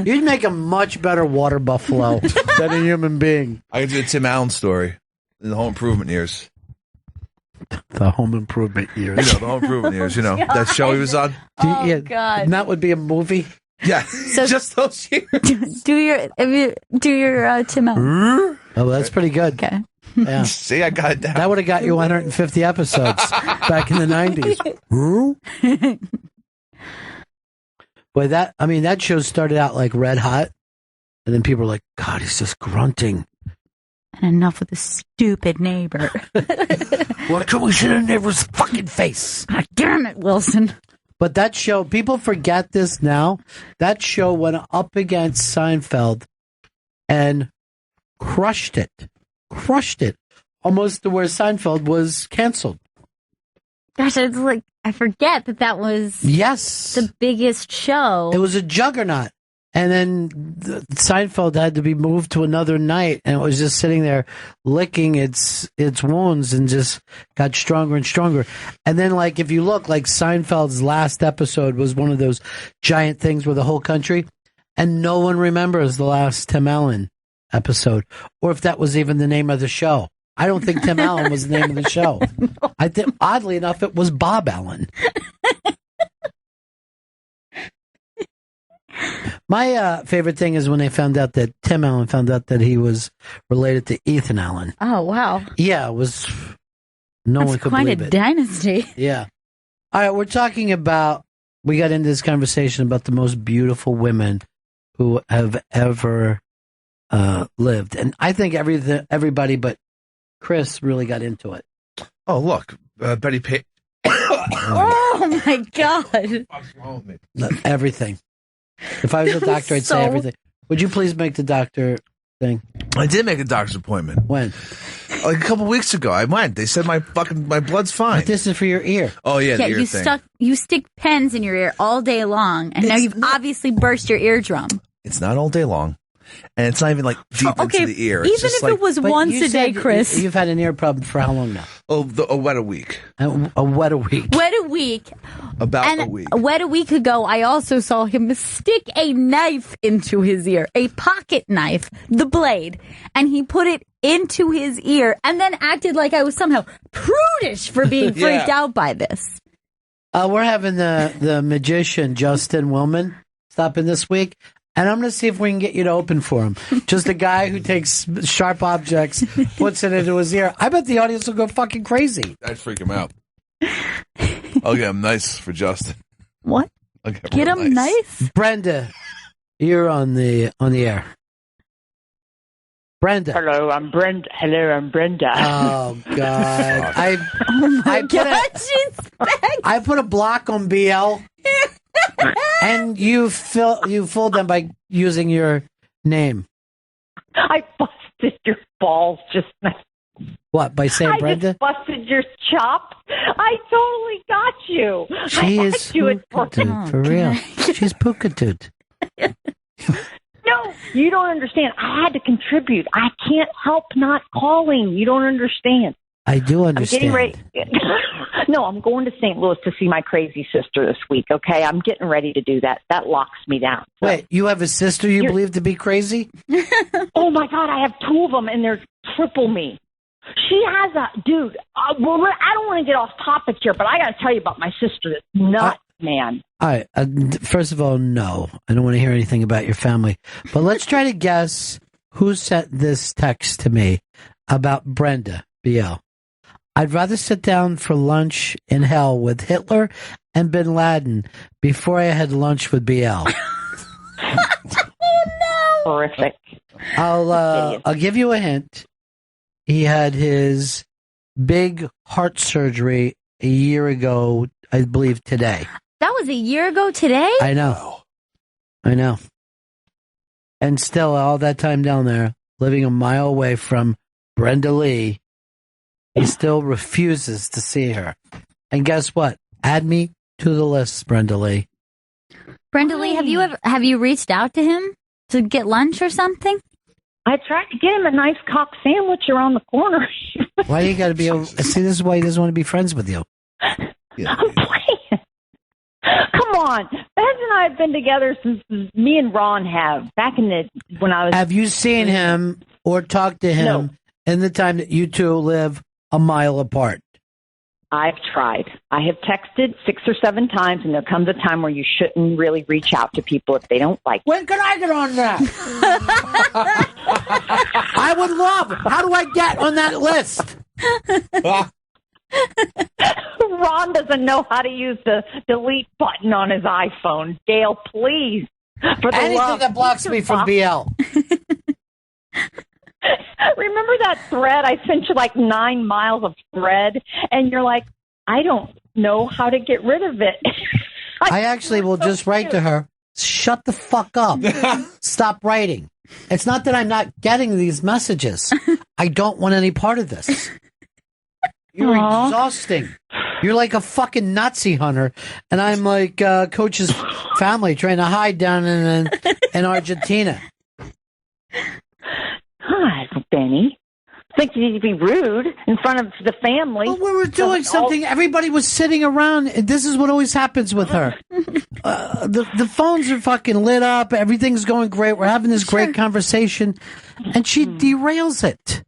You'd make a much better water buffalo than a human being.
I can do the Tim Allen story in the Home Improvement years.
The Home Improvement years.
The Home Improvement years, that show he was on.
Oh, God.
And that would be a movie?
Yeah,
So-
just those years.
Do your Tim Allen.
Oh, that's pretty good.
Okay.
Yeah.
See, I got it down.
That would have got you 150 episodes back in the 90s. Boy, that show started out like red hot, and then people were like, God, he's just grunting.
And enough with the stupid neighbor.
What can we see in the neighbor's fucking face?
God damn it, Wilson.
But that show, people forget this now. That show went up against Seinfeld and crushed it. Almost to where Seinfeld was canceled.
Gosh, it's like, I forget that was the biggest show.
It was a juggernaut. And then Seinfeld had to be moved to another night, and it was just sitting there licking its wounds and just got stronger and stronger. And then, like, if you look, like Seinfeld's last episode was one of those giant things with the whole country, and no one remembers the last Tim Allen episode, or if that was even the name of the show. I don't think Tim Allen was the name of the show. I think, oddly enough, it was Bob Allen. My favorite thing is when they found out that Tim Allen found out that he was related to Ethan Allen.
Oh, wow.
Yeah, it was. No one could
quite
believe
a
it.
dynasty.
Yeah. All right, we're talking about. We got into this conversation about the most beautiful women who have ever lived, and I think everybody but Chris really got into it.
Oh, look, Betty Page.
Oh my God!
Everything. If I was a doctor, I'd say everything. Would you please make the doctor thing?
I did make a doctor's appointment.
When?
Like a couple weeks ago. I went. They said my blood's fine.
But this is for your ear.
Oh yeah, the ear
you
thing.
you stick pens in your ear all day long, and now you've obviously burst your eardrum.
It's not all day long, and it's not even like deep into the ear. It's
Even
just
if
like,
it was
But
once
you
a day,
said
Chris.
You've had an ear problem for how long now?
about a week.
A wet a week.
Wet a week.
About a week.
Wet a week ago, I also saw him stick a knife into his ear, a pocket knife, the blade, and he put it into his ear and then acted like I was somehow prudish for being freaked out by this.
We're having the magician, Justin Willman, stop in this week. And I'm going to see if we can get you to open for him. Just a guy who takes sharp objects, puts it into his ear. I bet the audience will go fucking crazy.
I'd freak him out. I'll get him nice for Justin.
What?
I'll
Get him nice?
Brenda, you're on the air. Brenda.
Hello, I'm Brenda.
Oh God! I put a block on BL, and you fooled them by using your name.
I busted your balls just now.
What, by saying Brenda?
I just busted your chop. I totally got you.
She
I
is
had you at
Pookatoot, for real. She's Pookatoot.
No, you don't understand. I had to contribute. I can't help not calling. You don't understand.
I do understand.
I'm getting ready. No, I'm going to St. Louis to see my crazy sister this week, okay? I'm getting ready to do that. That locks me down. So.
Wait, you have a sister you believe to be crazy?
Oh, my God, I have two of them, and they're triple me. She has a... Dude, well, I don't want to get off topic here, but I got to tell you about my sister that's nuts, man.
All right. First of all, no. I don't want to hear anything about your family. But let's try to guess who sent this text to me about Brenda, BL. I'd rather sit down for lunch in hell with Hitler and Bin Laden before I had lunch with BL.
Oh, no. Horrific.
I'll give you a hint. He had his big heart surgery a year ago, I believe today.
That was a year ago today?
I know. And still, all that time down there, living a mile away from Brenda Lee, he still refuses to see her. And guess what? Add me to the list, Brenda Lee.
Brenda Lee, have you reached out to him to get lunch or something?
I tried to get him a nice cock sandwich around the corner.
Why you got to be? See, this is why he doesn't want to be friends with you.
Yeah. I'm playing. Come on, Fez and I have been together since me and Ron have back in when I was.
Have you seen him or talked to him in the time that you two live a mile apart?
I've tried. I have texted 6 or 7 times, and there comes a time where you shouldn't really reach out to people if they don't like you.
When can I get on that? I would love. How do I get on that list?
Ron doesn't know how to use the delete button on his iPhone. Gail, please. For the
Anything
love,
that blocks me from BL.
Remember that thread? I sent you like 9 miles of thread, and you're like, I don't know how to get rid of it.
I actually will just write to her, shut the fuck up. Stop writing. It's not that I'm not getting these messages. I don't want any part of this. You're exhausting. You're like a fucking Nazi hunter, and I'm like Coach's family trying to hide down in Argentina.
Hi, Benny. I think you need to be rude in front of the family.
Well, we were doing something. Everybody was sitting around. This is what always happens with her. The phones are fucking lit up. Everything's going great. We're having this great conversation. And she derails it.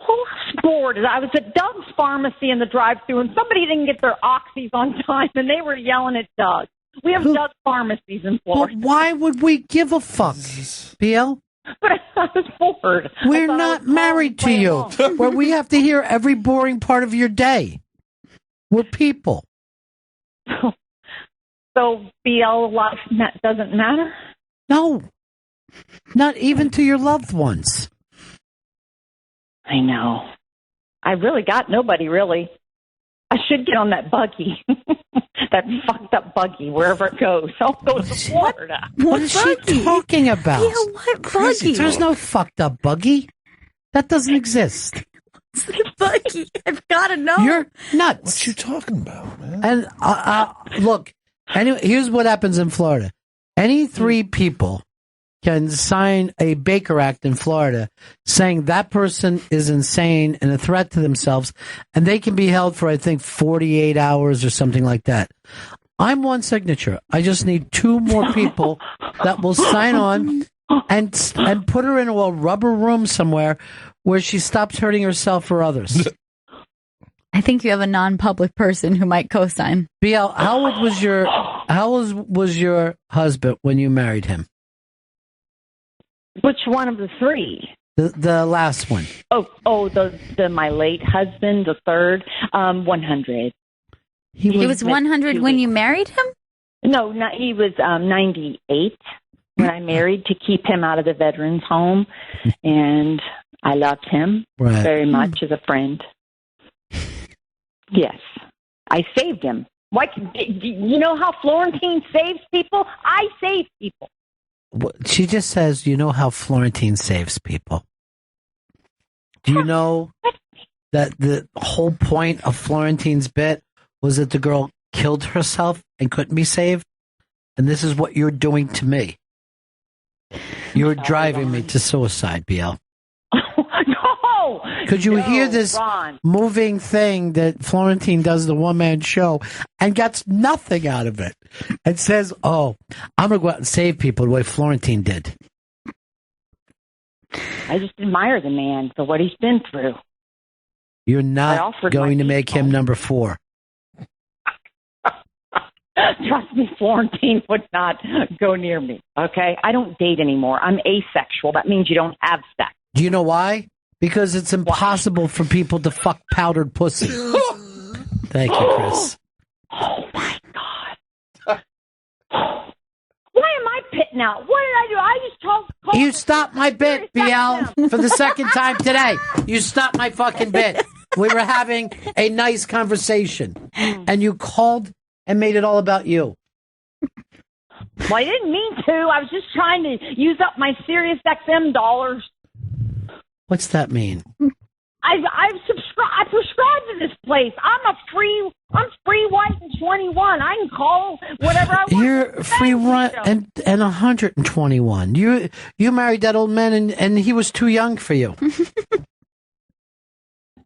Who's bored? I was at Doug's pharmacy in the drive-thru, and somebody didn't get their oxys on time, and they were yelling at Doug. We have Doug pharmacies in Florida.
But why would we give a fuck, BL?
But I was bored.
We're not married to you, where we have to hear every boring part of your day. We're people.
So BL life doesn't matter?
No. Not even to your loved ones.
I know. I really got nobody, really. I should get on that buggy. That fucked up buggy, wherever it goes. I'll go to Florida.
What is she talking about?
Yeah, what buggy?
There's no fucked up buggy. That doesn't exist.
Buggy. I've got to know.
You're nuts.
What you talking about, man?
And look, anyway, here's what happens in Florida. Any 3 people can sign a Baker Act in Florida saying that person is insane and a threat to themselves, and they can be held for, I think, 48 hours or something like that. I'm one signature. I just need 2 more people that will sign on and put her in a rubber room somewhere where she stops hurting herself or others.
I think you have a non-public person who might co-sign.
BL, how old was your husband when you married him?
Which one of the 3?
The last one.
The my late husband, the third, 100.
He was 100 when you married him?
No, he was 98 when I married, to keep him out of the veterans home, and I loved him very much as a friend. Yes, I saved him. You know how Florentine saves people? I save people.
She just says, you know how Florentine saves people. Do you know that the whole point of Florentine's bit was that the girl killed herself and couldn't be saved? And this is what you're doing to me. You're driving me to suicide, BL.
No!
Could you hear this moving thing that Florentine does, the one-man show, and gets nothing out of it? And says, I'm going to go out and save people the way Florentine did.
I just admire the man for what he's been through.
You're not going to make him number 4.
Trust me, Florentine would not go near me, okay? I don't date anymore. I'm asexual. That means you don't have sex.
Do you know why? Because it's impossible for people to fuck powdered pussy. Thank you, Chris.
Oh, my God. Why am I pitting out? What did I do? I just told...
You stopped my bit, BL, for the second time today. You stopped my fucking bit. We were having a nice conversation, and you called and made it all about you.
Well, I didn't mean to. I was just trying to use up my Sirius XM dollars.
What's that mean?
I prescribed to this place. I'm free white and 21. I can call whatever I want.
You're free run and 121. You married that old man and he was too young for you.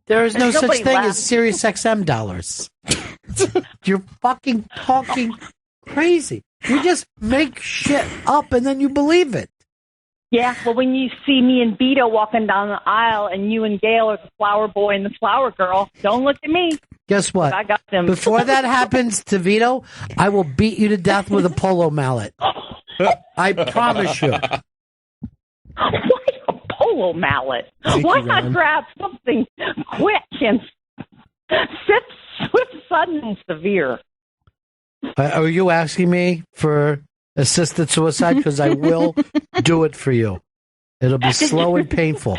There is no such thing as Sirius XM dollars. You're fucking talking crazy. You just make shit up and then you believe it.
Yeah, well, when you see me and Vito walking down the aisle and you and Gail are the flower boy and the flower girl, don't look at me.
Guess what?
I got them.
Before that happens to Vito, I will beat you to death with a polo mallet. I promise you.
Why a polo mallet? Why not grab something quick and swift, sudden, and severe?
Are you asking me for assisted suicide? Because I will do it for you. It'll be slow and painful.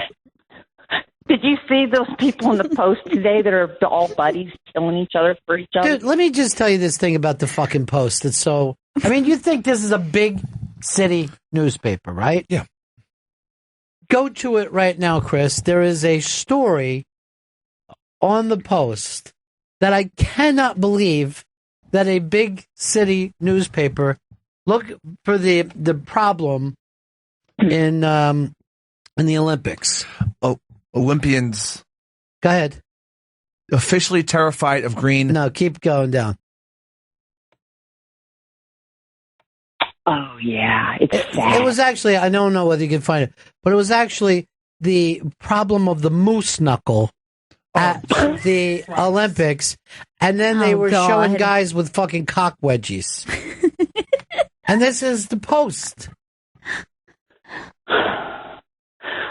Did you see those people in the Post today that are all buddies killing each other for each other?
Dude, let me just tell you this thing about the fucking Post. It's so... I mean, you think this is a big city newspaper, right?
Yeah.
Go to it right now, Chris. There is a story on the Post that I cannot believe that a big city newspaper... Look for the problem in the Olympics.
Oh, Olympians.
Go ahead.
Officially terrified of green.
No, keep going down.
Oh, yeah. It's sad.
It was actually, I don't know whether you can find it, but it was actually the problem of the moose knuckle at the Olympics. And then they were showing guys with fucking cock wedgies. And this is the Post.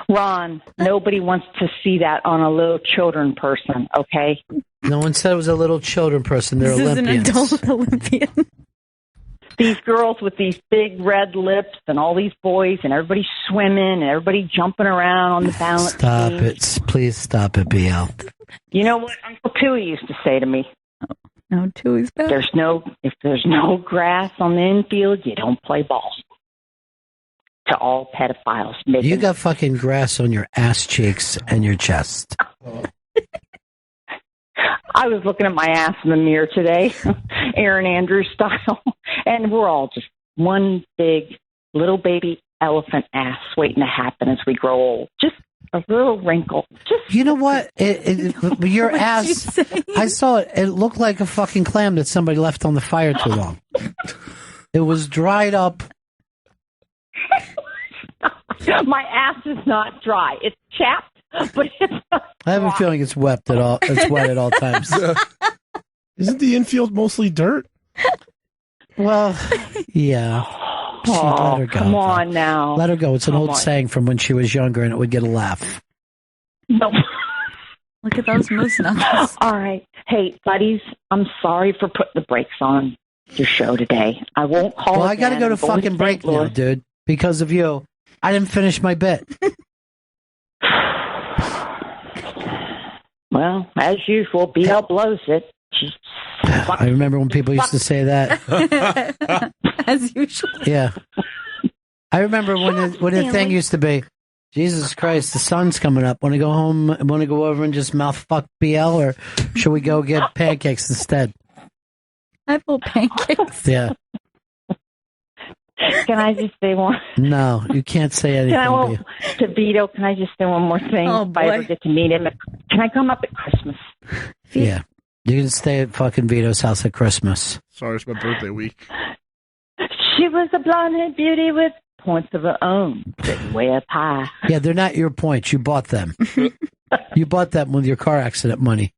Ron, nobody wants to see that on a little children person, okay?
No one said it was a little children person. They're
This
Olympians.
is an adult Olympian.
These girls with these big red lips and all these boys and everybody swimming and everybody jumping around on the balance
Stop
beam.
it. Please stop it, BL.
You know what Uncle Tui used to say to me?
No, Tui's back.
If there's no grass on the infield, you don't play ball. To all pedophiles.
You got fucking grass on your ass cheeks and your chest.
I was looking at my ass in the mirror today, Aaron Andrews style, and we're all just one big little baby elephant ass waiting to happen as we grow old. Just a little wrinkle.
You know what? Your ass, I saw it. It looked like a fucking clam that somebody left on the fire too long. It was dried up.
My ass is not dry. It's chapped, but it's not
I have a feeling it's wet at all. It's wet at all times.
Isn't the infield mostly dirt?
Well, yeah.
Oh,
Let her go.
come on now.
Let her go. It's an
Come
old
on.
saying from when she was younger, and it would get a laugh.
No.
Look at those moose knuckles.
All right. Hey, buddies, I'm sorry for putting the brakes on your show today. I won't call
Well, I got to
again.
go to
I'm going
fucking break
St.
now,
Louis.
dude, because of you. I didn't finish my bit.
Well, as usual, BL blows it.
I remember when people used to say that.
As usual.
Yeah. I remember when the thing used to be, Jesus Christ, the sun's coming up. Want to go home? Want to go over and just mouth fuck BL, or should we go get pancakes instead?
I have little pancakes.
Yeah.
Can I just say one?
No, you can't say anything.
To Vito, can I just say one more thing?
Oh,
if I ever
boy.
get to meet him, can I come up at Christmas?
Yeah. You can stay at fucking Vito's house at Christmas.
Sorry, it's my birthday week.
She was a blonde-haired beauty with points of her own, sitting way up high.
Yeah, they're not your points. You bought them. You bought them with your car accident money.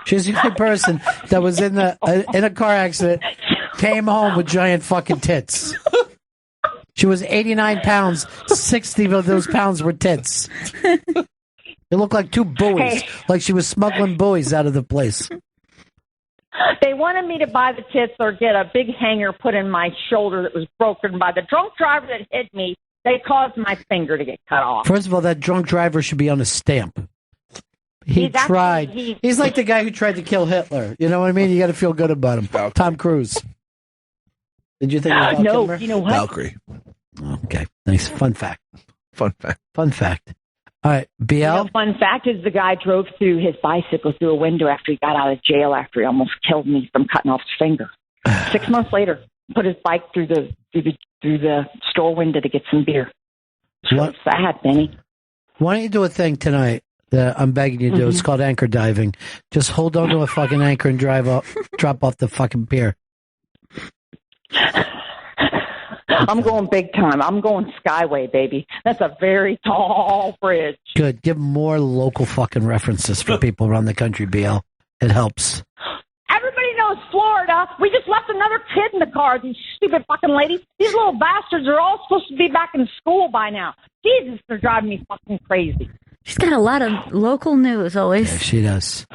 She's the only person that was in a car accident, came home with giant fucking tits. She was 89 pounds. 60 of those pounds were tits. It looked like two buoys, like she was smuggling buoys out of the place.
They wanted me to buy the tits or get a big hanger put in my shoulder that was broken by the drunk driver that hit me. They caused my finger to get cut off.
First of all, that drunk driver should be on a stamp. He
He's actually-
tried. He's like the guy who tried to kill Hitler. You know what I mean? You got to feel good about him. Tom Cruise. Did you think it was Val
No,
Kilmer?
you know what?
Valkyrie.
Okay, nice. Fun fact.
Fun fact.
Fun fact. All right, BL.
You know, fun fact is the guy drove through his bicycle through a window after he got out of jail after he almost killed me from cutting off his finger. 6 months later, put his bike through the store window to get some beer.
What?
Sad, Benny.
Why don't you do a thing tonight that I'm begging you to do? It's called anchor diving. Just hold on to a fucking anchor and drop off the fucking pier.
I'm going big time. I'm going Skyway, baby. That's a very tall bridge.
Good. Give more local fucking references for people around the country, BL. It helps.
Everybody knows Florida. We just left another kid in the car, these stupid fucking ladies. These little bastards are all supposed to be back in school by now. Jesus, they're driving me fucking crazy.
She's got a lot of local news always.
Yeah, she does.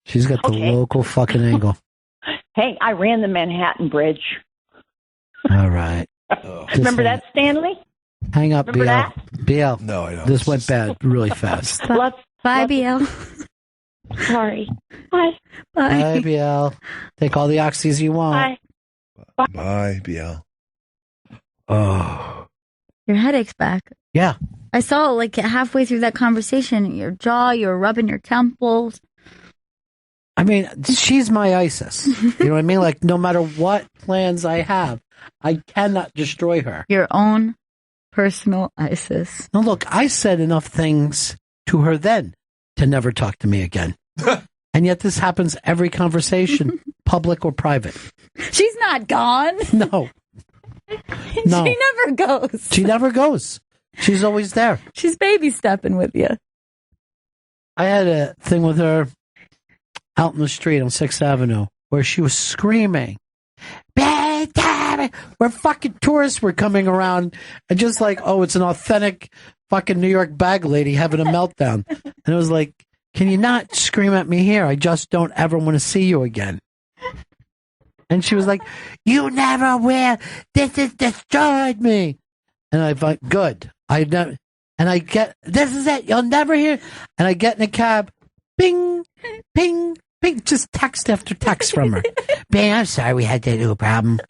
She's got the local fucking angle.
Hey, I ran the Manhattan Bridge.
All right.
Remember that, Stanley?
Hang up,
Remember
BL.
that?
BL.
No, I don't.
This went bad really fast.
Bye, BL.
Sorry. Bye.
Bye, BL. Take all the oxys you want.
Bye.
Bye, BL.
Oh.
Your headache's back.
Yeah.
I saw like halfway through that conversation, your jaw, you were rubbing your temples.
I mean, she's my ISIS. You know what I mean? Like, no matter what plans I have, I cannot destroy her.
Your own personal ISIS.
Now, look, I said enough things to her then to never talk to me again. And yet this happens every conversation, public or private.
She's not gone.
No. No.
She never goes.
She never goes. She's always there.
She's baby stepping with you.
I had a thing with her out in the street on 6th Avenue where she was screaming, where fucking tourists were coming around and just like, oh, it's an authentic fucking New York bag lady having a meltdown. And it was like, can you not scream at me here? I just don't ever want to see you again. And she was like, you never will. This has destroyed me. And I thought, good. And I get, this is it. You'll never hear. And I get in a cab. Bing, ping, ping. Just text after text from her. Bing, I'm sorry we had that little problem.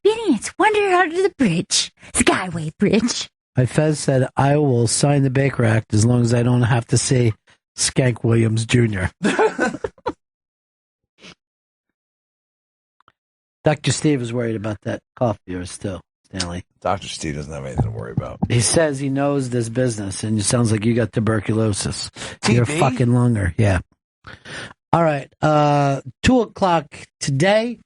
Benny, it's Wonder Under the Bridge. Skyway Bridge.
My Fez said, I will sign the Baker Act as long as I don't have to see Skank Williams Jr. Dr. Steve is worried about that cough of yours too, Stanley.
Dr. Steve doesn't have anything to worry about.
He says he knows this business, and it sounds like you got tuberculosis. You're a
TB?
fucking lunger. Yeah. All right. 2 o'clock today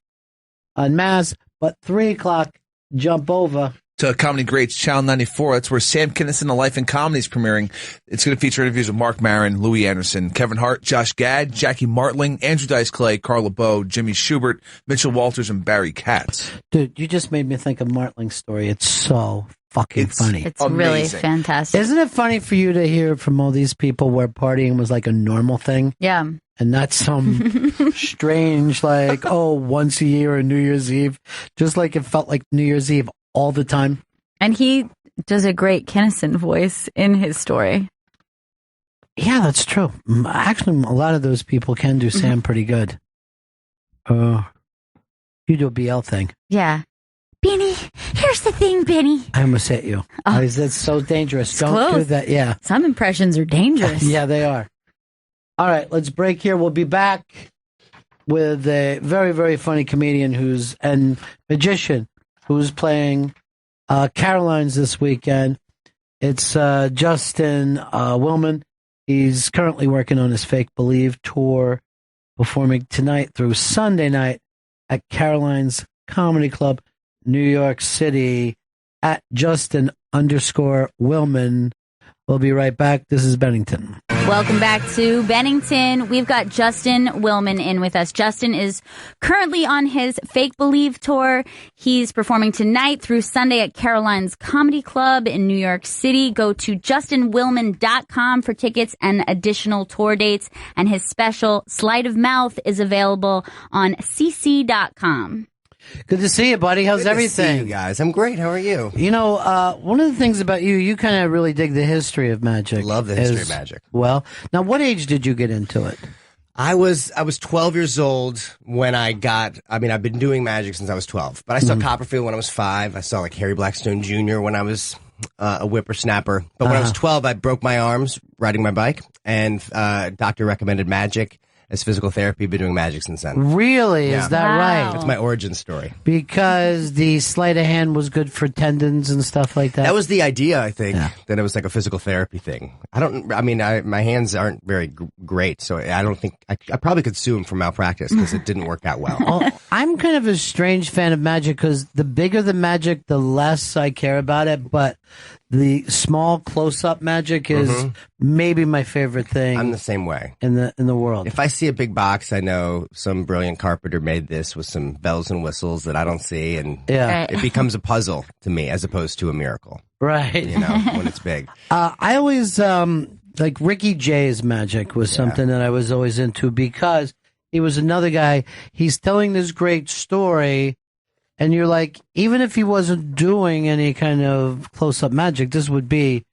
on Mass, but 3 o'clock jump over
to Comedy Greats, Channel 94. That's where Sam Kinison, A Life in Comedy is premiering. It's going to feature interviews with Mark Maron, Louis Anderson, Kevin Hart, Josh Gad, Jackie Martling, Andrew Dice Clay, Carl LeBeau, Jimmy Schubert, Mitchell Walters, and Barry Katz.
Dude, you just made me think of Martling's story. It's so fucking funny.
It's really fantastic.
Isn't it funny for you to hear from all these people where partying was like a normal thing?
Yeah.
And not some strange, like, oh, once a year or New Year's Eve. Just like it felt like New Year's Eve all the time.
And he does a great Kinison voice in his story.
Yeah, that's true. Actually, a lot of those people can do Sam pretty good. You do a BL thing.
Yeah. Benny, here's the thing, Benny.
I almost hit you.
Oh.
That's so dangerous.
It's
Don't
close.
do that. Yeah.
Some impressions are dangerous.
Yeah, they are. All right, let's break here. We'll be back with a very, very funny comedian and magician who's playing Caroline's this weekend. It's Justin Willman. He's currently working on his Fake Believe tour, performing tonight through Sunday night at Caroline's Comedy Club, New York City, at Justin_Willman. We'll be right back. This is Bennington.
Welcome back to Bennington. We've got Justin Willman in with us. Justin is currently on his Fake Believe tour. He's performing tonight through Sunday at Caroline's Comedy Club in New York City. Go to justinwillman.com for tickets and additional tour dates. And his special Sleight of Mouth is available on cc.com.
Good to see you, buddy. How's everything?
To see you guys. I'm great. How are you?
You know, one of the things about you kind of really dig the history of magic.
Love the history of magic.
Well, now what age did you get into it?
I was 12 years old when I've been doing magic since I was 12, but I saw Copperfield when I was 5. I saw like Harry Blackstone Jr. when I was a whippersnapper. But when I was 12, I broke my arms riding my bike, and doctor recommended magic. as physical therapy, been doing magic since then.
Really? Is that right?
That's my origin story.
Because the sleight of hand was good for tendons and stuff like that.
That was the idea, I think, that it was like a physical therapy thing. My hands aren't very great, so I don't think, I probably could sue him for malpractice because it didn't work out well.
Well, I'm kind of a strange fan of magic because the bigger the magic, the less I care about it, but the small close-up magic is maybe my favorite thing.
I'm the same way
in the world.
If I see a big box, I know some brilliant carpenter made this with some bells and whistles that I don't see, and it becomes a puzzle to me as opposed to a miracle.
Right.
You know, when it's big.
I always like Ricky Jay's magic was something that I was always into because he was another guy. He's telling this great story. And you're like, even if he wasn't doing any kind of close-up magic, this would be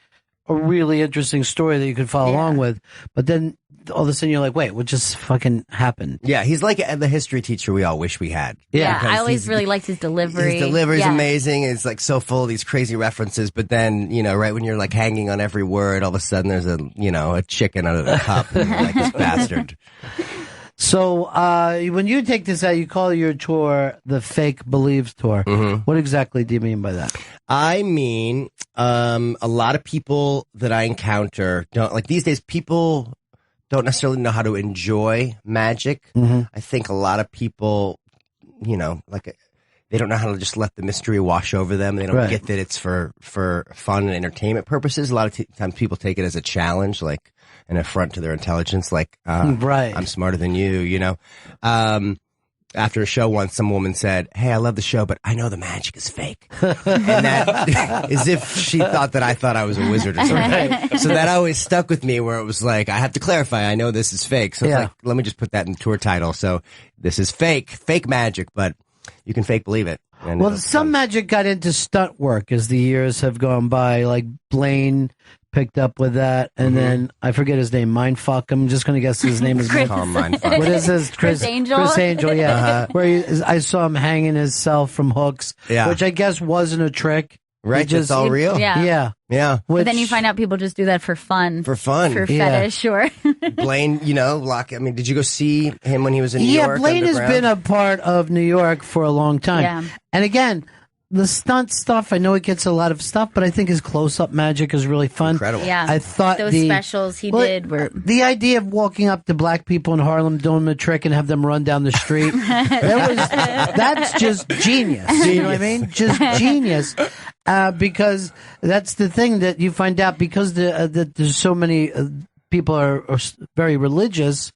a really interesting story that you could follow along with. But then all of a sudden you're like, wait, what just fucking happened?
Yeah, he's like the history teacher we all wish we had.
Yeah, I always really liked his delivery.
His delivery is amazing. It's like so full of these crazy references. But then, you know, right when you're like hanging on every word, all of a sudden there's a chicken under the cup. And you're like, this bastard.
So, when you take this out, you call your tour the Fake Believes Tour. What exactly do you mean by that?
I mean, a lot of people that I encounter don't, like these days, people don't necessarily know how to enjoy magic. I think a lot of people, you know, like they don't know how to just let the mystery wash over them. They don't get that it's for fun and entertainment purposes. A lot of times people take it as a challenge, like an affront to their intelligence, like, I'm smarter than you, you know. After a show once, some woman said, hey, I love the show, but I know the magic is fake. And that, as if she thought that I thought I was a wizard or something. So that always stuck with me where it was like, I have to clarify, I know this is fake. So it's like, let me just put that in the tour title. So this is fake magic, but you can fake believe it. And
well, some magic got into stunt work as the years have gone by, like Blaine picked up with that, and then I forget his name, Mindfuck. I'm just going to guess his name is
Mindfuck.
What is his?
Chris Angel.
Chris Angel, yeah. Where I saw him hanging himself from hooks, which I guess wasn't a trick.
Right, it's all real.
Yeah.
Yeah.
But then you find out people just do that for fun.
For fun.
For fetish, or
Blaine, you know, I mean, did you go see him when he was in New York?
Yeah, Blaine has been a part of New York for a long time.
Yeah.
And again, the stunt stuff, I know it gets a lot of stuff, but I think his close-up magic is really fun.
Incredible.
Yeah.
I thought
those specials he did were...
The idea of walking up to black people in Harlem, doing them a trick, and have them run down the street, that's just genius. You know what I mean? Just genius. Because that's the thing that you find out, because that there's so many people are very religious,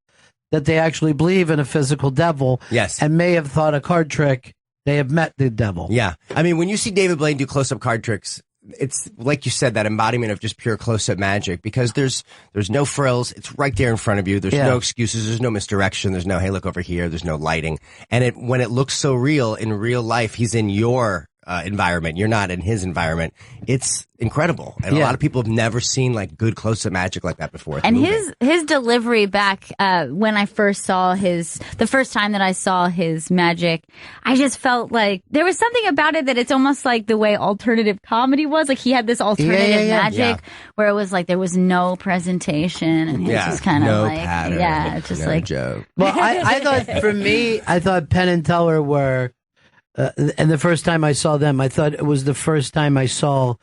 that they actually believe in a physical devil.
Yes.
And may have thought a card trick, they have met the devil.
Yeah. I mean, when you see David Blaine do close-up card tricks, it's like you said, that embodiment of just pure close-up magic, because there's no frills. It's right there in front of you. There's no excuses. There's no misdirection. There's no, hey, look over here. There's no lighting. And when it looks so real in real life, he's in your environment. You're not in his environment. It's incredible. And a lot of people have never seen like good close-up magic like that before.
And his delivery back when I first saw the first time that I saw his magic, I just felt like there was something about it that it's almost like the way alternative comedy was. Like he had this alternative magic where it was like there was no presentation, and he was just kind of like,
pattern,
just
no
like
joke.
Well, I thought, for me, I thought Penn and Teller were, and the first time I saw them, I thought it was the first time I saw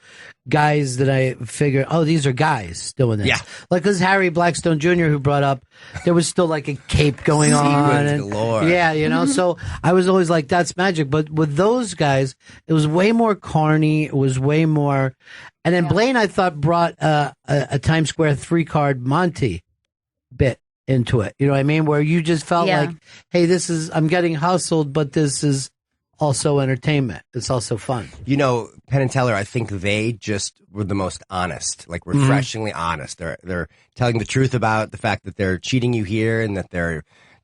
guys that I figured, oh, these are guys doing this.
Yeah.
Like, because Harry Blackstone Jr., who brought up, there was still like a cape going on.
Sequins galore.
Yeah, you know, so I was always like, that's magic. But with those guys, it was way more carny. It was way more. And then Blaine, I thought, brought a Times Square 3-card Monty bit into it. You know what I mean? Where you just felt like, hey, I'm getting hustled, but this is also entertainment. It's also fun.
You know, Penn and Teller, I think they just were the most honest, like refreshingly honest. They're telling the truth about the fact that they're cheating you here, and that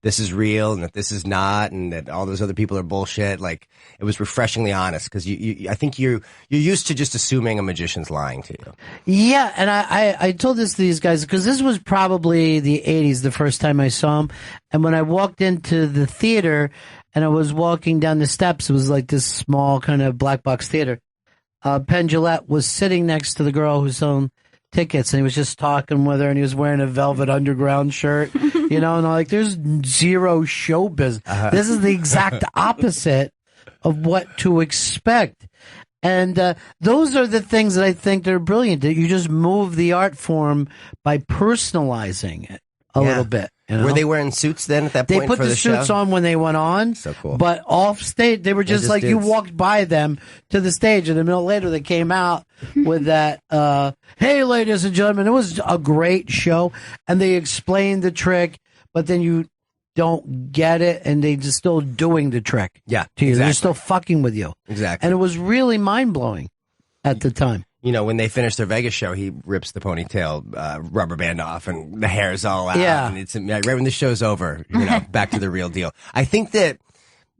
this is real and that this is not, and that all those other people are bullshit. Like, it was refreshingly honest, because I think you're used to just assuming a magician's lying to you.
Yeah, and I told this to these guys because this was probably the 80s, the first time I saw them. And when I walked into the theater and I was walking down the steps, it was like this small kind of black box theater. Penn Jillette was sitting next to the girl who's selling tickets, and he was just talking with her, and he was wearing a Velvet Underground shirt, you know, and I'm like, there's zero show business. This is the exact opposite of what to expect. And those are the things that I think that are brilliant, that you just move the art form by personalizing it a little bit. You know?
Were they wearing suits then at that
They
point
put
for
the suits
show?
on when they went on.
So cool.
But off stage, they were just
just
like, you
dudes.
walked by them to the stage, and a minute later they came out with that, hey, ladies and gentlemen. It was a great show, and they explained the trick, but then you don't get it, and they just still doing the trick.
Yeah,
to you. They're
exactly.
still fucking with you.
Exactly.
And it was really mind-blowing at the time.
You know, when they finish their Vegas show, he rips the ponytail rubber band off, and the hair's all out.
Yeah.
And it's right when the show's over, you know, back to the real deal. I think that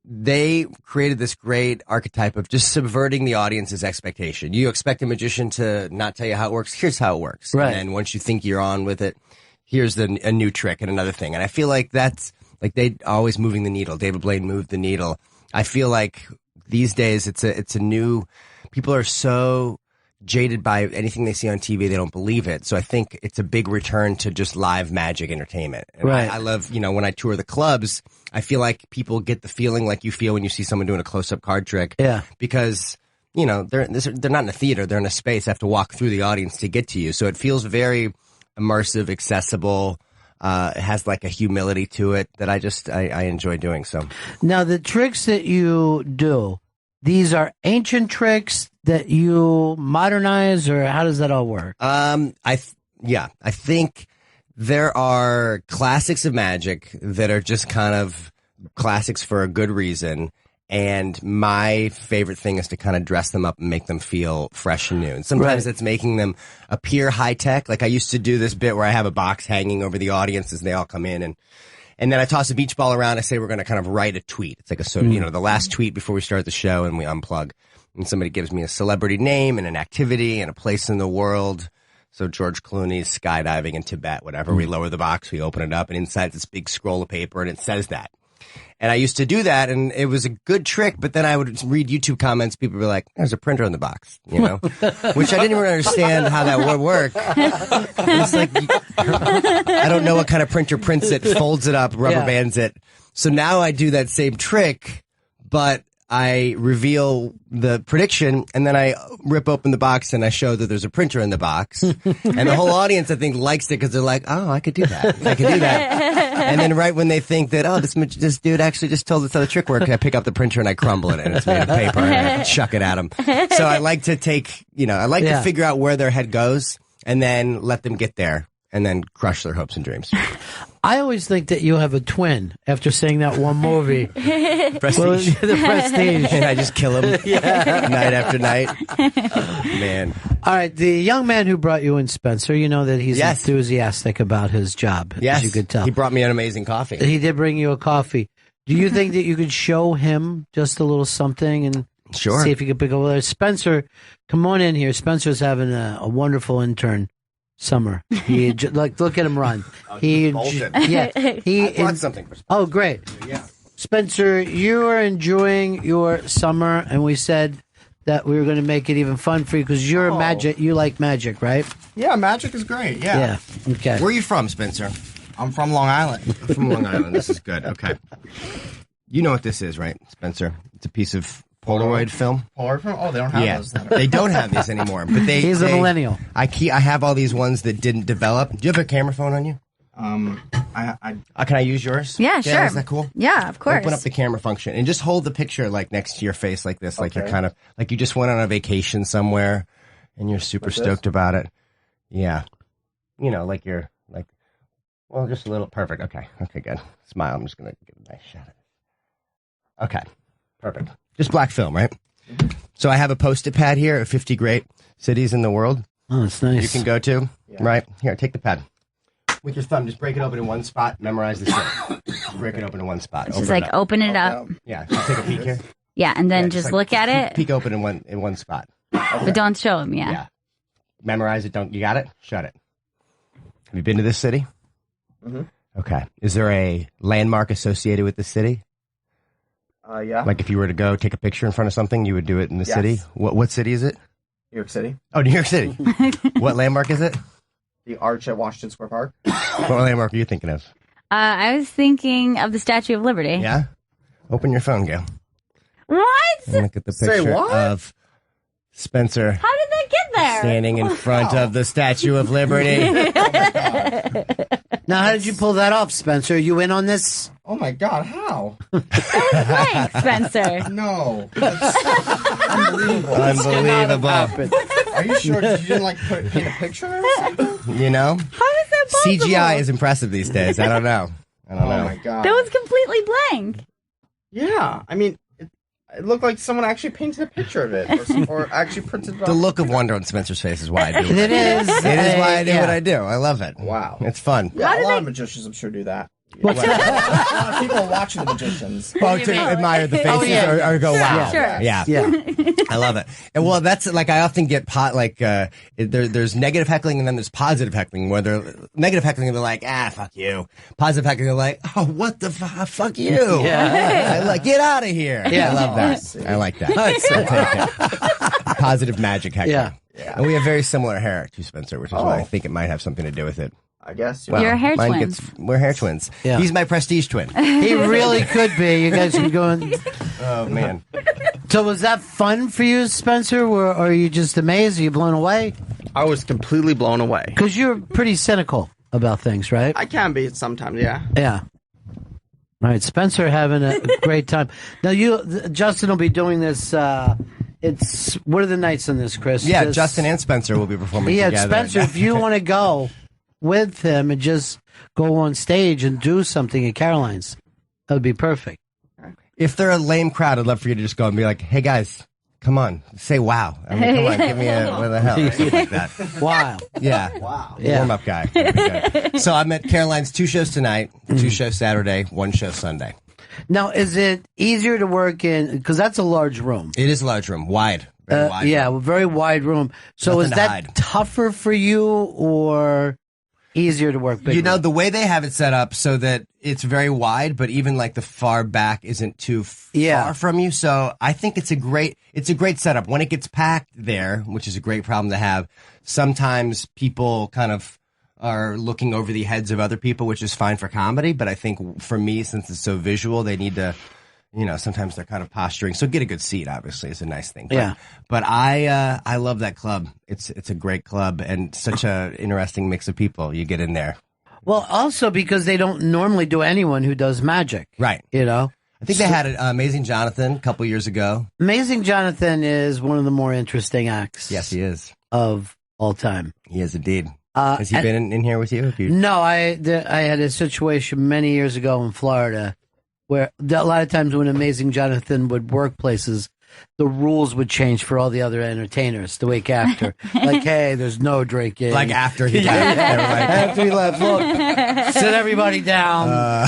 they created this great archetype of just subverting the audience's expectation. You expect a magician to not tell you how it works. Here's how it works.
Right.
And once you think you're on with it, here's a new trick and another thing. And I feel like that's like they always moving the needle. David Blaine moved the needle. I feel like these days it's a new, people are so jaded by anything they see on TV. They don't believe it. So I think it's a big return to just live magic entertainment. And
Right.
I love, you know, when I tour the clubs, I feel like people get the feeling like you feel when you see someone doing a close-up card trick.
Yeah.
Because, you know, they're not in a theater. They're in a space. They have to walk through the audience to get to you. So it feels very immersive, accessible. It has like a humility to it that I enjoy doing. So
Now, the tricks that you do, these are ancient tricks that you modernize, or how does that all work?
I think there are classics of magic that are just kind of classics for a good reason. And my favorite thing is to kind of dress them up and make them feel fresh and new. And sometimes it's making them appear high tech. Like I used to do this bit where I have a box hanging over the audience as they all come in, and then I toss a beach ball around. I say we're going to kind of write a tweet. It's like you know, the last tweet before we start the show, and we unplug. And somebody gives me a celebrity name and an activity and a place in the world. So George Clooney's skydiving in Tibet, whatever. We lower the box, we open it up, and inside this big scroll of paper, and it says that. And I used to do that, and it was a good trick, but then I would read YouTube comments. People would be like, there's a printer in the box, you know, which I didn't even understand how that would work. It's like, I don't know what kind of printer prints it, folds it up, rubber bands it. So now I do that same trick, but I reveal the prediction, and then I rip open the box and I show that there's a printer in the box. And the whole audience, I think, likes it because they're like, oh, I could do that. I could do that. And then right when they think that, oh, this dude actually just told us how the trick worked, I pick up the printer and I crumble it, and it's made of paper, and I chuck it at them. So I like to take, you know, I like to figure out where their head goes and then let them get there and then crush their hopes and dreams.
I always think that you have a twin after seeing that one movie.
Prestige.
Well, the Prestige.
And I just kill him night after night. Man.
All right, the young man who brought you in, Spencer, you know that he's enthusiastic about his job,
Yes.
as you could tell.
He brought me an amazing coffee.
He did bring you a coffee. Do you think that you could show him just a little something and
Sure.
see if he could pick up with it? Spencer, come on in here. Spencer's having a wonderful intern summer. He look at him run. He
I brought something for Spencer.
Oh, great.
Yeah.
Spencer, you are enjoying your summer, and we said that we were going to make it even fun for you because you're a magic. You like magic, right?
Yeah, magic is great. Yeah.
Okay.
Where are you from, Spencer?
I'm from Long Island.
From Long Island. This is good. Okay. You know what this is, right, Spencer? It's a piece of Polaroid film.
Polaroid film? Oh, they don't have those.
They don't have these anymore. But
He's a millennial.
I have all these ones that didn't develop. Do you have a camera phone on you?
Can
I use yours?
Yeah, sure.
Is that cool?
Yeah, of course.
Open up the camera function and just hold the picture like next to your face like this, like you're kind of like you just went on a vacation somewhere and you're super stoked about it. Yeah. You know, like you're like, well, just a little perfect. Okay. Okay, good. Smile. I'm just going to give a nice shot at it. Okay. Perfect. Just black film, right? So I have a Post-it pad here of 50 great cities in the world.
Oh, that's nice.
You can go to, right? Here, take the pad. With your thumb, just break it open in one spot. Memorize the shit. Break it open in one spot.
Just like open it up.
Yeah, just take a peek here.
Yeah, and then
Yeah,
just
like
look at it,
Peek open in one spot.
but don't show him. Yeah.
Yeah. Memorize it. Don't you got it? Shut it. Have you been to this city?
Mm-hmm.
Okay. Is there a landmark associated with the city?
Yeah.
Like if you were to go take a picture in front of something, you would do it in the
Yes.
city. What city is it?
New York City.
Oh, New York City. What landmark is it?
The Arch at Washington Square Park.
What landmark are you thinking of?
I was thinking of the Statue of Liberty.
Yeah? Open your phone, Gail.
What?
And look at the picture of Spencer
How did that get there?
standing in front of the Statue of Liberty.
Now, how did you pull that off, Spencer? You in on this?
Oh my God! How?
Blank, Spencer.
No. Unbelievable.
Unbelievable.
Are you sure? Did you didn't paint a picture or something?
You know?
How is that possible?
CGI is impressive these days. I don't know.
Oh my God.
That was completely blank.
Yeah, I mean, it looked like someone actually painted a picture of it, or actually printed it off.
The look of wonder on Spencer's face is why I do
It is.
It is why I do what I do. I love it.
Wow.
It's fun.
Yeah, a lot of magicians, I'm sure, do that. A lot of people watching the magicians.
Oh, to admire the faces or go, wow.
Sure.
Yeah. I love it. And well, that's like, I often get there's negative heckling and then there's positive heckling, where they're negative heckling and they're like, fuck you. Positive heckling, they're like, oh, what the fuck you.
Yeah.
I like, get out of here.
Yeah.
I love that. I like that. I'll take it. Positive magic heckling.
Yeah.
And we have very similar hair too, Spencer, which is why I think it might have something to do with it.
I guess.
Well,
You're a hair
mine
twin.
We're hair twins.
Yeah.
He's my prestige twin.
He really could be. You guys can go in.
Oh, man.
So was that fun for you, Spencer? Or are you just amazed? Are you blown away?
I was completely blown away.
Because you're pretty cynical about things, right?
I can be sometimes, yeah.
Yeah. All right, Spencer having a great time. Now, Justin will be doing this. What are the nights on this, Chris?
Yeah, Justin and Spencer will be performing together.
Yeah, Spencer, if you want to go with him and just go on stage and do something at Caroline's, that would be perfect.
If they're a lame crowd, I'd love for you to just go and be like, hey, guys, come on, say wow. I mean, come on, give me a, what the hell? Or something like that.
Wow.
Yeah.
Wow.
Yeah.
Warm-up guy. So I'm at Caroline's 2 shows tonight, 2 shows Saturday, 1 show Sunday.
Now, is it easier to work in, because that's a large room.
It is a large room, wide. Very wide
yeah,
room.
a very wide room. So
Nothing
is
to
that
hide.
tougher for you or easier to work big
You know,
room?
the way they have it set up so that it's very wide, but even like the far back isn't too far from you. So I think it's a great setup. When it gets packed there, which is a great problem to have, sometimes people kind of are looking over the heads of other people, which is fine for comedy. But I think for me, since it's so visual, they need to, you know, sometimes they're kind of posturing. So get a good seat, obviously, is a nice thing. But I love that club. It's a great club and such a interesting mix of people you get in there.
Well, also because they don't normally do anyone who does magic.
Right.
You know?
I think they had Amazing Jonathan a couple years ago.
Amazing Jonathan is one of the more interesting acts.
Yes, he is.
Of all time.
He is indeed. Has he been in here with you?
No, I had a situation many years ago in Florida where a lot of times when Amazing Jonathan would work places, the rules would change for all the other entertainers the week after. Like, hey, there's no drinking.
Like after he left.
After he left. Look, sit everybody down.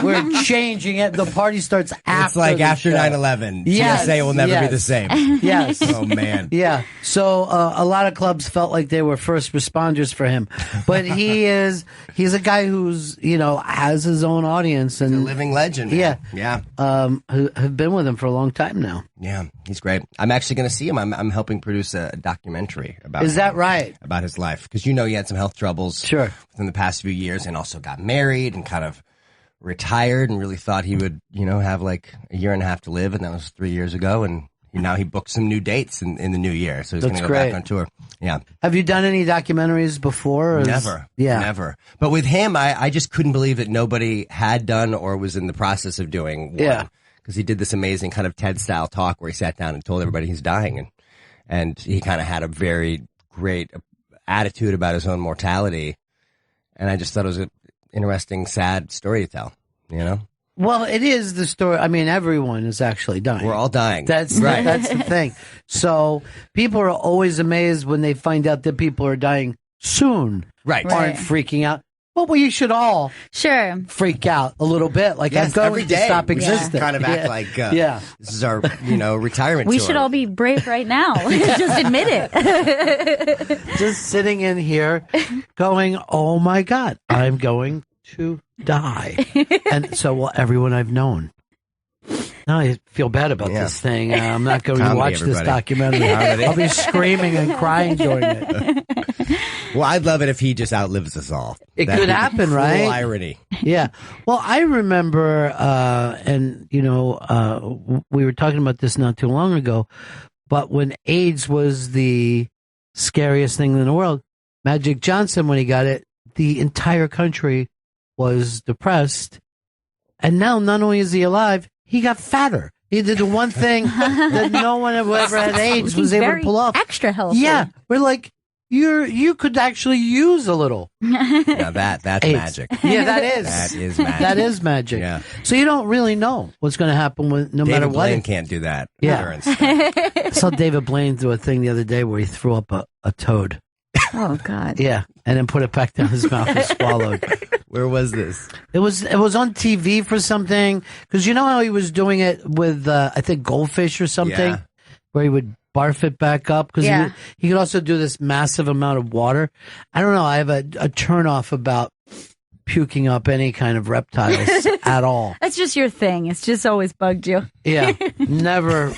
We're changing it. The party starts after.
It's like after 9/11.
Yes,
TSA will never be the same.
Yes.
Oh, man.
Yeah. So a lot of clubs felt like they were first responders for him. But he's a guy who's, you know, has his own audience. And
a living legend. Man.
Yeah.
Yeah.
Have been with him for a long time now.
Yeah. He's great. I'm actually going to see him. I'm helping produce a documentary about
Is that right?
About his life. Because, you know, he had some health troubles.
Sure.
Within the past few years and also got married and kind of retired and really thought he would, you know, have like a year and a half to live. And that was 3 years ago. And now he booked some new dates in the new year. So he's going to go back on tour. Yeah.
Have you done any documentaries before?
Never.
Yeah.
Never. But with him, I just couldn't believe that nobody had done or was in the process of doing one.
Yeah.
Because he did this amazing kind of TED-style talk where he sat down and told everybody he's dying. And he kind of had a very great attitude about his own mortality. And I just thought it was an interesting, sad story to tell, you know?
Well, it is the story. I mean, everyone is actually dying.
We're all dying.
That's right. That's the thing. So people are always amazed when they find out that people are dying soon.
Right.
Aren't freaking out. Well, we should all freak out a little bit. Like,
Yes,
I'm going
every
to
day.
stop
We
existing.
should kind of act like this is our, you know, retirement
We
tour.
should all be brave right now. Just admit it.
Just sitting in here going, oh my God, I'm going to die. And so will everyone I've known. Now I feel bad about this thing. I'm not going to
Comedy,
watch this
everybody.
documentary. I'll be screaming and crying during it.
Well, I'd love it if he just outlives us all.
It
That'd
could
be
happen,
cruel
right?
irony.
Yeah. Well, I remember, and we were talking about this not too long ago, but when AIDS was the scariest thing in the world, Magic Johnson, when he got it, the entire country was depressed. And now, not only is he alive, he got fatter. He did the one thing that no one who ever had AIDS was able to pull off.
Extra healthy.
Yeah. We're like, you could actually use a little.
Now that's
AIDS.
magic.
Yeah, that is.
That is magic.
That is magic.
Yeah.
So you don't really know what's going to happen with no matter
David
what.
Blaine can't do that.
Yeah. I saw David Blaine do a thing the other day where he threw up a toad.
Oh God.
Yeah, and then put it back down his mouth and swallowed.
Where was this?
It was on TV for something, because you know how he was doing it with I think goldfish or something,
Yeah.
where he would barf it back up, because he could also do this massive amount of water. I don't know. I have a turn off about puking up any kind of reptiles at all.
That's just your thing. It's just always bugged you.
Yeah, never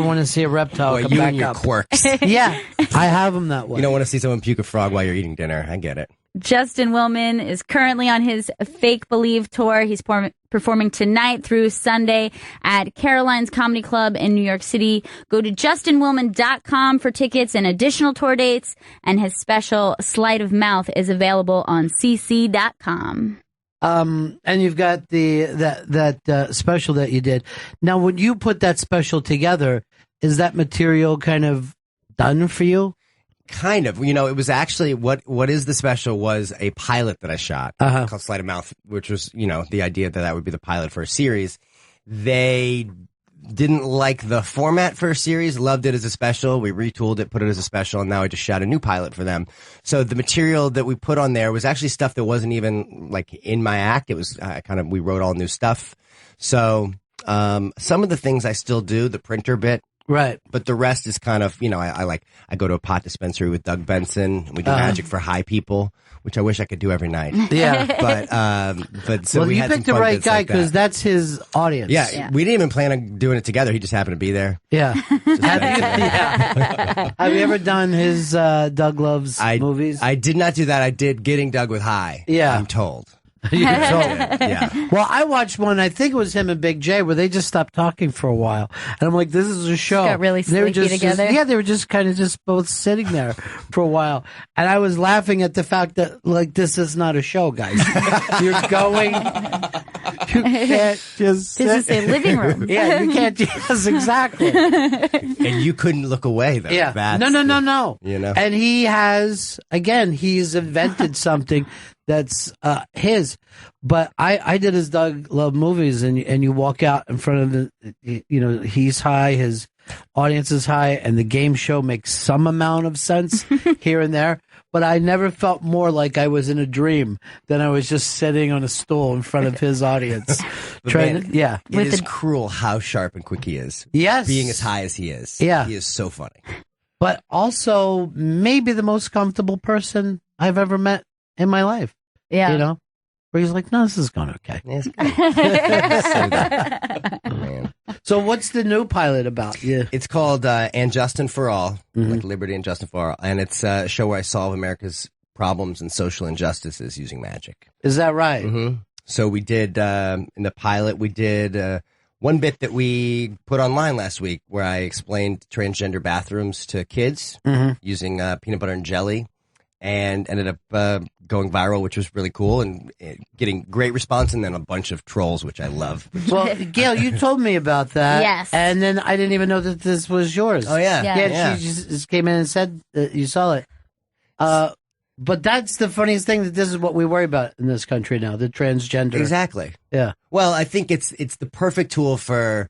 want to see a reptile
Boy,
come
you
back
and your
up.
quirks.
Yeah, I have them that way.
You don't want to see someone puke a frog while you're eating dinner. I get it.
Justin Willman is currently on his Fake Believe tour. He's performing tonight through Sunday at Caroline's Comedy Club in New York City. Go to justinwillman.com for tickets and additional tour dates. And his special Sleight of Mouth is available on cc.com.
And you've got that special that you did. Now, when you put that special together, is that material kind of done for you?
Kind of. You know, it was actually what is the special was a pilot that I shot called Sleight of Mouth, which was, you know, the idea that would be the pilot for a series. They didn't like the format for a series, loved it as a special. We retooled it, put it as a special, and now I just shot a new pilot for them. So the material that we put on there was actually stuff that wasn't even like in my act. It was we wrote all new stuff. So some of the things I still do, the printer bit.
Right.
But the rest is kind of, you know, I go to a pot dispensary with Doug Benson, and we do magic for high people, which I wish I could do every night.
Yeah.
But so
well,
we
you
had
picked
some
the
fun
right
bits
guy
like that.
because that's his audience.
Yeah, we didn't even plan on doing it together. He just happened to be there.
Yeah. Have you ever done his Doug Loves movies?
I did not do that. I did Getting Doug with High.
Yeah.
I'm told.
You're told.
Yeah.
Well, I watched one, I think it was him and Big J, where they just stopped talking for a while. And I'm like, this is a show.
Got really
They were
slinky together.
they were just kind of just both sitting there for a while. And I was laughing at the fact that, like, this is not a show, guys. You're going, you can't just sit.
This is a living room.
Yeah, you can't. Yes, exactly.
And you couldn't look away, though.
Yeah.
That's
No.
You know?
And he has, again, he's invented something that's his. But I did his Doug Love movies, and you walk out in front of the, you know, he's high, his audience is high, and the game show makes some amount of sense here and there. But I never felt more like I was in a dream than I was just sitting on a stool in front of his audience.
It is cruel how sharp and quick he is.
Yes.
Being as high as he is.
Yeah.
He is so funny.
But also maybe the most comfortable person I've ever met in my life.
Yeah.
You know? Where he's like, no, this is going okay. So what's the new pilot about? Yeah.
It's called And Justin for All, like Liberty and Justin for All. And it's a show where I solve America's problems and social injustices using magic.
Is that right?
Mm-hmm. So we did, in the pilot, we did one bit that we put online last week where I explained transgender bathrooms to kids using peanut butter and jelly, and ended up going viral, which was really cool, and getting great response, and then a bunch of trolls, which I love.
Well, Gail, you told me about that.
Yes.
And then I didn't even know that this was yours.
Oh, yeah.
Yeah, she just came in and said that you saw it. But that's the funniest thing, that this is what we worry about in this country now, the transgender.
Exactly.
Yeah.
Well, I think it's the perfect tool for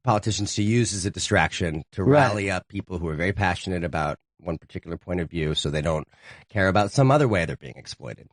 politicians to use as a distraction to rally up people who are very passionate about one particular point of view, so they don't care about some other way they're being exploited,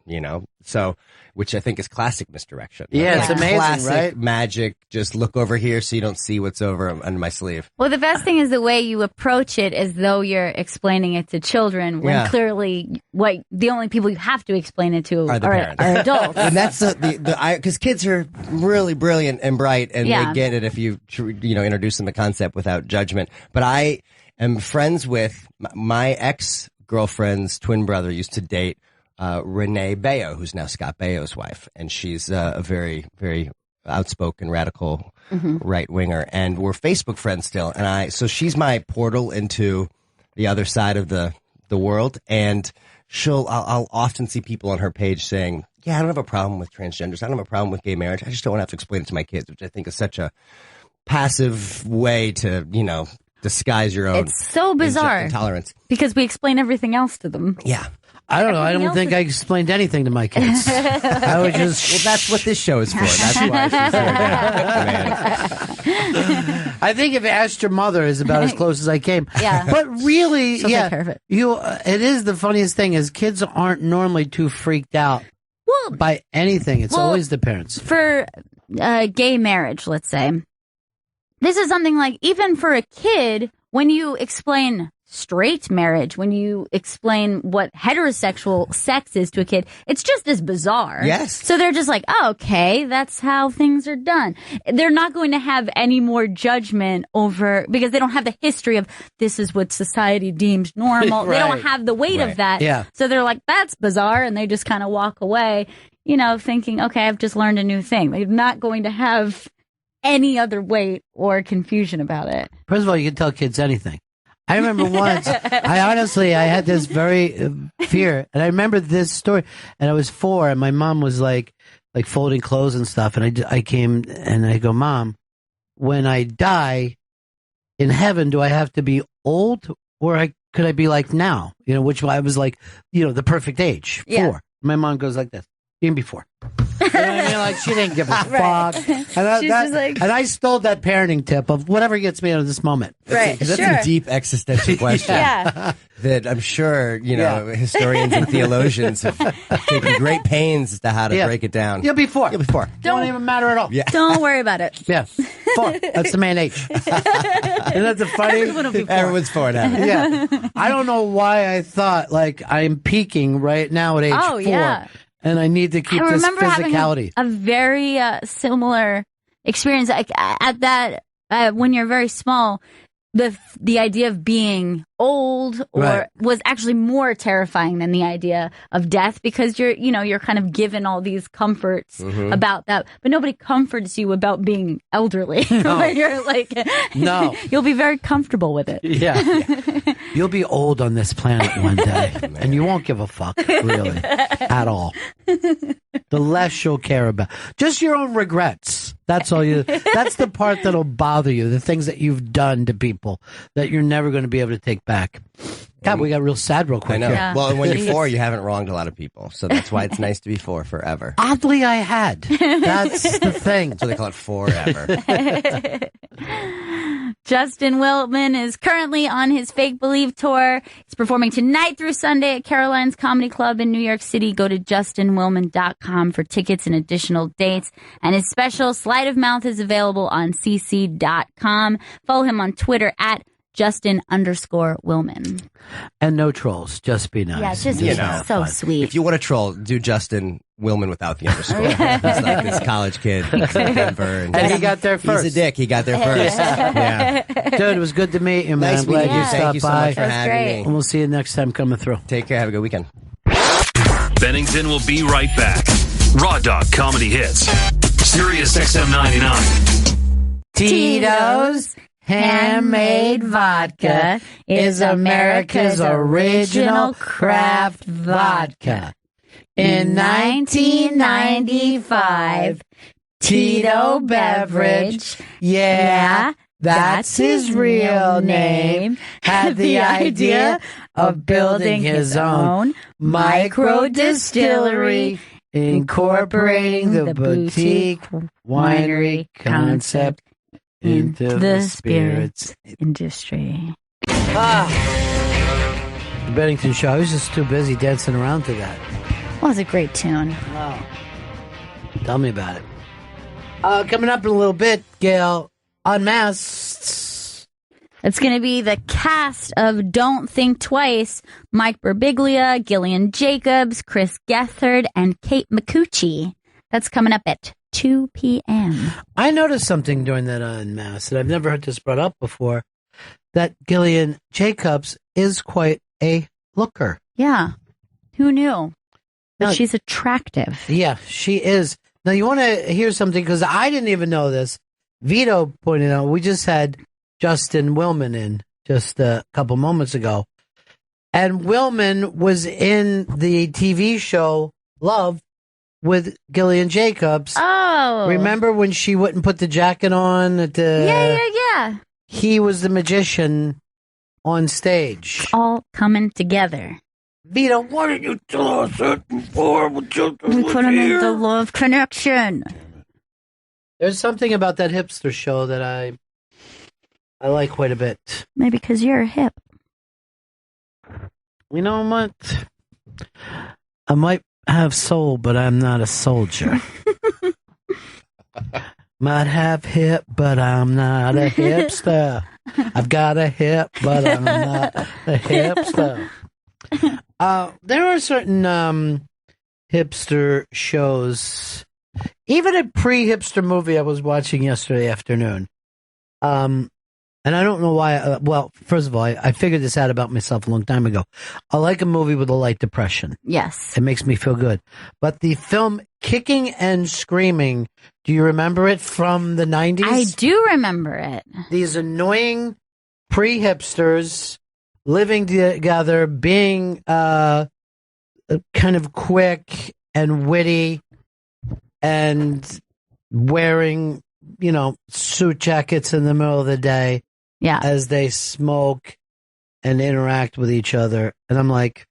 So, which I think is classic misdirection.
Yeah, it's amazing,
classic
right?
Magic, just look over here so you don't see what's under my sleeve.
Well, the best thing is the way you approach it as though you're explaining it to children when clearly the only people you have to explain it to
Are the parents.
are adults.
And that's because kids are really brilliant and bright, and they get it if you introduce them the concept without judgment. But I am friends with my ex-girlfriend's twin brother used to date Renee Bayo, who's now Scott Baio's wife, and she's a very, very outspoken, radical right-winger, and we're Facebook friends still. And so she's my portal into the other side of the world, and I'll often see people on her page saying, yeah, I don't have a problem with transgenders. I don't have a problem with gay marriage. I just don't want to have to explain it to my kids, which I think is such a passive way to, disguise your own.
It's so bizarre.
Intolerance.
Because we explain everything else to them.
Yeah.
I don't know. I don't think I explained anything to my kids. I was just...
Well, that's what this show is for. That's why she's here.
I think if you asked your mother is about as close as I came.
Yeah.
But really,
She'll take care of it.
It is the funniest thing is kids aren't normally too freaked out by anything. It's always the parents.
For gay marriage, let's say, this is something like, even for a kid, when you explain straight marriage, when you explain what heterosexual sex is to a kid, it's just as bizarre.
Yes.
So they're just like, oh, okay, that's how things are done. They're not going to have any more judgment over, because they don't have the history of this is what society deems normal.
Right.
They don't have the weight of that.
Yeah.
So they're like, that's bizarre. And they just kind of walk away, thinking, okay, I've just learned a new thing. They're not going to have any other weight or confusion about it.
First of all, you can tell kids anything. I remember once, I had this very fear, and I remember this story, and I was 4, and my mom was like folding clothes and stuff, and I came, and I go, Mom, when I die in heaven, do I have to be old, or could I be like now? Which I was like, the perfect age, 4.
Yeah.
My mom goes like this, you can be 4. You know what I mean? Like, she didn't give a fuck.
She's
And,
just like...
and I stole that parenting tip of whatever gets me out of this moment.
Right,
That's a deep existential question that I'm sure, historians and theologians have taken great pains as to how to break it down.
You'll be 4. Don't even matter at all.
Yeah.
Don't worry about it.
Yeah. 4. That's the main age. Isn't that the funny?
Everyone will be 4.
Everyone's 4 now.
Yeah. I don't know why I thought I'm peaking right now at age 4.
Yeah.
And I need to keep this physicality.
Having a very similar experience. At that, when you're very small, the idea of being old was actually more terrifying than the idea of death, because you're kind of given all these comforts about that, but nobody comforts you about being elderly.
No.
You're like,
no,
you'll be very comfortable with it.
Yeah. You'll be old on this planet one day, and you won't give a fuck, really, at all. The less you'll care about, just your own regrets. That's all that's the part that'll bother you, the things that you've done to people that you're never going to be able to take back. God, we got real sad real quick.
I know.
Here.
Well, when you're 4, you haven't wronged a lot of people, so that's why it's nice to be 4 forever.
Oddly, I had. That's the thing.
That's what they call it, forever.
Justin Willman is currently on his Fake Believe tour. He's performing tonight through Sunday at Caroline's Comedy Club in New York City. Go to justinwillman.com for tickets and additional dates. And his special Sleight of Mouth is available on cc.com. Follow him on Twitter at Justin_Willman.
And no trolls. Just be nice.
Yeah, just
You
be
know,
so sweet.
If you want to troll, do Justin Willman without the underscore. He's like this college kid from Denver.
And he got there first.
He's a dick. He got there first. Yeah.
Dude, it was good to meet you, man.
Nice
I'm glad
meeting you.
you
Thank
stopped
you so
by.
much for having me.
And we'll see you next time coming through.
Take care. Have a good weekend.
Bennington will be right back. Raw Dog Comedy Hits. Sirius XM 99.
Tito's Handmade Vodka is America's original craft vodka. In 1995, Tito Beverage, yeah, that's his real name, had the idea of building his own micro distillery, incorporating the boutique winery concept into the spirits
industry.
The Bennington Show. I was just too busy dancing around to that.
Well, it's a great tune.
Wow. Tell me about it. Coming up in a little bit, Gail, Unmasked.
It's going to be the cast of Don't Think Twice. Mike Birbiglia, Gillian Jacobs, Chris Gethard, and Kate McCucci. That's coming up at 2 p.m.
I noticed something during that Unmasked, and I've never heard this brought up before, that Gillian Jacobs is quite a looker.
Yeah. Who knew? But
Now,
she's attractive.
Yeah, she is. Now, you want to hear something? Because I didn't even know this. Vito pointed out, we just had Justin Willman in just a couple moments ago. And Willman was in the TV show Love with Gillian Jacobs.
Oh.
Remember when she wouldn't put the jacket on at the...
Yeah.
He was the magician on stage.
All coming together.
Vito, why didn't you tell us that before?
We couldn't make the love connection.
There's something about that hipster show that I like quite a bit.
Maybe because you're hip.
You know what? I might have soul, but I'm not a soldier. Might have hip, but I'm not a hipster. I've got a hip, but I'm not a hipster. There are certain hipster shows, even a pre-hipster movie I was watching yesterday afternoon. And I don't know why. Well, first of all, I figured this out about myself a long time ago. I like a movie with a light depression.
Yes.
It makes me feel good. But the film Kicking and Screaming, do you remember it from the 90s?
I do remember it.
These annoying pre-hipsters living together, being kind of quick and witty and wearing, suit jackets in the middle of the day.
Yeah.
As they smoke and interact with each other. And I'm like,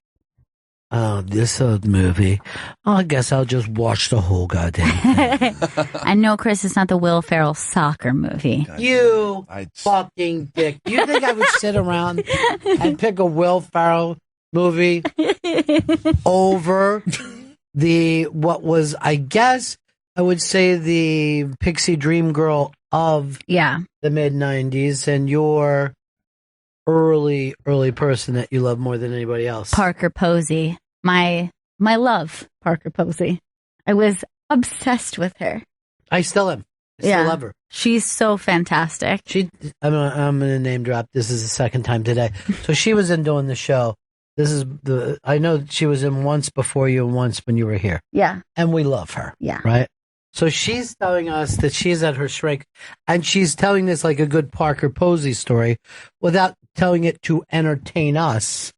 oh, this old movie. Oh, I guess I'll just watch the whole goddamn thing.
I know, Chris, it's not the Will Ferrell soccer movie.
You fucking dick. You think I would sit around and pick a Will Ferrell movie over what was, I guess, I would say the Pixie Dream Girl of the mid-90s and your early person that you love more than anybody else?
Parker Posey. My love, Parker Posey. I was obsessed with her.
I still am. I still love her.
She's so fantastic.
I'm going to name drop. This is the second time today. So she was in doing the show. I know she was in once before you and once when you were here.
Yeah.
And we love her.
Yeah.
Right? So she's telling us that she's at her shrink, and she's telling this like a good Parker Posey story without telling it to entertain us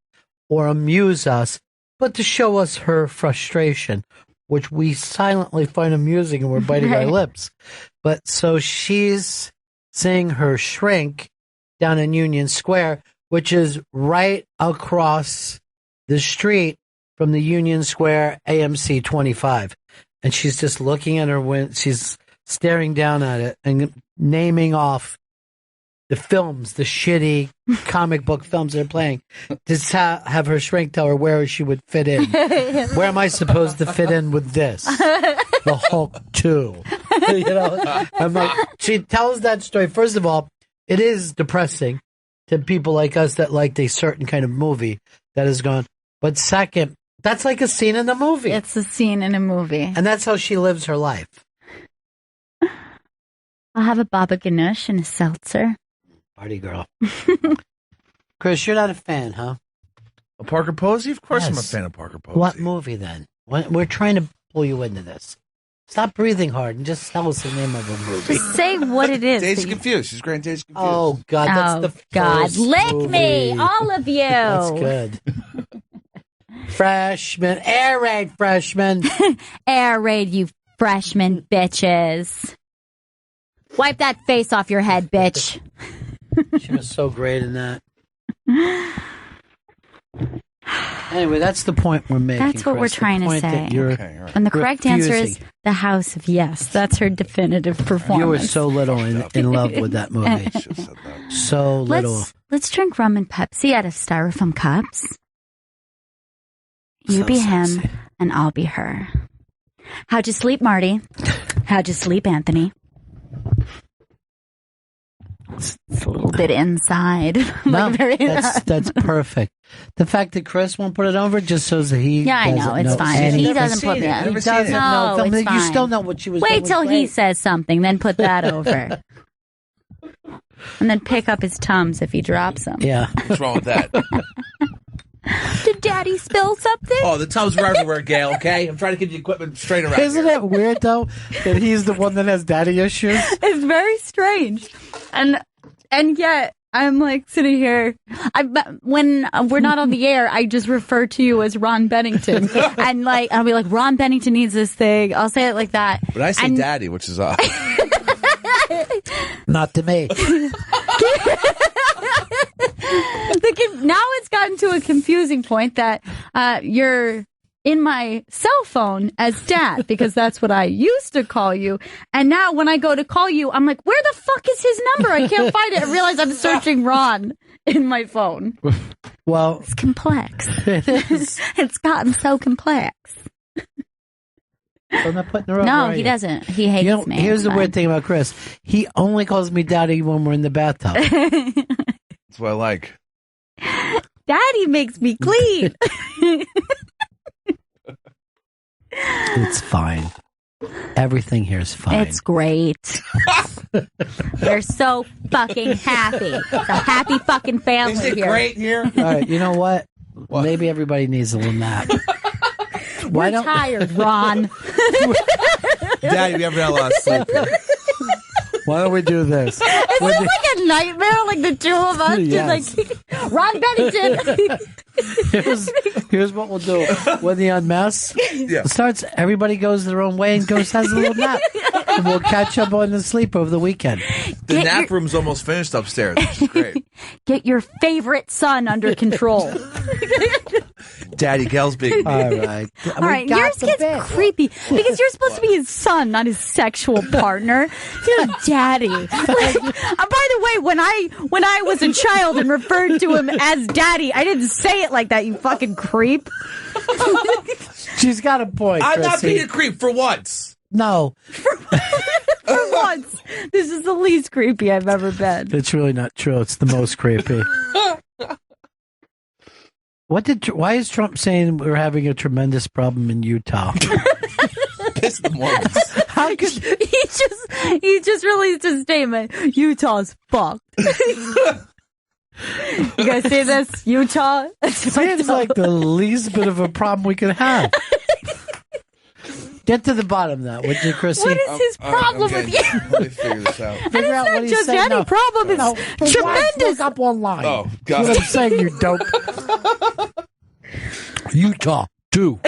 or amuse us, but to show us her frustration, which we silently find amusing and we're biting our lips. But so she's seeing her shrink down in Union Square, which is right across the street from the Union Square AMC 25. And she's just looking at her window. She's staring down at it and naming off the films, the shitty comic book films they're playing. Just have her shrink tell her where she would fit in. Where am I supposed to fit in with this? The Hulk 2. I'm like, she tells that story. First of all, it is depressing to people like us that liked a certain kind of movie that is gone. But second, that's like a scene in the movie.
It's a scene in a movie.
And that's how she lives her life.
I'll have a baba ganoush and a seltzer.
Party girl. Chris, you're not a fan, huh?
Of Parker Posey? Of course
Yes.
I'm a fan of Parker Posey.
What movie then? We're trying to pull you into this. Stop breathing hard and just tell us the name of a movie.
Just say what it is.
Dazed and Confused. She's great in Dazed and Confused.
Oh, God. That's the
God.
first
Lick
movie.
me, all of you.
That's good. Freshman. Air raid, freshman.
Air raid, you freshman bitches. Wipe that face off your head, bitch.
She was so great in that. Anyway, that's the point we're making.
That's what
Chris,
we're trying
the
to
point
say.
that you're
And the correct answer is
refusing.
The House of Yes. That's her definitive performance.
You were so little in love with that movie. So little.
Let's drink rum and Pepsi out of styrofoam cups. You be him, and I'll be her. How'd you sleep, Marty? How'd you sleep, Anthony? It's a little bit inside.
No, that's perfect. The fact that Chris won't put it over just shows that he.
Yeah, I know, it's fine. He doesn't put it.
He doesn't know.
No, it's
You
fine.
still know what she was.
Wait till he
great.
says something, then put that over. And then pick up his Tums if he drops them.
Yeah.
What's wrong with that?
Did Daddy spill something?
Oh, the tubs were everywhere, Gail, okay? I'm trying to get the equipment straight around.
Isn't it weird, though, that he's the one that has daddy issues?
It's very strange. And yet, I'm like sitting here. When we're not on the air, I just refer to you as Ron Bennington. And like, I'll be like, Ron Bennington needs this thing. I'll say it like that.
But I say daddy, which is odd.
Not to me.
Now it's gotten to a confusing point that you're in my cell phone as Dad, because that's what I used to call you. And now when I go to call you, I'm like, where the fuck is his number? I can't find it. I realize I'm searching Ron in my phone.
Well,
it's complex.
It is.
It's gotten so complex.
I'm not putting her over,
No,
are
he
you?
doesn't. He hates me.
Here's the
It's
weird thing about Chris. He only calls me daddy when we're in the bathtub.
That's what I like.
Daddy makes me clean.
It's fine. Everything here is fine.
It's great. We're so fucking happy. It's a happy fucking family
Is it
here.
great here?
All right, you know what? Maybe everybody needs a little nap.
We're tired, Ron.
Daddy, we haven't had a lot of sleep here.
Why don't we do this?
Is it like a nightmare? Like the two of us?
Yes.
Just like, Ron Bennington.
Here's what we'll do. When the unmask starts, everybody goes their own way and goes has a little nap. And we'll catch up on the sleep over the weekend.
The nap room's almost finished upstairs, which is great.
Get your favorite son under control.
Daddy, Gail's being
All right.
All right, yours gets creepy because you're supposed to be his son, not his sexual partner. You're daddy. Like, by the way, when I was a child and referred to him as daddy, I didn't say it like that. You fucking creep.
She's got a point.
I'm not
Chrissy.
being a creep for once.
No.
For once, this is the least creepy I've ever been.
It's really not true. It's the most creepy. Why is Trump saying we're having a tremendous problem in Utah?
Piss the Mormons.
How could
he just released a statement. Utah's fucked. You guys see this? Utah?
Seems like the least bit of a problem we could have. Get to the bottom of that, would you, Chrissy?
What is his problem with you?
Let me figure this out.
And it's not just any problem, it's tremendous.
Look up online.
Oh,
That's
God.
what I'm saying, you dope. Utah, 2.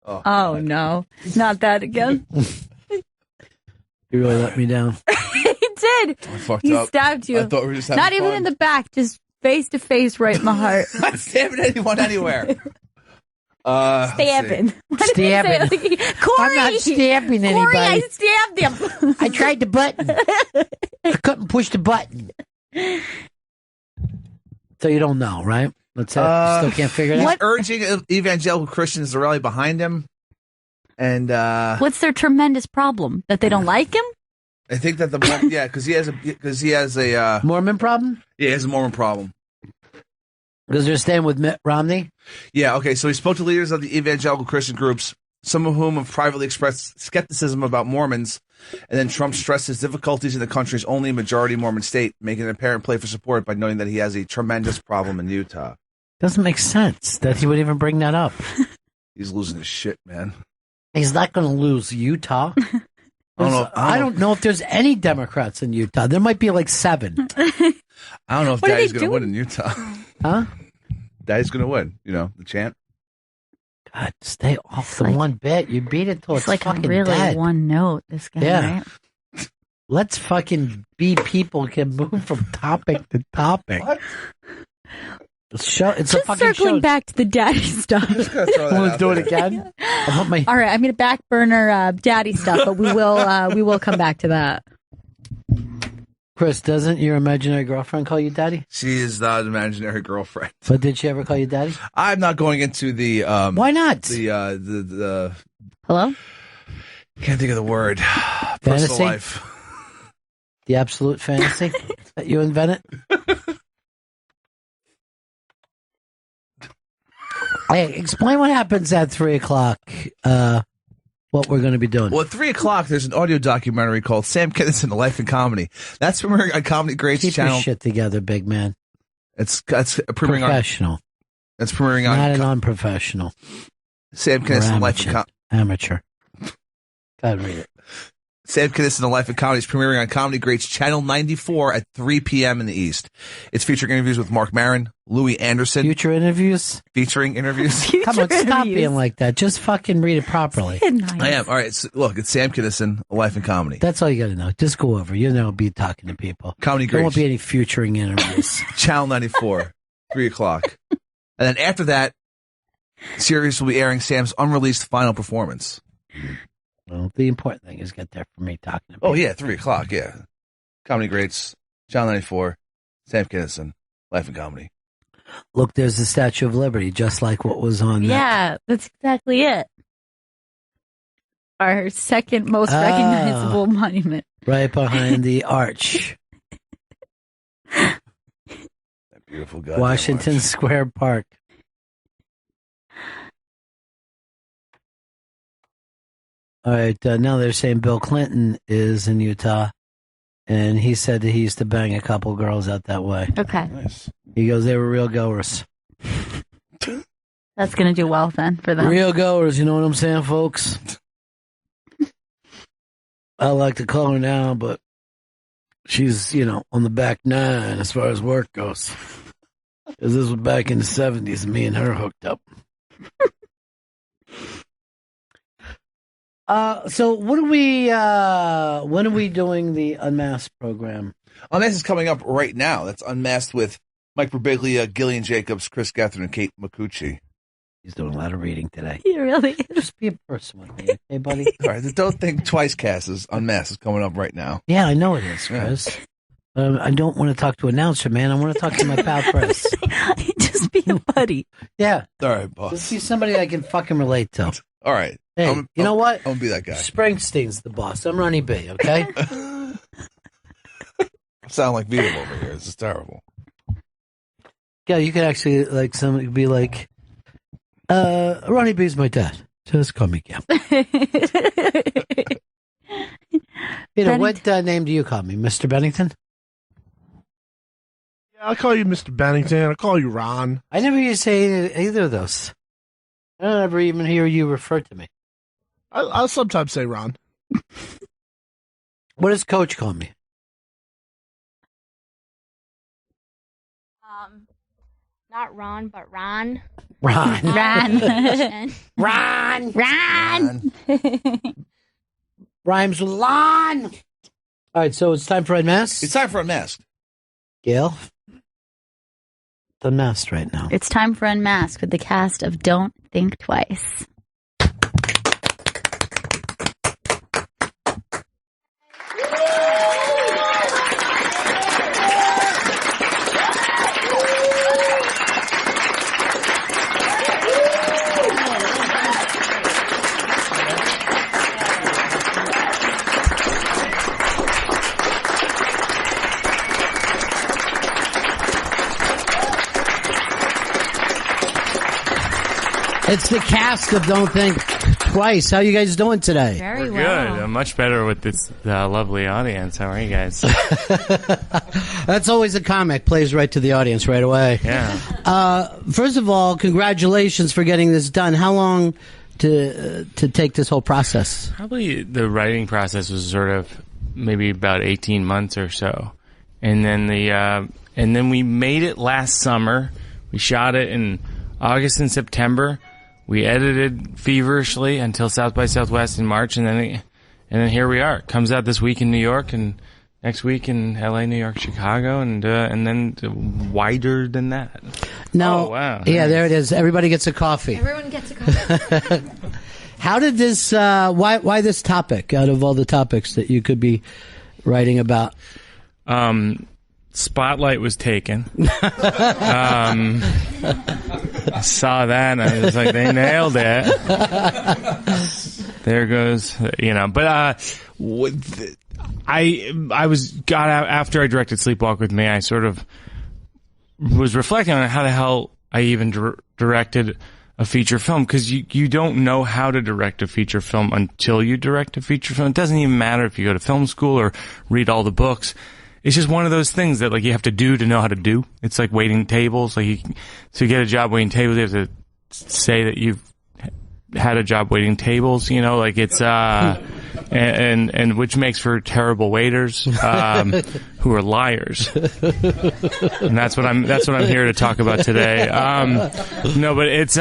Oh, no. Not that again.
You really let me down.
He did.
I fucked
He
up.
stabbed you.
I thought we were just having
Not even
fun.
in the back, just face to face right in my heart.
I'm not stabbing anyone anywhere.
Stabbing. What did he say?
Stabbing.
Like, Corey,
I'm not stabbing
Corey,
anybody.
I stabbed him.
I tried the button. I couldn't push the button. So you don't know, right? That's it. You still can't figure it
He's
out.
urging evangelical Christians to rally behind him. And
What's their tremendous problem? That they don't like him?
I think that because he has a
Mormon problem?
Yeah, he has a Mormon problem.
Because they're staying with Mitt Romney?
Yeah, okay, so he spoke to leaders of the evangelical Christian groups, some of whom have privately expressed skepticism about Mormons, and then Trump stressed his difficulties in the country's only majority Mormon state, making an apparent play for support by noting that he has a tremendous problem in Utah.
Doesn't make sense that he would even bring that up.
He's losing his shit, man.
He's not going to lose Utah. I don't know if there's any Democrats in Utah. There might be like 7.
I don't know if
What are
Daddy's
they
going to win
doing?
in Utah.
Huh?
Daddy's going to win, the chant.
God, stay off the one bit. You beat it till it's
like
fucking
really
dead.
one note, this guy,
Yeah.
right?
Let's fucking be people can move from topic to topic.
What?
It's a
Just
fucking
circling
show.
back to the daddy stuff.
Want to do it again? I want my
All right, I'm going to back burner daddy stuff, but we will come back to that.
Chris, doesn't your imaginary girlfriend call you daddy?
She is not an imaginary girlfriend.
But did she ever call you daddy?
I'm not going into the.
Why not?
The
Hello?
Can't think of the word.
Fantasy?
Personal life.
The absolute fantasy that you invented? Hey, explain what happens at 3 o'clock. What we're going to be doing.
Well, at 3 o'clock, there's an audio documentary called Sam Kinison, The Life and Comedy. That's premiering on Comedy Greats
Keep
channel.
your shit together, big man.
It's premiering
professional.
It's premiering on
not an unprofessional.
Sam Kinison, The Life and
Amateur. Go ahead, read it.
Sam Kinison, The Life and Comedy is premiering on Comedy Greats channel 94 at 3 p.m. in the East. It's featuring interviews with Mark Maron, Louis Anderson.
Future interviews?
Featuring interviews.
Come on, stop being like that. Just fucking read it properly.
I am. All right. So, look, it's Sam Kinison, The Life and Comedy.
That's all you got to know. Just go over. You know, be talking to people.
Comedy
There won't
Greats.
be any futuring interviews.
Channel 94, 3 o'clock. And then after that, series will be airing Sam's unreleased final performance.
Well, the important thing is get there for me talking to people.
Oh, yeah, 3 o'clock, yeah. Comedy Greats, Channel 94, Sam Kinison, Life and Comedy.
Look, there's the Statue of Liberty, just like what was on that.
Yeah, that's exactly it. Our second most recognizable monument.
Right behind the arch.
That beautiful guy.
Washington Square Park. All right, now they're saying Bill Clinton is in Utah, and he said that he used to bang a couple girls out that way.
Okay.
Nice.
He goes, they were real goers.
That's going to do well then for them.
Real goers, you know what I'm saying, folks? I like to call her now, but she's, on the back nine as far as work goes. Because this was back in the 70s, and me and her hooked up. So what are we, when are we doing the Unmasked program?
Unmasked is coming up right now. That's Unmasked with Mike Birbiglia, Gillian Jacobs, Chris Gethard, and Kate McCucci.
He's doing a lot of reading today.
He really is.
Just be a person with me, okay, buddy?
All right, the Don't Think Twice cast is Unmasked is coming up right now.
Yeah, I know it is, Chris. I don't want to talk to announcer, man. I want to talk to my pal, Chris.
Just be a buddy.
Yeah.
All right, boss.
Just be somebody I can fucking relate to.
All right.
Hey, you know what?
I'm going to be that guy.
Springsteen's the boss. I'm Ronnie B, okay?
I sound like Vito over here. This is terrible.
Yeah, you could actually, somebody be like, Ronnie B's my dad. Just call me Gail. What name do you call me? Mr. Bennington?
Yeah, I'll call you Mr. Bennington. I'll call you Ron.
I never hear you say either of those. I don't ever even hear you refer to me.
I'll sometimes say Ron.
What does Coach call me?
Not Ron, but Ron.
Ron.
Ron.
Ron.
Ron.
Rhymes with Lon. All right, so it's time for Unmasked?
It's time for Unmasked.
Gail? It's Unmasked right now.
It's time for Unmasked with the cast of Don't Think Twice.
It's the cast of Don't Think Twice. How you guys doing today?
Very
We're good. I'm much better with this lovely audience. How are you guys?
That's always a comic. Plays right to the audience right away.
Yeah.
First of all, congratulations for getting this done. How long to take this whole process?
Probably the writing process was sort of maybe about 18 months or so. And then and then we made it last summer. We shot it in August and September. We edited feverishly until South by Southwest in March, and then here we are. It comes out this week in New York, and next week in LA, New York, Chicago, and then wider than that.
No,
oh, wow.
Yeah,
Nice.
there it is. Everybody gets a coffee.
Everyone gets a coffee.
How did this? Why this topic? Out of all the topics that you could be writing about.
Spotlight was taken. I saw that and I was like, they nailed it. There goes, but I got out after I directed Sleepwalk With Me. I sort of was reflecting on how the hell I even directed a feature film, because you don't know how to direct a feature film until you direct a feature film. It doesn't even matter if you go to film school or read all the books. It's just one of those things that you have to do to know how to do. It's like waiting tables. To get a job waiting tables, you have to say that you've had a job waiting tables. It's and which makes for terrible waiters who are liars. And that's what I'm here to talk about today. No, but it's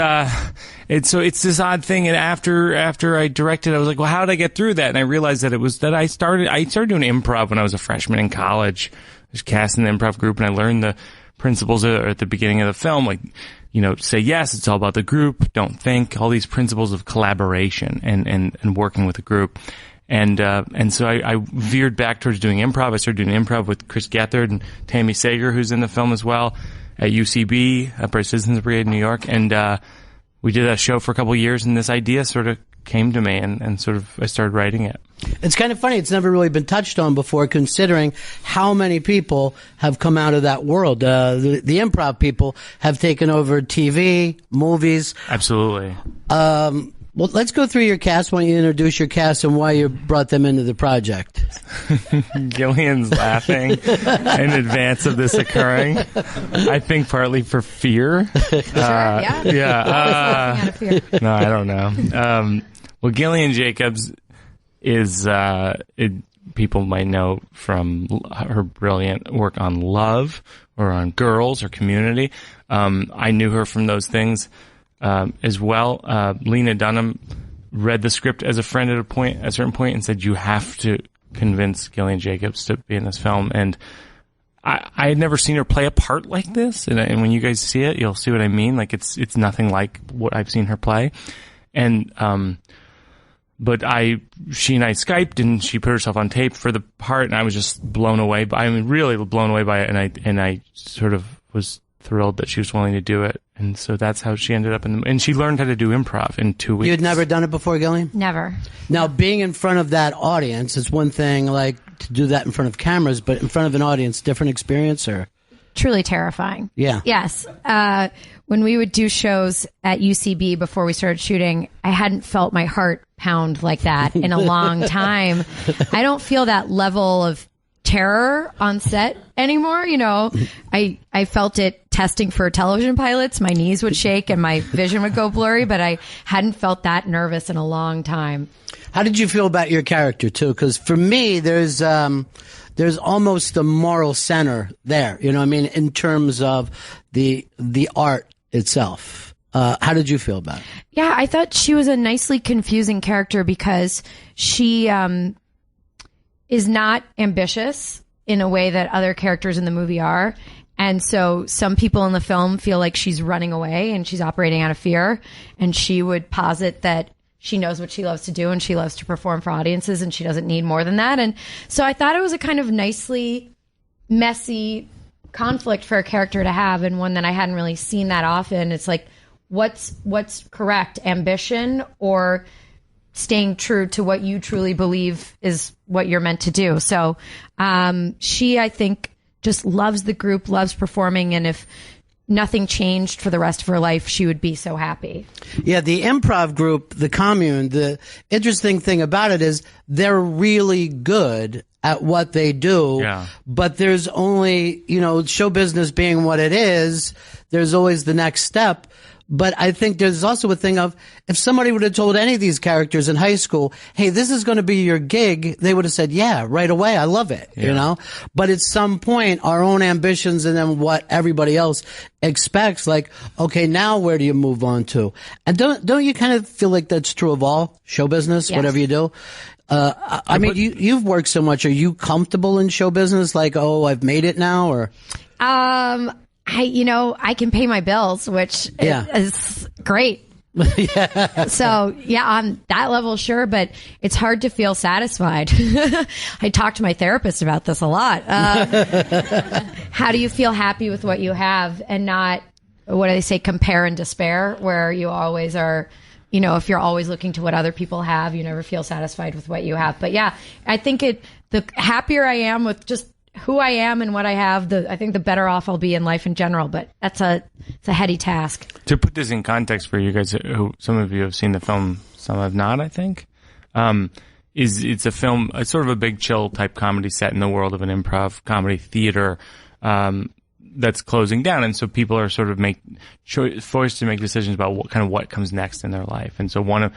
this odd thing. And after I directed, I was like, well, how did I get through that? And I realized that it was that I started doing improv when I was a freshman in college. I was cast in the improv group, and I learned the principles at the beginning of the film, say yes, it's all about the group, don't think, all these principles of collaboration and working with a group. And so I veered back towards doing improv. I started doing improv with Chris Gethard and Tammy Sager, who's in the film as well, at UCB, Upright Citizens Brigade in New York. And we did that show for a couple of years, and this idea sort of came to me, and sort of I started writing it.
It's kind of funny. It's never really been touched on before, considering how many people have come out of that world. The improv people have taken over TV, movies.
Absolutely.
Well, let's go through your cast. Why don't you introduce your cast and why you brought them into the project?
Gillian's laughing in advance of this occurring. I think partly for fear.
Yeah. Fear.
No, I don't know. Well, Gillian Jacobs is, people might know from her brilliant work on Love or on Girls or Community. I knew her from those things. As well, Lena Dunham read the script as a friend at a certain point and said, you have to convince Gillian Jacobs to be in this film. And I had never seen her play a part like this. And when you guys see it, you'll see what I mean. It's nothing like what I've seen her play. And, but she and I Skyped, and she put herself on tape for the part, and I was just blown away really blown away by it. And I sort of was thrilled that she was willing to do it. And so that's how she ended up and she learned how to do improv in 2 weeks.
You had never done it before, Gillian?
Never.
Now, being in front of that audience, it's one thing to do that in front of cameras, but in front of an audience, different experience, or?
Truly terrifying.
Yeah.
Yes. When we would do shows at UCB before we started shooting, I hadn't felt my heart pound like that in a long time. I don't feel that level of terror on set anymore. I felt it testing for television pilots. My knees would shake and my vision would go blurry, but I hadn't felt that nervous in a long time.
How did you feel about your character too? Because for me, there's almost a moral center there, in terms of the art itself. How did you feel about it?
Yeah, I thought she was a nicely confusing character because she is not ambitious in a way that other characters in the movie are. And so some people in the film feel like she's running away and she's operating out of fear. And she would posit that she knows what she loves to do and she loves to perform for audiences and she doesn't need more than that. And so I thought it was a kind of nicely messy conflict for a character to have, and one that I hadn't really seen that often. It's like, what's correct, ambition or staying true to what you truly believe is what you're meant to do? So she, I think, just loves the group, loves performing, and if nothing changed for the rest of her life, she would be so happy.
Yeah, the improv group, the Commune, the interesting thing about it is they're really good at what they do, but there's only, show business being what it is, there's always the next step. But I think there's also a thing of, if somebody would have told any of these characters in high school, hey, this is going to be your gig, they would have said, yeah, right away, I love it, But at some point, our own ambitions and then what everybody else expects, okay, now where do you move on to? And don't you kind of feel like that's true of all show business, whatever you do? I mean, you've worked so much. Are you comfortable in show business? I've made it now, or?
I can pay my bills, which is great. So yeah, on that level, sure, but it's hard to feel satisfied. I talk to my therapist about this a lot. How do you feel happy with what you have and not, what do they say, compare and despair, where you always are, you know, if you're always looking to what other people have, you never feel satisfied with what you have. But yeah, I think the happier I am with just who I am and what I have, I think the better off I'll be in life in general. But it's a heady task.
To put this in context for you guys, who some of you have seen the film, some have not, I think. It's a film, it's sort of a big chill type comedy set in the world of an improv comedy theater that's closing down, and so people are sort of forced to make decisions about what comes next in their life. And so one of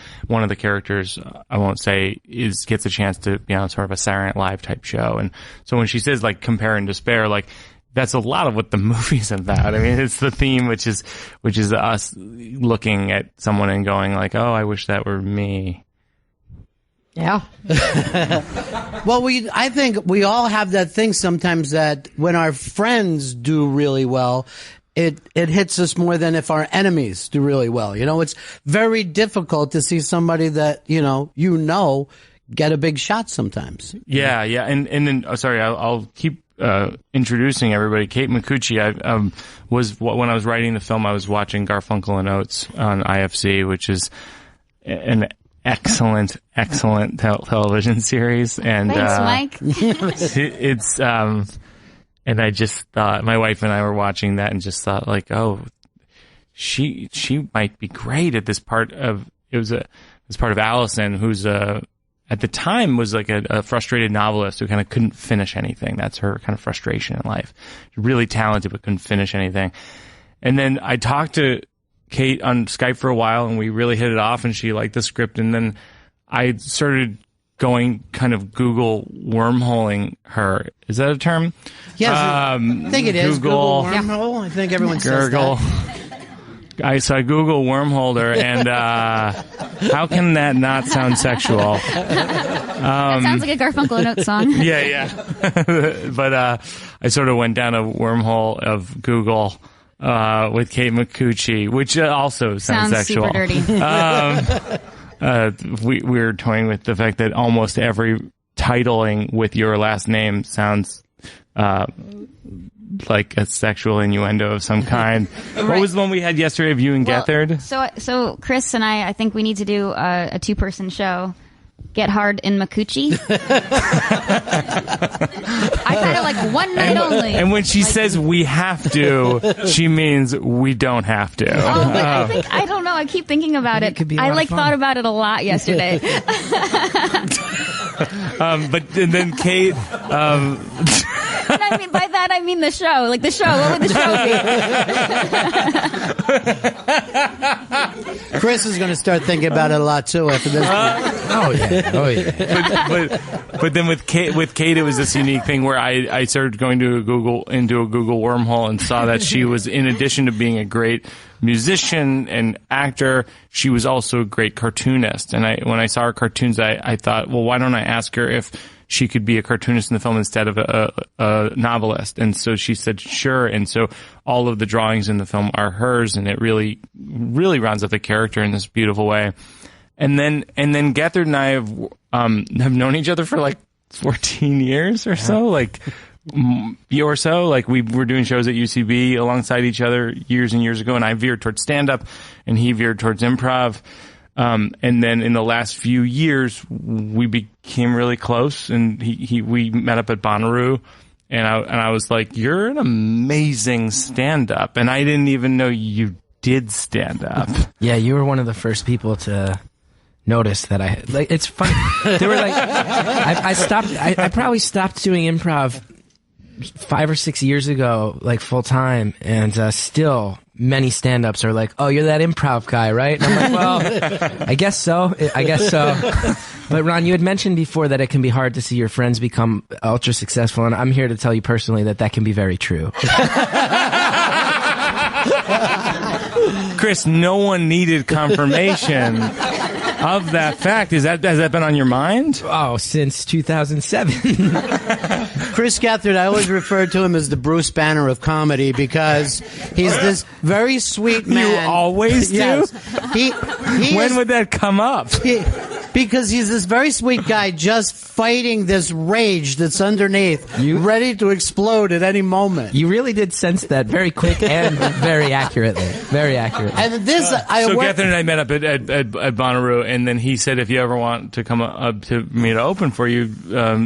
the characters, I won't say, gets a chance to be on sort of a Saturday Night Live type show. And so when she says like compare and despair, like that's a lot of what the movie's about. I mean, it's the theme, which is us looking at someone and going like, oh, I wish that were me.
Yeah.
Well, I think we all have that thing sometimes that when our friends do really well, it hits us more than if our enemies do really well. You know, it's very difficult to see somebody that, you know, get a big shot sometimes.
Yeah. And then, sorry, I'll keep introducing everybody. Kate McCucci, when I was writing the film, I was watching Garfunkel and Oates on IFC, which is an excellent television series. And
thanks, Mike.
It's and I just thought, my wife and I were watching that and just thought like, oh, she might be great at this part of Allison, who's at the time was like a frustrated novelist who kind of couldn't finish anything. That's her kind of frustration in life. Really talented but couldn't finish anything. And then I talked to Kate on Skype for a while, and we really hit it off, and she liked the script. And then I started going kind of Google wormholing her. Is that a term?
Yes, I think it is. Google wormhole. Yeah. I think everyone says that.
So I Google wormholed her, and how can that not sound sexual?
That sounds like a Garfunkel and Oates song.
Yeah. But I sort of went down a wormhole of Google with Kate McCucci, which also sounds sexual.
Super dirty.
We're toying with the fact that almost every titling with your last name sounds like a sexual innuendo of some kind. Right. What was the one we had yesterday of you and Gethard?
So Chris and I think we need to do a 2-person show. Get hard in McCucci. I kind of like one night only.
And when she says we have to, she means we don't have to.
I don't know. I keep thinking about it. I thought about it a lot yesterday.
But then Kate.
And I mean, by that I mean the show. Like the show. What would the
show be? Chris is going to start thinking about it a lot too after this.
Oh yeah. But then with Kate, it was this unique thing where I started going to into a Google wormhole and saw that she was, in addition to being a great musician and actor, she was also a great cartoonist. And when I saw her cartoons, I thought, well, why don't I ask her if she could be a cartoonist in the film instead of a novelist? And so she said, sure. And so all of the drawings in the film are hers, and it really, really rounds up the character in this beautiful way. And then Gethard and I have known each other for like 14 years or so, like we were doing shows at UCB alongside each other years and years ago, and I veered towards stand-up and he veered towards improv. And then in the last few years, we became really close, and we met up at Bonnaroo, and I was like, you're an amazing stand-up, and I didn't even know you did stand-up.
Yeah, you were one of the first people to notice that it's funny. They were like, I probably stopped doing improv 5 or 6 years ago, like full time, and still many stand-ups are like, oh, you're that improv guy, right? And I'm like, well, I guess so. But Ron, you had mentioned before that it can be hard to see your friends become ultra successful, and I'm here to tell you personally that can be very true.
Chris, no one needed confirmation. of that fact, has that been on your mind?
Oh, since 2007.
Chris Gethard, I always refer to him as the Bruce Banner of comedy because he's this very sweet man.
You always do?
Yes.
When would that come up?
Because he's this very sweet guy just fighting this rage that's underneath, ready to explode at any moment.
You really did sense that very quick and very accurately. Very accurately.
And this,
So Gethard and I met up at Bonnaroo, and then he said, if you ever want to come up to me to open for you,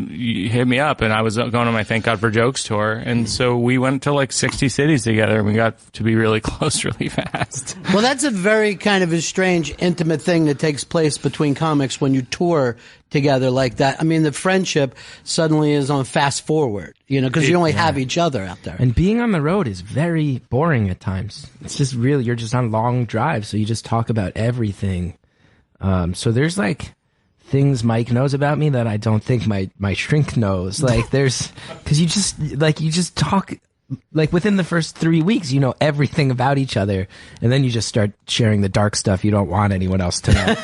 you hit me up. And I was going on my Thank God for Jokes tour, and so we went to like 60 cities together, and we got to be really close really fast.
Well, that's a very kind of a strange, intimate thing that takes place between comics when you tour together like that. I mean, the friendship suddenly is on fast forward, because you only have each other out there.
And being on the road is very boring at times. It's just really, you're just on long drives, so you just talk about everything. So there's like things Mike knows about me that I don't think my shrink knows. Like because you just talk. Like within the first 3 weeks, you know everything about each other, and then you just start sharing the dark stuff you don't want anyone else to know.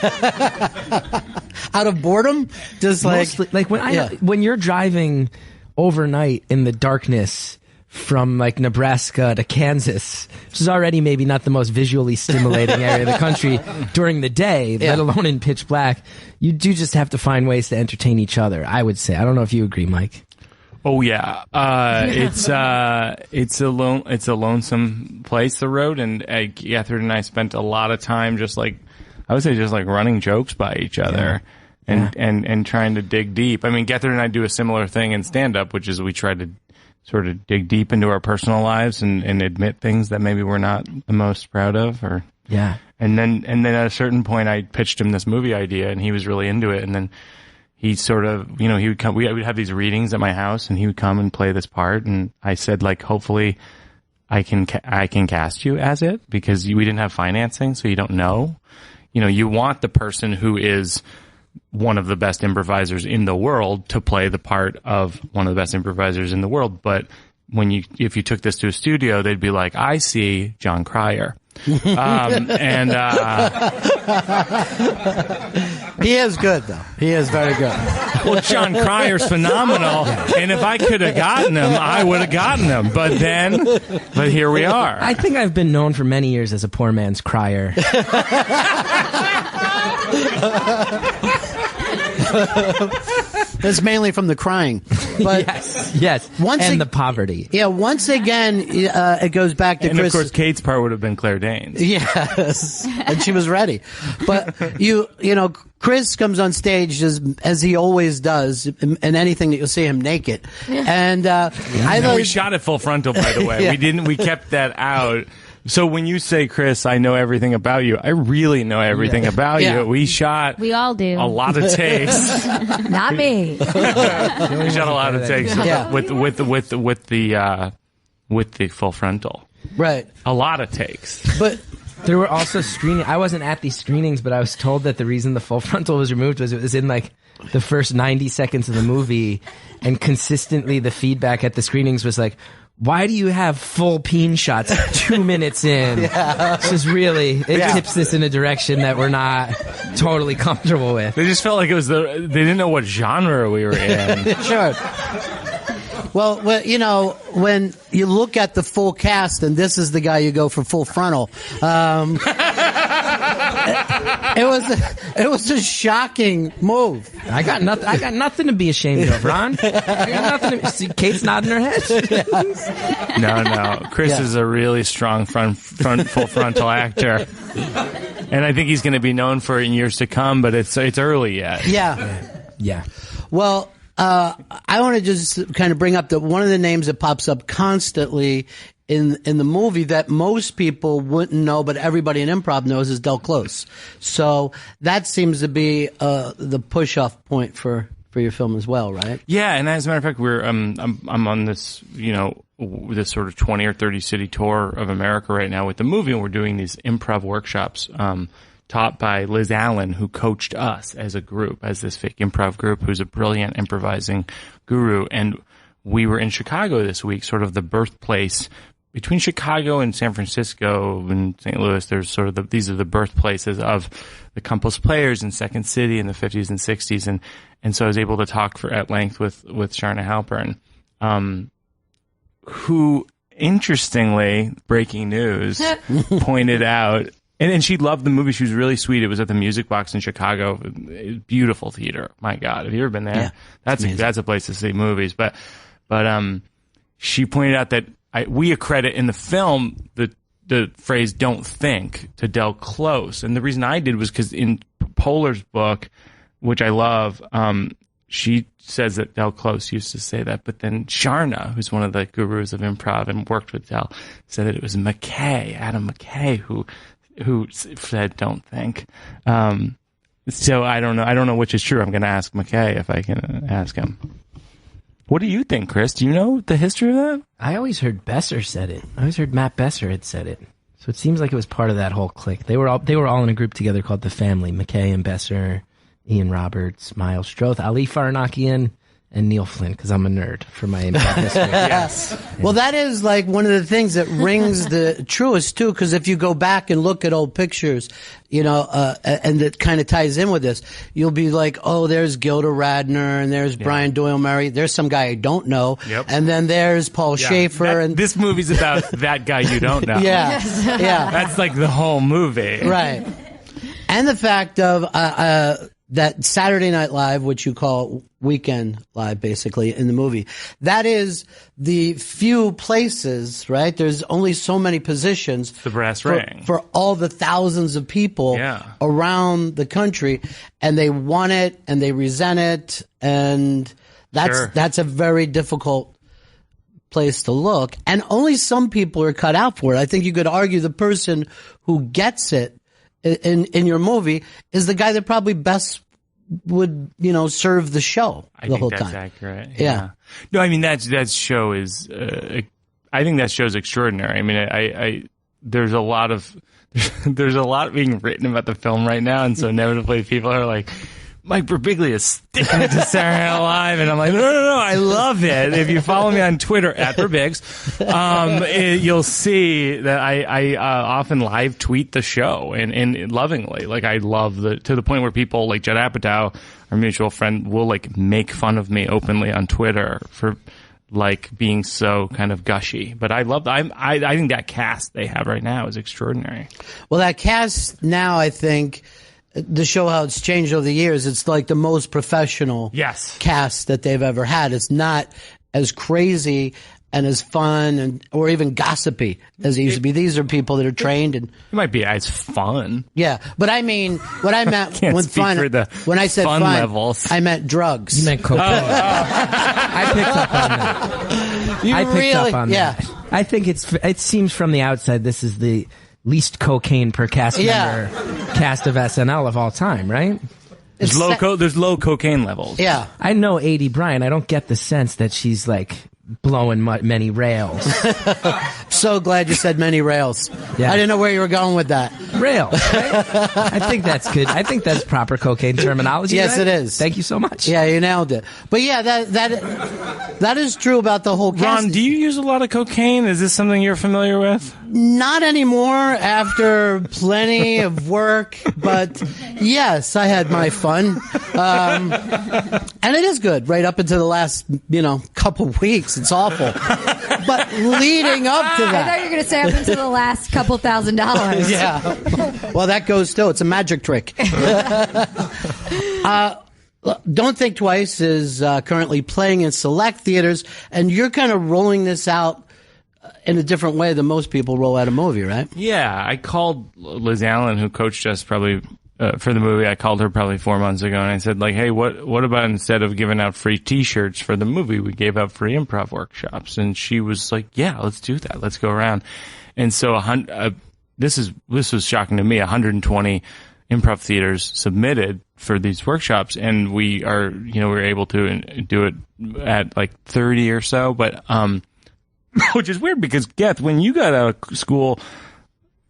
Out of boredom, just
mostly, when you're driving overnight in the darkness from like Nebraska to Kansas, which is already maybe not the most visually stimulating area of the country during the day, let alone in pitch black, you do just have to find ways to entertain each other. I would say. I don't know if you agree, Mike.
Oh yeah, it's a lonesome place, the road, and Gethard and I spent a lot of time just like running jokes by each other and trying to dig deep. I mean, Gethard and I do a similar thing in stand up, which is we try to sort of dig deep into our personal lives and admit things that maybe we're not the most proud of, and then at a certain point I pitched him this movie idea and he was really into it, and then he sort of, he would come, we would have these readings at my house and he would come and play this part. And I said, like, hopefully I can cast you as it, because we didn't have financing. So you don't know, you want the person who is one of the best improvisers in the world to play the part of one of the best improvisers in the world. But if you took this to a studio, they'd be like, I see John Cryer.
He is good, though. He is very good.
Well, John Cryer's phenomenal, and if I could have gotten him, I would have gotten him. But here we are.
I think I've been known for many years as a poor man's crier.
That's mainly from the crying, but
yes, the poverty.
Yeah, once again, it goes back to
and
Chris.
Of course, Kate's part would have been Claire Danes.
Yes, and she was ready. But Chris comes on stage as he always does in anything that you'll see him naked, and
we shot it full frontal, by the way. We kept that out. So when you say, Chris, I know everything about you, I really know everything about you. We
all do.
A lot of takes.
Not me.
We shot a lot of takes with the full frontal.
Right.
A lot of takes.
But
there were also I wasn't at these screenings, but I was told that the reason the full frontal was removed was it was in like the first 90 seconds of the movie, and consistently the feedback at the screenings was like, why do you have full peen shots 2 minutes in? This is really, tips this in a direction that we're not totally comfortable with.
They just felt like they didn't know what genre we were in.
Sure. Well, when you look at the full cast, and this is the guy you go for full frontal, it was a shocking move.
I got nothing to be ashamed of, Ron. I got nothing to see. Kate's nodding her head.
No. Chris is a really strong full frontal actor. And I think he's going to be known for it in years to come, but it's early yet.
Yeah. Well, I want to just kind of bring up that one of the names that pops up constantly in the movie that most people wouldn't know, but everybody in improv knows, is Del Close. So that seems to be the push-off point for your film as well, right?
Yeah, and as a matter of fact, I'm on this this sort of 20 or 30 city tour of America right now with the movie, and we're doing these improv workshops taught by Liz Allen, who coached us as a group, as this fake improv group, who's a brilliant improvising guru. And we were in Chicago this week, sort of the birthplace between Chicago and San Francisco and St. Louis, there's sort of these are the birthplaces of the Compass Players in Second City in the 50s and 60s. And so I was able to talk at length with Sharna Halpern, who, interestingly, breaking news, pointed out, and she loved the movie. She was really sweet. It was at the Music Box in Chicago. Beautiful theater. My God, have you ever been there? Yeah, that's a place to see movies. But she pointed out that we accredit in the film the phrase "don't think" to Del Close, and the reason I did was because in Polar's book, which I love, she says that Del Close used to say that, but then Sharna, who's one of the gurus of improv and worked with Del, said that it was Adam McKay, who said "don't think." So I don't know which is true. I'm going to ask McKay if I can ask him. What do you think, Chris? Do you know the history of that?
I always heard Besser said it. I always heard Matt Besser had said it. So it seems like it was part of that whole clique. They were all in a group together called The Family. McKay and Besser, Ian Roberts, Miles Stroth, Ali Farnakian, and Neil Flynn, because I'm a nerd for my improv history.
Yes. Well, that is like one of the things that rings the truest too, because if you go back and look at old pictures, and it kind of ties in with this, you'll be like, oh, there's Gilda Radner, and there's Brian Doyle Murray, there's some guy I don't know, and then there's Paul Schaefer. And
this movie's about that guy you don't know.
Yeah.
That's like the whole movie.
Right. And the fact of that Saturday Night Live, which you call Weekend Live, basically, in the movie, that is the few places, right? There's only so many positions.
The brass ring.
For all the thousands of people around the country, and they want it, and they resent it, and that's a very difficult place to look. And only some people are cut out for it. I think you could argue the person who gets it in your movie is the guy that probably best would, serve the show the whole time.
I think that's accurate. Yeah. No, I mean, that show is, I think that show's extraordinary. I mean, there's a lot being written about the film right now. And so inevitably people are like, Mike Birbiglia is sticking it to Saturday Night Live, and I'm like, no, I love it. If you follow me on Twitter @Birbigs, you'll see that I often live tweet the show and lovingly. Like, I love to the point where people like Judd Apatow, our mutual friend, will like make fun of me openly on Twitter for like being so kind of gushy. But I think that cast they have right now is extraordinary.
Well, that cast now, I think, to show how it's changed over the years, it's like the most professional cast that they've ever had. It's not as crazy and as fun or even gossipy as it used to be. These are people that are trained and
it might be as fun.
Yeah, but I mean, what I meant with fun, when I said fun
levels,
I meant drugs.
You meant cocaine. I picked up on that. I picked up on that. I think it seems from the outside this is the least cocaine per cast member cast of SNL of all time, right?
There's low cocaine levels.
Yeah.
I know A.D. Bryant. I don't get the sense that she's like blowing many rails.
So glad you said many rails. Yeah. I didn't know where you were going with that.
Rails, right? I think that's good. I think that's proper cocaine terminology.
Yes,
right?
it is.
Thank you so much.
Yeah, you nailed it. But yeah, that is true about the whole cast.
Ron, do you use a lot of cocaine? Is this something you're familiar with?
Not anymore after plenty of work, but yes, I had my fun. And it is good right up until the last, couple weeks. It's awful. But leading up to that.
I thought you were going to say up until the last couple $1,000.
Yeah. Well, that goes still. It's a magic trick. Don't Think Twice is currently playing in select theaters, and you're kind of rolling this out in a different way than most people roll out a movie, right?
Yeah. I called Liz Allen, who coached us probably for the movie. I called her probably 4 months ago, and I said, like, hey, what about instead of giving out free T-shirts for the movie, we gave out free improv workshops? And she was like, yeah, let's do that. Let's go around. And so this was shocking to me. 120 improv theaters submitted for these workshops, and we were able to do it at like 30 or so. But which is weird because Geth, when you got out of school,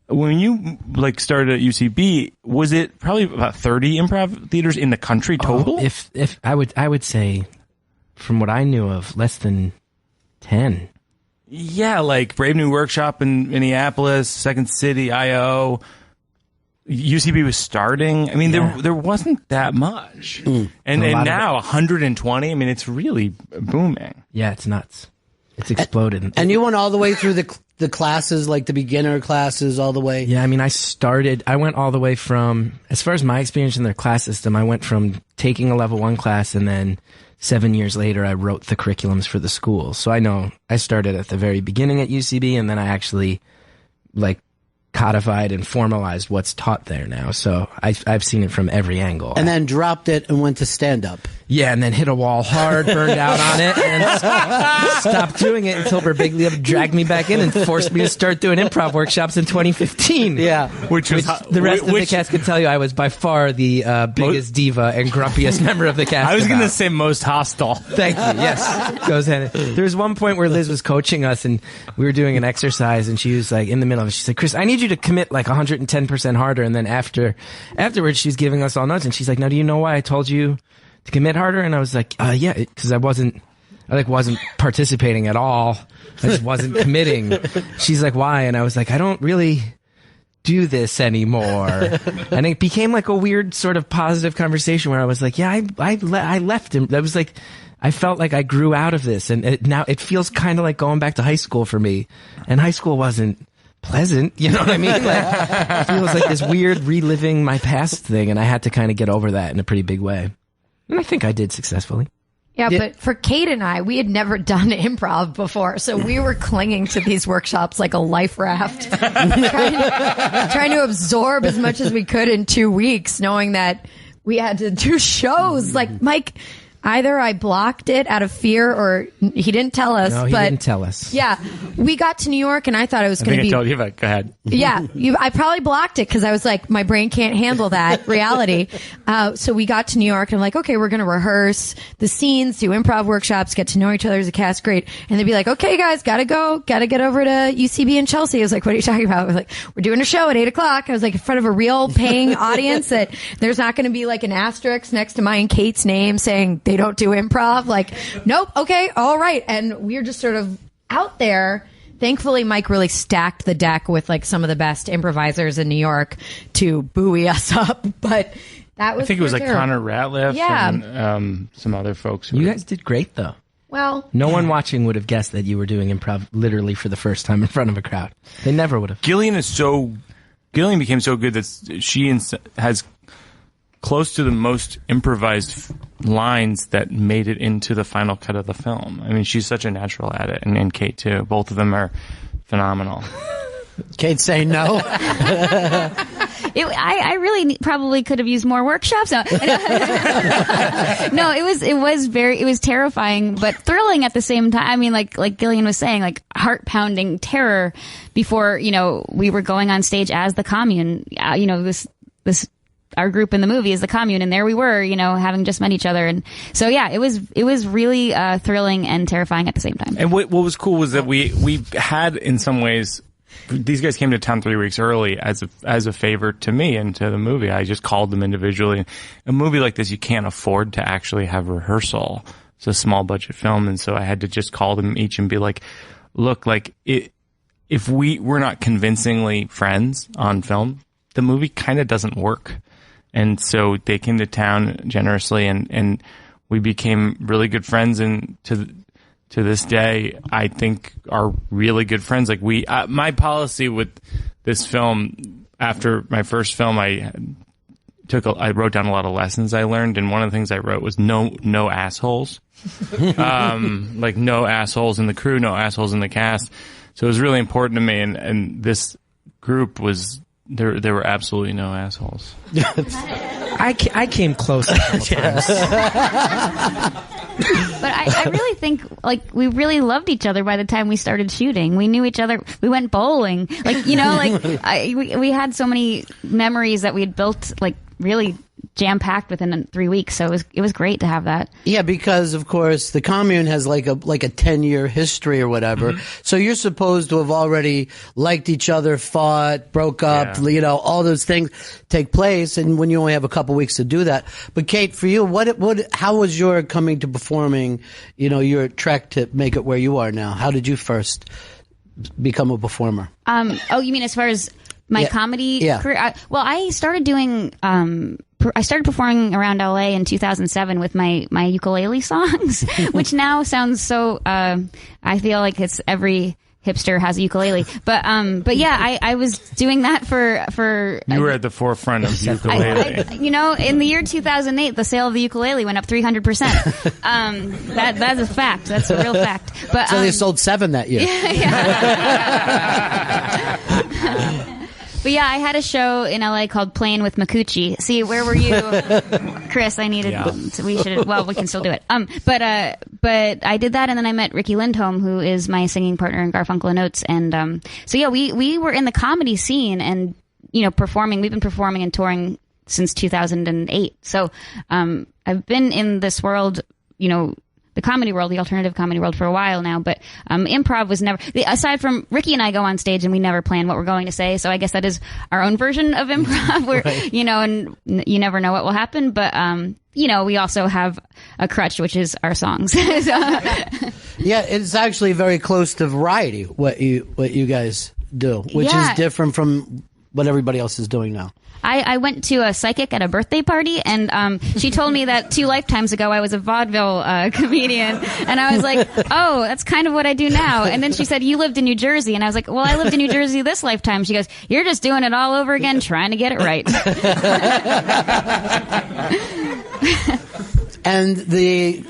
when you like started at UCB, was it probably about 30 improv theaters in the country total?
If I would say, from what I knew of, less than 10.
Yeah, like Brave New Workshop in Minneapolis, Second City, IO. UCB was starting. I mean, there wasn't that much. And now 120, I mean, it's really booming.
Yeah, it's nuts. It's exploded.
And you went all the way through the classes, like the beginner classes, all the way?
Yeah, I mean, I went all the way from, as far as my experience in their class system, I went from taking a level 1 class, and then 7 years later, I wrote the curriculums for the school. So I know I started at the very beginning at UCB, and then I actually, like, codified and formalized what's taught there now. So I've seen it from every angle.
And then dropped it and went to stand-up.
Yeah, and then hit a wall hard, burned out on it, and stopped doing it until Birbiglia dragged me back in and forced me to start doing improv workshops in 2015.
Yeah.
Which the rest of the cast could tell you I was by far the biggest diva and grumpiest member of the cast.
I was going to say most hostile.
Thank you. Yes. Goes ahead. There was one point where Liz was coaching us, and we were doing an exercise, and she was like, in the middle of it, she said, Chris, I need you to commit like 110% harder. And then afterwards, she's giving us all notes, and she's like, now, do you know why I told you to commit harder? And I was like, yeah, because I wasn't participating at all. I just wasn't committing. She's like, why? And I was like, I don't really do this anymore. And it became like a weird sort of positive conversation where I was like, yeah, I left him. I was like, I felt like I grew out of this, and now it feels kind of like going back to high school for me. And high school wasn't pleasant, you know what I mean? Like, it feels like this weird reliving my past thing, and I had to kind of get over that in a pretty big way. And I think I did successfully.
Yeah, but for Kate and I, we had never done improv before, so we were clinging to these workshops like a life raft, trying to absorb as much as we could in 2 weeks, knowing that we had to do shows. Like, Mike, either I blocked it out of fear, or he didn't tell us.
No, he didn't tell us.
Yeah, we got to New York, and I thought it was going to be.
I told you, but go ahead.
Yeah, I probably blocked it because I was like, my brain can't handle that reality. So we got to New York, and I'm like, okay, we're going to rehearse the scenes, do improv workshops, get to know each other as a cast. Great. And they'd be like, okay, guys, gotta go, gotta get over to UCB in Chelsea. I was like, what are you talking about? I was like, we're doing a show at 8:00. I was like, in front of a real paying audience that there's not going to be like an asterisk next to mine and Kate's name saying they don't do improv. Like, nope, okay, all right. And we're just sort of out there. Thankfully, Mike really stacked the deck with like some of the best improvisers in New York to buoy us up. But that was,
I think it was like Connor Ratliff,
yeah,
and some other folks.
You guys did great, though.
Well,
no one watching would have guessed that you were doing improv literally for the first time in front of a crowd. They never would have.
Gillian became so good that she has close to the most improvised lines that made it into the final cut of the film. I mean, she's such a natural at it, and Kate too. Both of them are phenomenal.
Kate's saying no.
I really probably could have used more workshops. No, it was terrifying, but thrilling at the same time. I mean, like Gillian was saying, like heart pounding terror before, we were going on stage as the Commune. This our group in the movie is the Commune, and there we were, having just met each other. And so, yeah, it was really thrilling and terrifying at the same time.
And what was cool was that we had, in some ways, these guys came to town 3 weeks early as a favor to me and to the movie. I just called them individually. A movie like this, you can't afford to actually have rehearsal. It's a small budget film, and so I had to just call them each and be like, look, like if we're not convincingly friends on film, the movie kind of doesn't work. And so they came to town generously, and we became really good friends. And to this day, I think are really good friends. Like my policy with this film, after my first film, I wrote down a lot of lessons I learned, and one of the things I wrote was no assholes. Like no assholes in the crew, no assholes in the cast. So it was really important to me, and this group was. There were absolutely no assholes.
I came close a couple times.
But I really think, like, we really loved each other by the time we started shooting. We knew each other. We went bowling. Like, we had so many memories that we had built, like, really jam packed within 3 weeks. So it was great to have that.
Yeah, because of course the commune has like a 10-year history or whatever. So you're supposed to have already liked each other, fought, broke up, all those things take place. And when you only have a couple weeks to do that. But Kate, for you, how was your coming to performing, your trek to make it where you are now? How did you first become a performer?
You mean as far as my comedy career? I started doing, I started performing around LA in 2007 with my ukulele songs, which now sounds so, I feel like it's every hipster has a ukulele. But yeah, I was doing that for
you were at the forefront of ukulele.
In the year 2008, the sale of the ukulele went up 300%. That's a fact. That's a real fact. But
so they sold 7 that year.
But yeah, I had a show in LA called Playing with Makuchi. See, where were you, Chris? I needed. Yeah. We should. Well, we can still do it. But I did that, and then I met Ricky Lindholm, who is my singing partner in Garfunkel and Oates, and so yeah, we were in the comedy scene, and performing. We've been performing and touring since 2008. So I've been in this world, the comedy world, the alternative comedy world for a while now, but improv was never, aside from Ricky and I go on stage and we never plan what we're going to say, so I guess that is our own version of improv where,
right.
And you never know what will happen, but, we also have a crutch, which is our songs.
Yeah, it's actually very close to variety, what you guys do, which is different from what everybody else is doing now.
I went to a psychic at a birthday party, and she told me that 2 lifetimes ago I was a vaudeville comedian, and I was like, oh, that's kind of what I do now. And then she said, you lived in New Jersey, and I was like, well, I lived in New Jersey this lifetime. She goes, you're just doing it all over again, trying to get it right.
And the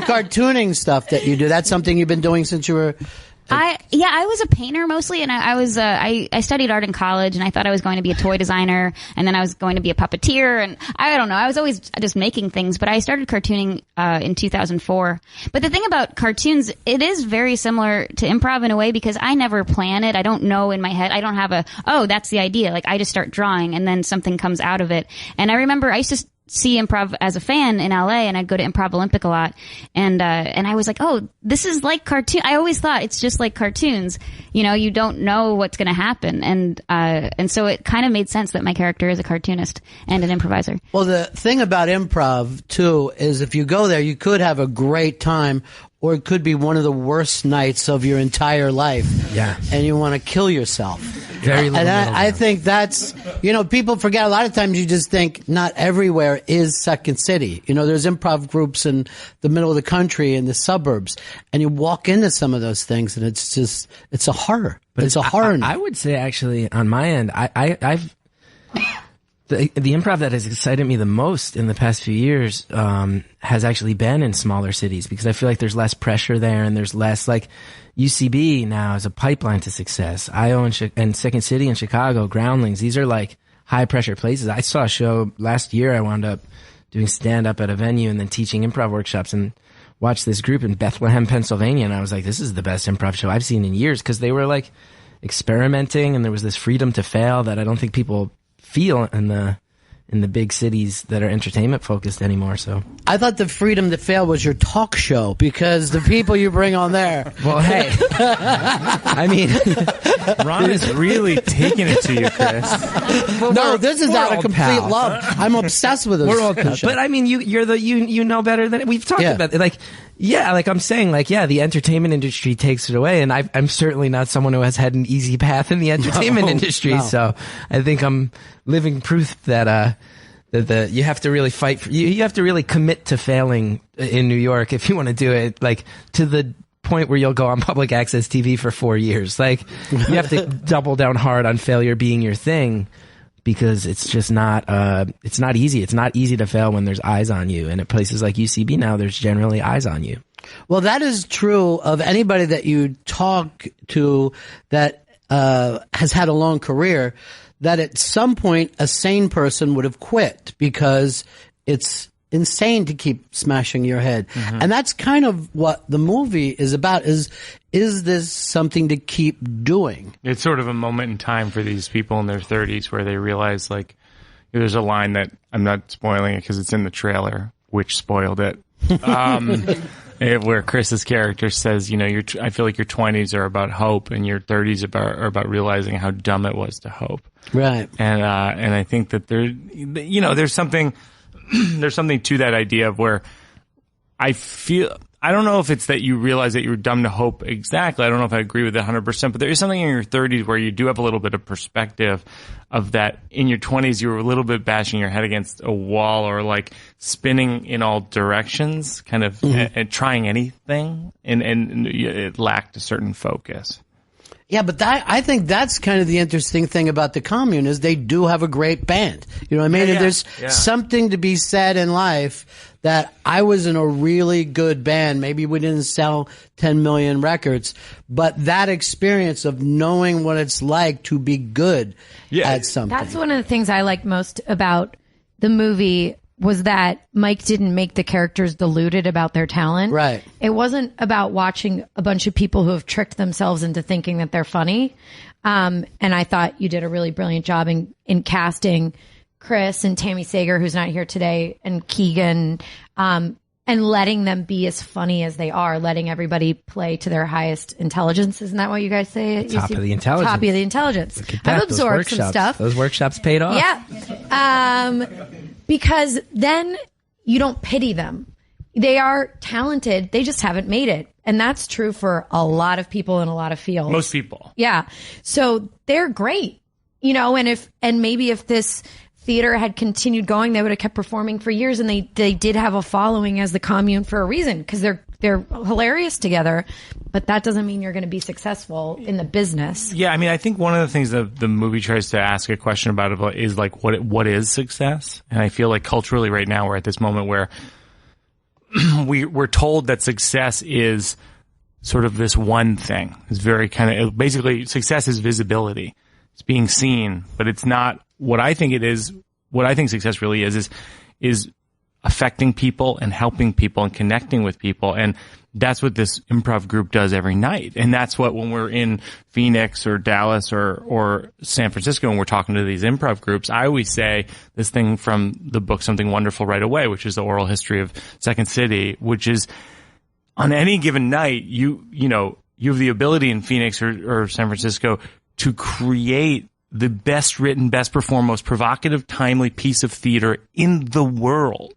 cartooning stuff that you do, that's something you've been doing since you were...
I was a painter mostly, and I studied art in college, and I thought I was going to be a toy designer, and then I was going to be a puppeteer, and I don't know, I was always just making things, but I started cartooning in 2004. But the thing about cartoons, it is very similar to improv in a way, because I never plan it. I don't know in my head. I don't have that's the idea. Like, I just start drawing, and then something comes out of it. And I remember I used to see improv as a fan in LA, and I'd go to Improv Olympic a lot, and I was like, oh, this is like cartoon. I always thought it's just like cartoons, you don't know what's going to happen, and so it kind of made sense that my character is a cartoonist and an improviser.
Well, the thing about improv too is if you go there, you could have a great time, or it could be one of the worst nights of your entire life.
Yeah.
And you want to kill yourself.
Very little.
And I think that's, people forget a lot of times you just think not everywhere is Second City. There's improv groups in the middle of the country, in the suburbs, and you walk into some of those things and it's a horror. But it's a horror.
I would say actually on my end, I've the improv that has excited me the most in the past few years has actually been in smaller cities, because I feel like there's less pressure there, and there's less, like, UCB now is a pipeline to success. IO and Second City in Chicago, Groundlings, these are like high pressure places. I saw a show last year. I wound up doing stand up at a venue and then teaching improv workshops, and watched this group in Bethlehem, Pennsylvania, and I was like, this is the best improv show I've seen in years, because they were like experimenting, and there was this freedom to fail that I don't think people feel in the big cities that are entertainment focused anymore. So
I thought the freedom to fail was your talk show, because the people you bring on there.
Well, hey, I mean,
Ron is really taking it to you, Chris.
Well, no, this is out of complete
pals.
love. I'm obsessed with this.
We're all pals. But I mean, you know better than we've talked about it. Like, yeah, like I'm saying, like, yeah, the entertainment industry takes it away, and I'm certainly not someone who has had an easy path in the entertainment industry. No. So I think I'm living proof that you have to really fight for, you have to really commit to failing in New York if you want to do it, like, to the point where you'll go on public access TV for 4 years. Like, you have to double down hard on failure being your thing, because it's just not it's not easy. It's not easy to fail when there's eyes on you. And at places like UCB now, there's generally eyes on you.
Well, that is true of anybody that you talk to that has had a long career, that at some point a sane person would have quit, because it's insane to keep smashing your head. Mm-hmm. And that's kind of what the movie is about, is this something to keep doing?
It's sort of a moment in time for these people in their 30s where they realize, like, there's a line that I'm not spoiling it because it's in the trailer, which spoiled it. Where Chris's character says, I feel like your 20s are about hope and your 30s are about realizing how dumb it was to hope.
Right.
And I think that there's something to that idea of where I don't know if it's that you realize that you're dumb to hope exactly. I don't know if I agree with it 100%, but there is something in your 30s where you do have a little bit of perspective of that. In your 20s, you were a little bit bashing your head against a wall or like spinning in all directions, kind of and trying anything, and it lacked a certain focus.
Yeah, but I think that's kind of the interesting thing about the commune is they do have a great band. You know what I mean?
Yeah,
There's something to be said in life that I was in a really good band. Maybe we didn't sell 10 million records, but that experience of knowing what it's like to be good at something.
That's one of the things I liked most about the movie was that Mike didn't make the characters deluded about their talent.
Right.
It wasn't about watching a bunch of people who have tricked themselves into thinking that they're funny. And I thought you did a really brilliant job in casting Chris and Tammy Sager, who's not here today, and Keegan, and letting them be as funny as they are, letting everybody play to their highest intelligence. Isn't that what you guys say?
Top of the intelligence.
Top of the intelligence. I've absorbed some stuff.
Those workshops paid off.
Yeah. Because then you don't pity them. They are talented. They just haven't made it. And that's true for a lot of people in a lot of fields.
Most people.
Yeah. So they're great, and maybe if this theater had continued going, they would have kept performing for years, and they did have a following as the commune for a reason, because they're hilarious together, but that doesn't mean you're going to be successful in the business.
Yeah, I mean, I think one of the things that the movie tries to ask a question about is like, what is success? And I feel like culturally right now we're at this moment where we're told that success is sort of this one thing. It's very basically success is visibility. It's being seen, but it's not what I think it is. What I think success really is affecting people and helping people and connecting with people. And that's what this improv group does every night. And that's what, when we're in Phoenix or Dallas or San Francisco and we're talking to these improv groups, I always say this thing from the book Something Wonderful Right Away, which is the oral history of Second City, which is on any given night, you have the ability in Phoenix or San Francisco to create the best written, best performed, most provocative, timely piece of theater in the world.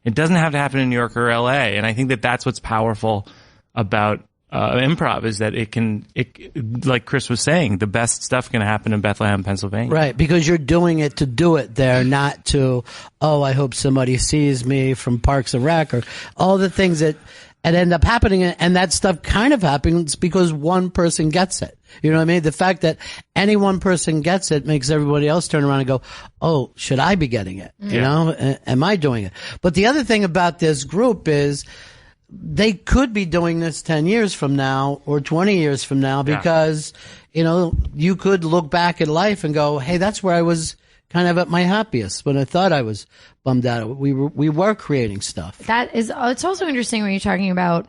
It doesn't have to happen in New York or LA. And I think that that's what's powerful about improv, is that it like Chris was saying, the best stuff can happen in Bethlehem, Pennsylvania.
Right, because you're doing it to do it there, not to, I hope somebody sees me from Parks and Rec, or all the things that end up happening. And that stuff kind of happens because one person gets it. You know what I mean? The fact that any one person gets it makes everybody else turn around and go, oh, should I be getting it? You know, am I doing it? But the other thing about this group is they could be doing this 10 years from now or 20 years from now, because, you could look back at life and go, hey, that's where I was kind of at my happiest, when I thought I was bummed out. We were creating stuff.
It's also interesting when you're talking about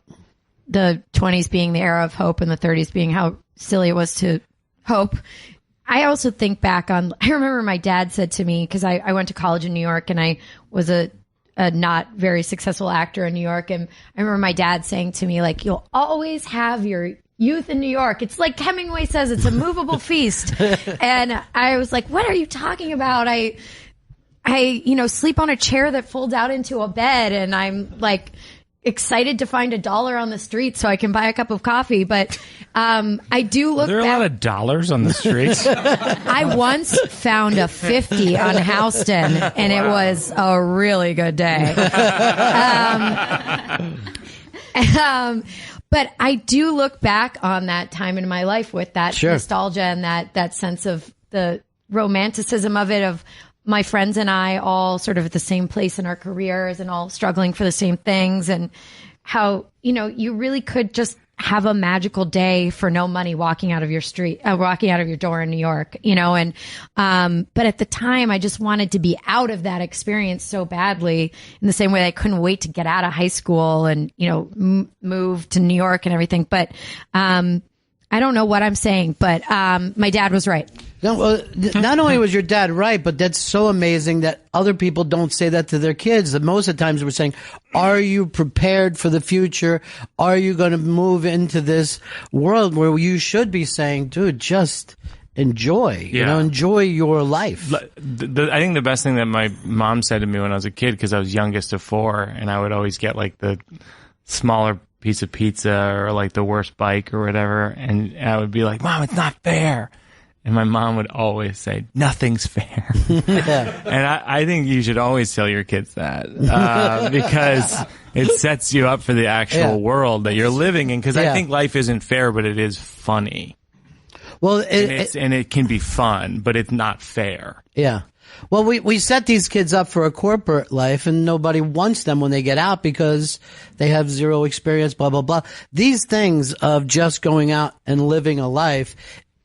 the 20s being the era of hope and the 30s being how silly it was to hope. I also think back on, I remember my dad said to me, because I went to college in New York and I was a not very successful actor in New York. And I remember my dad saying to me, like, you'll always have your youth in New York. It's like Hemingway says, it's a movable feast. And I was like, what are you talking about? I sleep on a chair that folds out into a bed, and I'm like excited to find $1 on the street so I can buy a cup of coffee. But I do look.
Are there a lot of dollars on the streets?
I once found a 50 on Houston, and it was a really good day. But I do look back on that time in my life with that nostalgia and that sense of the romanticism of it, of my friends and I all sort of at the same place in our careers and all struggling for the same things, and how, you really could just have a magical day for no money walking out of your door in New York, but at the time I just wanted to be out of that experience so badly, in the same way I couldn't wait to get out of high school and, move to New York and everything. But, I I don't know what I'm saying, but my dad was right.
No, not only was your dad right, but that's so amazing that other people don't say that to their kids. That most of the times we're saying, are you prepared for the future? Are you going to move into this world where you should be saying, dude, just enjoy, enjoy your life.
I think the best thing that my mom said to me when I was a kid, because I was youngest of 4, and I would always get like the smaller piece of pizza or like the worst bike or whatever, and I would be like, Mom, it's not fair. And my mom would always say, nothing's fair. And I think you should always tell your kids that because it sets you up for the actual world that you're living in. Because I think life isn't fair, but it is funny.
Well,
and it can be fun, but it's not fair.
Yeah. Well, we set these kids up for a corporate life, and nobody wants them when they get out because they have zero experience, blah, blah, blah. These things of just going out and living a life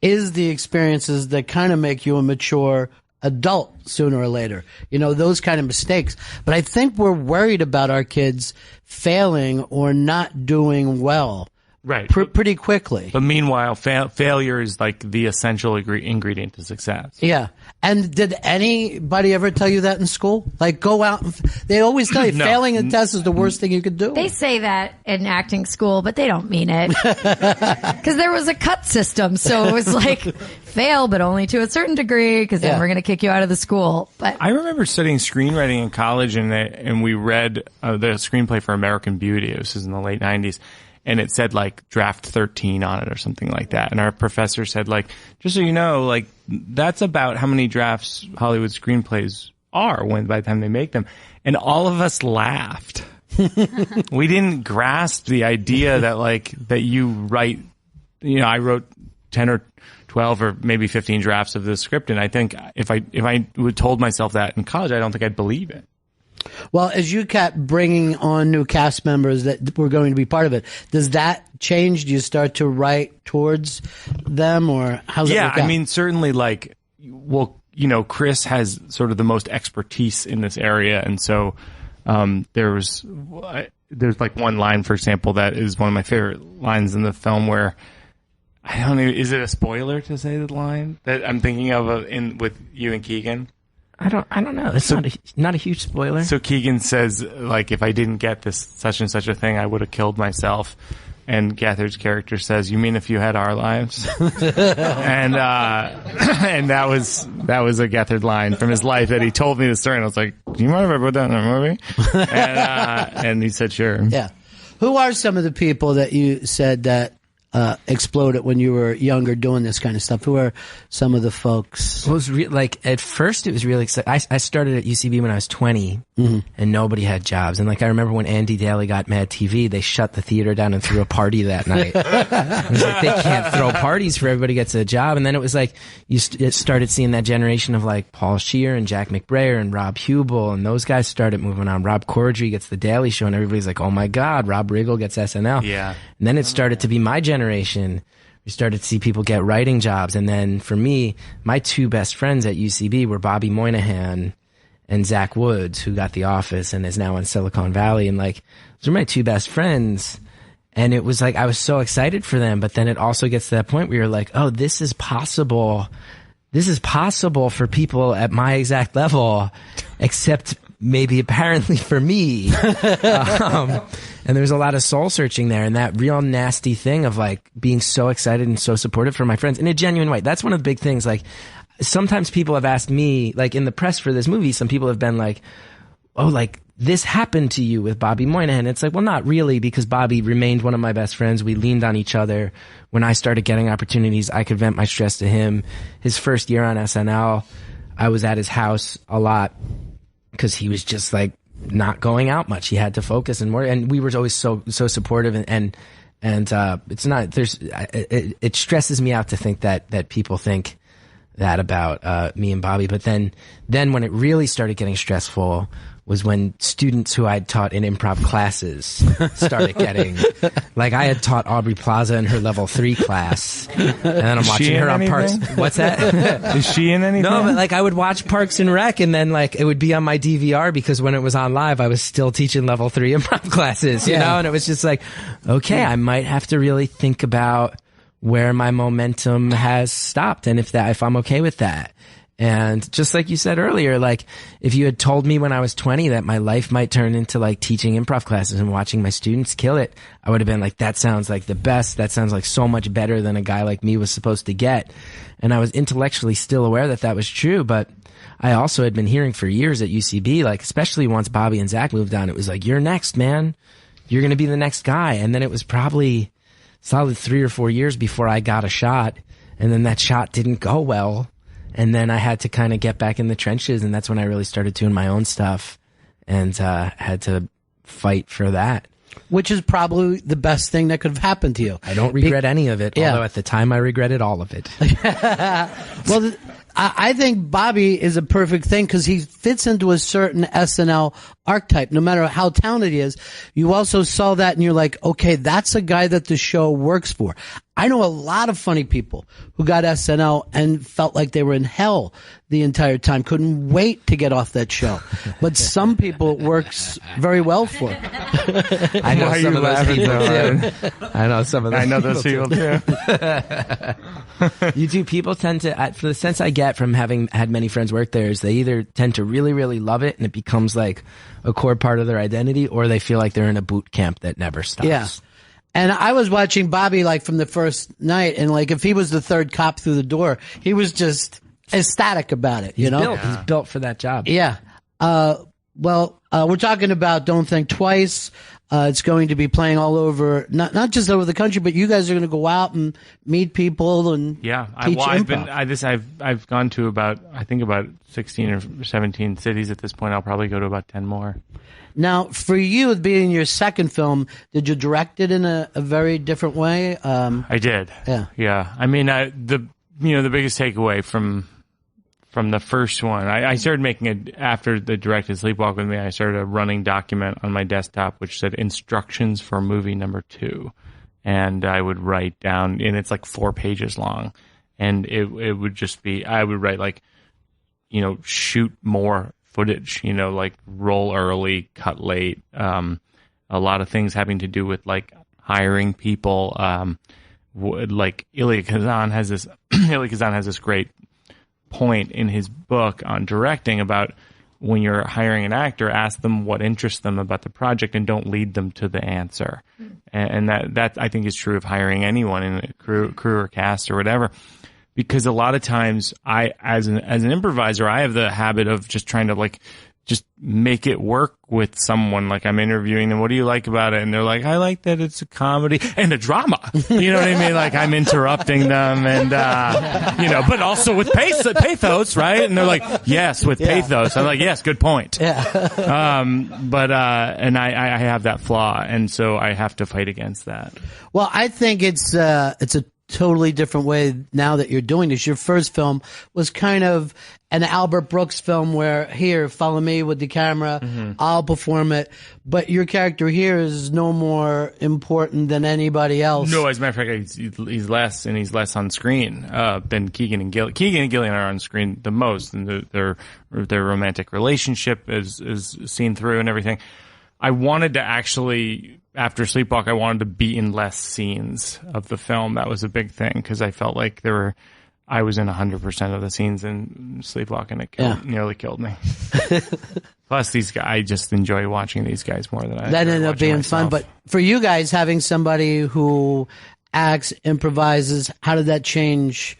is the experiences that kind of make you a mature adult sooner or later. You know, those kind of mistakes. But I think we're worried about our kids failing or not doing well.
Right.
Pretty quickly.
But meanwhile, failure is like the essential ingredient to success.
Yeah. And did anybody ever tell you that in school? Like, go out and they always tell you failing a test is the worst thing you could do.
They say that in acting school, but they don't mean it. Because there was a cut system. So it was like, fail, but only to a certain degree, because then we're going to kick you out of the school. But
I remember studying screenwriting in college, and we read the screenplay for American Beauty. This is in the late 90s. And it said like draft 13 on it or something like that. And our professor said, like, just so you know, like, that's about how many drafts Hollywood screenplays are by the time they make them. And all of us laughed. We didn't grasp the idea that that you write, I wrote 10 or 12 or maybe 15 drafts of the script. And I think if I would told myself that in college, I don't think I'd believe it.
Well, as you kept bringing on new cast members that were going to be part of it, does that change? Do you start to write towards them, or how's it work out?
I mean, certainly, Chris has sort of the most expertise in this area, and so there's like one line, for example, that is one of my favorite lines in the film where I don't know, is it a spoiler to say the line that I'm thinking of with you and Keegan?
I don't know. It's not a huge spoiler.
So Keegan says, like, if I didn't get this such and such a thing, I would have killed myself. And Gethard's character says, "You mean if you had our lives?" and that was a Gethard line from his life that he told me the story. And I was like, "Do you mind if I put that in a movie?" And he said, "Sure."
Yeah. Who are some of the people that you said that exploded when you were younger doing this kind of stuff? Who are some of the folks?
Well, it was at first it was really exciting. I started at UCB when I was 20 and nobody had jobs. And I remember when Andy Daly got Mad TV, they shut the theater down and threw a party that night. It was like, they can't throw parties for everybody gets a job. And then it was like, it started seeing that generation of like Paul Scheer and Jack McBrayer and Rob Hubel, and those guys started moving on. Rob Corddry gets the Daily Show and everybody's like, oh my God, Rob Riggle gets SNL.
Yeah.
And then it started to be my generation. We started to see people get writing jobs. And then for me, my two best friends at UCB were Bobby Moynihan and Zach Woods, who got The Office and is now in Silicon Valley. And those are my two best friends. And it was I was so excited for them. But then it also gets to that point where you're like, oh, this is possible. This is possible for people at my exact level, except maybe apparently for me. And there's a lot of soul searching there, and that real nasty thing of being so excited and so supportive for my friends in a genuine way. That's one of the big things. Sometimes people have asked me, in the press for this movie, some people have been like, oh, this happened to you with Bobby Moynihan. It's well, not really, because Bobby remained one of my best friends. We leaned on each other. When I started getting opportunities, I could vent my stress to him. His first year on SNL, I was at his house a lot because he was just not going out much. He had to focus and more, and we were always so supportive, and it's not, it stresses me out to think that people think that about me and Bobby. But then when it really started getting stressful was when students who I'd taught in improv classes started getting, I had taught Aubrey Plaza in her level 3 class, and then I'm watching her on Parks. What's that?
Is she in anything?
No, but I would watch Parks and Rec, and then it would be on my DVR, because when it was on live, I was still teaching level 3 improv classes, you know, and it was just okay, I might have to really think about where my momentum has stopped and if I'm okay with that. And just like you said earlier, like if you had told me when I was 20 that my life might turn into like teaching improv classes and watching my students kill it, I would have been like, that sounds like the best. That sounds like so much better than a guy like me was supposed to get. And I was intellectually still aware that that was true, but I also had been hearing for years at UCB, like especially once Bobby and Zach moved on, it was like, you're next, man. You're going to be the next guy. And then it was probably solid 3 or 4 years before I got a shot. And then that shot didn't go well. And then I had to kind of get back in the trenches, and that's when I really started doing my own stuff and had to fight for that.
Which is probably the best thing that could have happened to you.
I don't regret any of it, although at the time I regretted all of it.
Well, I think Bobby is a perfect thing because he fits into a certain SNL archetype. No matter how talented he is, you also saw that and you're like, okay, that's a guy that the show works for. I know a lot of funny people who got SNL and felt like they were in hell the entire time, couldn't wait to get off that show. But some people it works very well for.
I know some of those people too. I know some of those.
I know those people too.
You two people tend to, for the sense I get from having had many friends work there, is they either tend to really, really love it and it becomes like a core part of their identity, or they feel like they're in a boot camp that never stops.
Yeah. And I was watching Bobby like from the first night, and like if he was the third cop through the door, he was just ecstatic about it. You know,
he's built for that job.
Yeah. Well, we're talking about Don't Think Twice. It's going to be playing all over, not just over the country, but you guys are going to go out and meet people and teach improv.
I've gone to about 16 or 17 cities at this point. I'll probably go to about 10 more.
Now, for you, being your second film, did you direct it in a very different way?
I did. Yeah. I mean, the biggest takeaway from the first one, I started making it after the directed Sleepwalk with Me. I started a running document on my desktop which said instructions for movie number 2, and I would write down, and it's like 4 pages long, and it would just be, I would write like, shoot more footage, like roll early, cut late, a lot of things having to do with like hiring people, like Elia Kazan has this great point in his book on directing about when you're hiring an actor, ask them what interests them about the project and don't lead them to the answer. And that I think is true of hiring anyone in a crew or cast or whatever. Because a lot of times I, as an improviser, I have the habit of just trying to like, just make it work with someone. Like I'm interviewing them. What do you like about it? And they're like, I like that it's a comedy and a drama. You know what I mean? Like I'm interrupting them and, but also with pathos, right? And they're like, yes, with pathos. I'm like, yes, good point.
Yeah.
And I have that flaw. And so I have to fight against that.
Well, I think it's a totally different way now that you're doing this. Your first film was kind of an Albert Brooks film where, here, follow me with the camera, I'll perform it. But your character here is no more important than anybody else.
No, as a matter of fact, he's less on screen than Keegan and Gillian. Keegan and Gillian are on screen the most, and their romantic relationship is seen through and everything. I wanted to actually, after Sleepwalk, I wanted to be in less scenes of the film. That was a big thing because I felt like I was in 100% of the scenes in Sleepwalk, and it nearly killed me. Plus, these guys, I just enjoy watching these guys more than I.
That ended up being fun, but for you guys, having somebody who acts, improvises, how did that change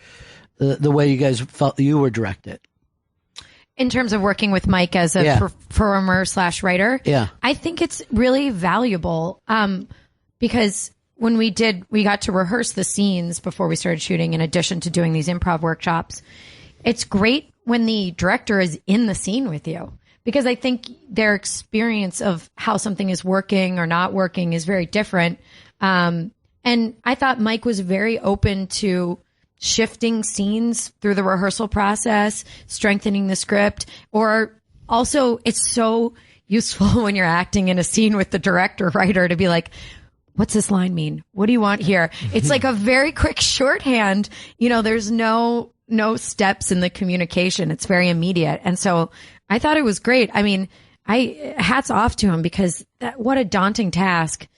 the way you guys felt you were directed?
In terms of working with Mike as a performer / writer, I think it's really valuable because when we got to rehearse the scenes before we started shooting, in addition to doing these improv workshops. It's great when the director is in the scene with you, because I think their experience of how something is working or not working is very different. And I thought Mike was very open to shifting scenes through the rehearsal process, strengthening the script, or also it's so useful when you're acting in a scene with the director, writer, to be like, what's this line mean? What do you want here? It's like a very quick shorthand. There's no steps in the communication. It's very immediate. And so I thought it was great. I mean, hats off to him, because what a daunting task.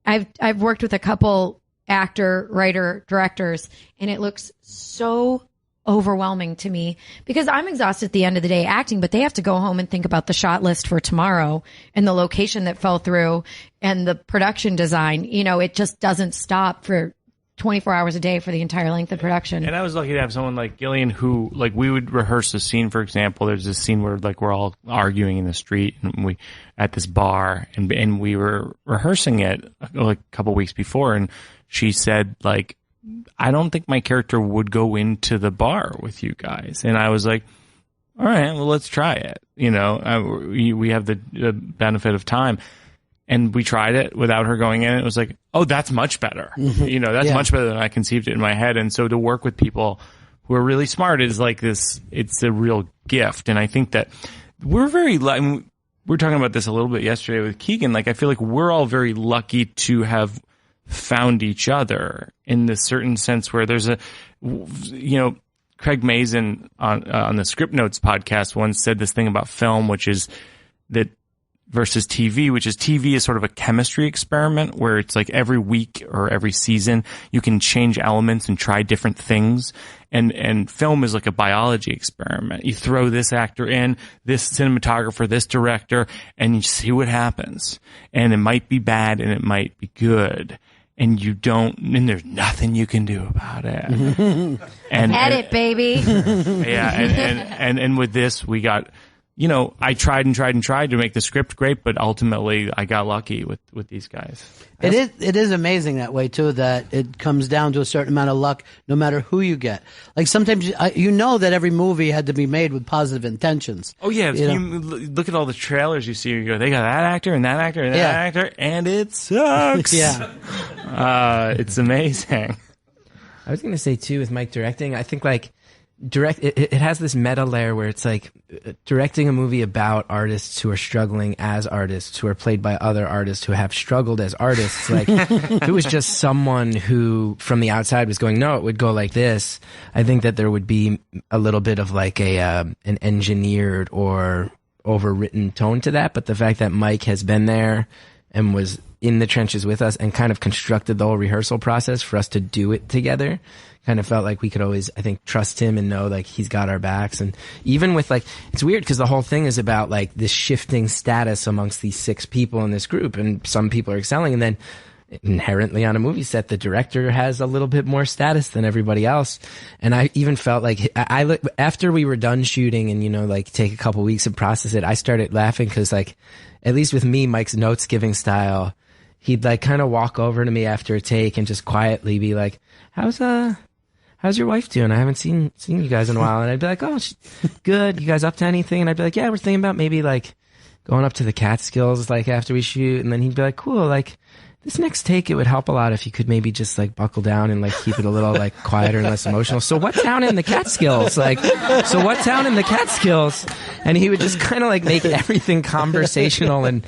I've worked with a couple actor, writer, directors, and it looks so overwhelming to me because I'm exhausted at the end of the day acting, but they have to go home and think about the shot list for tomorrow and the location that fell through and the production design. You know, it just doesn't stop for 24 hours a day for the entire length of production.
And I was lucky to have someone like Gillian who, like, we would rehearse a scene, for example. There's this scene where, like, we're all arguing in the street and we at this bar and we were rehearsing it like a couple weeks before, and she said, like, I don't think my character would go into the bar with you guys. And I was like, all right, well, let's try it. You know, we have the benefit of time. And we tried it without her going in. It was like, oh, that's much better. You know, that's much better than I conceived it in my head. And so to work with people who are really smart is like this, it's a real gift. And I think that we're very, I mean, we were talking about this a little bit yesterday with Keegan. Like, I feel like we're all very lucky to have found each other in this certain sense where there's a, you know, Craig Mazin on the Script Notes podcast once said this thing about film, which is that versus TV, which is TV is sort of a chemistry experiment where it's like every week or every season you can change elements and try different things. And film is like a biology experiment. You throw this actor in, this cinematographer, this director, and you see what happens. And it might be bad and it might be good. And and there's nothing you can do about it.
Edit, baby.
Yeah. And with this, we got, you know, I tried to make the script great, but ultimately I got lucky with these guys.
It is amazing that way too, that it comes down to a certain amount of luck no matter who you get. Like sometimes you know that every movie had to be made with positive intentions.
Oh yeah, you look at all the trailers you see, you go, they got that actor and that actor and that actor, and it sucks. It's amazing.
I was going to say too, with Mike directing, I think like it has this meta layer where it's like directing a movie about artists who are struggling as artists, who are played by other artists who have struggled as artists. Like if it was just someone who from the outside was going, no, it would go like this, I think that there would be a little bit of like an engineered or overwritten tone to that. But the fact that Mike has been there and was in the trenches with us and kind of constructed the whole rehearsal process for us to do it together, kind of felt like we could always, I think, trust him and know like he's got our backs. And even with like, it's weird because the whole thing is about like this shifting status amongst these 6 people in this group, and some people are excelling, and then inherently on a movie set, the director has a little bit more status than everybody else. And I even felt like after we were done shooting and, you know, like take a couple weeks and process it, I started laughing because like, at least with me, Mike's notes giving style, he'd like kind of walk over to me after a take and just quietly be like, how's your wife doing? I haven't seen you guys in a while. And I'd be like, oh, good. You guys up to anything? And I'd be like, yeah, we're thinking about maybe like going up to the Catskills like after we shoot. And then he'd be like, cool, like this next take, it would help a lot if you could maybe just like buckle down and like keep it a little like quieter and less emotional. So what town in the Catskills? And he would just kind of like make everything conversational and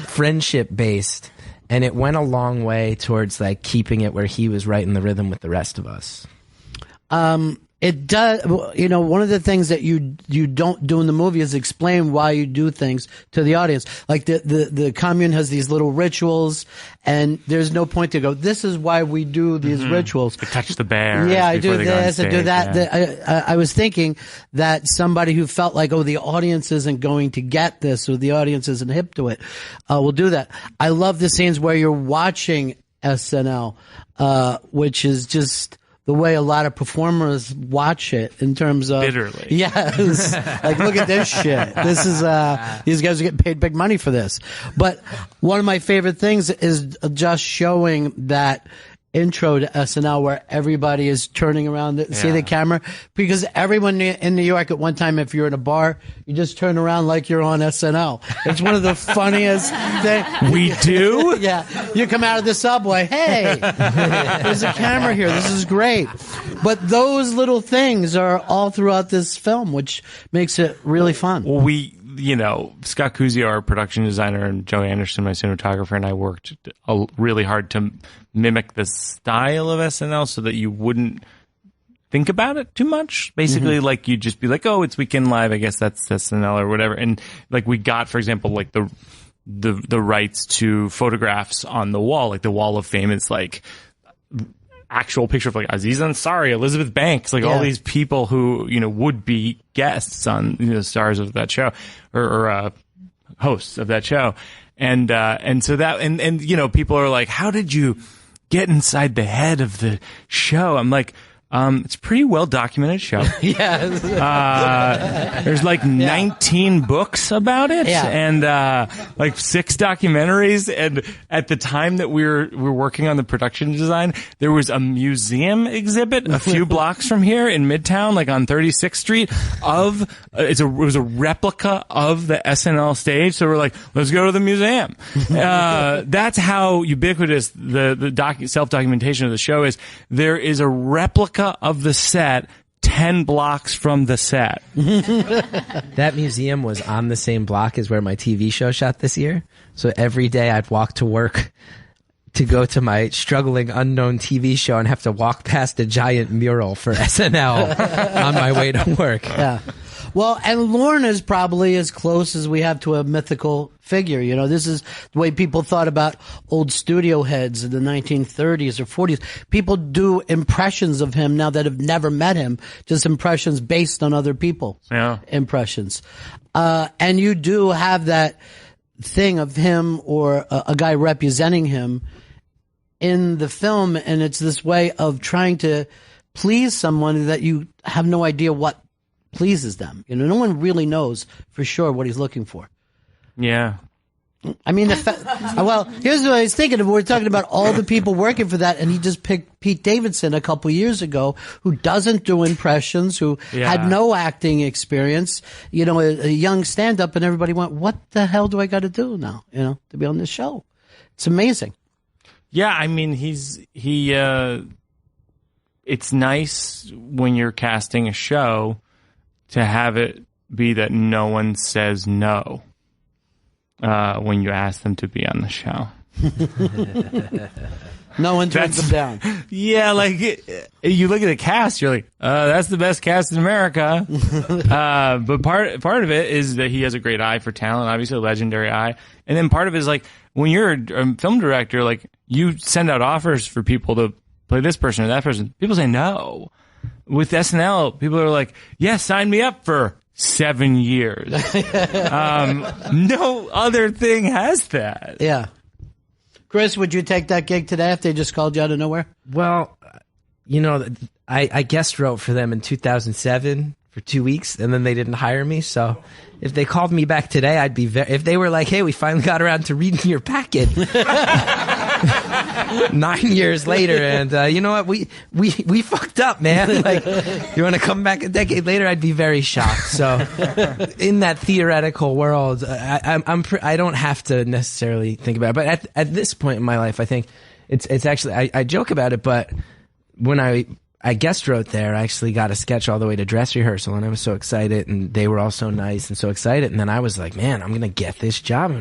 friendship based. And it went a long way towards like keeping it where he was right in the rhythm with the rest of us.
It does, you know, one of the things that you don't do in the movie is explain why you do things to the audience. Like the commune has these little rituals, and there's no point to go, this is why we do these rituals.
I touch the bear.
Yeah, I do this, I do that.
Yeah.
I was thinking that somebody who felt like, oh, the audience isn't going to get this, or the audience isn't hip to it, will do that. I love the scenes where you're watching SNL, which is just the way a lot of performers watch it in terms of
bitterly.
Yes. Like, look at this shit. This is, these guys are getting paid big money for this. But one of my favorite things is just showing that intro to SNL where everybody is turning around to see the camera, because everyone in New York at one time, if you're in a bar, you just turn around like you're on SNL. It's one of the funniest things.
We do?
Yeah. You come out of the subway, hey, there's a camera here. This is great. But those little things are all throughout this film, which makes it really fun.
Well, you know, Scott Kuzia, our production designer, and Joe Anderson, my cinematographer, and I worked really hard to mimic the style of SNL so that you wouldn't think about it too much. Basically, like, you'd just be like, oh, it's Weekend Live, I guess that's SNL or whatever. And like, we got, for example, like the rights to photographs on the wall, like the Wall of Fame is like actual picture of like Aziz Ansari, Elizabeth Banks, like all these people who, you know, would be guests on, you know, stars of that show or hosts of that show. And so that, and, you know, people are like, how did you get inside the head of the show? I'm like, it's a pretty well documented show. There's like 19 books about it and like 6 documentaries. And at the time that we were working on the production design, there was a museum exhibit a few blocks from here in Midtown, like on 36th Street of it was a replica of the SNL stage. So we're like, let's go to the museum. That's how ubiquitous the self-documentation of the show is. There is a replica of the set 10 blocks from the set.
That museum was on the same block as where my TV show shot this year. So every day I'd walk to work to go to my struggling unknown TV show and have to walk past a giant mural for SNL on my way to work.
Yeah. Well, and Lorna's probably as close as we have to a mythical figure. You know, this is the way people thought about old studio heads in the 1930s or 40s. People do impressions of him now that have never met him, just impressions based on other people's impressions. And you do have that thing of him or a guy representing him in the film, and it's this way of trying to please someone that you have no idea what pleases them. You know, no one really knows for sure what he's looking for.
Yeah.
I mean, well, here's what I was thinking of. We're talking about all the people working for that, and he just picked Pete Davidson a couple years ago, who doesn't do impressions, who had no acting experience, you know, a young stand-up, and everybody went, what the hell do I got to do now, you know, to be on this show? It's amazing.
Yeah, I mean, it's nice when you're casting a show to have it be that no one says no when you ask them to be on the show.
No one turns them down.
Yeah, like you look at the cast, you're like, that's the best cast in America. But part of it is that he has a great eye for talent, obviously a legendary eye. And then part of it is like when you're a film director, like you send out offers for people to play this person or that person. People say no. With SNL, people are like, yeah, sign me up for 7 years. No other thing has that.
Yeah. Chris, would you take that gig today if they just called you out of nowhere?
Well, you know, I guest wrote for them in 2007 for 2 weeks, and then they didn't hire me. So if they called me back today, I'd be if they were like, hey, we finally got around to reading your packet 9 years later, and you know what, we fucked up, man. Like, you want to come back a decade later, I'd be very shocked. So in that theoretical world, I don't have to necessarily think about it. But at this point in my life, I think it's actually, I joke about it, but when I guest wrote there, I actually got a sketch all the way to dress rehearsal, and I was so excited, and they were all so nice and so excited. And then I was like, man, I'm going to get this job.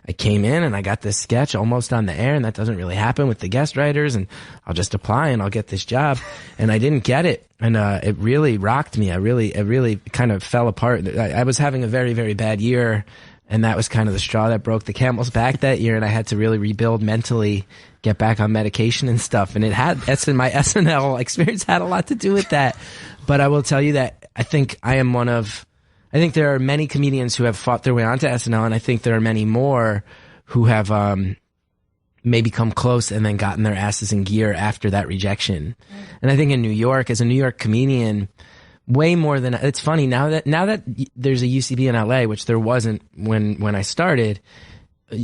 I came in and I got this sketch almost on the air, and that doesn't really happen with the guest writers, and I'll just apply and I'll get this job. And I didn't get it. And it really rocked me. It really kind of fell apart. I was having a very, very bad year, and that was kind of the straw that broke the camel's back that year, and I had to really rebuild mentally, get back on medication and stuff. And my SNL experience had a lot to do with that. But I will tell you that I think there are many comedians who have fought their way onto SNL, and I think there are many more who have maybe come close and then gotten their asses in gear after that rejection. And I think in New York, as a New York comedian, way more than, it's funny now that there's a UCB in LA, which there wasn't when I started.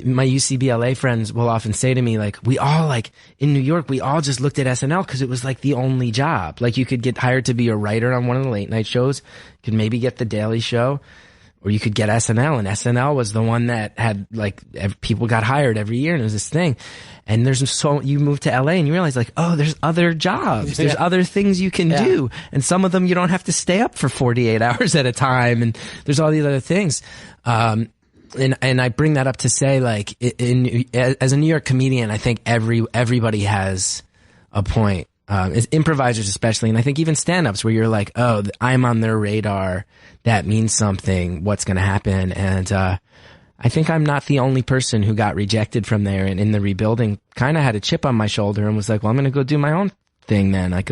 My UCB LA friends will often say to me, like, we all, like, in New York, we all just looked at SNL because it was like the only job. Like, you could get hired to be a writer on one of the late night shows, could maybe get the Daily Show, or you could get SNL, and SNL was the one that had, like, people got hired every year, and it was this thing. And you move to LA and you realize, like, oh, there's other jobs. There's other things you can do. And some of them you don't have to stay up for 48 hours at a time. And there's all these other things. And I bring that up to say, like, as a New York comedian, I think everybody has a point. As improvisers especially, and I think even stand-ups where you're like, oh, I'm on their radar. That means something. What's going to happen? And I think I'm not the only person who got rejected from there, and in the rebuilding kind of had a chip on my shoulder and was like, well, I'm going to go do my own thing, man. Like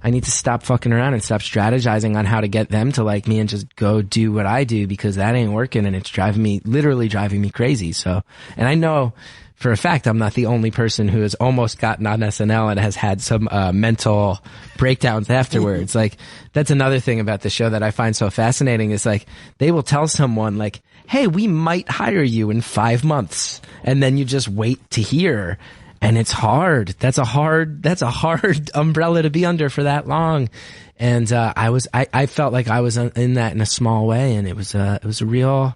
I need to stop fucking around and stop strategizing on how to get them to like me and just go do what I do, because that ain't working and it's literally driving me crazy. So, and I know for a fact I'm not the only person who has almost gotten on SNL and has had some mental breakdowns afterwards. Like, that's another thing about the show that I find so fascinating is like, they will tell someone like, hey, we might hire you in 5 months. And then you just wait to hear. And it's hard. That's a hard umbrella to be under for that long. And I felt like I was in that in a small way, and it was a real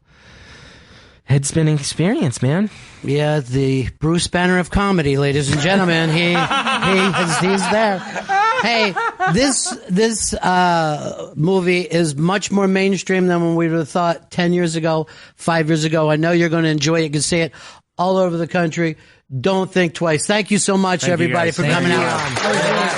head spinning experience, man.
Yeah, the Bruce Banner of comedy, ladies and gentlemen. He's there. Hey, this movie is much more mainstream than when we would have thought 10 years ago, 5 years ago. I know you're going to enjoy it. You can see it all over the country. Don't think twice. Thank you so much, everybody, for coming out.